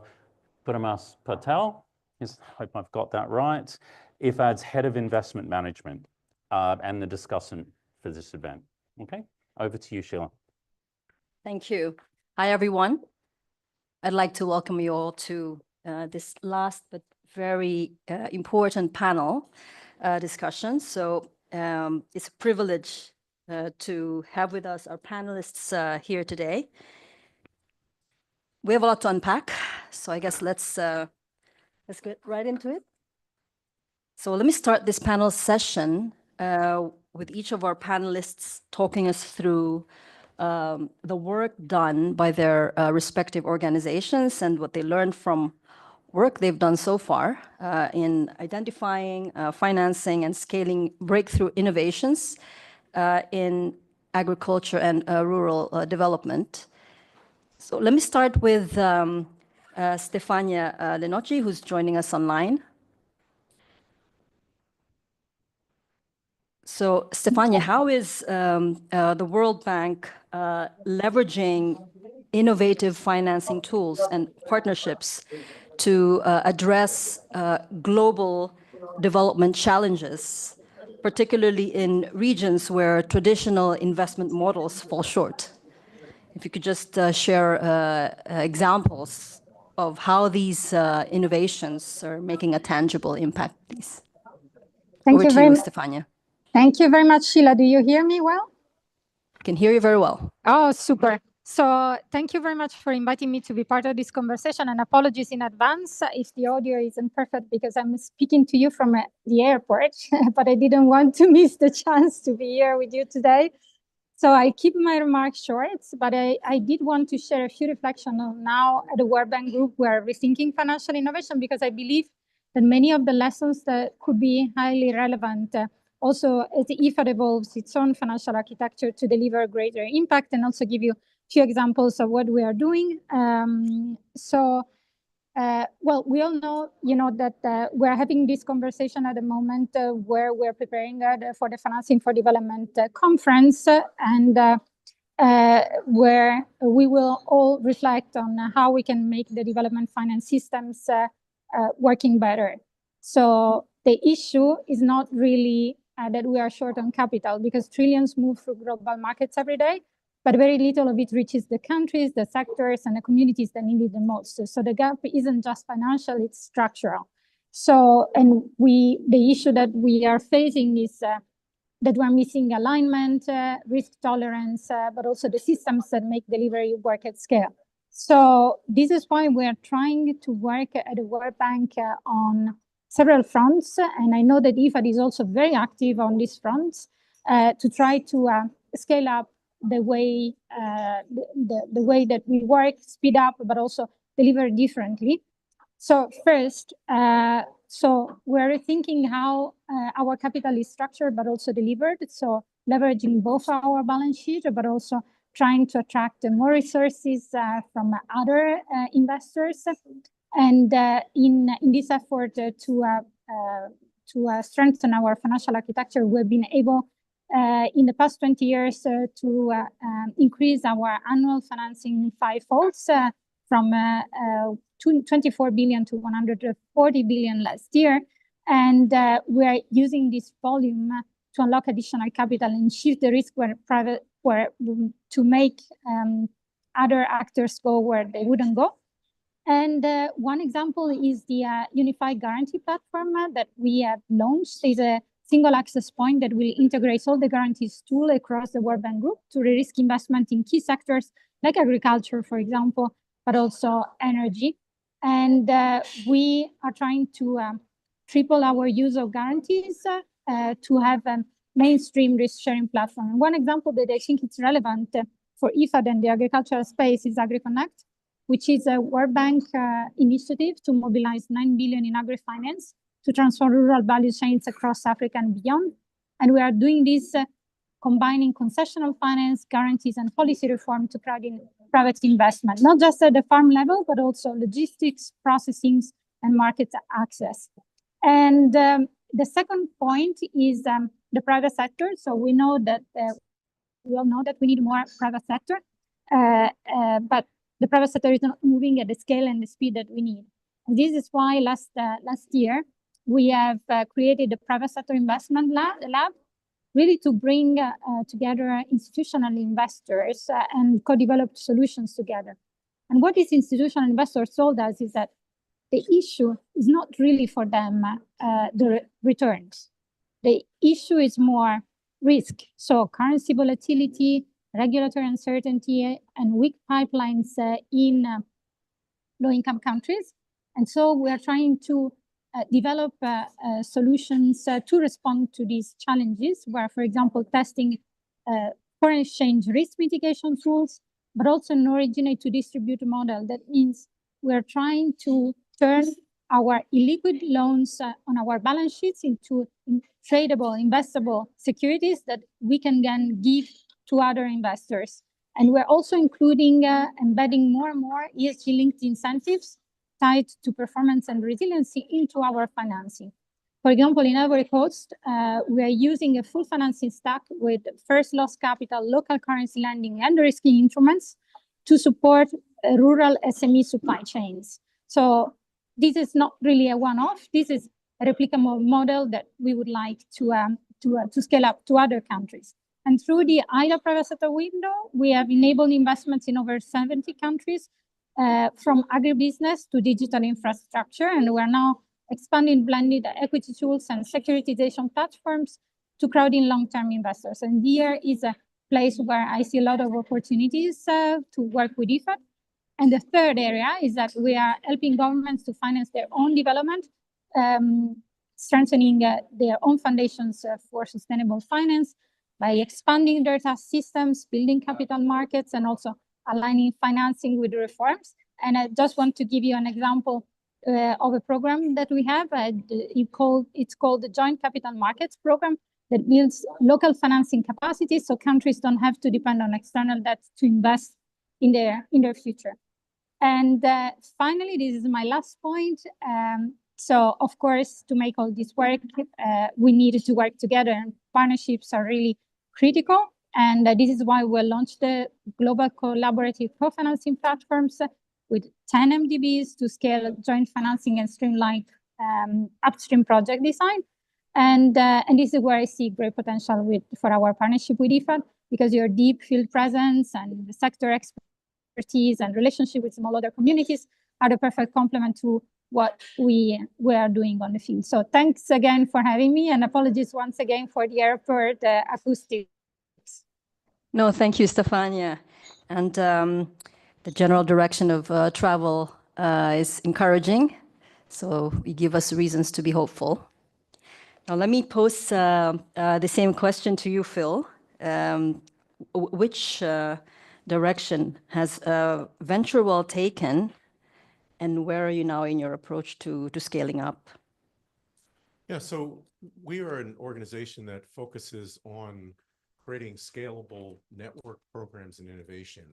Puramas Patel. I hope I've got that right. IFAD's Head of Investment Management and the discussant for this event. Okay, over to you, Sheila. Thank you. Hi, everyone. I'd like to welcome you all to this last but very important panel discussion. So it's a privilege to have with us our panelists here today. We have a lot to unpack, so I guess let's get right into it. So let me start this panel session with each of our panelists talking us through the work done by their respective organizations and what they learned from work they've done so far in identifying, financing, and scaling breakthrough innovations in agriculture and rural development. So let me start with Stefania Lenocci, who's joining us online. So, Stefania, how is the World Bank leveraging innovative financing tools and partnerships to address global development challenges, particularly in regions where traditional investment models fall short? If you could just share examples of how these innovations are making a tangible impact, please. Over to you, Stefania. Thank you very much, Sheila. Do you hear me well? I can hear you very well. Oh, super. So thank you very much for inviting me to be part of this conversation, and apologies in advance if the audio isn't perfect because I'm speaking to you from the airport, but I didn't want to miss the chance to be here with you today. So I keep my remarks short, but I did want to share a few reflections on now at the World Bank Group we're rethinking financial innovation, because I believe that many of the lessons that could be highly relevant also as the IFAD evolves its own financial architecture to deliver greater impact, and also give you a few examples of what we are doing. Well, we all know, that we're having this conversation at the moment where we're preparing for the Financing for Development conference, and where we will all reflect on how we can make the development finance systems working better. So the issue is not really that we are short on capital, because trillions move through global markets every day, but very little of it reaches the countries, the sectors, and the communities that need it the most. So the gap isn't just financial, it's structural. So, and the issue that we are facing is that we're missing alignment, risk tolerance, but also the systems that make delivery work at scale. So this is why we're trying to work at the World Bank on several fronts, and I know that IFAD is also very active on these fronts to try to scale up the way the way that we work, speed up, but also deliver differently. So first, so we're thinking how our capital is structured, but also delivered. So leveraging both our balance sheet, but also trying to attract more resources from other investors. And in this effort to strengthen our financial architecture, we've been able in the past 20 years to increase our annual financing fivefold from 24 billion to 140 billion last year. And we're using this volume to unlock additional capital and shift the risk to make other actors go where they wouldn't go. And one example is the Unified Guarantee Platform that we have launched. It's a single access point that will integrate all the guarantees tool across the World Bank Group to risk investment in key sectors like agriculture, for example, but also energy. And we are trying to triple our use of guarantees to have a mainstream risk-sharing platform. And one example that I think is relevant for IFAD and the agricultural space is AgriConnect, which is a World Bank initiative to mobilize 9 billion in agri-finance to transform rural value chains across Africa and beyond. And we are doing this combining concessional finance, guarantees, and policy reform to crowd in private investment, not just at the farm level, but also logistics, processing, and market access. And the second point is the private sector. So we know that we all know that we need more private sector, but the private sector is not moving at the scale and the speed that we need. And this is why last year we have created the private sector investment lab, really to bring together institutional investors and co-developed solutions together. And what these institutional investors told us is that the issue is not really for them the returns. The issue is more risk. So currency volatility, regulatory uncertainty, and weak pipelines in low-income countries. And so we are trying to develop solutions to respond to these challenges, where, for example, testing foreign exchange risk mitigation tools, but also an originate to distribute model. That means we're trying to turn our illiquid loans on our balance sheets into tradable, investable securities that we can then give to other investors. And we're also including embedding more and more ESG-linked incentives tied to performance and resiliency into our financing. For example, in Ivory Coast, we are using a full financing stack with first loss capital, local currency lending, and risky instruments to support rural SME supply chains. So this is not really a one-off. This is a replicable model that we would like to scale up to other countries. And through the IDA private sector window, we have enabled investments in over 70 countries, from agribusiness to digital infrastructure. And we're now expanding blended equity tools and securitization platforms to crowd in long-term investors. And here is a place where I see a lot of opportunities to work with IFAD. And the third area is that we are helping governments to finance their own development, strengthening their own foundations for sustainable finance by expanding their tax systems, building capital markets, and also aligning financing with reforms. And I just want to give you an example of a program that we have. It's called the Joint Capital Markets Program that builds local financing capacity so countries don't have to depend on external debt to invest in their future. And finally, this is my last point. So of course, to make all this work, we needed to work together, and partnerships are really critical. And this is why we launched the global collaborative co-financing platforms with 10 MDBs to scale joint financing and streamline upstream project design. And this is where I see great potential for our partnership with IFAD, because your deep field presence and the sector expertise and relationship with small other communities are the perfect complement to what we are doing on the field. So thanks again for having me, and apologies once again for the airport acoustics. No, thank you, Stefania. And the general direction of travel is encouraging, so you give us reasons to be hopeful. Now, let me pose the same question to you, Phil. Which direction has Venture Well taken, and where are you now in your approach to scaling up? Yeah, so we are an organization that focuses on creating scalable network programs and innovation,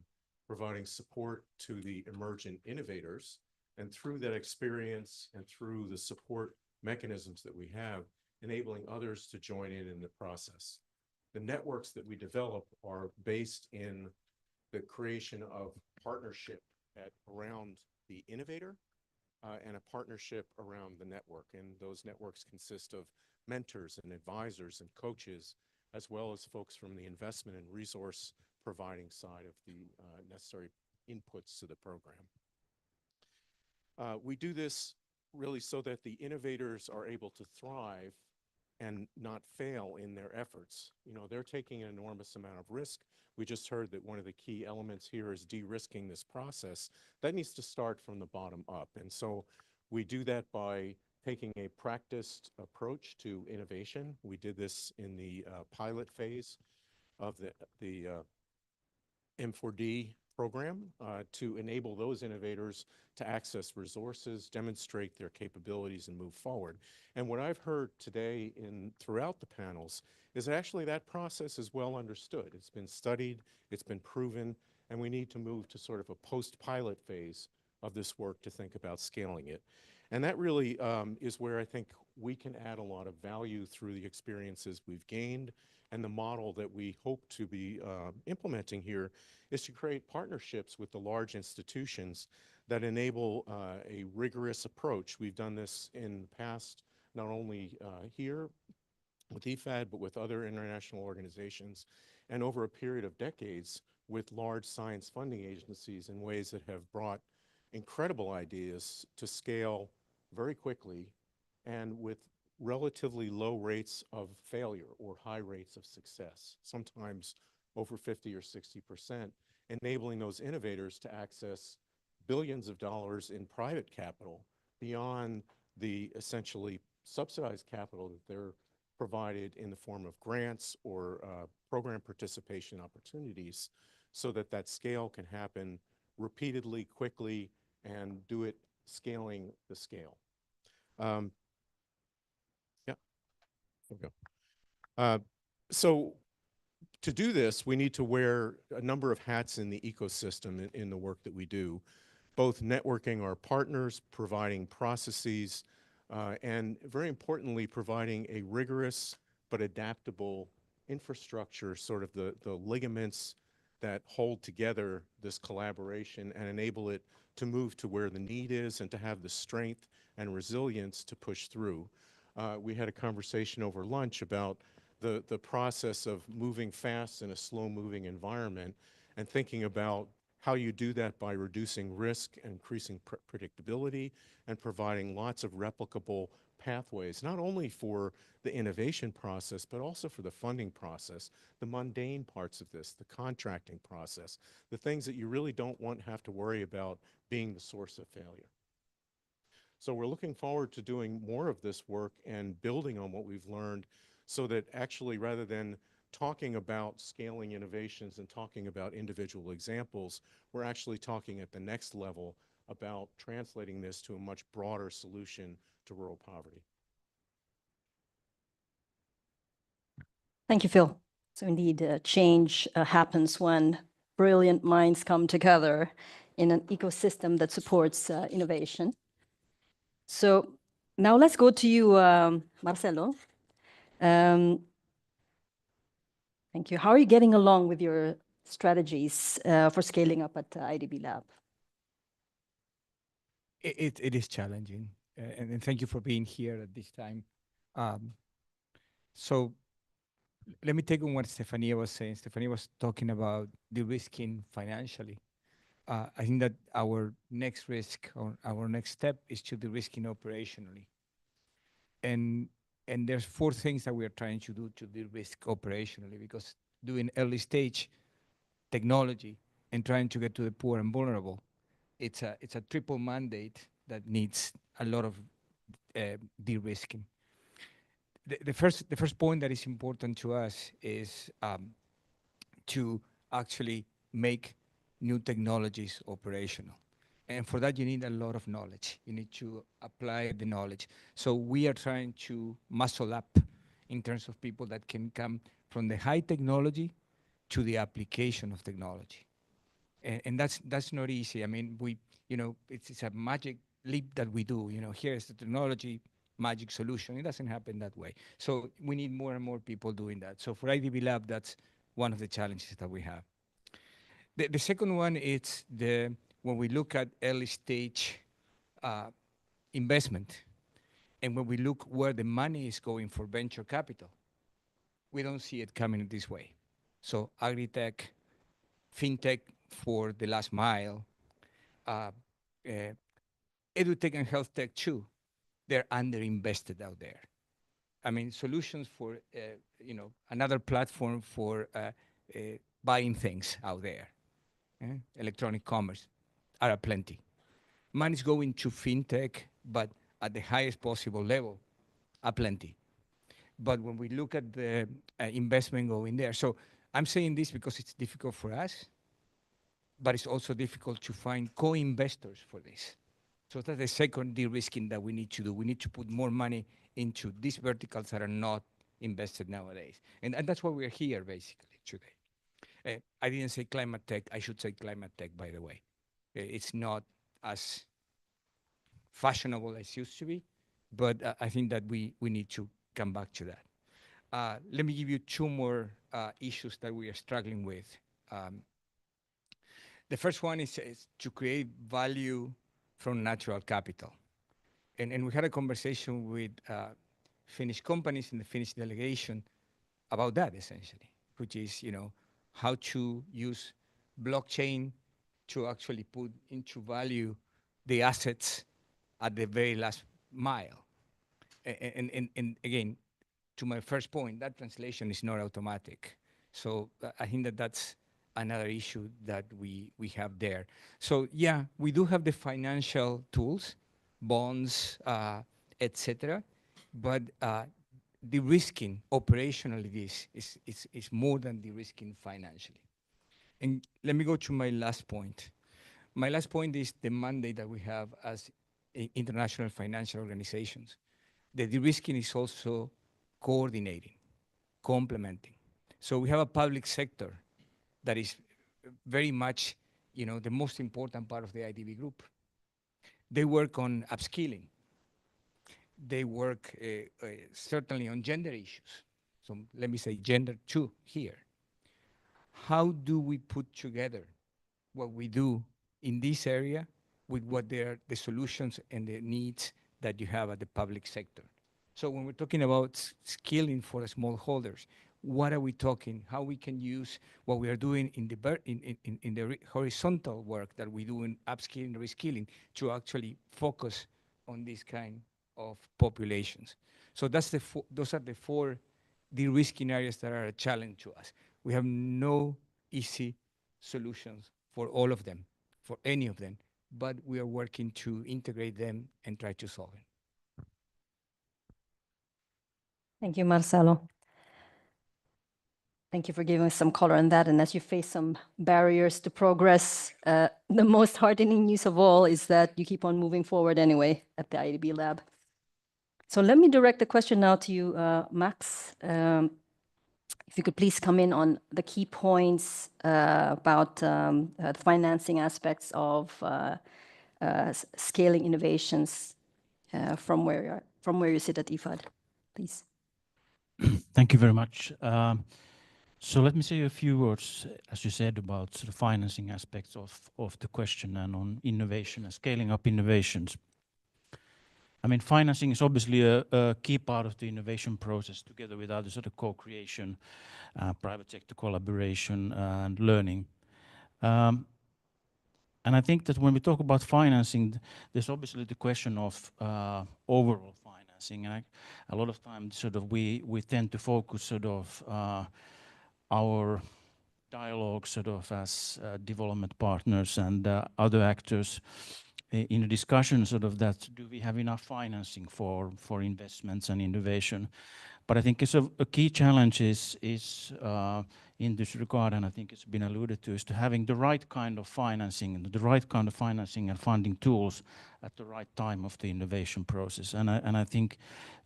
providing support to the emergent innovators, and through that experience and through the support mechanisms that we have, enabling others to join in the process. The networks that we develop are based in the creation of partnership around the innovator and a partnership around the network. And those networks consist of mentors and advisors and coaches, as well as folks from the investment and resource providing side of the necessary inputs to the program. We do this really so that the innovators are able to thrive and not fail in their efforts. You know, they're taking an enormous amount of risk. We just heard that one of the key elements here is de-risking this process. That needs to start from the bottom up. And so we do that by taking a practiced approach to innovation. We did this in the pilot phase of the M4D program to enable those innovators to access resources, demonstrate their capabilities, and move forward. And what I've heard today throughout the panels is actually that process is well understood. It's been studied, it's been proven, and we need to move to sort of a post-pilot phase of this work to think about scaling it. And that really is where I think we can add a lot of value through the experiences we've gained, and the model that we hope to be implementing here is to create partnerships with the large institutions that enable a rigorous approach. We've done this in the past, not only here with IFAD, but with other international organizations, and over a period of decades with large science funding agencies in ways that have brought incredible ideas to scale very quickly and with relatively low rates of failure or high rates of success, sometimes over 50 or 60%, enabling those innovators to access billions of dollars in private capital beyond the essentially subsidized capital that they're provided in the form of grants or program participation opportunities, so that that scale can happen repeatedly, quickly, and do it scaling the scale. Yeah, there we go. So to do this, we need to wear a number of hats in the ecosystem in the work that we do, both networking our partners, providing processes, and very importantly, providing a rigorous but adaptable infrastructure, sort of the ligaments that hold together this collaboration and enable it to move to where the need is and to have the strength and resilience to push through. We had a conversation over lunch about the process of moving fast in a slow-moving environment and thinking about how you do that by reducing risk and increasing predictability and providing lots of replicable pathways, not only for the innovation process, but also for the funding process, the mundane parts of this, the contracting process, the things that you really don't want to have to worry about being the source of failure. So we're looking forward to doing more of this work and building on what we've learned, so that actually, rather than talking about scaling innovations and talking about individual examples, we're actually talking at the next level about translating this to a much broader solution to rural poverty. Thank you, Phil. So indeed, change happens when brilliant minds come together in an ecosystem that supports innovation. So now let's go to you, Marcelo. Thank you. How are you getting along with your strategies for scaling up at IDB Lab? It is challenging, and thank you for being here at this time. So let me take on what Stefania was saying. Stefania was talking about de-risking financially. I think that our next risk, or our next step, is to de-risking operationally. And there's 4 things that we are trying to do to de-risk operationally, because doing early stage technology and trying to get to the poor and vulnerable, it's a triple mandate that needs a lot of de-risking. The first point that is important to us is to actually make new technologies operational. And for that, you need a lot of knowledge. You need to apply the knowledge. So we are trying to muscle up in terms of people that can come from the high technology to the application of technology. And that's not easy. I mean, it's a magic leap that we do. Here's the technology, magic solution. It doesn't happen that way. So we need more and more people doing that. So for IDB Lab, that's one of the challenges that we have. The second one is when we look at early stage investment, and when we look where the money is going for venture capital, we don't see it coming this way. So agri-tech, fintech for the last mile, edutech and health tech too, they're underinvested out there. I mean, solutions for, you know, another platform for buying things out there. Electronic commerce are aplenty. Money is going to fintech, but at the highest possible level, aplenty. But when we look at the investment going there, so I'm saying this because it's difficult for us, but it's also difficult to find co-investors for this. So that's the second de-risking that we need to do. We need to put more money into these verticals that are not invested nowadays. And that's why we're here, basically, today. I didn't say climate tech. I should say climate tech, by the way. It's not as fashionable as it used to be, but I think that we need to come back to that. Let me give you two more issues that we are struggling with. The first one is to create value from natural capital. And we had a conversation with Finnish companies in the Finnish delegation about that, essentially, which is, you know, how to use blockchain to actually put into value the assets at the very last mile. And again, to my first point, that translation is not automatic. So I think that that's another issue that we have there. So yeah, we do have the financial tools, bonds, etc. But the risking operationally is more than the risking financially. And let me go to my last point. My last point is the mandate that we have as international financial organizations. The de-risking is also coordinating, complementing. So we have a public sector that is very much, you know, the most important part of the IDB group. They work on upskilling. They work certainly on gender issues. So let me say gender too here. How do we put together what we do in this area with what the solutions and the needs that you have at the public sector? So when we're talking about skilling for smallholders, what are we talking? How we can use what we are doing in the horizontal work that we do in upskilling, reskilling, to actually focus on this kind of populations. So those are the four de-risking areas that are a challenge to us. We have no easy solutions for all of them, for any of them, but we are working to integrate them and try to solve it. Thank you, Marcelo. Thank you for giving us some color on that. And as you face some barriers to progress, the most heartening news of all is that you keep on moving forward anyway at the IDB lab. So let me direct the question now to you, Max. If you could please come in on the key points about the financing aspects of scaling innovations from where you sit at IFAD, please. Thank you very much. So let me say a few words, as you said, about the financing aspects of the question and on innovation and scaling up innovations. I mean, financing is obviously a key part of the innovation process, together with other sort of co-creation, private sector collaboration, and learning. And I think that when we talk about financing, there's obviously the question of overall financing. And a lot of times, sort of, we tend to focus sort of our dialogue sort of as development partners and other actors in a discussion sort of that, do we have enough financing for investments and innovation? But I think it's a key challenge is in this regard, and I think it's been alluded to, is to having the right kind of financing and funding tools at the right time of the innovation process. And I think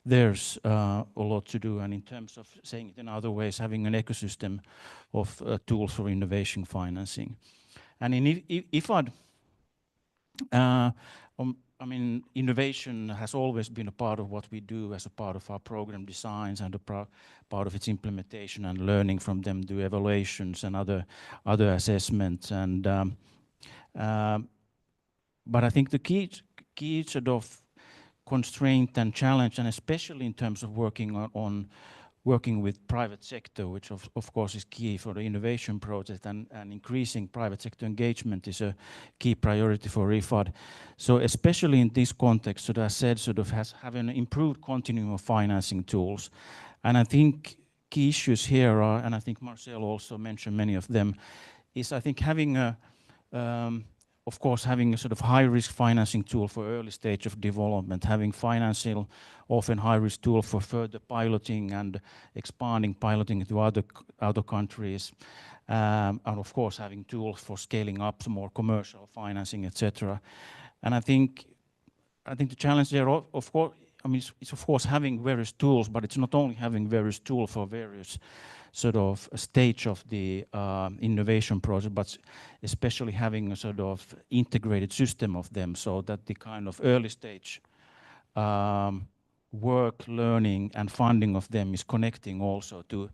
there's a lot to do. And in terms of saying it in other ways, having an ecosystem of tools for innovation financing. And in IFAD, I mean, innovation has always been a part of what we do as a part of our program designs and a part of its implementation and learning from them, do evaluations and other assessments. And but I think the key sort of constraint and challenge, and especially in terms of working working with private sector, which of course is key for the innovation project, and increasing private sector engagement is a key priority for IFAD. So especially in this context, so that I said, sort of having an improved continuum of financing tools. And I think key issues here are, and I think Marcel also mentioned many of them, is I think having a, of course, having a sort of high-risk financing tool for early stage of development, having financial, often high-risk tool for further piloting and expanding piloting to other countries, and of course having tools for scaling up some more commercial financing, etc. And I think the challenge there, of course, I mean, it's of course having various tools, but it's not only having various tools for various sort of stage of the innovation project, but especially having a sort of integrated system of them, so that the kind of early stage work, learning, and funding of them is connecting also to,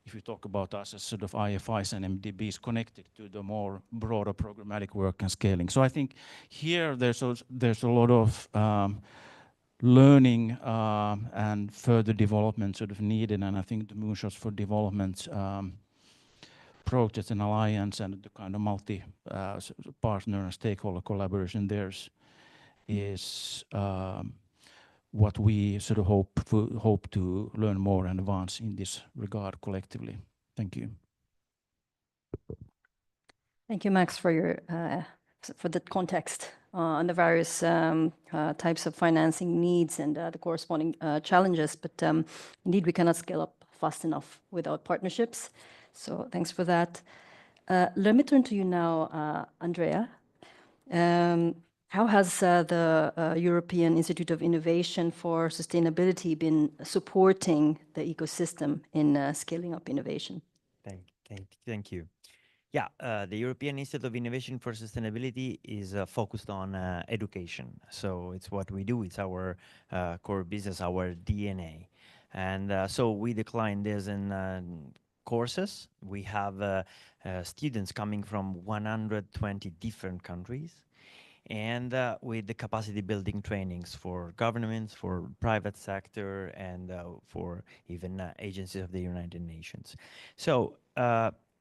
if you talk about us as sort of IFIs and MDBs, connected to the more broader programmatic work and scaling. So I think here there's a lot of learning and further development sort of needed, and I think the Moonshots for Development projects and alliance and the kind of multi-partner and stakeholder collaboration is what we sort of hope to learn more and advance in this regard collectively. Thank you. Thank you, Max, for your for the context on the various types of financing needs and the corresponding challenges. But indeed, we cannot scale up fast enough without partnerships. So thanks for that. Let me turn to you now, Andrea. How has the European Institute of Innovation for Sustainability been supporting the ecosystem in scaling up innovation? Thank you. Yeah, the European Institute of Innovation for Sustainability is focused on education. So it's what we do. It's our core business, our DNA. And so we decline this in courses. We have students coming from 120 different countries, and with the capacity building trainings for governments, for private sector, and for even agencies of the United Nations. So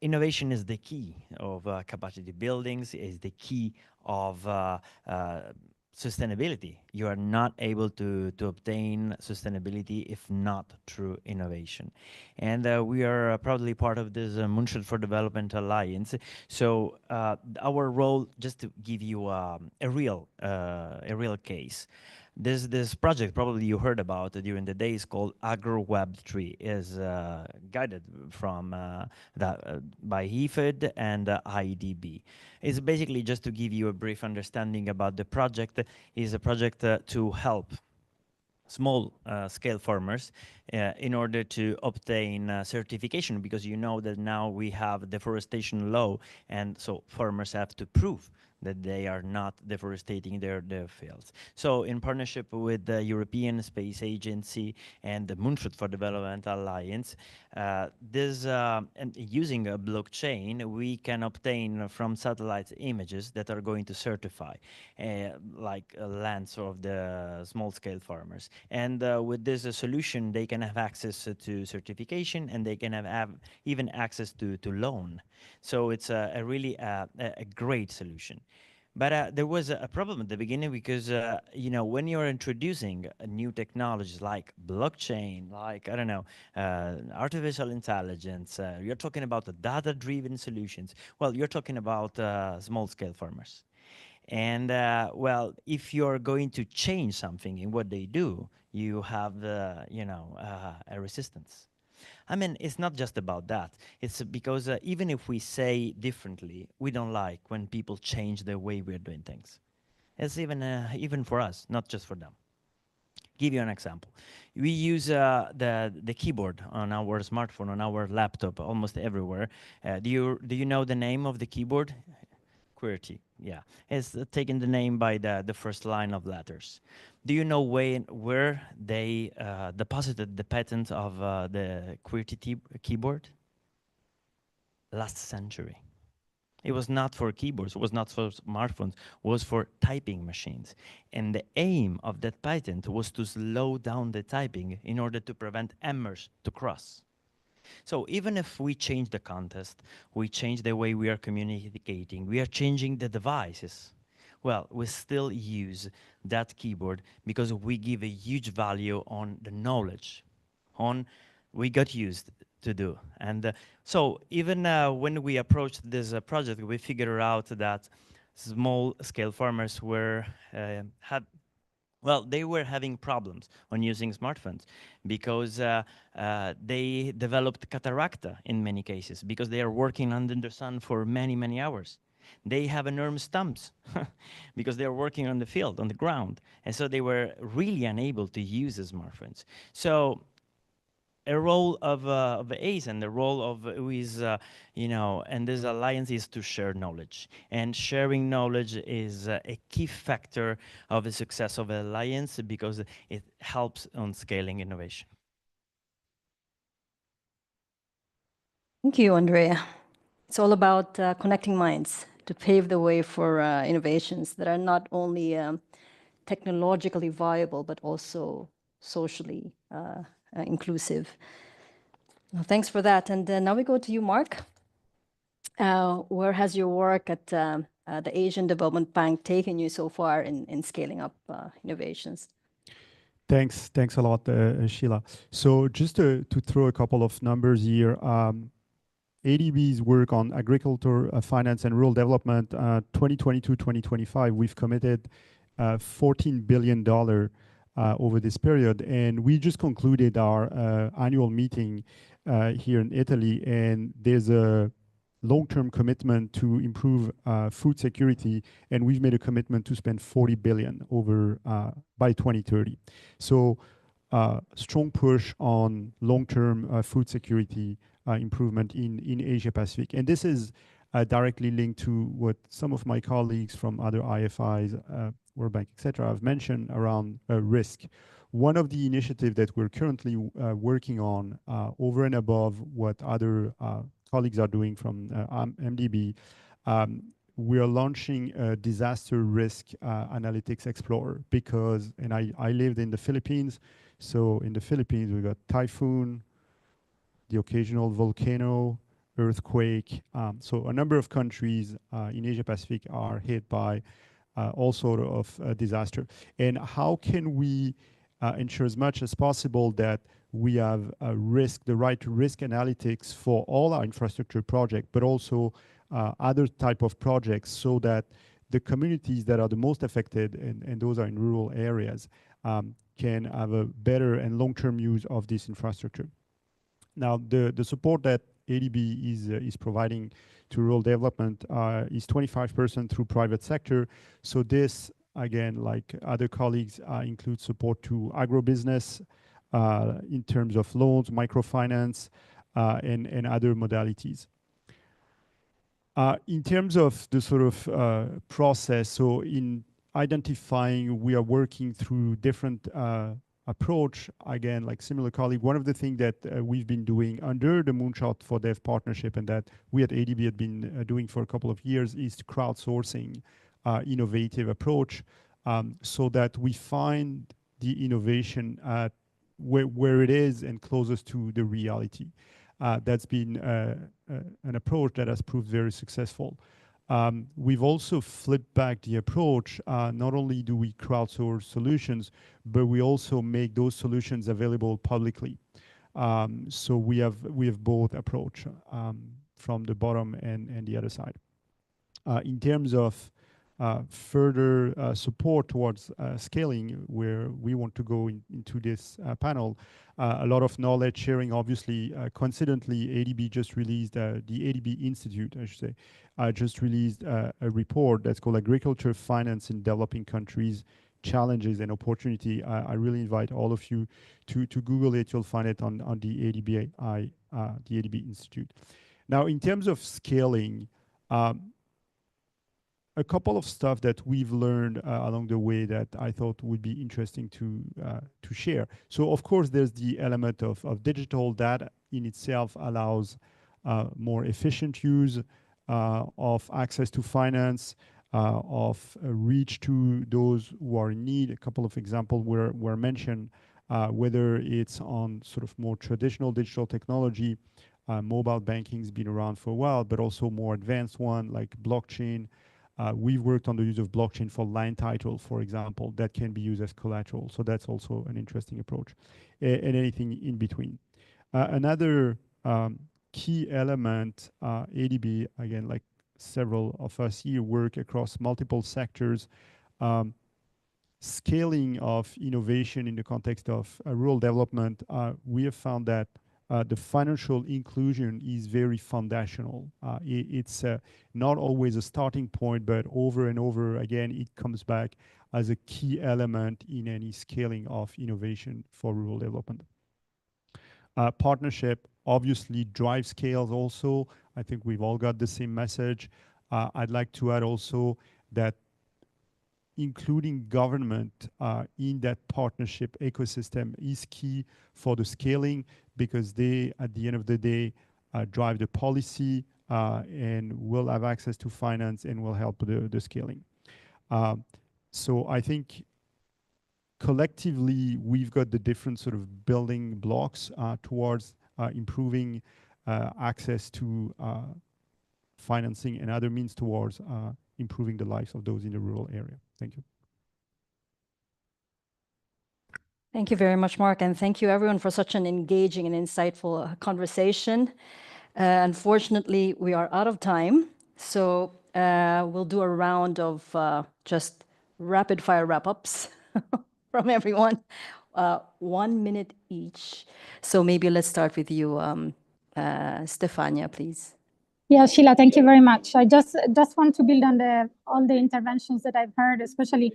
innovation is the key of capacity buildings, is the key of sustainability. You are not able to obtain sustainability if not through innovation. And we are proudly part of this Moonshot for Development Alliance. So our role, just to give you a real case, this project probably you heard about during the day is called AgroWeb3, is guided from by IFAD and IDB. It's basically, just to give you a brief understanding about the project, is a project to help small scale farmers in order to obtain certification, because you know that now we have deforestation law, and so farmers have to prove that they are not deforesting their fields. So in partnership with the European Space Agency and the Moonshot for Development Alliance, and using a blockchain, we can obtain from satellite images that are going to certify like lands of the small scale farmers. And with this solution, they can have access to certification, and they can have even access to loan. So it's a really a great solution. But there was a problem at the beginning, because you know, when you're introducing new technologies like blockchain, like, I don't know, artificial intelligence, you're talking about the data-driven solutions. Well, you're talking about small-scale farmers. And well, if you're going to change something in what they do, you have you know, a resistance. I mean, it's not just about that. It's because even if we say differently, we don't like when people change the way we're doing things. It's even for us, not just for them. Give you an example. We use the keyboard on our smartphone, on our laptop, almost everywhere. Do you know the name of the keyboard? QWERTY, yeah. It's taken the name by the first line of letters. Do you know where they deposited the patent of the QWERTY keyboard? Last century. It was not for keyboards, it was not for smartphones, it was for typing machines. And the aim of that patent was to slow down the typing in order to prevent emmers to cross. So even if we change the context, we change the way we are communicating, we are changing the devices, well, we still use that keyboard because we give a huge value on the knowledge, on we got used to do. And so even when we approached this project, we figured out that small scale farmers were they were having problems on using smartphones because they developed cataracta in many cases because they are working under the sun for many, many hours. They have enormous thumbs because they are working on the field, on the ground. And so they were really unable to use the smartphones. So a role of ACE and the role of who is, and this alliance is to share knowledge. And sharing knowledge is a key factor of the success of an alliance because it helps on scaling innovation. Thank you, Andrea. It's all about connecting minds to pave the way for innovations that are not only technologically viable, but also socially inclusive. Well, thanks for that. And now we go to you, Mark. Where has your work at the Asian Development Bank taken you so far in scaling up innovations? Thanks a lot, Sheila. So just to throw a couple of numbers here, ADB's work on agriculture, finance, and rural development, 2022-2025, we've committed $14 billion over this period. And we just concluded our annual meeting here in Italy, and there's a long-term commitment to improve food security, and we've made a commitment to spend 40 billion over by 2030. So strong push on long-term food security improvement in Asia Pacific. And this is directly linked to what some of my colleagues from other IFIs, World Bank, etc., have mentioned around risk. One of the initiatives that we're currently working on over and above what other colleagues are doing from MDB, we are launching a disaster risk analytics explorer because, and I lived in the Philippines, so in the Philippines we got typhoon, the occasional volcano, earthquake. So a number of countries in Asia Pacific are hit by all sort of disaster. And how can we ensure as much as possible that we have the right risk analytics for all our infrastructure projects, but also other type of projects, so that the communities that are the most affected, and those are in rural areas, can have a better and long-term use of this infrastructure. Now, the support that ADB is providing to rural development is 25% through private sector. So this, again, like other colleagues, includes support to agribusiness in terms of loans, microfinance, and other modalities. In terms of the sort of process, so in identifying, we are working through different approach, again, like similar colleague. One of the things that we've been doing under the Moonshot for Dev partnership, and that we at ADB had been doing for a couple of years, is crowdsourcing innovative approach, so that we find the innovation at where it is and closest to the reality. That's been an approach that has proved very successful. We've also flipped back the approach. Not only do we crowdsource solutions, but we also make those solutions available publicly. So we have both approach from the bottom and the other side. In terms of further support towards scaling, where we want to go into this panel, a lot of knowledge sharing. Obviously, coincidentally, ADB just released, the ADB Institute, I should say, just released a report that's called Agriculture Finance in Developing Countries, Challenges and Opportunity. I really invite all of you to Google it. You'll find it on the ADB Institute. Now, in terms of scaling, a couple of stuff that we've learned along the way that I thought would be interesting to share. So of course, there's the element of digital that in itself allows more efficient use, of access to finance, of reach to those who are in need. A couple of examples were mentioned, whether it's on sort of more traditional digital technology, mobile banking's been around for a while, but also more advanced one like blockchain. We've worked on the use of blockchain for land title, for example, that can be used as collateral. So that's also an interesting approach, and anything in between. Another key element, ADB, again, like several of us here, work across multiple sectors. Scaling of innovation in the context of rural development, we have found that the financial inclusion is very foundational. It's not always a starting point, but over and over again, it comes back as a key element in any scaling of innovation for rural development. Partnership obviously drives scales also. I think we've all got the same message. I'd like to add also that including government in that partnership ecosystem is key for the scaling, because they, at the end of the day, drive the policy and will have access to finance and will help the scaling. So I think collectively, we've got the different sort of building blocks towards improving access to financing and other means towards improving the lives of those in the rural area. Thank you. Thank you very much, Mark, and thank you everyone for such an engaging and insightful conversation. Unfortunately, we are out of time, so we'll do a round of just rapid fire wrap-ups from everyone, 1 minute each. So maybe let's start with you, Stefania, please. Yeah, Sheila, thank you very much. I just want to build on all the interventions that I've heard, especially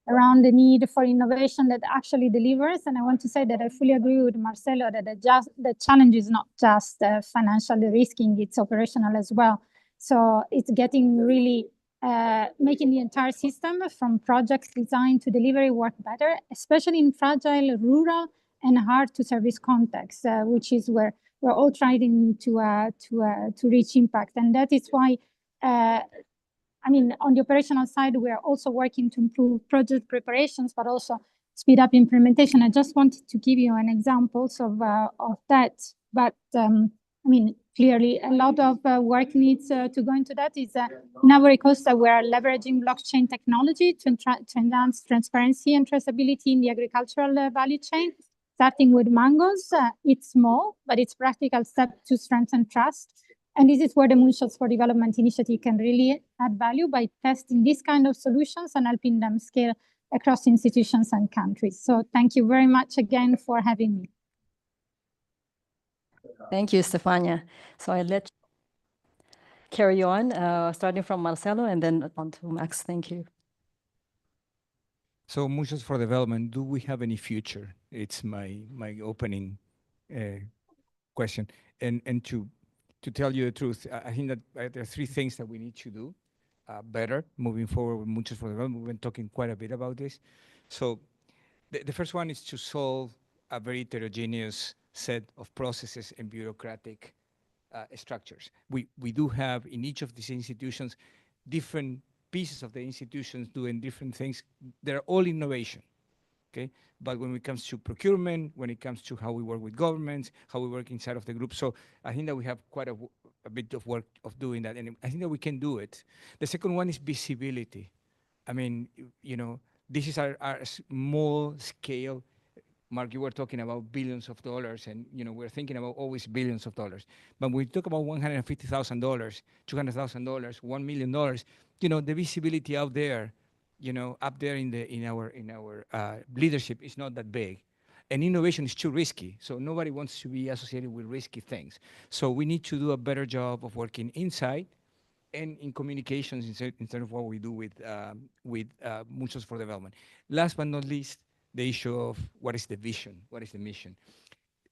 around the need for innovation that actually delivers. And I want to say that I fully agree with Marcelo that the challenge is not just financially risking, it's operational as well. So it's getting really making the entire system from project design to delivery work better, especially in fragile, rural, and hard to service contexts, which is where we're all trying to reach impact. And that is why, I mean, on the operational side, we are also working to improve project preparations, but also speed up implementation. I just wanted to give you an example of that. But I mean, clearly, a lot of work needs to go into that. Is in Ivory Coast, we are leveraging blockchain technology to enhance transparency and traceability in the agricultural value chain. Starting with mangoes, it's small, but it's a practical step to strengthen trust. And this is where the Moonshots for Development initiative can really add value by testing these kind of solutions and helping them scale across institutions and countries. So thank you very much again for having me. Thank you, Stefania. So I'll let you carry on, starting from Marcelo and then on to Max. Thank you. So Moonshots for Development, do we have any future? It's my opening question. And to tell you the truth, I think that there are 3 things that we need to do better moving forward with Moonshots for Development. We've been talking quite a bit about this. So the first one is to solve a very heterogeneous set of processes and bureaucratic structures. We do have in each of these institutions different pieces of the institutions doing different things. They're all innovation, okay? But when it comes to procurement, when it comes to how we work with governments, how we work inside of the group, so I think that we have quite a bit of work of doing that, and I think that we can do it. The second one is visibility. I mean, you know, this is our small scale. Mark, you were talking about billions of dollars, and you know we're thinking about always billions of dollars. But when we talk about $150,000, $200,000, $1 million, you know, the visibility out there, you know, up there in our leadership is not that big, and innovation is too risky. So nobody wants to be associated with risky things. So we need to do a better job of working inside and in communications instead of what we do with Moonshots for Development. Last but not least, the issue of what is the vision, what is the mission.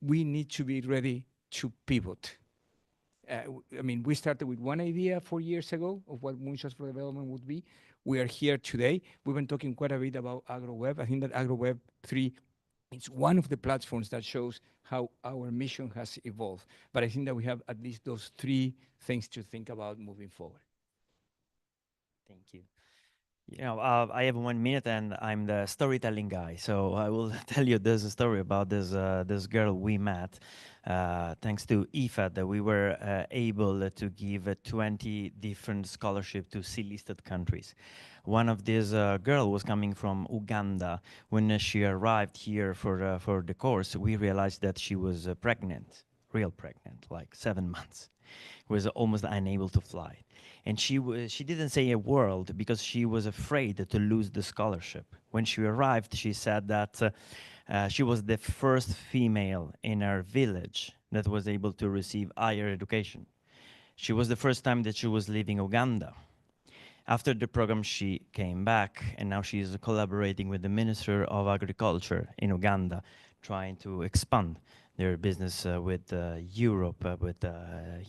We need to be ready to pivot. I mean, we started with one idea 4 years ago of what Moonshots for Development would be. We are here today. We've been talking quite a bit about AgroWeb. I think that AgroWeb 3 It's one of the platforms that shows how our mission has evolved. But I think that we have at least those three things to think about moving forward. Thank you. You know, I have 1 minute and I'm the storytelling guy. So I will tell you this story about this girl we met. Thanks to IFAD, that we were able to give 20 different scholarships to C-listed countries. One of these girl was coming from Uganda. When she arrived here for the course, we realized that she was pregnant, real pregnant, like 7 months. Was almost unable to fly. And she didn't say a word because she was afraid to lose the scholarship. When she arrived, she said that she was the first female in her village that was able to receive higher education. She was the first time that she was leaving Uganda. After the program, she came back, and now she is collaborating with the Minister of Agriculture in Uganda, trying to expand their business with Europe, with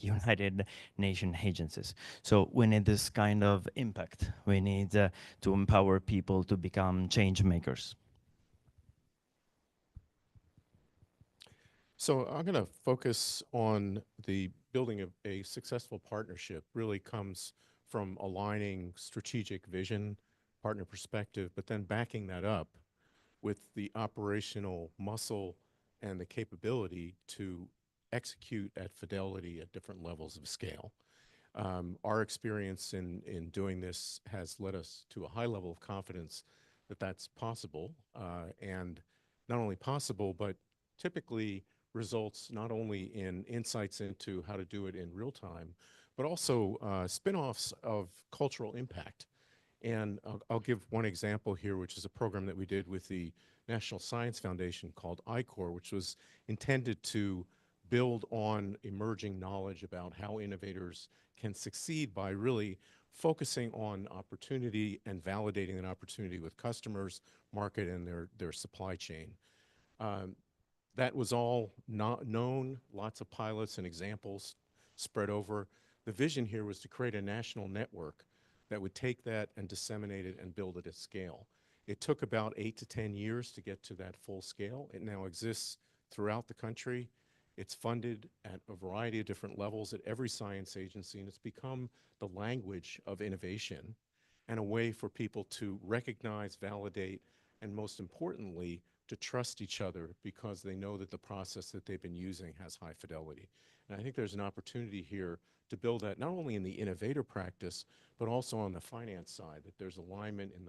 United Nations agencies. So we need this kind of impact. We need to empower people to become change makers. So I'm going to focus on the building of a successful partnership really comes from aligning strategic vision, partner perspective, but then backing that up with the operational muscle and the capability to execute at fidelity at different levels of scale. Our experience in doing this has led us to a high level of confidence that that's possible, and not only possible, but typically results not only in insights into how to do it in real time, but also spin-offs of cultural impact. And I'll give one example here, which is a program that we did with the National Science Foundation called ICOR, which was intended to build on emerging knowledge about how innovators can succeed by really focusing on opportunity and validating an opportunity with customers, market, and their supply chain. That was all not known, lots of pilots and examples spread over. The vision here was to create a national network that would take that and disseminate it and build it at scale. It took about 8 to 10 years to get to that full scale. It now exists throughout the country. It's funded at a variety of different levels at every science agency, and it's become the language of innovation and a way for people to recognize, validate, and most importantly, to trust each other because they know that the process that they've been using has high fidelity. And I think there's an opportunity here to build that not only in the innovator practice, but also on the finance side, that there's alignment in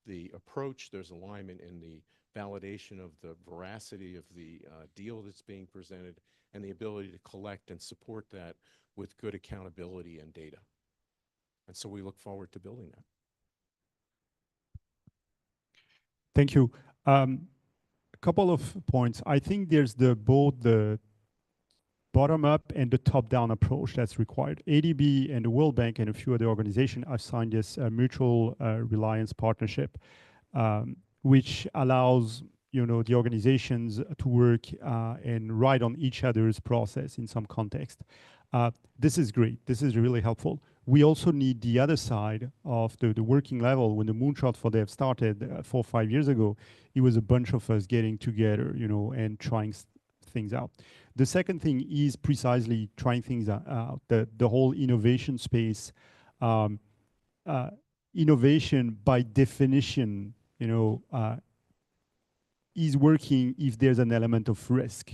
the approach, there's alignment in the validation of the veracity of the deal that's being presented, and the ability to collect and support that with good accountability and data. And so we look forward to building that. Thank you. A couple of points. I think there's both the bottom-up and the top-down approach that's required. ADB and the World Bank and a few other organizations have signed this mutual reliance partnership, which allows the organizations to work and ride on each other's process in some context. This is great. This is really helpful. We also need the other side of the working level. When the Moonshot for Dev started 4 or 5 years ago, it was a bunch of us getting together, and trying things out. The second thing is precisely trying things out. The whole innovation space, innovation by definition, is working if there's an element of risk.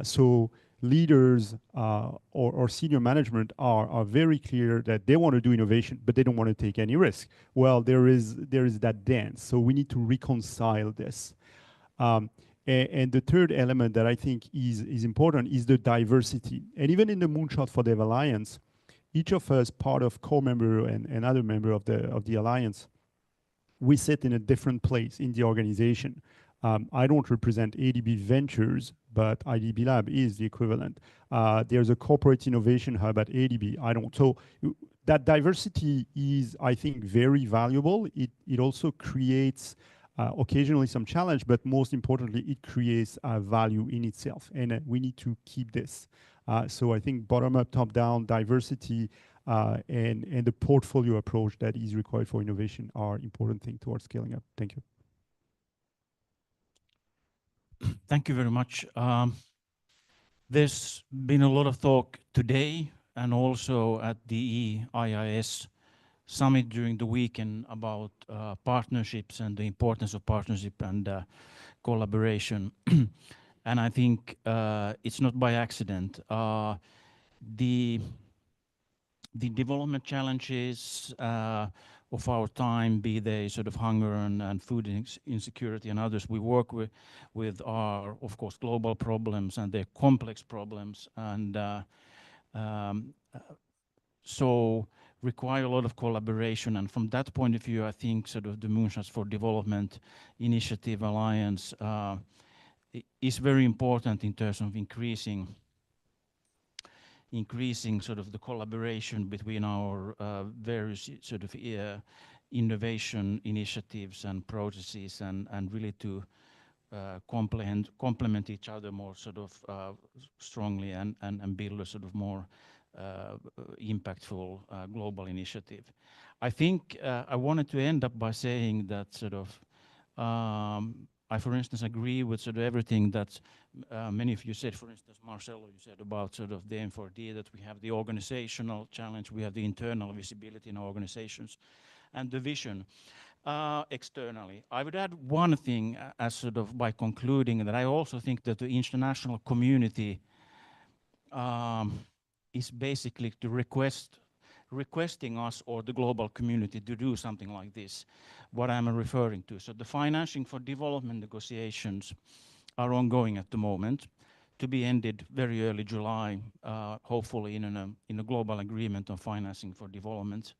So leaders or senior management are very clear that they want to do innovation, but they don't want to take any risk. Well, there is that dance. So we need to reconcile this. And the third element that I think is important is the diversity. And even in the Moonshot for Dev Alliance, each of us, part of core member and other member of the alliance, we sit in a different place in the organization. I don't represent ADB Ventures, but IDB Lab is the equivalent. There's a corporate innovation hub at ADB. I don't. So that diversity is, I think, very valuable. It also creates occasionally some challenge, but most importantly, it creates value in itself. And we need to keep this. So I think bottom-up, top-down, diversity, and the portfolio approach that is required for innovation are important things towards scaling up. Thank you. Thank you very much. There's been a lot of talk today and also at the EIIS summit during the weekend about partnerships and the importance of partnership and collaboration. And I think it's not by accident. The development challenges of our time, be they sort of hunger and food insecurity and others we work with are, of course, global problems, and they're complex problems, and so require a lot of collaboration. And from that point of view, I think sort of the Moonshots for Development Initiative Alliance is very important in terms of increasing sort of the collaboration between our various sort of innovation initiatives and processes, and really to complement each other more sort of strongly, and build a sort of more impactful global initiative. I think I wanted to end up by saying that sort of I, for instance, agree with sort of everything that many of you said. For instance, Marcelo, you said about sort of the M4D, that we have the organizational challenge, we have the internal visibility in our organizations, and the vision externally. I would add one thing as sort of by concluding that I also think that the international community is basically to requesting us or the global community to do something like this, what I'm referring to. So the financing for development negotiations are ongoing at the moment, to be ended very early July, hopefully in a global agreement on financing for development.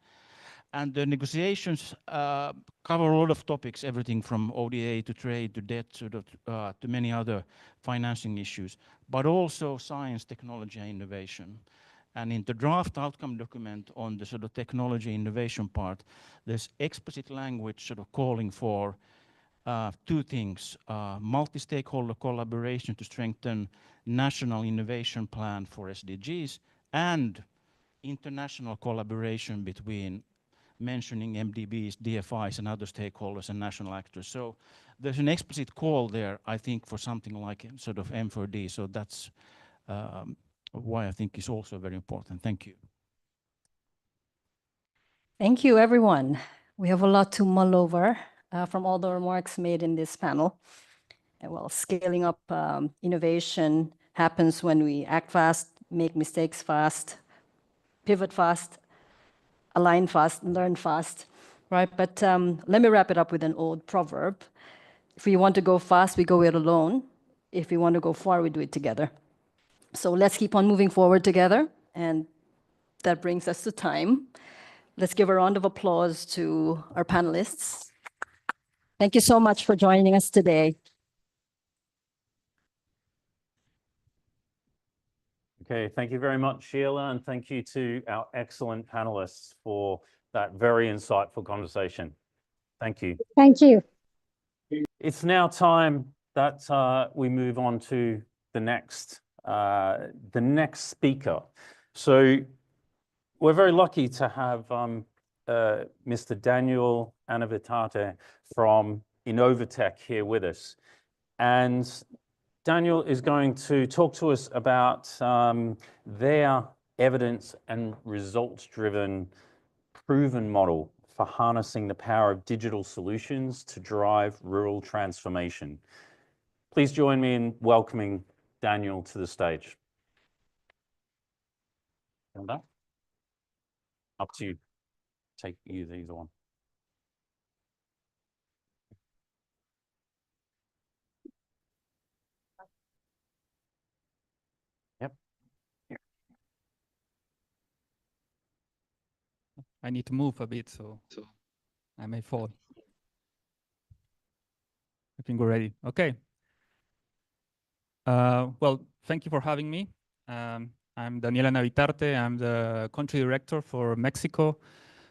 And the negotiations cover a lot of topics, everything from ODA to trade to debt to many other financing issues, but also science, technology, and innovation. And in the draft outcome document on the sort of technology innovation part, there's explicit language sort of calling for two things: multi-stakeholder collaboration to strengthen national innovation plan for SDGs, and international collaboration between mentioning MDBs, DFIs, and other stakeholders and national actors. So there's an explicit call there, I think, for something like sort of M4D. So that's why I think is also very important. Thank you. Thank you, everyone. We have a lot to mull over from all the remarks made in this panel. Well, scaling up innovation happens when we act fast, make mistakes fast, pivot fast, align fast, learn fast, right? But let me wrap it up with an old proverb. If we want to go fast, we go it alone. If we want to go far, we do it together. So let's keep on moving forward together. And that brings us to time. Let's give a round of applause to our panelists. Thank you so much for joining us today. Okay, thank you very much, Sheila, and thank you to our excellent panelists for that very insightful conversation. Thank you. Thank you. It's now time that we move on to the next speaker. So we're very lucky to have Mr. Daniel Anavitate from Innovatech here with us. And Daniel is going to talk to us about their evidence and results-driven proven model for harnessing the power of digital solutions to drive rural transformation. Please join me in welcoming Daniel to the stage. Up to you. Take either one. Yep. I need to move a bit, so I may fall. I think we're ready. Okay. Well, thank you for having me. I'm Daniela Navitarte. I'm the country director for Mexico,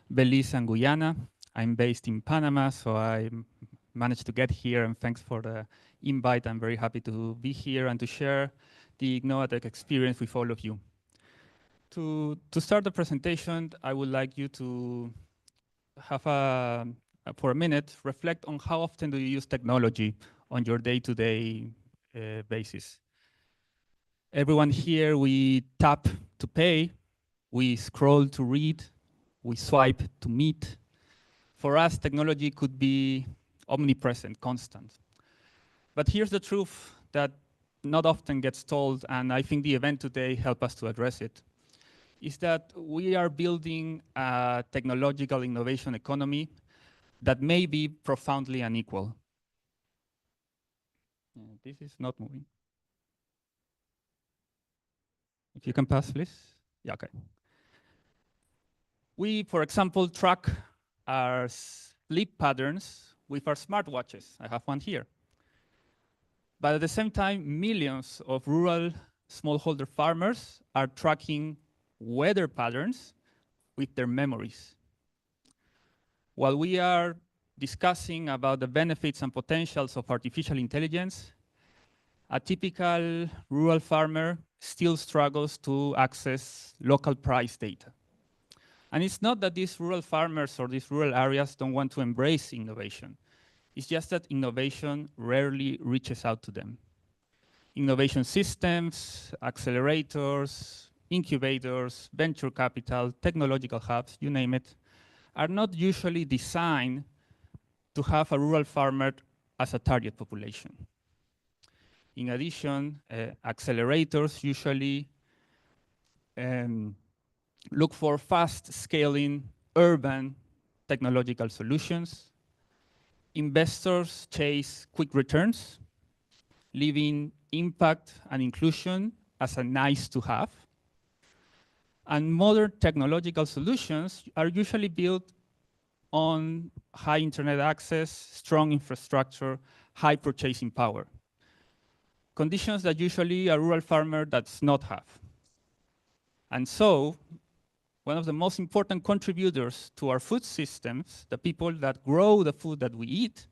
Belize, and Guyana. I'm based in Panama, so I managed to get here, and thanks for the invite. I'm very happy to be here and to share the Innovatech experience with all of you. To start the presentation, I would like you to have for a minute, reflect on how often do you use technology on your day-to-day basis. Everyone here, we tap to pay, we scroll to read, we swipe to meet. For us, technology could be omnipresent, constant. But here's the truth that not often gets told, and I think the event today helped us to address it, is that we are building a technological innovation economy that may be profoundly unequal. This is not moving. If you can pass, please. Yeah, okay. We, for example, track our sleep patterns with our smartwatches. I have one here. But at the same time, millions of rural smallholder farmers are tracking weather patterns with their memories. While we are discussing about the benefits and potentials of artificial intelligence, a typical rural farmer still struggles to access local price data. And it's not that these rural farmers or these rural areas don't want to embrace innovation. It's just that innovation rarely reaches out to them. Innovation systems, accelerators, incubators, venture capital, technological hubs, you name it, are not usually designed to have a rural farmer as a target population. In addition, accelerators usually look for fast scaling urban technological solutions. Investors chase quick returns, leaving impact and inclusion as a nice to have. And modern technological solutions are usually built on high internet access, strong infrastructure, high purchasing power. Conditions that usually a rural farmer does not have. And so, one of the most important contributors to our food systems, the people that grow the food that we eat,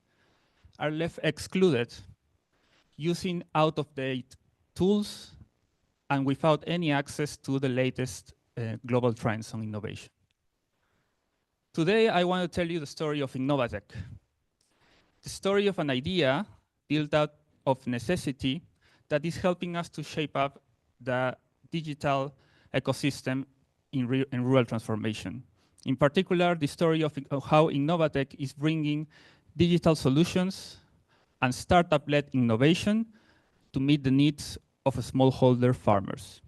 are left excluded, using out-of-date tools and without any access to the latest global trends on innovation. Today, I want to tell you the story of Innovatech, the story of an idea built out of necessity that is helping us to shape up the digital ecosystem in rural transformation. In particular, the story of how Innovatech is bringing digital solutions and startup-led innovation to meet the needs of smallholder farmers.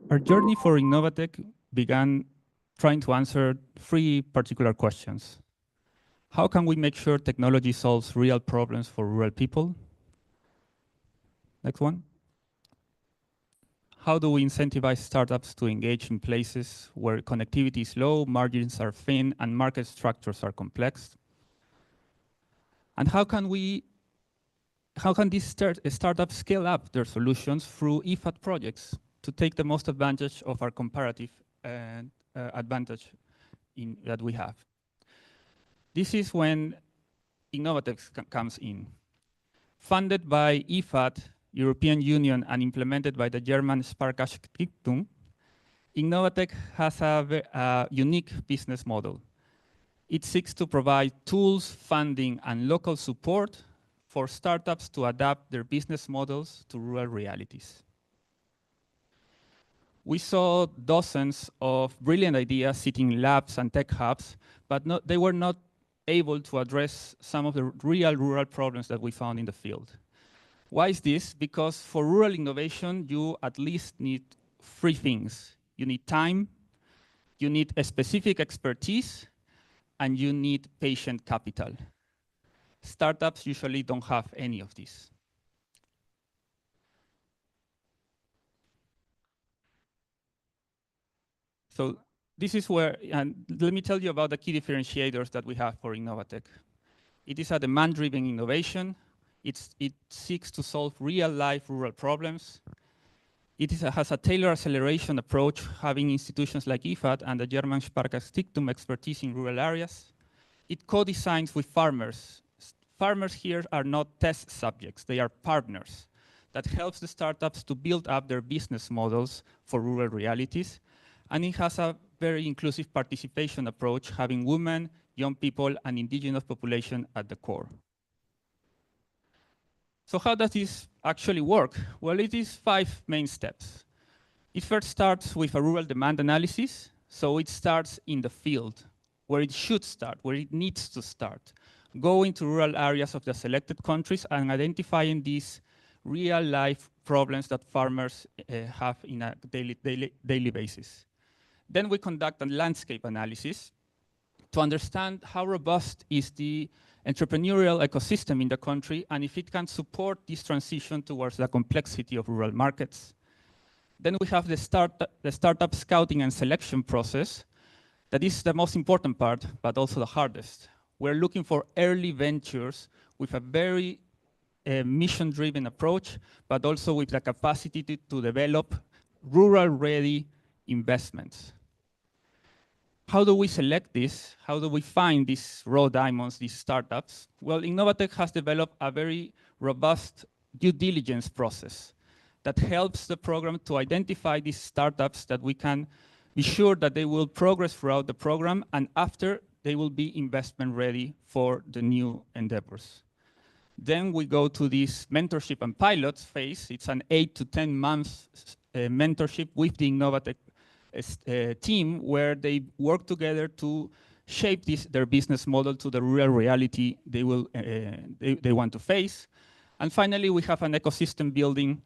Our journey for Innovatech began trying to answer three particular questions. How can we make sure technology solves real problems for rural people? Next one. How do we incentivize startups to engage in places where connectivity is low, margins are thin, and market structures are complex? And how can these startups scale up their solutions through IFAD projects to take the most advantage of our comparative advantage that we have? This is when Innovatex comes in. Funded by IFAD, European Union, and implemented by the German Sparkasse-Stiftung, Innovatec has a unique business model. It seeks to provide tools, funding, and local support for startups to adapt their business models to rural realities. We saw dozens of brilliant ideas sitting in labs and tech hubs, but they were not able to address some of the real rural problems that we found in the field. Why is this? Because for rural innovation, you at least need 3 things. You need time, you need a specific expertise, and you need patient capital. Startups usually don't have any of these. So this is where, and let me tell you about the key differentiators that we have for Innovatec. It is a demand-driven innovation. It seeks to solve real-life rural problems. It has a tailored acceleration approach, having institutions like IFAD and the German Sparkasse-Stiftung expertise in rural areas. It co-designs with farmers. Farmers here are not test subjects, they are partners. That helps the startups to build up their business models for rural realities. And it has a very inclusive participation approach, having women, young people, and indigenous population at the core. So how does this actually work? Well, it is 5 main steps. It first starts with a rural demand analysis. So it starts in the field, where it should start, where it needs to start. Going to rural areas of the selected countries and identifying these real-life problems that farmers have in a daily basis. Then we conduct a landscape analysis to understand how robust is the entrepreneurial ecosystem in the country and if it can support this transition towards the complexity of rural markets. Then we have the startup scouting and selection process. That is the most important part, but also the hardest. We're looking for early ventures with a very mission-driven approach, but also with the capacity to develop rural-ready investments. How do we select this? How do we find these raw diamonds, these startups? Well, Innovatec has developed a very robust due diligence process that helps the program to identify these startups that we can be sure that they will progress throughout the program, and after they will be investment ready for the new endeavors. Then we go to this mentorship and pilots phase. It's an 8 to 10 months mentorship with the Innovatec team, where they work together to shape their business model to the rural reality they want to face. And finally, we have an ecosystem building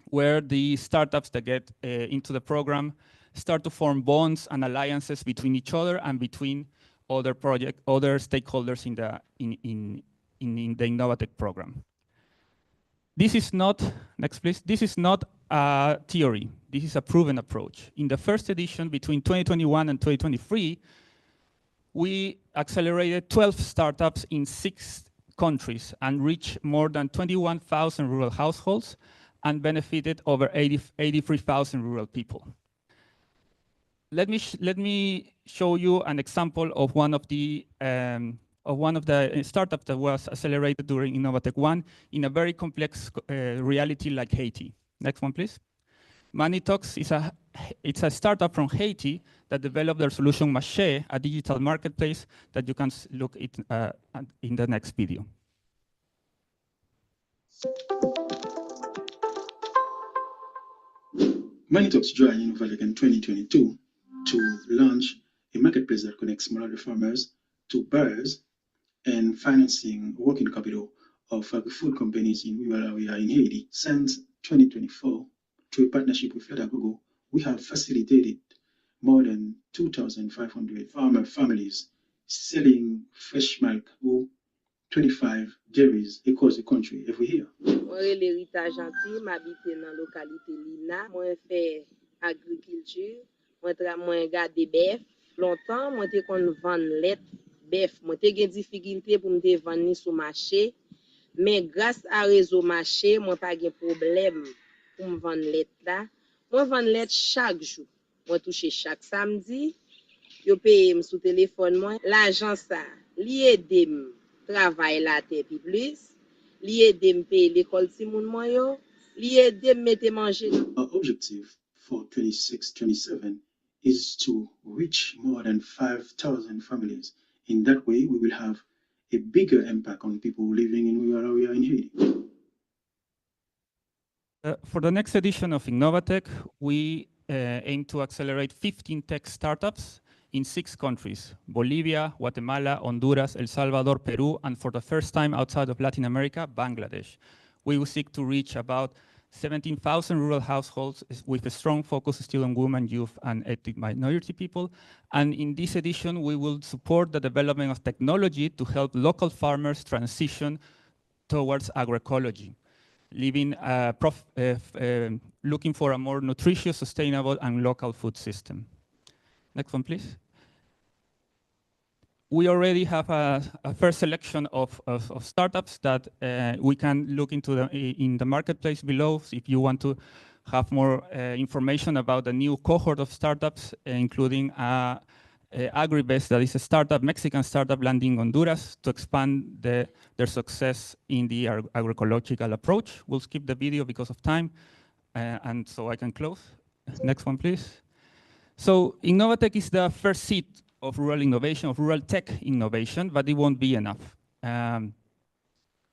where the startups that get into the program start to form bonds and alliances between each other and between other stakeholders in the Innovatec program. This is not, next please, this is not a theory, this is a proven approach. In the first edition, between 2021 and 2023, we accelerated 12 startups in 6 countries and reached more than 21,000 rural households and benefited over 83,000 rural people. Let me show you an example of one of the startups that was accelerated during Innovatec 1 in a very complex reality like Haiti. Next one, please. Manitox it's a startup from Haiti that developed their solution Maché, a digital marketplace that you can look at in the next video. Manitox joined Innovatec in 2022 to launch a marketplace that connects smaller farmers to buyers and financing working capital of agri-food companies in rural area in Haiti. Since 2024, through a partnership with we have facilitated more than 2,500 farmer families selling fresh milk or 25 dairies across the country every year. Moi, l'héritage gentil, m'habite dans la localité Lina. Moi, fais agriculture. Moi, garde bœuf. Longtemps, moi, te kon vendre lait bœuf. Moi, te gen difficulté pour me vendre sur marché. Mais grâce à réseau marché, moi, pas gen problème pour me vendre lait là. Moi, vendre lait chaque jour. Moi, touche chaque samedi. Yo paye m sous téléphone moi. L'argent ça, li aide m travail la terre pi plus. Li aide m paye l'école si moun moi yo. Li aide m mette manger. Our objective for 26-27 is to reach more than 5,000 families. In that way, we will have a bigger impact on people living in rural area in Haiti. For the next edition of Innovatech, we aim to accelerate 15 tech startups in 6 countries: Bolivia, Guatemala, Honduras, El Salvador, Peru, and for the first time outside of Latin America, Bangladesh. We will seek to reach about 17,000 rural households with a strong focus still on women, youth, and ethnic minority people. And in this edition, we will support the development of technology to help local farmers transition towards agroecology, looking for a more nutritious, sustainable, and local food system. Next one, please. We already have a first selection of startups that we can look into in the marketplace below. If you want to have more information about the new cohort of startups, including Agribest, that is a startup, Mexican startup landing in Honduras to expand their success in the agroecological approach. We'll skip the video because of time, and so I can close. Next one, please. So Innovatech is the first seed of rural innovation, of rural tech innovation, but it won't be enough.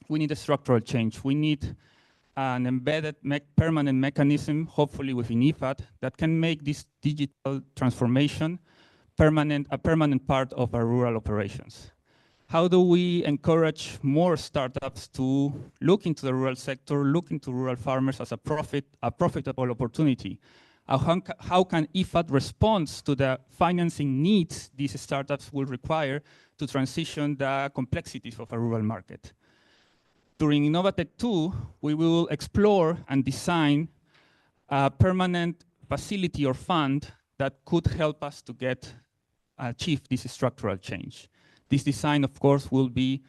We need a structural change. We need an embedded permanent mechanism, hopefully within IFAD, that can make this digital transformation a permanent part of our rural operations. How do we encourage more startups to look into the rural sector, look into rural farmers as a profitable opportunity? How can IFAD respond to the financing needs these startups will require to transition the complexities of a rural market? During Innovatech 2, we will explore and design a permanent facility or fund that could help us to achieve this structural change. This design, of course, will be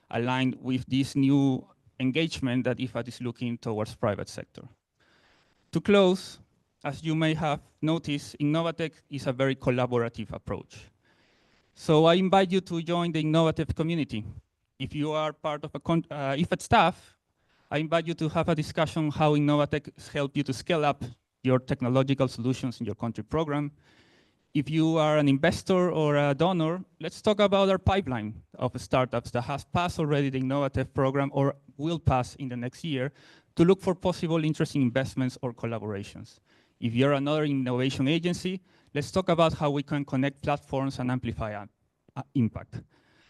aligned with this new engagement that IFAD is looking towards private sector. To close, as you may have noticed, Innovatech is a very collaborative approach. So I invite you to join the innovative community. If you are part of a IFAD staff, I invite you to have a discussion how Innovatech help you to scale up your technological solutions in your country program. If you are an investor or a donor, let's talk about our pipeline of startups that has passed already the Innovatech program or will pass in the next year to look for possible interesting investments or collaborations. If you're another innovation agency, let's talk about how we can connect platforms and amplify impact.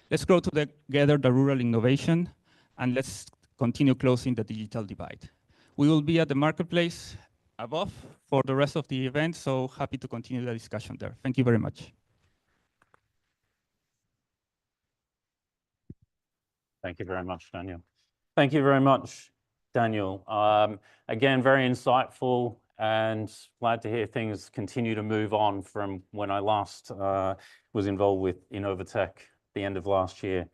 Let's grow together the rural innovation, and let's continue closing the digital divide. We will be at the marketplace above for the rest of the event, so happy to continue the discussion there. Thank you very much. Thank you very much, Daniel. Thank you very much, Daniel. Again, very insightful, and glad to hear things continue to move on from when I last was involved with Innovatech the end of last year.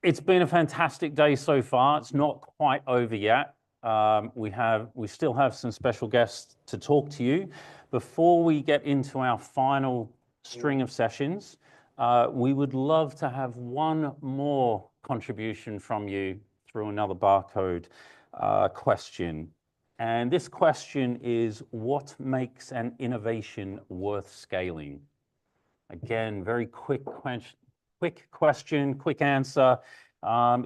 It's been a fantastic day so far. It's not quite over yet. We still have some special guests to talk to you. Before we get into our final string of sessions, we would love to have one more contribution from you through another barcode question. And this question is, what makes an innovation worth scaling? Again, very quick question, quick answer.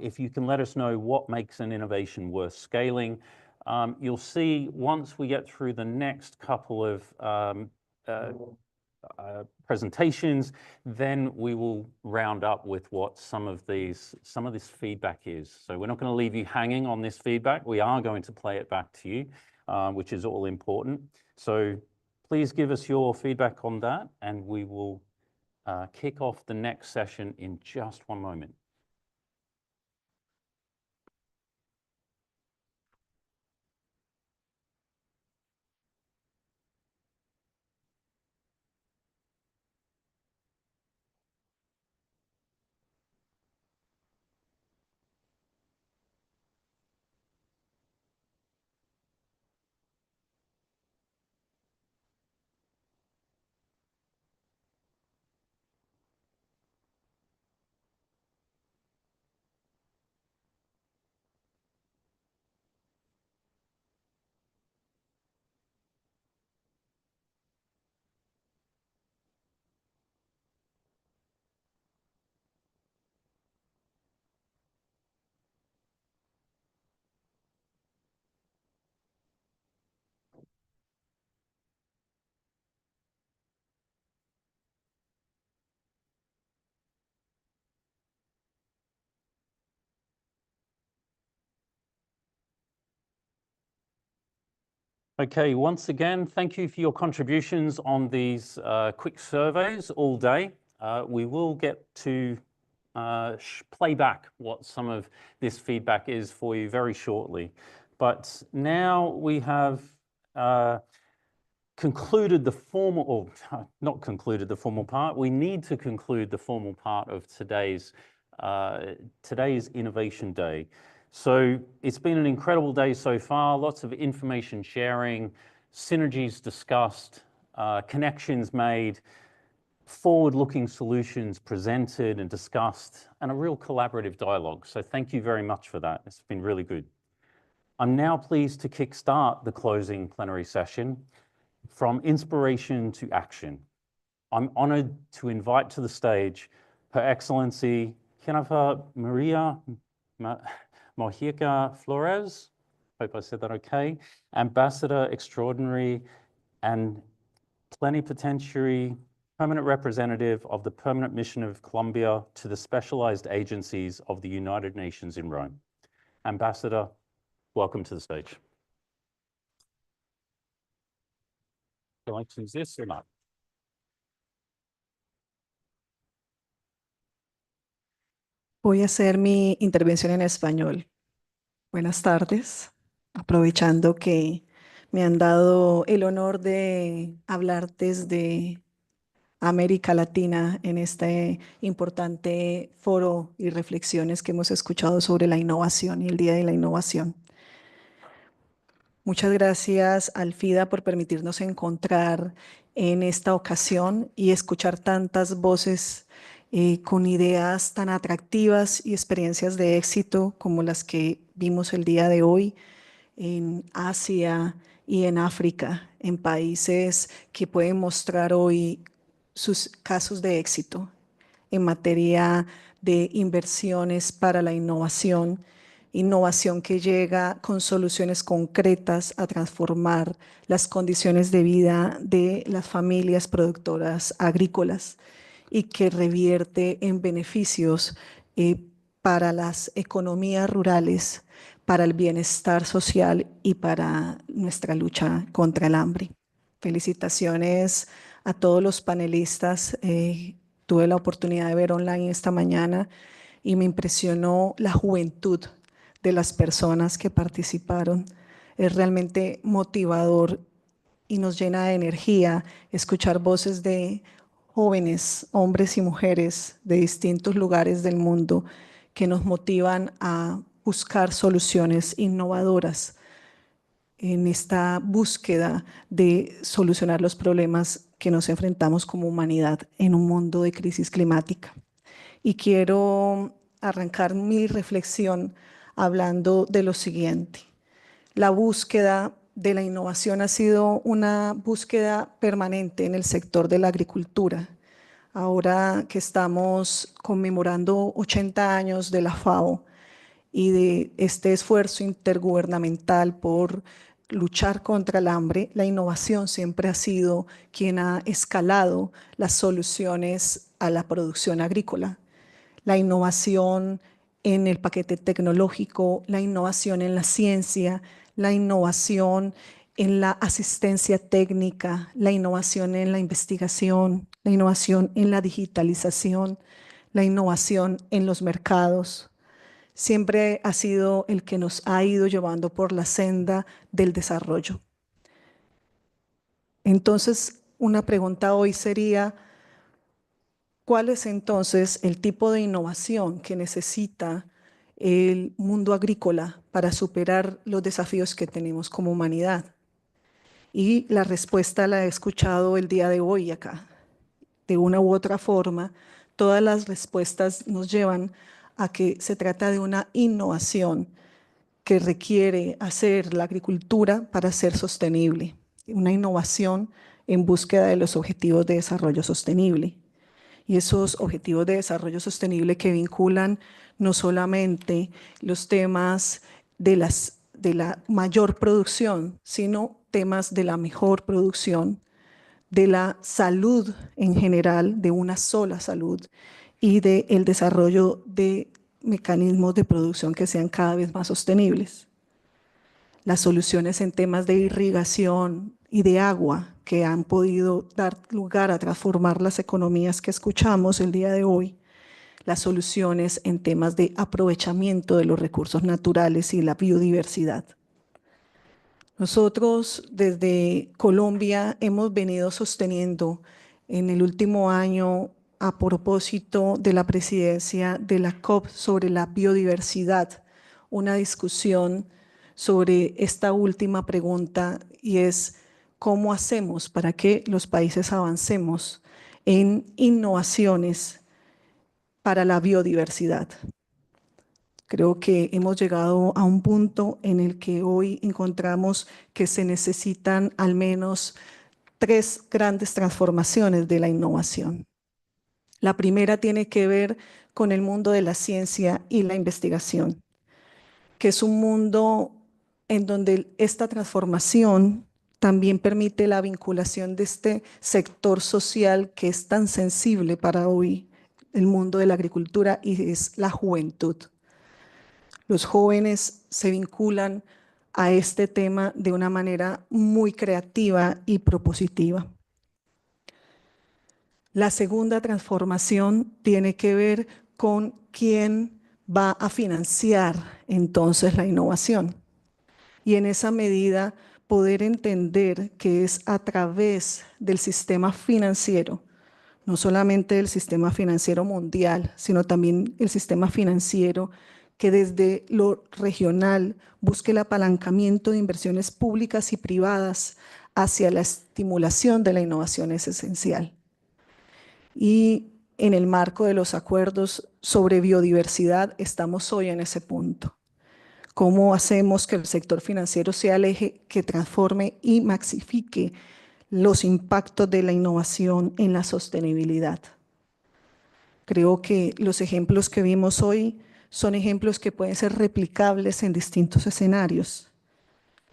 If you can let us know what makes an innovation worth scaling. You'll see once we get through the next couple of presentations, then we will round up with what some of this feedback is. So we're not going to leave you hanging on this feedback. We are going to play it back to you, which is all important. So please give us your feedback on that, and we will kick off the next session in just one moment. Okay, once again, thank you for your contributions on these quick surveys all day. We will get to play back what some of this feedback is for you very shortly. But now we have concluded the formal, or not concluded the formal part, we need to conclude the formal part of today's Innovation Day. So it's been an incredible day so far, lots of information sharing, synergies discussed, connections made, forward-looking solutions presented and discussed, and a real collaborative dialogue. So thank you very much for that. It's been really good. I'm now pleased to kickstart the closing plenary session, From Inspiration to Action. I'm honored to invite to the stage Her Excellency Jennifer Maria Mojica Flores, hope I said that okay, Ambassador Extraordinary and Plenipotentiary Permanent Representative of the Permanent Mission of Colombia to the Specialized Agencies of the United Nations in Rome. Ambassador, welcome to the stage. Would you like to use this or not? Voy a hacer mi intervención en español. Buenas tardes, aprovechando que me han dado el honor de hablar desde América Latina en este importante foro y reflexiones que hemos escuchado sobre la innovación y el Día de la Innovación. Muchas gracias al FIDA por permitirnos encontrar en esta ocasión y escuchar tantas voces con ideas tan atractivas y experiencias de éxito como las que vimos el día de hoy en Asia y en África, en países que pueden mostrar hoy sus casos de éxito en materia de inversiones para la innovación que llega con soluciones concretas a transformar las condiciones de vida de las familias productoras agrícolas y que revierte en beneficios para las economías rurales, para el bienestar social y para nuestra lucha contra el hambre. Felicitaciones a todos los panelistas. Tuve la oportunidad de ver online esta mañana y me impresionó la juventud de las personas que participaron. Es realmente motivador y nos llena de energía escuchar voces de jóvenes, hombres y mujeres de distintos lugares del mundo que nos motivan a buscar soluciones innovadoras en esta búsqueda de solucionar los problemas que nos enfrentamos como humanidad en un mundo de crisis climática. Y quiero arrancar mi reflexión hablando de lo siguiente. La búsqueda de la innovación ha sido una búsqueda permanente en el sector de la agricultura. Ahora que estamos conmemorando 80 años de la FAO y de este esfuerzo intergubernamental por luchar contra el hambre, la innovación siempre ha sido quien ha escalado las soluciones a la producción agrícola. La innovación en el paquete tecnológico, la innovación en la ciencia, la innovación en la asistencia técnica, la innovación en la investigación, la innovación en la digitalización, la innovación en los mercados, siempre ha sido el que nos ha ido llevando por la senda del desarrollo. Entonces, una pregunta hoy sería, ¿cuál es entonces el tipo de innovación que necesita el mundo agrícola para superar los desafíos que tenemos como humanidad? Y la respuesta la he escuchado el día de hoy acá. De una u otra forma, todas las respuestas nos llevan a que se trata de una innovación que requiere hacer la agricultura para ser sostenible, una innovación en búsqueda de los objetivos de desarrollo sostenible. Y esos objetivos de desarrollo sostenible que vinculan no solamente los temas de la mayor producción, sino temas de la mejor producción, de la salud en general, de una sola salud y del desarrollo de mecanismos de producción que sean cada vez más sostenibles. Las soluciones en temas de irrigación y de agua que han podido dar lugar a transformar las economías que escuchamos el día de hoy, las soluciones en temas de aprovechamiento de los recursos naturales y la biodiversidad. Nosotros desde Colombia hemos venido sosteniendo en el último año, a propósito de la presidencia de la COP sobre la biodiversidad, una discusión sobre esta última pregunta, y es cómo hacemos para que los países avancemos en innovaciones para la biodiversidad. Creo que hemos llegado a un punto en el que hoy encontramos que se necesitan al menos 3 grandes transformaciones de la innovación. La primera tiene que ver con el mundo de la ciencia y la investigación, que es un mundo en donde esta transformación también permite la vinculación de este sector social que es tan sensible para hoy, el mundo de la agricultura, y es la juventud. Los jóvenes se vinculan a este tema de una manera muy creativa y propositiva. La segunda transformación tiene que ver con quién va a financiar entonces la innovación. Y en esa medida poder entender que es a través del sistema financiero, no solamente el sistema financiero mundial, sino también el sistema financiero que desde lo regional busque el apalancamiento de inversiones públicas y privadas hacia la estimulación de la innovación es esencial. Y en el marco de los acuerdos sobre biodiversidad estamos hoy en ese punto. ¿Cómo hacemos que el sector financiero sea el eje que transforme y maxifique los impactos de la innovación en la sostenibilidad? Creo que los ejemplos que vimos hoy son ejemplos que pueden ser replicables en distintos escenarios.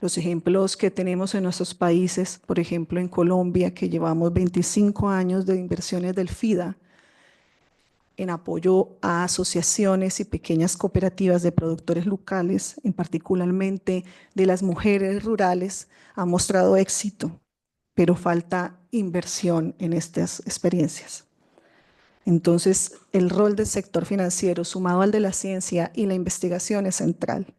Los ejemplos que tenemos en nuestros países, por ejemplo en Colombia, que llevamos 25 años de inversiones del FIDA en apoyo a asociaciones y pequeñas cooperativas de productores locales, en particularmente de las mujeres rurales, ha mostrado éxito, pero falta inversión en estas experiencias. Entonces, el rol del sector financiero sumado al de la ciencia y la investigación es central.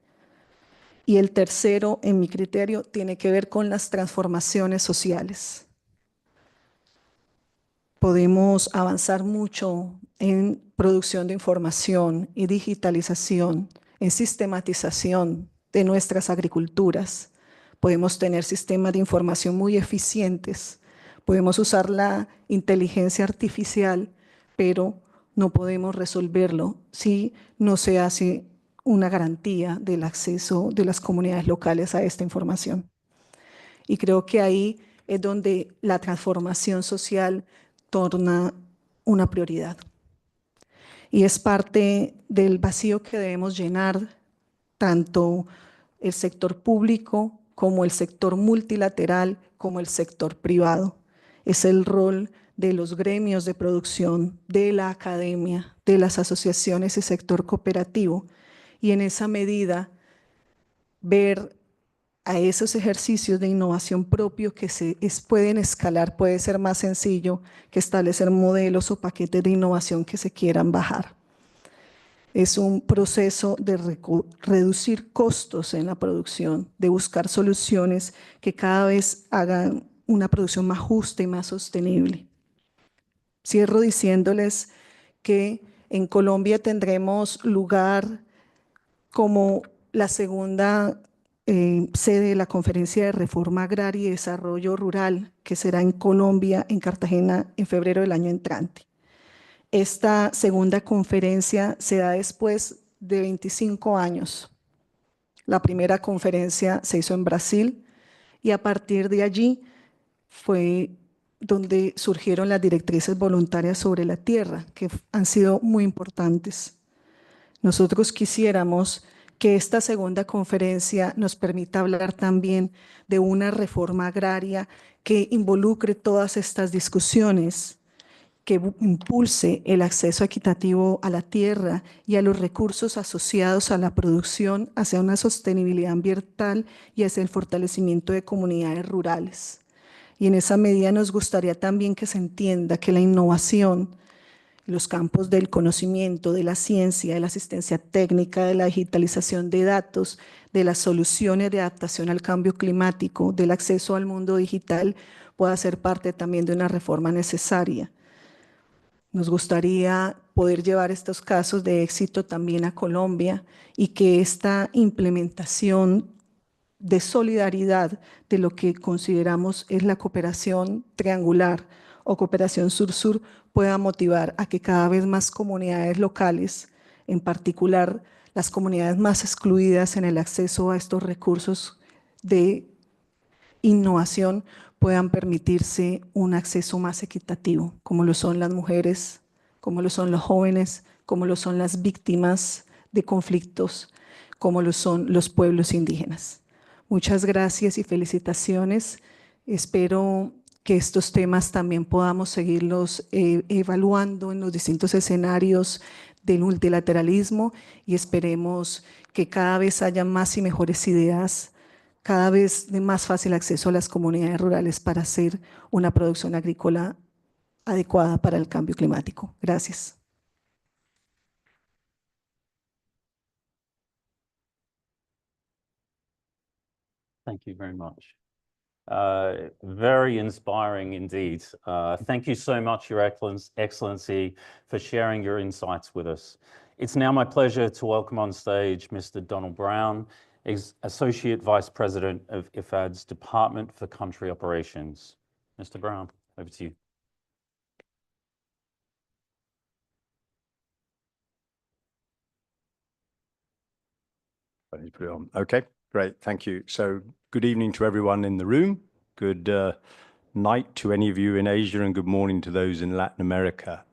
Y el tercero, en mi criterio, tiene que ver con las transformaciones sociales. Podemos avanzar mucho en producción de información y digitalización, en sistematización de nuestras agriculturas. Podemos tener sistemas de información muy eficientes. Podemos usar la inteligencia artificial, pero no podemos resolverlo si no se hace una garantía del acceso de las comunidades locales a esta información. Y creo que ahí es donde la transformación social torna una prioridad. Y es parte del vacío que debemos llenar tanto el sector público como el sector multilateral como el sector privado. Es el rol de los gremios de producción, de la academia, de las asociaciones y sector cooperativo, y en esa medida ver a esos ejercicios de innovación propio que pueden escalar, puede ser más sencillo que establecer modelos o paquetes de innovación que se quieran bajar. Es un proceso de reducir costos en la producción, de buscar soluciones que cada vez hagan una producción más justa y más sostenible. Cierro diciéndoles que en Colombia tendremos lugar como la segunda sede de la Conferencia de Reforma Agraria y Desarrollo Rural, que será en Colombia, en Cartagena, en febrero del año entrante. Esta segunda conferencia se da después de 25 años. La primera conferencia se hizo en Brasil y a partir de allí fue donde surgieron las directrices voluntarias sobre la tierra, que han sido muy importantes. Nosotros quisiéramos que esta segunda conferencia nos permita hablar también de una reforma agraria que involucre todas estas discusiones, que impulse el acceso equitativo a la tierra y a los recursos asociados a la producción hacia una sostenibilidad ambiental y hacia el fortalecimiento de comunidades rurales. Y en esa medida nos gustaría también que se entienda que la innovación, los campos del conocimiento, de la ciencia, de la asistencia técnica, de la digitalización de datos, de las soluciones de adaptación al cambio climático, del acceso al mundo digital, pueda ser parte también de una reforma necesaria. Nos gustaría poder llevar estos casos de éxito también a Colombia y que esta implementación de solidaridad de lo que consideramos es la cooperación triangular o cooperación sur-sur pueda motivar a que cada vez más comunidades locales, en particular las comunidades más excluidas en el acceso a estos recursos de innovación, puedan permitirse un acceso más equitativo, como lo son las mujeres, como lo son los jóvenes, como lo son las víctimas de conflictos, como lo son los pueblos indígenas. Muchas gracias y felicitaciones. Espero que estos temas también podamos seguirlos evaluando en los distintos escenarios del multilateralismo y esperemos que cada vez haya más y mejores ideas, cada vez de más fácil acceso a las comunidades rurales para hacer una producción agrícola adecuada para el cambio climático. Gracias. Thank you very much. Very inspiring indeed. Thank you so much, Your Excellency, for sharing your insights with us. It's now my pleasure to welcome on stage Mr. Donald Brown, Associate Vice President of IFAD's Department for Country Operations. Mr. Brown, over to you. Okay, great, thank you. So good evening to everyone in the room. Good night to any of you in Asia and good morning to those in Latin America.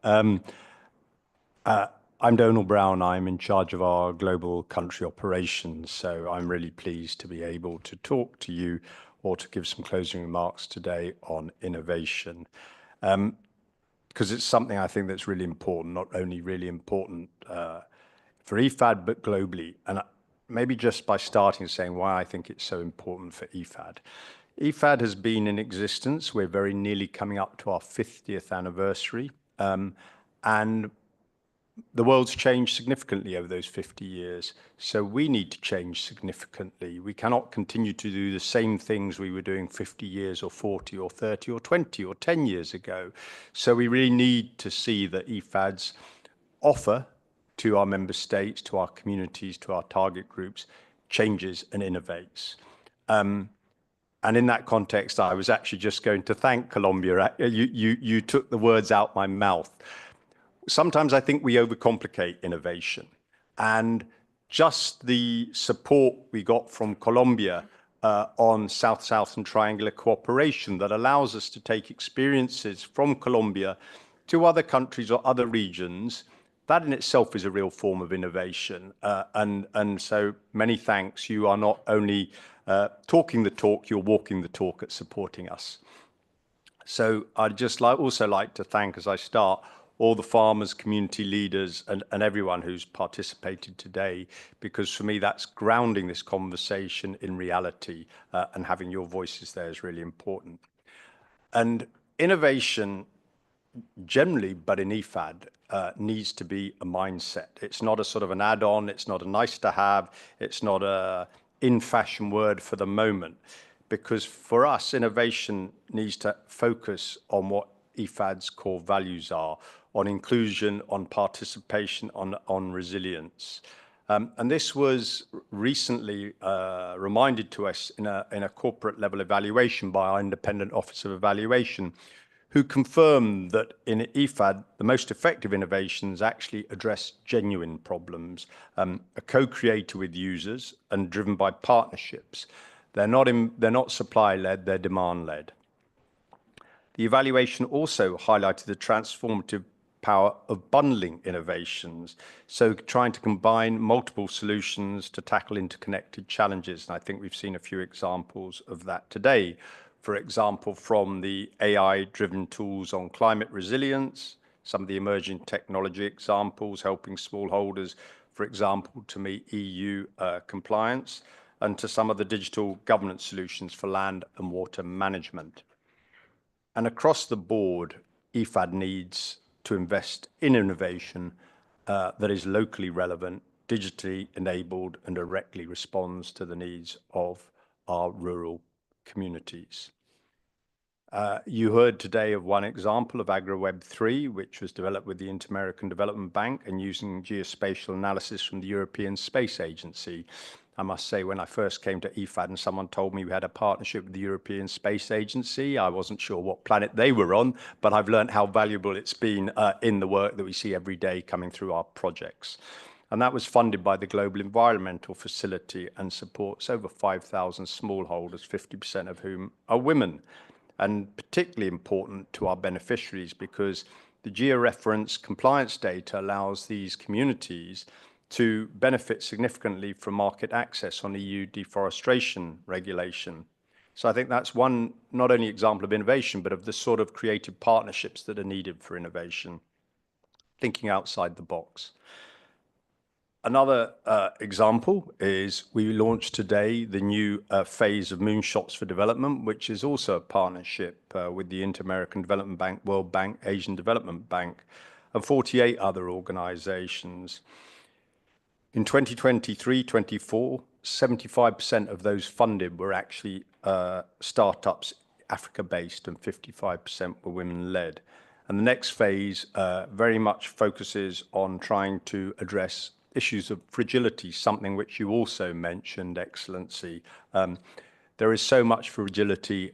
I'm Donald Brown. I'm in charge of our global country operations. So I'm really pleased to be able to talk to you or to give some closing remarks today on innovation. Because it's something I think that's really important, not only really important for IFAD, but globally. And maybe just by starting saying why I think it's so important for IFAD. IFAD has been in existence. We're very nearly coming up to our 50th anniversary. And the world's changed significantly over those 50 years. So we need to change significantly. We cannot continue to do the same things we were doing 50 years or 40 or 30 or 20 or 10 years ago. So we really need to see that IFAD's offer to our member states, to our communities, to our target groups, changes and innovates. And in that context, I was actually just going to thank Colombia. You took the words out my mouth. Sometimes I think we overcomplicate innovation. And just the support we got from Colombia on South-South and triangular cooperation that allows us to take experiences from Colombia to other countries or other regions, that in itself is a real form of innovation. And so many thanks. You are not only talking the talk, you're walking the talk at supporting us. So I'd just also like to thank, as I start, all the farmers, community leaders, and everyone who's participated today, because for me, that's grounding this conversation in reality, and having your voices there is really important. And innovation generally, but in IFAD, needs to be a mindset. It's not a sort of an add-on, it's not a nice to have, it's not a in-fashion word for the moment. Because for us, innovation needs to focus on what IFAD's core values are, on inclusion, on participation, on resilience. And this was recently reminded to us in a corporate level evaluation by our independent office of evaluation, who confirmed that in IFAD, the most effective innovations actually address genuine problems, are co-created with users and driven by partnerships. They're not supply-led, they're demand-led. The evaluation also highlighted the transformative power of bundling innovations, so trying to combine multiple solutions to tackle interconnected challenges. And I think we've seen a few examples of that today. For example, from the AI-driven tools on climate resilience, some of the emerging technology examples helping smallholders, for example, to meet EU compliance, and to some of the digital governance solutions for land and water management. And across the board, IFAD needs to invest in innovation that is locally relevant, digitally enabled, and directly responds to the needs of our rural communities. You heard today of one example of AgriWeb 3, which was developed with the Inter-American Development Bank and using geospatial analysis from the European Space Agency. I must say, when I first came to IFAD and someone told me we had a partnership with the European Space Agency, I wasn't sure what planet they were on, but I've learned how valuable it's been in the work that we see every day coming through our projects. And that was funded by the Global Environmental Facility and supports over 5,000 smallholders, 50% of whom are women. And particularly important to our beneficiaries, because the georeference compliance data allows these communities to benefit significantly from market access on EU deforestation regulation. So I think that's one, not only example of innovation, but of the sort of creative partnerships that are needed for innovation, thinking outside the box. Another example is we launched today the new phase of Moonshots for Development, which is also a partnership with the Inter-American Development Bank, World Bank, Asian Development Bank, and 48 other organizations. In 2023-24, 75% of those funded were actually startups, Africa-based, and 55% were women-led. And the next phase very much focuses on trying to address issues of fragility, something which you also mentioned, Excellency. There is so much fragility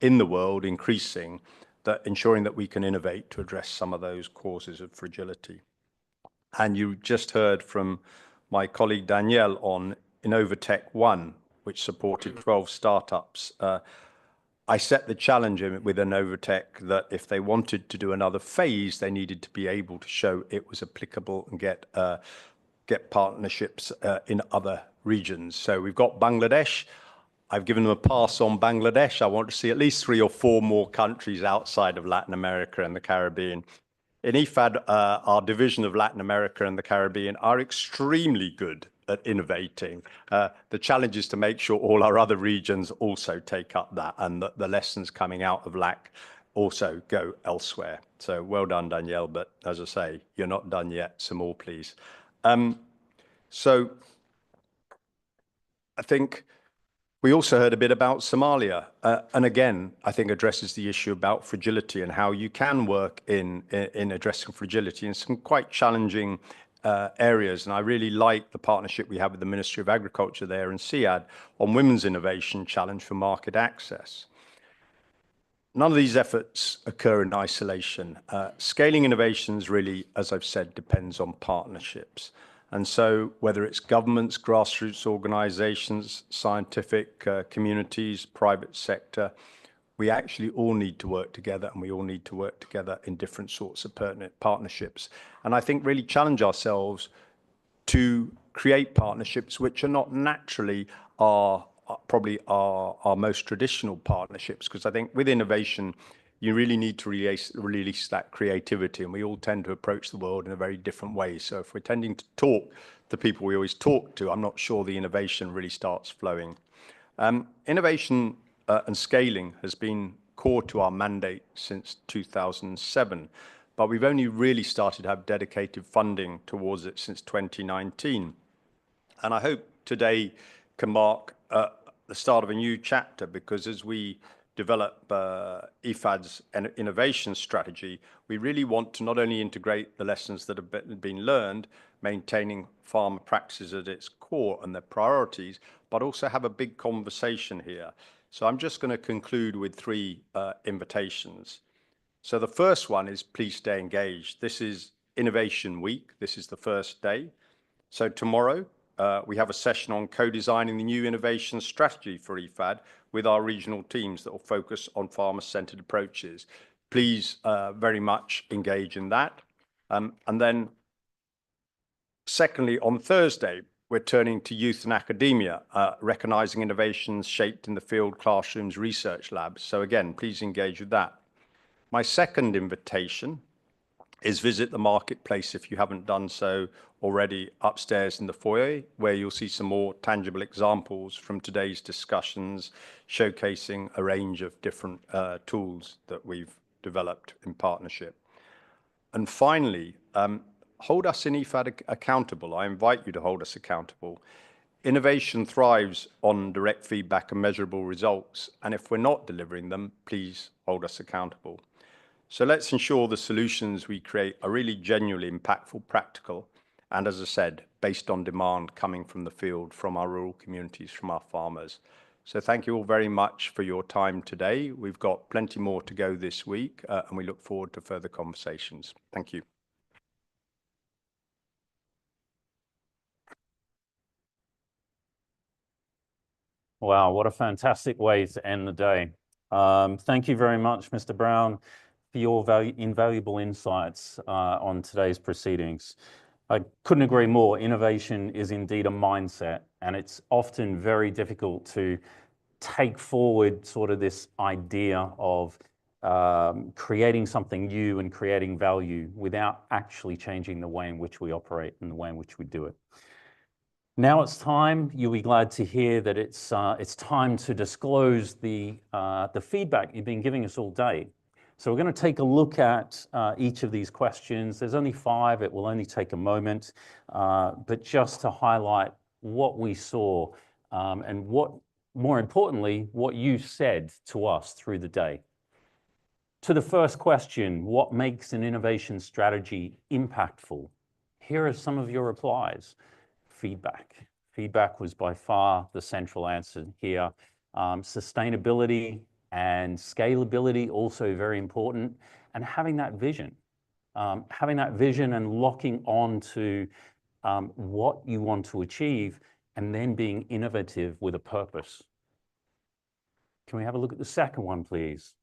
in the world, increasing, that ensuring that we can innovate to address some of those causes of fragility. And you just heard from my colleague Danielle on Innovatech 1, which supported 12 startups. I set the challenge with Innovatech that if they wanted to do another phase, they needed to be able to show it was applicable and get partnerships in other regions. So we've got Bangladesh. I've given them a pass on Bangladesh. I want to see at least 3 or 4 more countries outside of Latin America and the Caribbean. In IFAD, our division of Latin America and the Caribbean are extremely good at innovating. The challenge is to make sure all our other regions also take up that, and that the lessons coming out of LAC also go elsewhere. So well done, Danielle, but as I say, you're not done yet, some more please. So I think we also heard a bit about Somalia, and again, I think addresses the issue about fragility and how you can work in addressing fragility in some quite challenging areas. And I really like the partnership we have with the Ministry of Agriculture there and SIAD on Women's Innovation Challenge for Market Access. None of these efforts occur in isolation. Scaling innovations really, as I've said, depends on partnerships. And so whether it's governments, grassroots organizations, scientific communities, private sector, we actually all need to work together, and we all need to work together in different sorts of pertinent partnerships. And I think really challenge ourselves to create partnerships which are not naturally probably our most traditional partnerships, because I think with innovation, you really need to release that creativity, and we all tend to approach the world in a very different way. So if we're tending to talk to people we always talk to, I'm not sure the innovation really starts flowing. Innovation and scaling has been core to our mandate since 2007, but we've only really started to have dedicated funding towards it since 2019. And I hope today can mark the start of a new chapter, because as we develop IFAD's innovation strategy, we really want to not only integrate the lessons that have been learned, maintaining farmer practices at its core and their priorities, but also have a big conversation here. So I'm just going to conclude with three invitations. So the first one is please stay engaged. This is Innovation Week. This is the first day. So tomorrow, we have a session on co-designing the new innovation strategy for IFAD with our regional teams that will focus on farmer-centered approaches. Please very much engage in that. And then secondly, on Thursday, we're turning to youth and academia, recognizing innovations shaped in the field, classrooms, research labs. So again, please engage with that. My second invitation is visit the marketplace if you haven't done so already upstairs in the foyer, where you'll see some more tangible examples from today's discussions, showcasing a range of different tools that we've developed in partnership. And finally, hold us in IFAD accountable. I invite you to hold us accountable. Innovation thrives on direct feedback and measurable results. And if we're not delivering them, please hold us accountable. So let's ensure the solutions we create are really genuinely impactful, practical, and as I said, based on demand coming from the field, from our rural communities, from our farmers. So thank you all very much for your time today. We've got plenty more to go this week, and we look forward to further conversations. Thank you. Wow, what a fantastic way to end the day. Thank you very much, Mr. Brown, for your invaluable insights on today's proceedings. I couldn't agree more. Innovation is indeed a mindset, and it's often very difficult to take forward sort of this idea of creating something new and creating value without actually changing the way in which we operate and the way in which we do it. Now it's time. You'll be glad to hear that it's time to disclose the feedback you've been giving us all day. So we're going to take a look at each of these questions. There's only 5. It will only take a moment, but just to highlight what we saw and what, more importantly, what you said to us through the day. To the first question, what makes an innovation strategy impactful? Here are some of your replies. Feedback. Feedback was by far the central answer here. Sustainability and scalability, also very important. And having that vision and locking on to what you want to achieve, and then being innovative with a purpose. Can we have a look at the second one, please?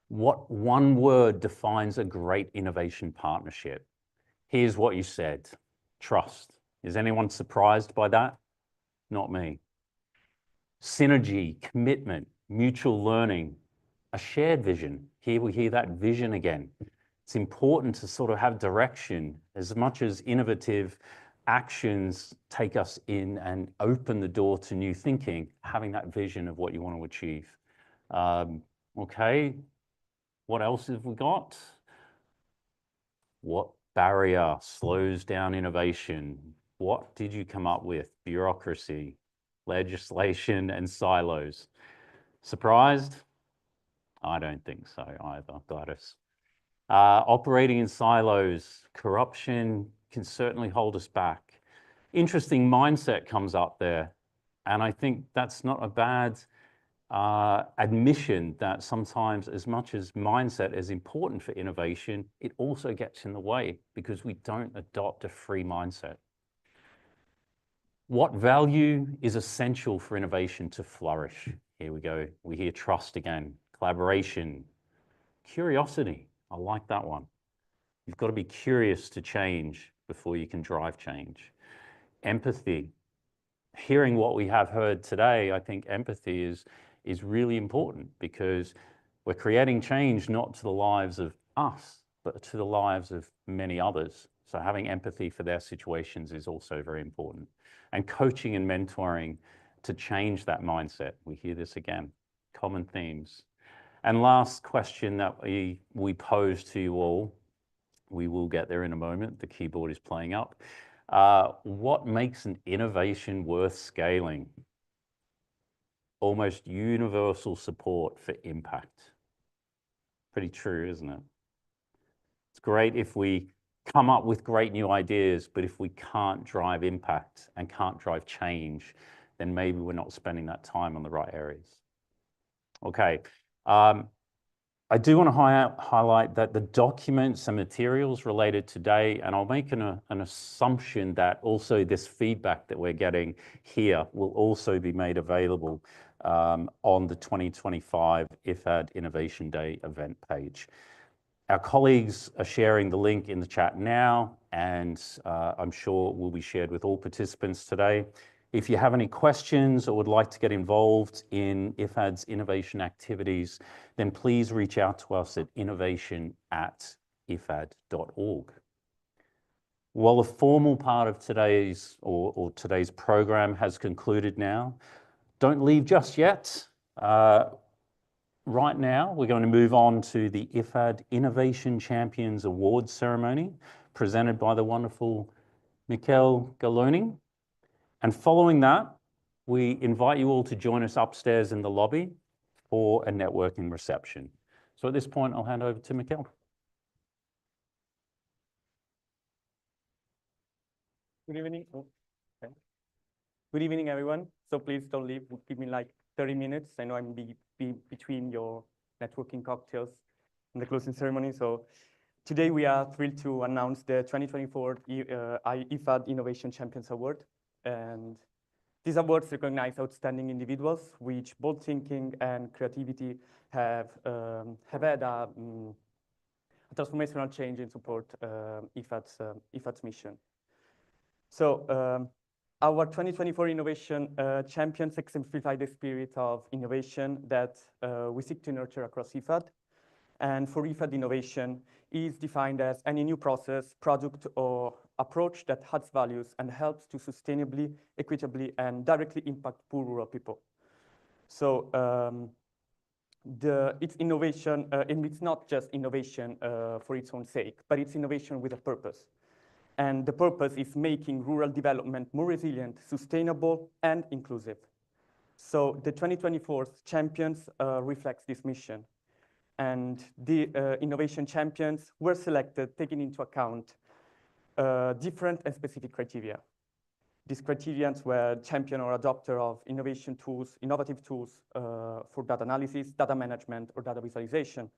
What one word defines a great innovation partnership? Here's what you said. Trust. Is anyone surprised by that? Not me. Synergy, commitment, mutual learning, a shared vision. Here we hear that vision again. It's important to sort of have direction as much as innovative actions take us in and open the door to new thinking, having that vision of what you want to achieve. Okay, what else have we got? What barrier slows down innovation? What did you come up with? Bureaucracy, legislation, and silos. Surprised? I don't think so either, Gladys. Operating in silos, corruption can certainly hold us back. Interesting mindset comes up there. And I think that's not a bad admission that sometimes, as much as mindset is important for innovation, it also gets in the way because we don't adopt a free mindset. What value is essential for innovation to flourish? Here we go. We hear trust again, collaboration, curiosity. I like that one. You've got to be curious to change before you can drive change. Empathy. Hearing what we have heard today, I think empathy is really important because We're creating change not to the lives of us, but to the lives of many others. So having empathy for their situations is also very important. And coaching and mentoring to change that mindset. We hear this again, common themes. And last question that we pose to you all, we will get there in a moment, the keyboard is playing up. What makes an innovation worth scaling? Almost universal support for impact. Pretty true, isn't it? It's great if we come up with great new ideas, but if we can't drive impact and can't drive change, then maybe we're not spending that time on the right areas. Okay. I do want to highlight that the documents and materials related today, and I'll make an assumption that also this feedback that we're getting here will also be made available on the 2025 IFAD Innovation Day event page. Our colleagues are sharing the link in the chat now, and I'm sure will be shared with all participants today. If you have any questions or would like to get involved in IFAD's innovation activities, then please reach out to us at innovation@ifad.org. While the formal part of today's today's program has concluded now, don't leave just yet. Right now, we're going to move on to the IFAD Innovation Champions Awards ceremony presented by the wonderful Mikkel Galoni. And following that, we invite you all to join us upstairs in the lobby for a networking reception. So at this point, I'll hand over to Mikkel. Good evening. Okay. Good evening, everyone. So please don't leave. Give me like 30 minutes. I know I'm between your networking cocktails and the closing ceremony. So today we are thrilled to announce the 2024 IFAD Innovation Champions Award. And these awards recognize outstanding individuals which bold thinking and creativity have had a transformational change in support IFAD's mission. So our 2024 Innovation Champions exemplify the spirit of innovation that we seek to nurture across IFAD. And for IFAD, innovation is defined as any new process, product, or approach that adds values and helps to sustainably, equitably, and directly impact poor rural people. So it's innovation, and it's not just innovation for its own sake, but it's innovation with a purpose. And the purpose is making rural development more resilient, sustainable, and inclusive. So the 2024 Champions reflects this mission. And the innovation champions were selected, taking into account different and specific criteria. These criteria were champion or adopter of innovative tools for data analysis, data management, or data visualization.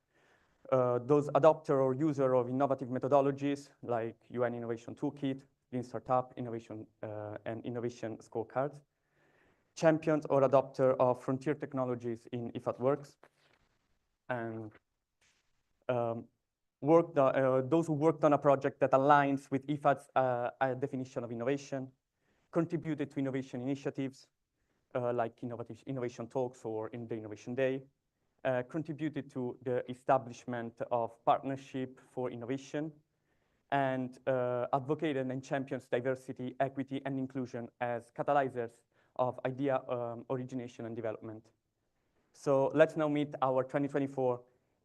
Those adopter or user of innovative methodologies like UN Innovation Toolkit, Lean Startup, Innovation and Innovation Scorecards. Champions or adopter of frontier technologies in IFAD Works. And those who worked on a project that aligns with IFAD's definition of innovation, contributed to innovation initiatives like innovation talks or in the Innovation Day, contributed to the establishment of partnership for innovation, and advocated and champions diversity, equity, and inclusion as catalyzers of idea origination and development. So let's now meet our 2024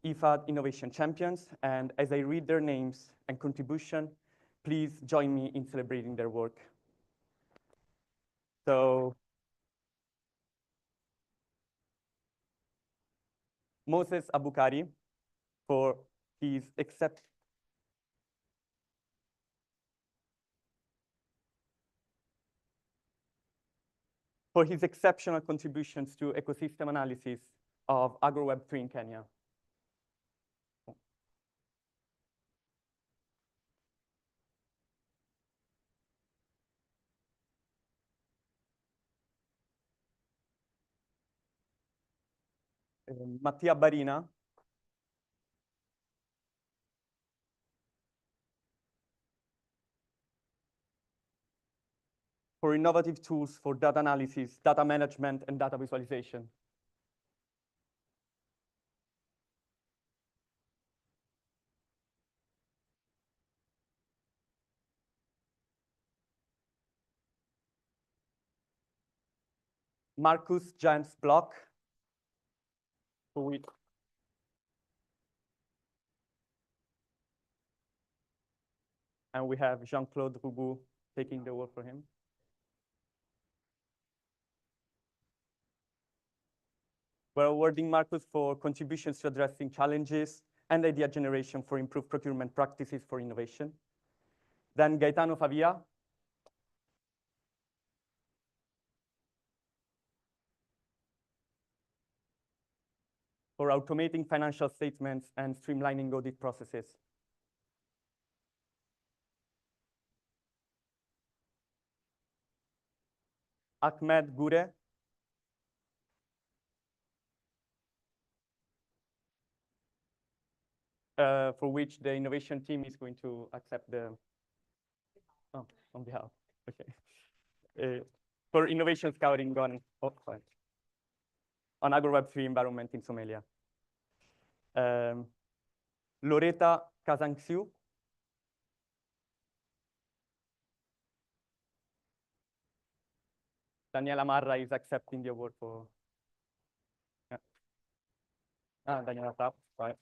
IFAD Innovation Champions. And as I read their names and contribution, please join me in celebrating their work. So Moses Abukari for his exceptional contributions to ecosystem analysis of AgroWeb3 in Kenya. Mattia Barina for innovative tools for data analysis, data management, and data visualization. Marcus James Block, who we and we have Jean-Claude Roubou taking the word for him. We're awarding Marcus for contributions to addressing challenges and idea generation for improved procurement practices for innovation. Then Gaetano Favia. For automating financial statements and streamlining audit processes. Ahmed Gure. For which the innovation team is going to accept the, on behalf, okay. For innovation scouting on AgroWeb3 environment in Somalia. Loretta Kazangsiu. Daniela Marra is accepting the award for, Daniela Tapp, right.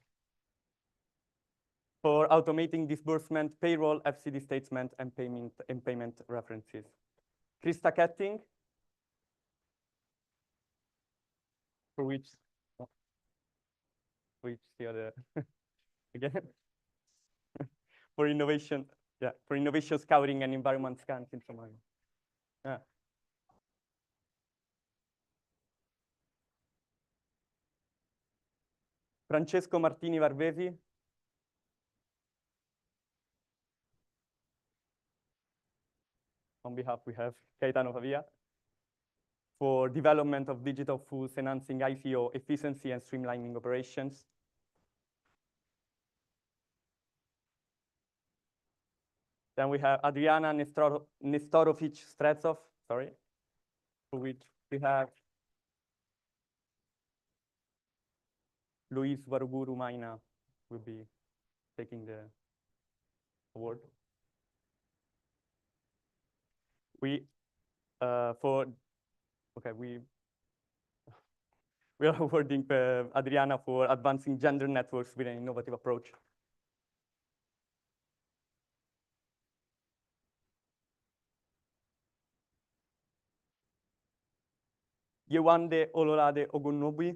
For automating disbursement, payroll, FCD statement, and payment references. Krista Ketting, for which the other again for innovation, for innovation scouting and environment scans in Somalia. Francesco Martini Varvesi. On behalf, we have Gaetano Favia for development of digital tools, enhancing ICO efficiency and streamlining operations. Then we have Adriana Nestorovic Stretsov, sorry, for which we have Luis Varuguru Maina will be taking the award. We we are awarding Adriana for advancing gender networks with an innovative approach. Yewande Ololade Ogunobi.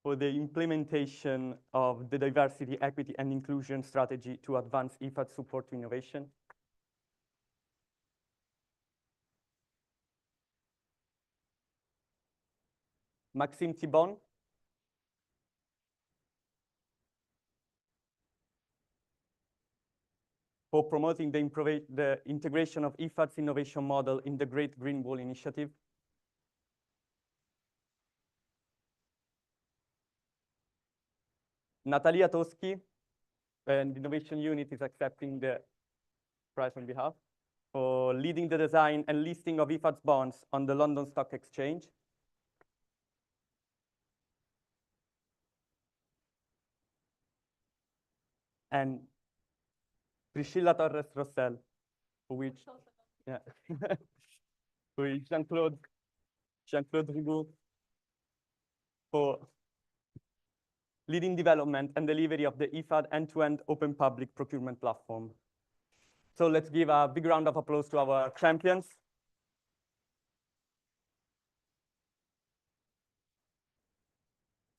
For the implementation of the diversity, equity, and inclusion strategy to advance IFAD support to innovation. Maxime Thibon. For promoting the integration of IFAD's innovation model in the Great Green Wall Initiative. Natalia Toski, and the Innovation Unit is accepting the prize on behalf for leading the design and listing of IFAD's bonds on the London Stock Exchange. And Priscilla Torres Rossell, for which, for Jean-Claude Rigaud, for leading development and delivery of the IFAD end-to-end open public procurement platform. So let's give a big round of applause to our champions.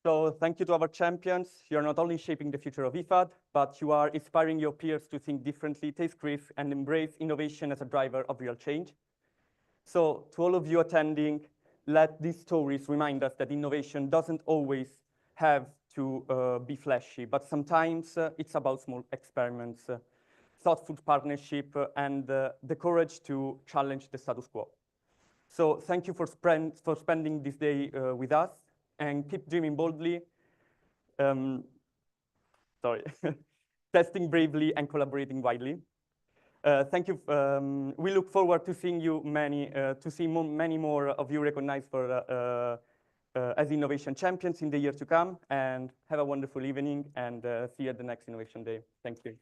So thank you to our champions. You're not only shaping the future of IFAD, but you are inspiring your peers to think differently, take risks, and embrace innovation as a driver of real change. So to all of you attending, let these stories remind us that innovation doesn't always have to be flashy, but sometimes it's about small experiments, thoughtful partnership, and the courage to challenge the status quo. So thank you for spending this day with us, and keep dreaming boldly, testing bravely and collaborating widely. Thank you. We look forward to seeing you many more of you recognized for as innovation champions in the year to come, and have a wonderful evening, and see you at the next Innovation Day. Thank you.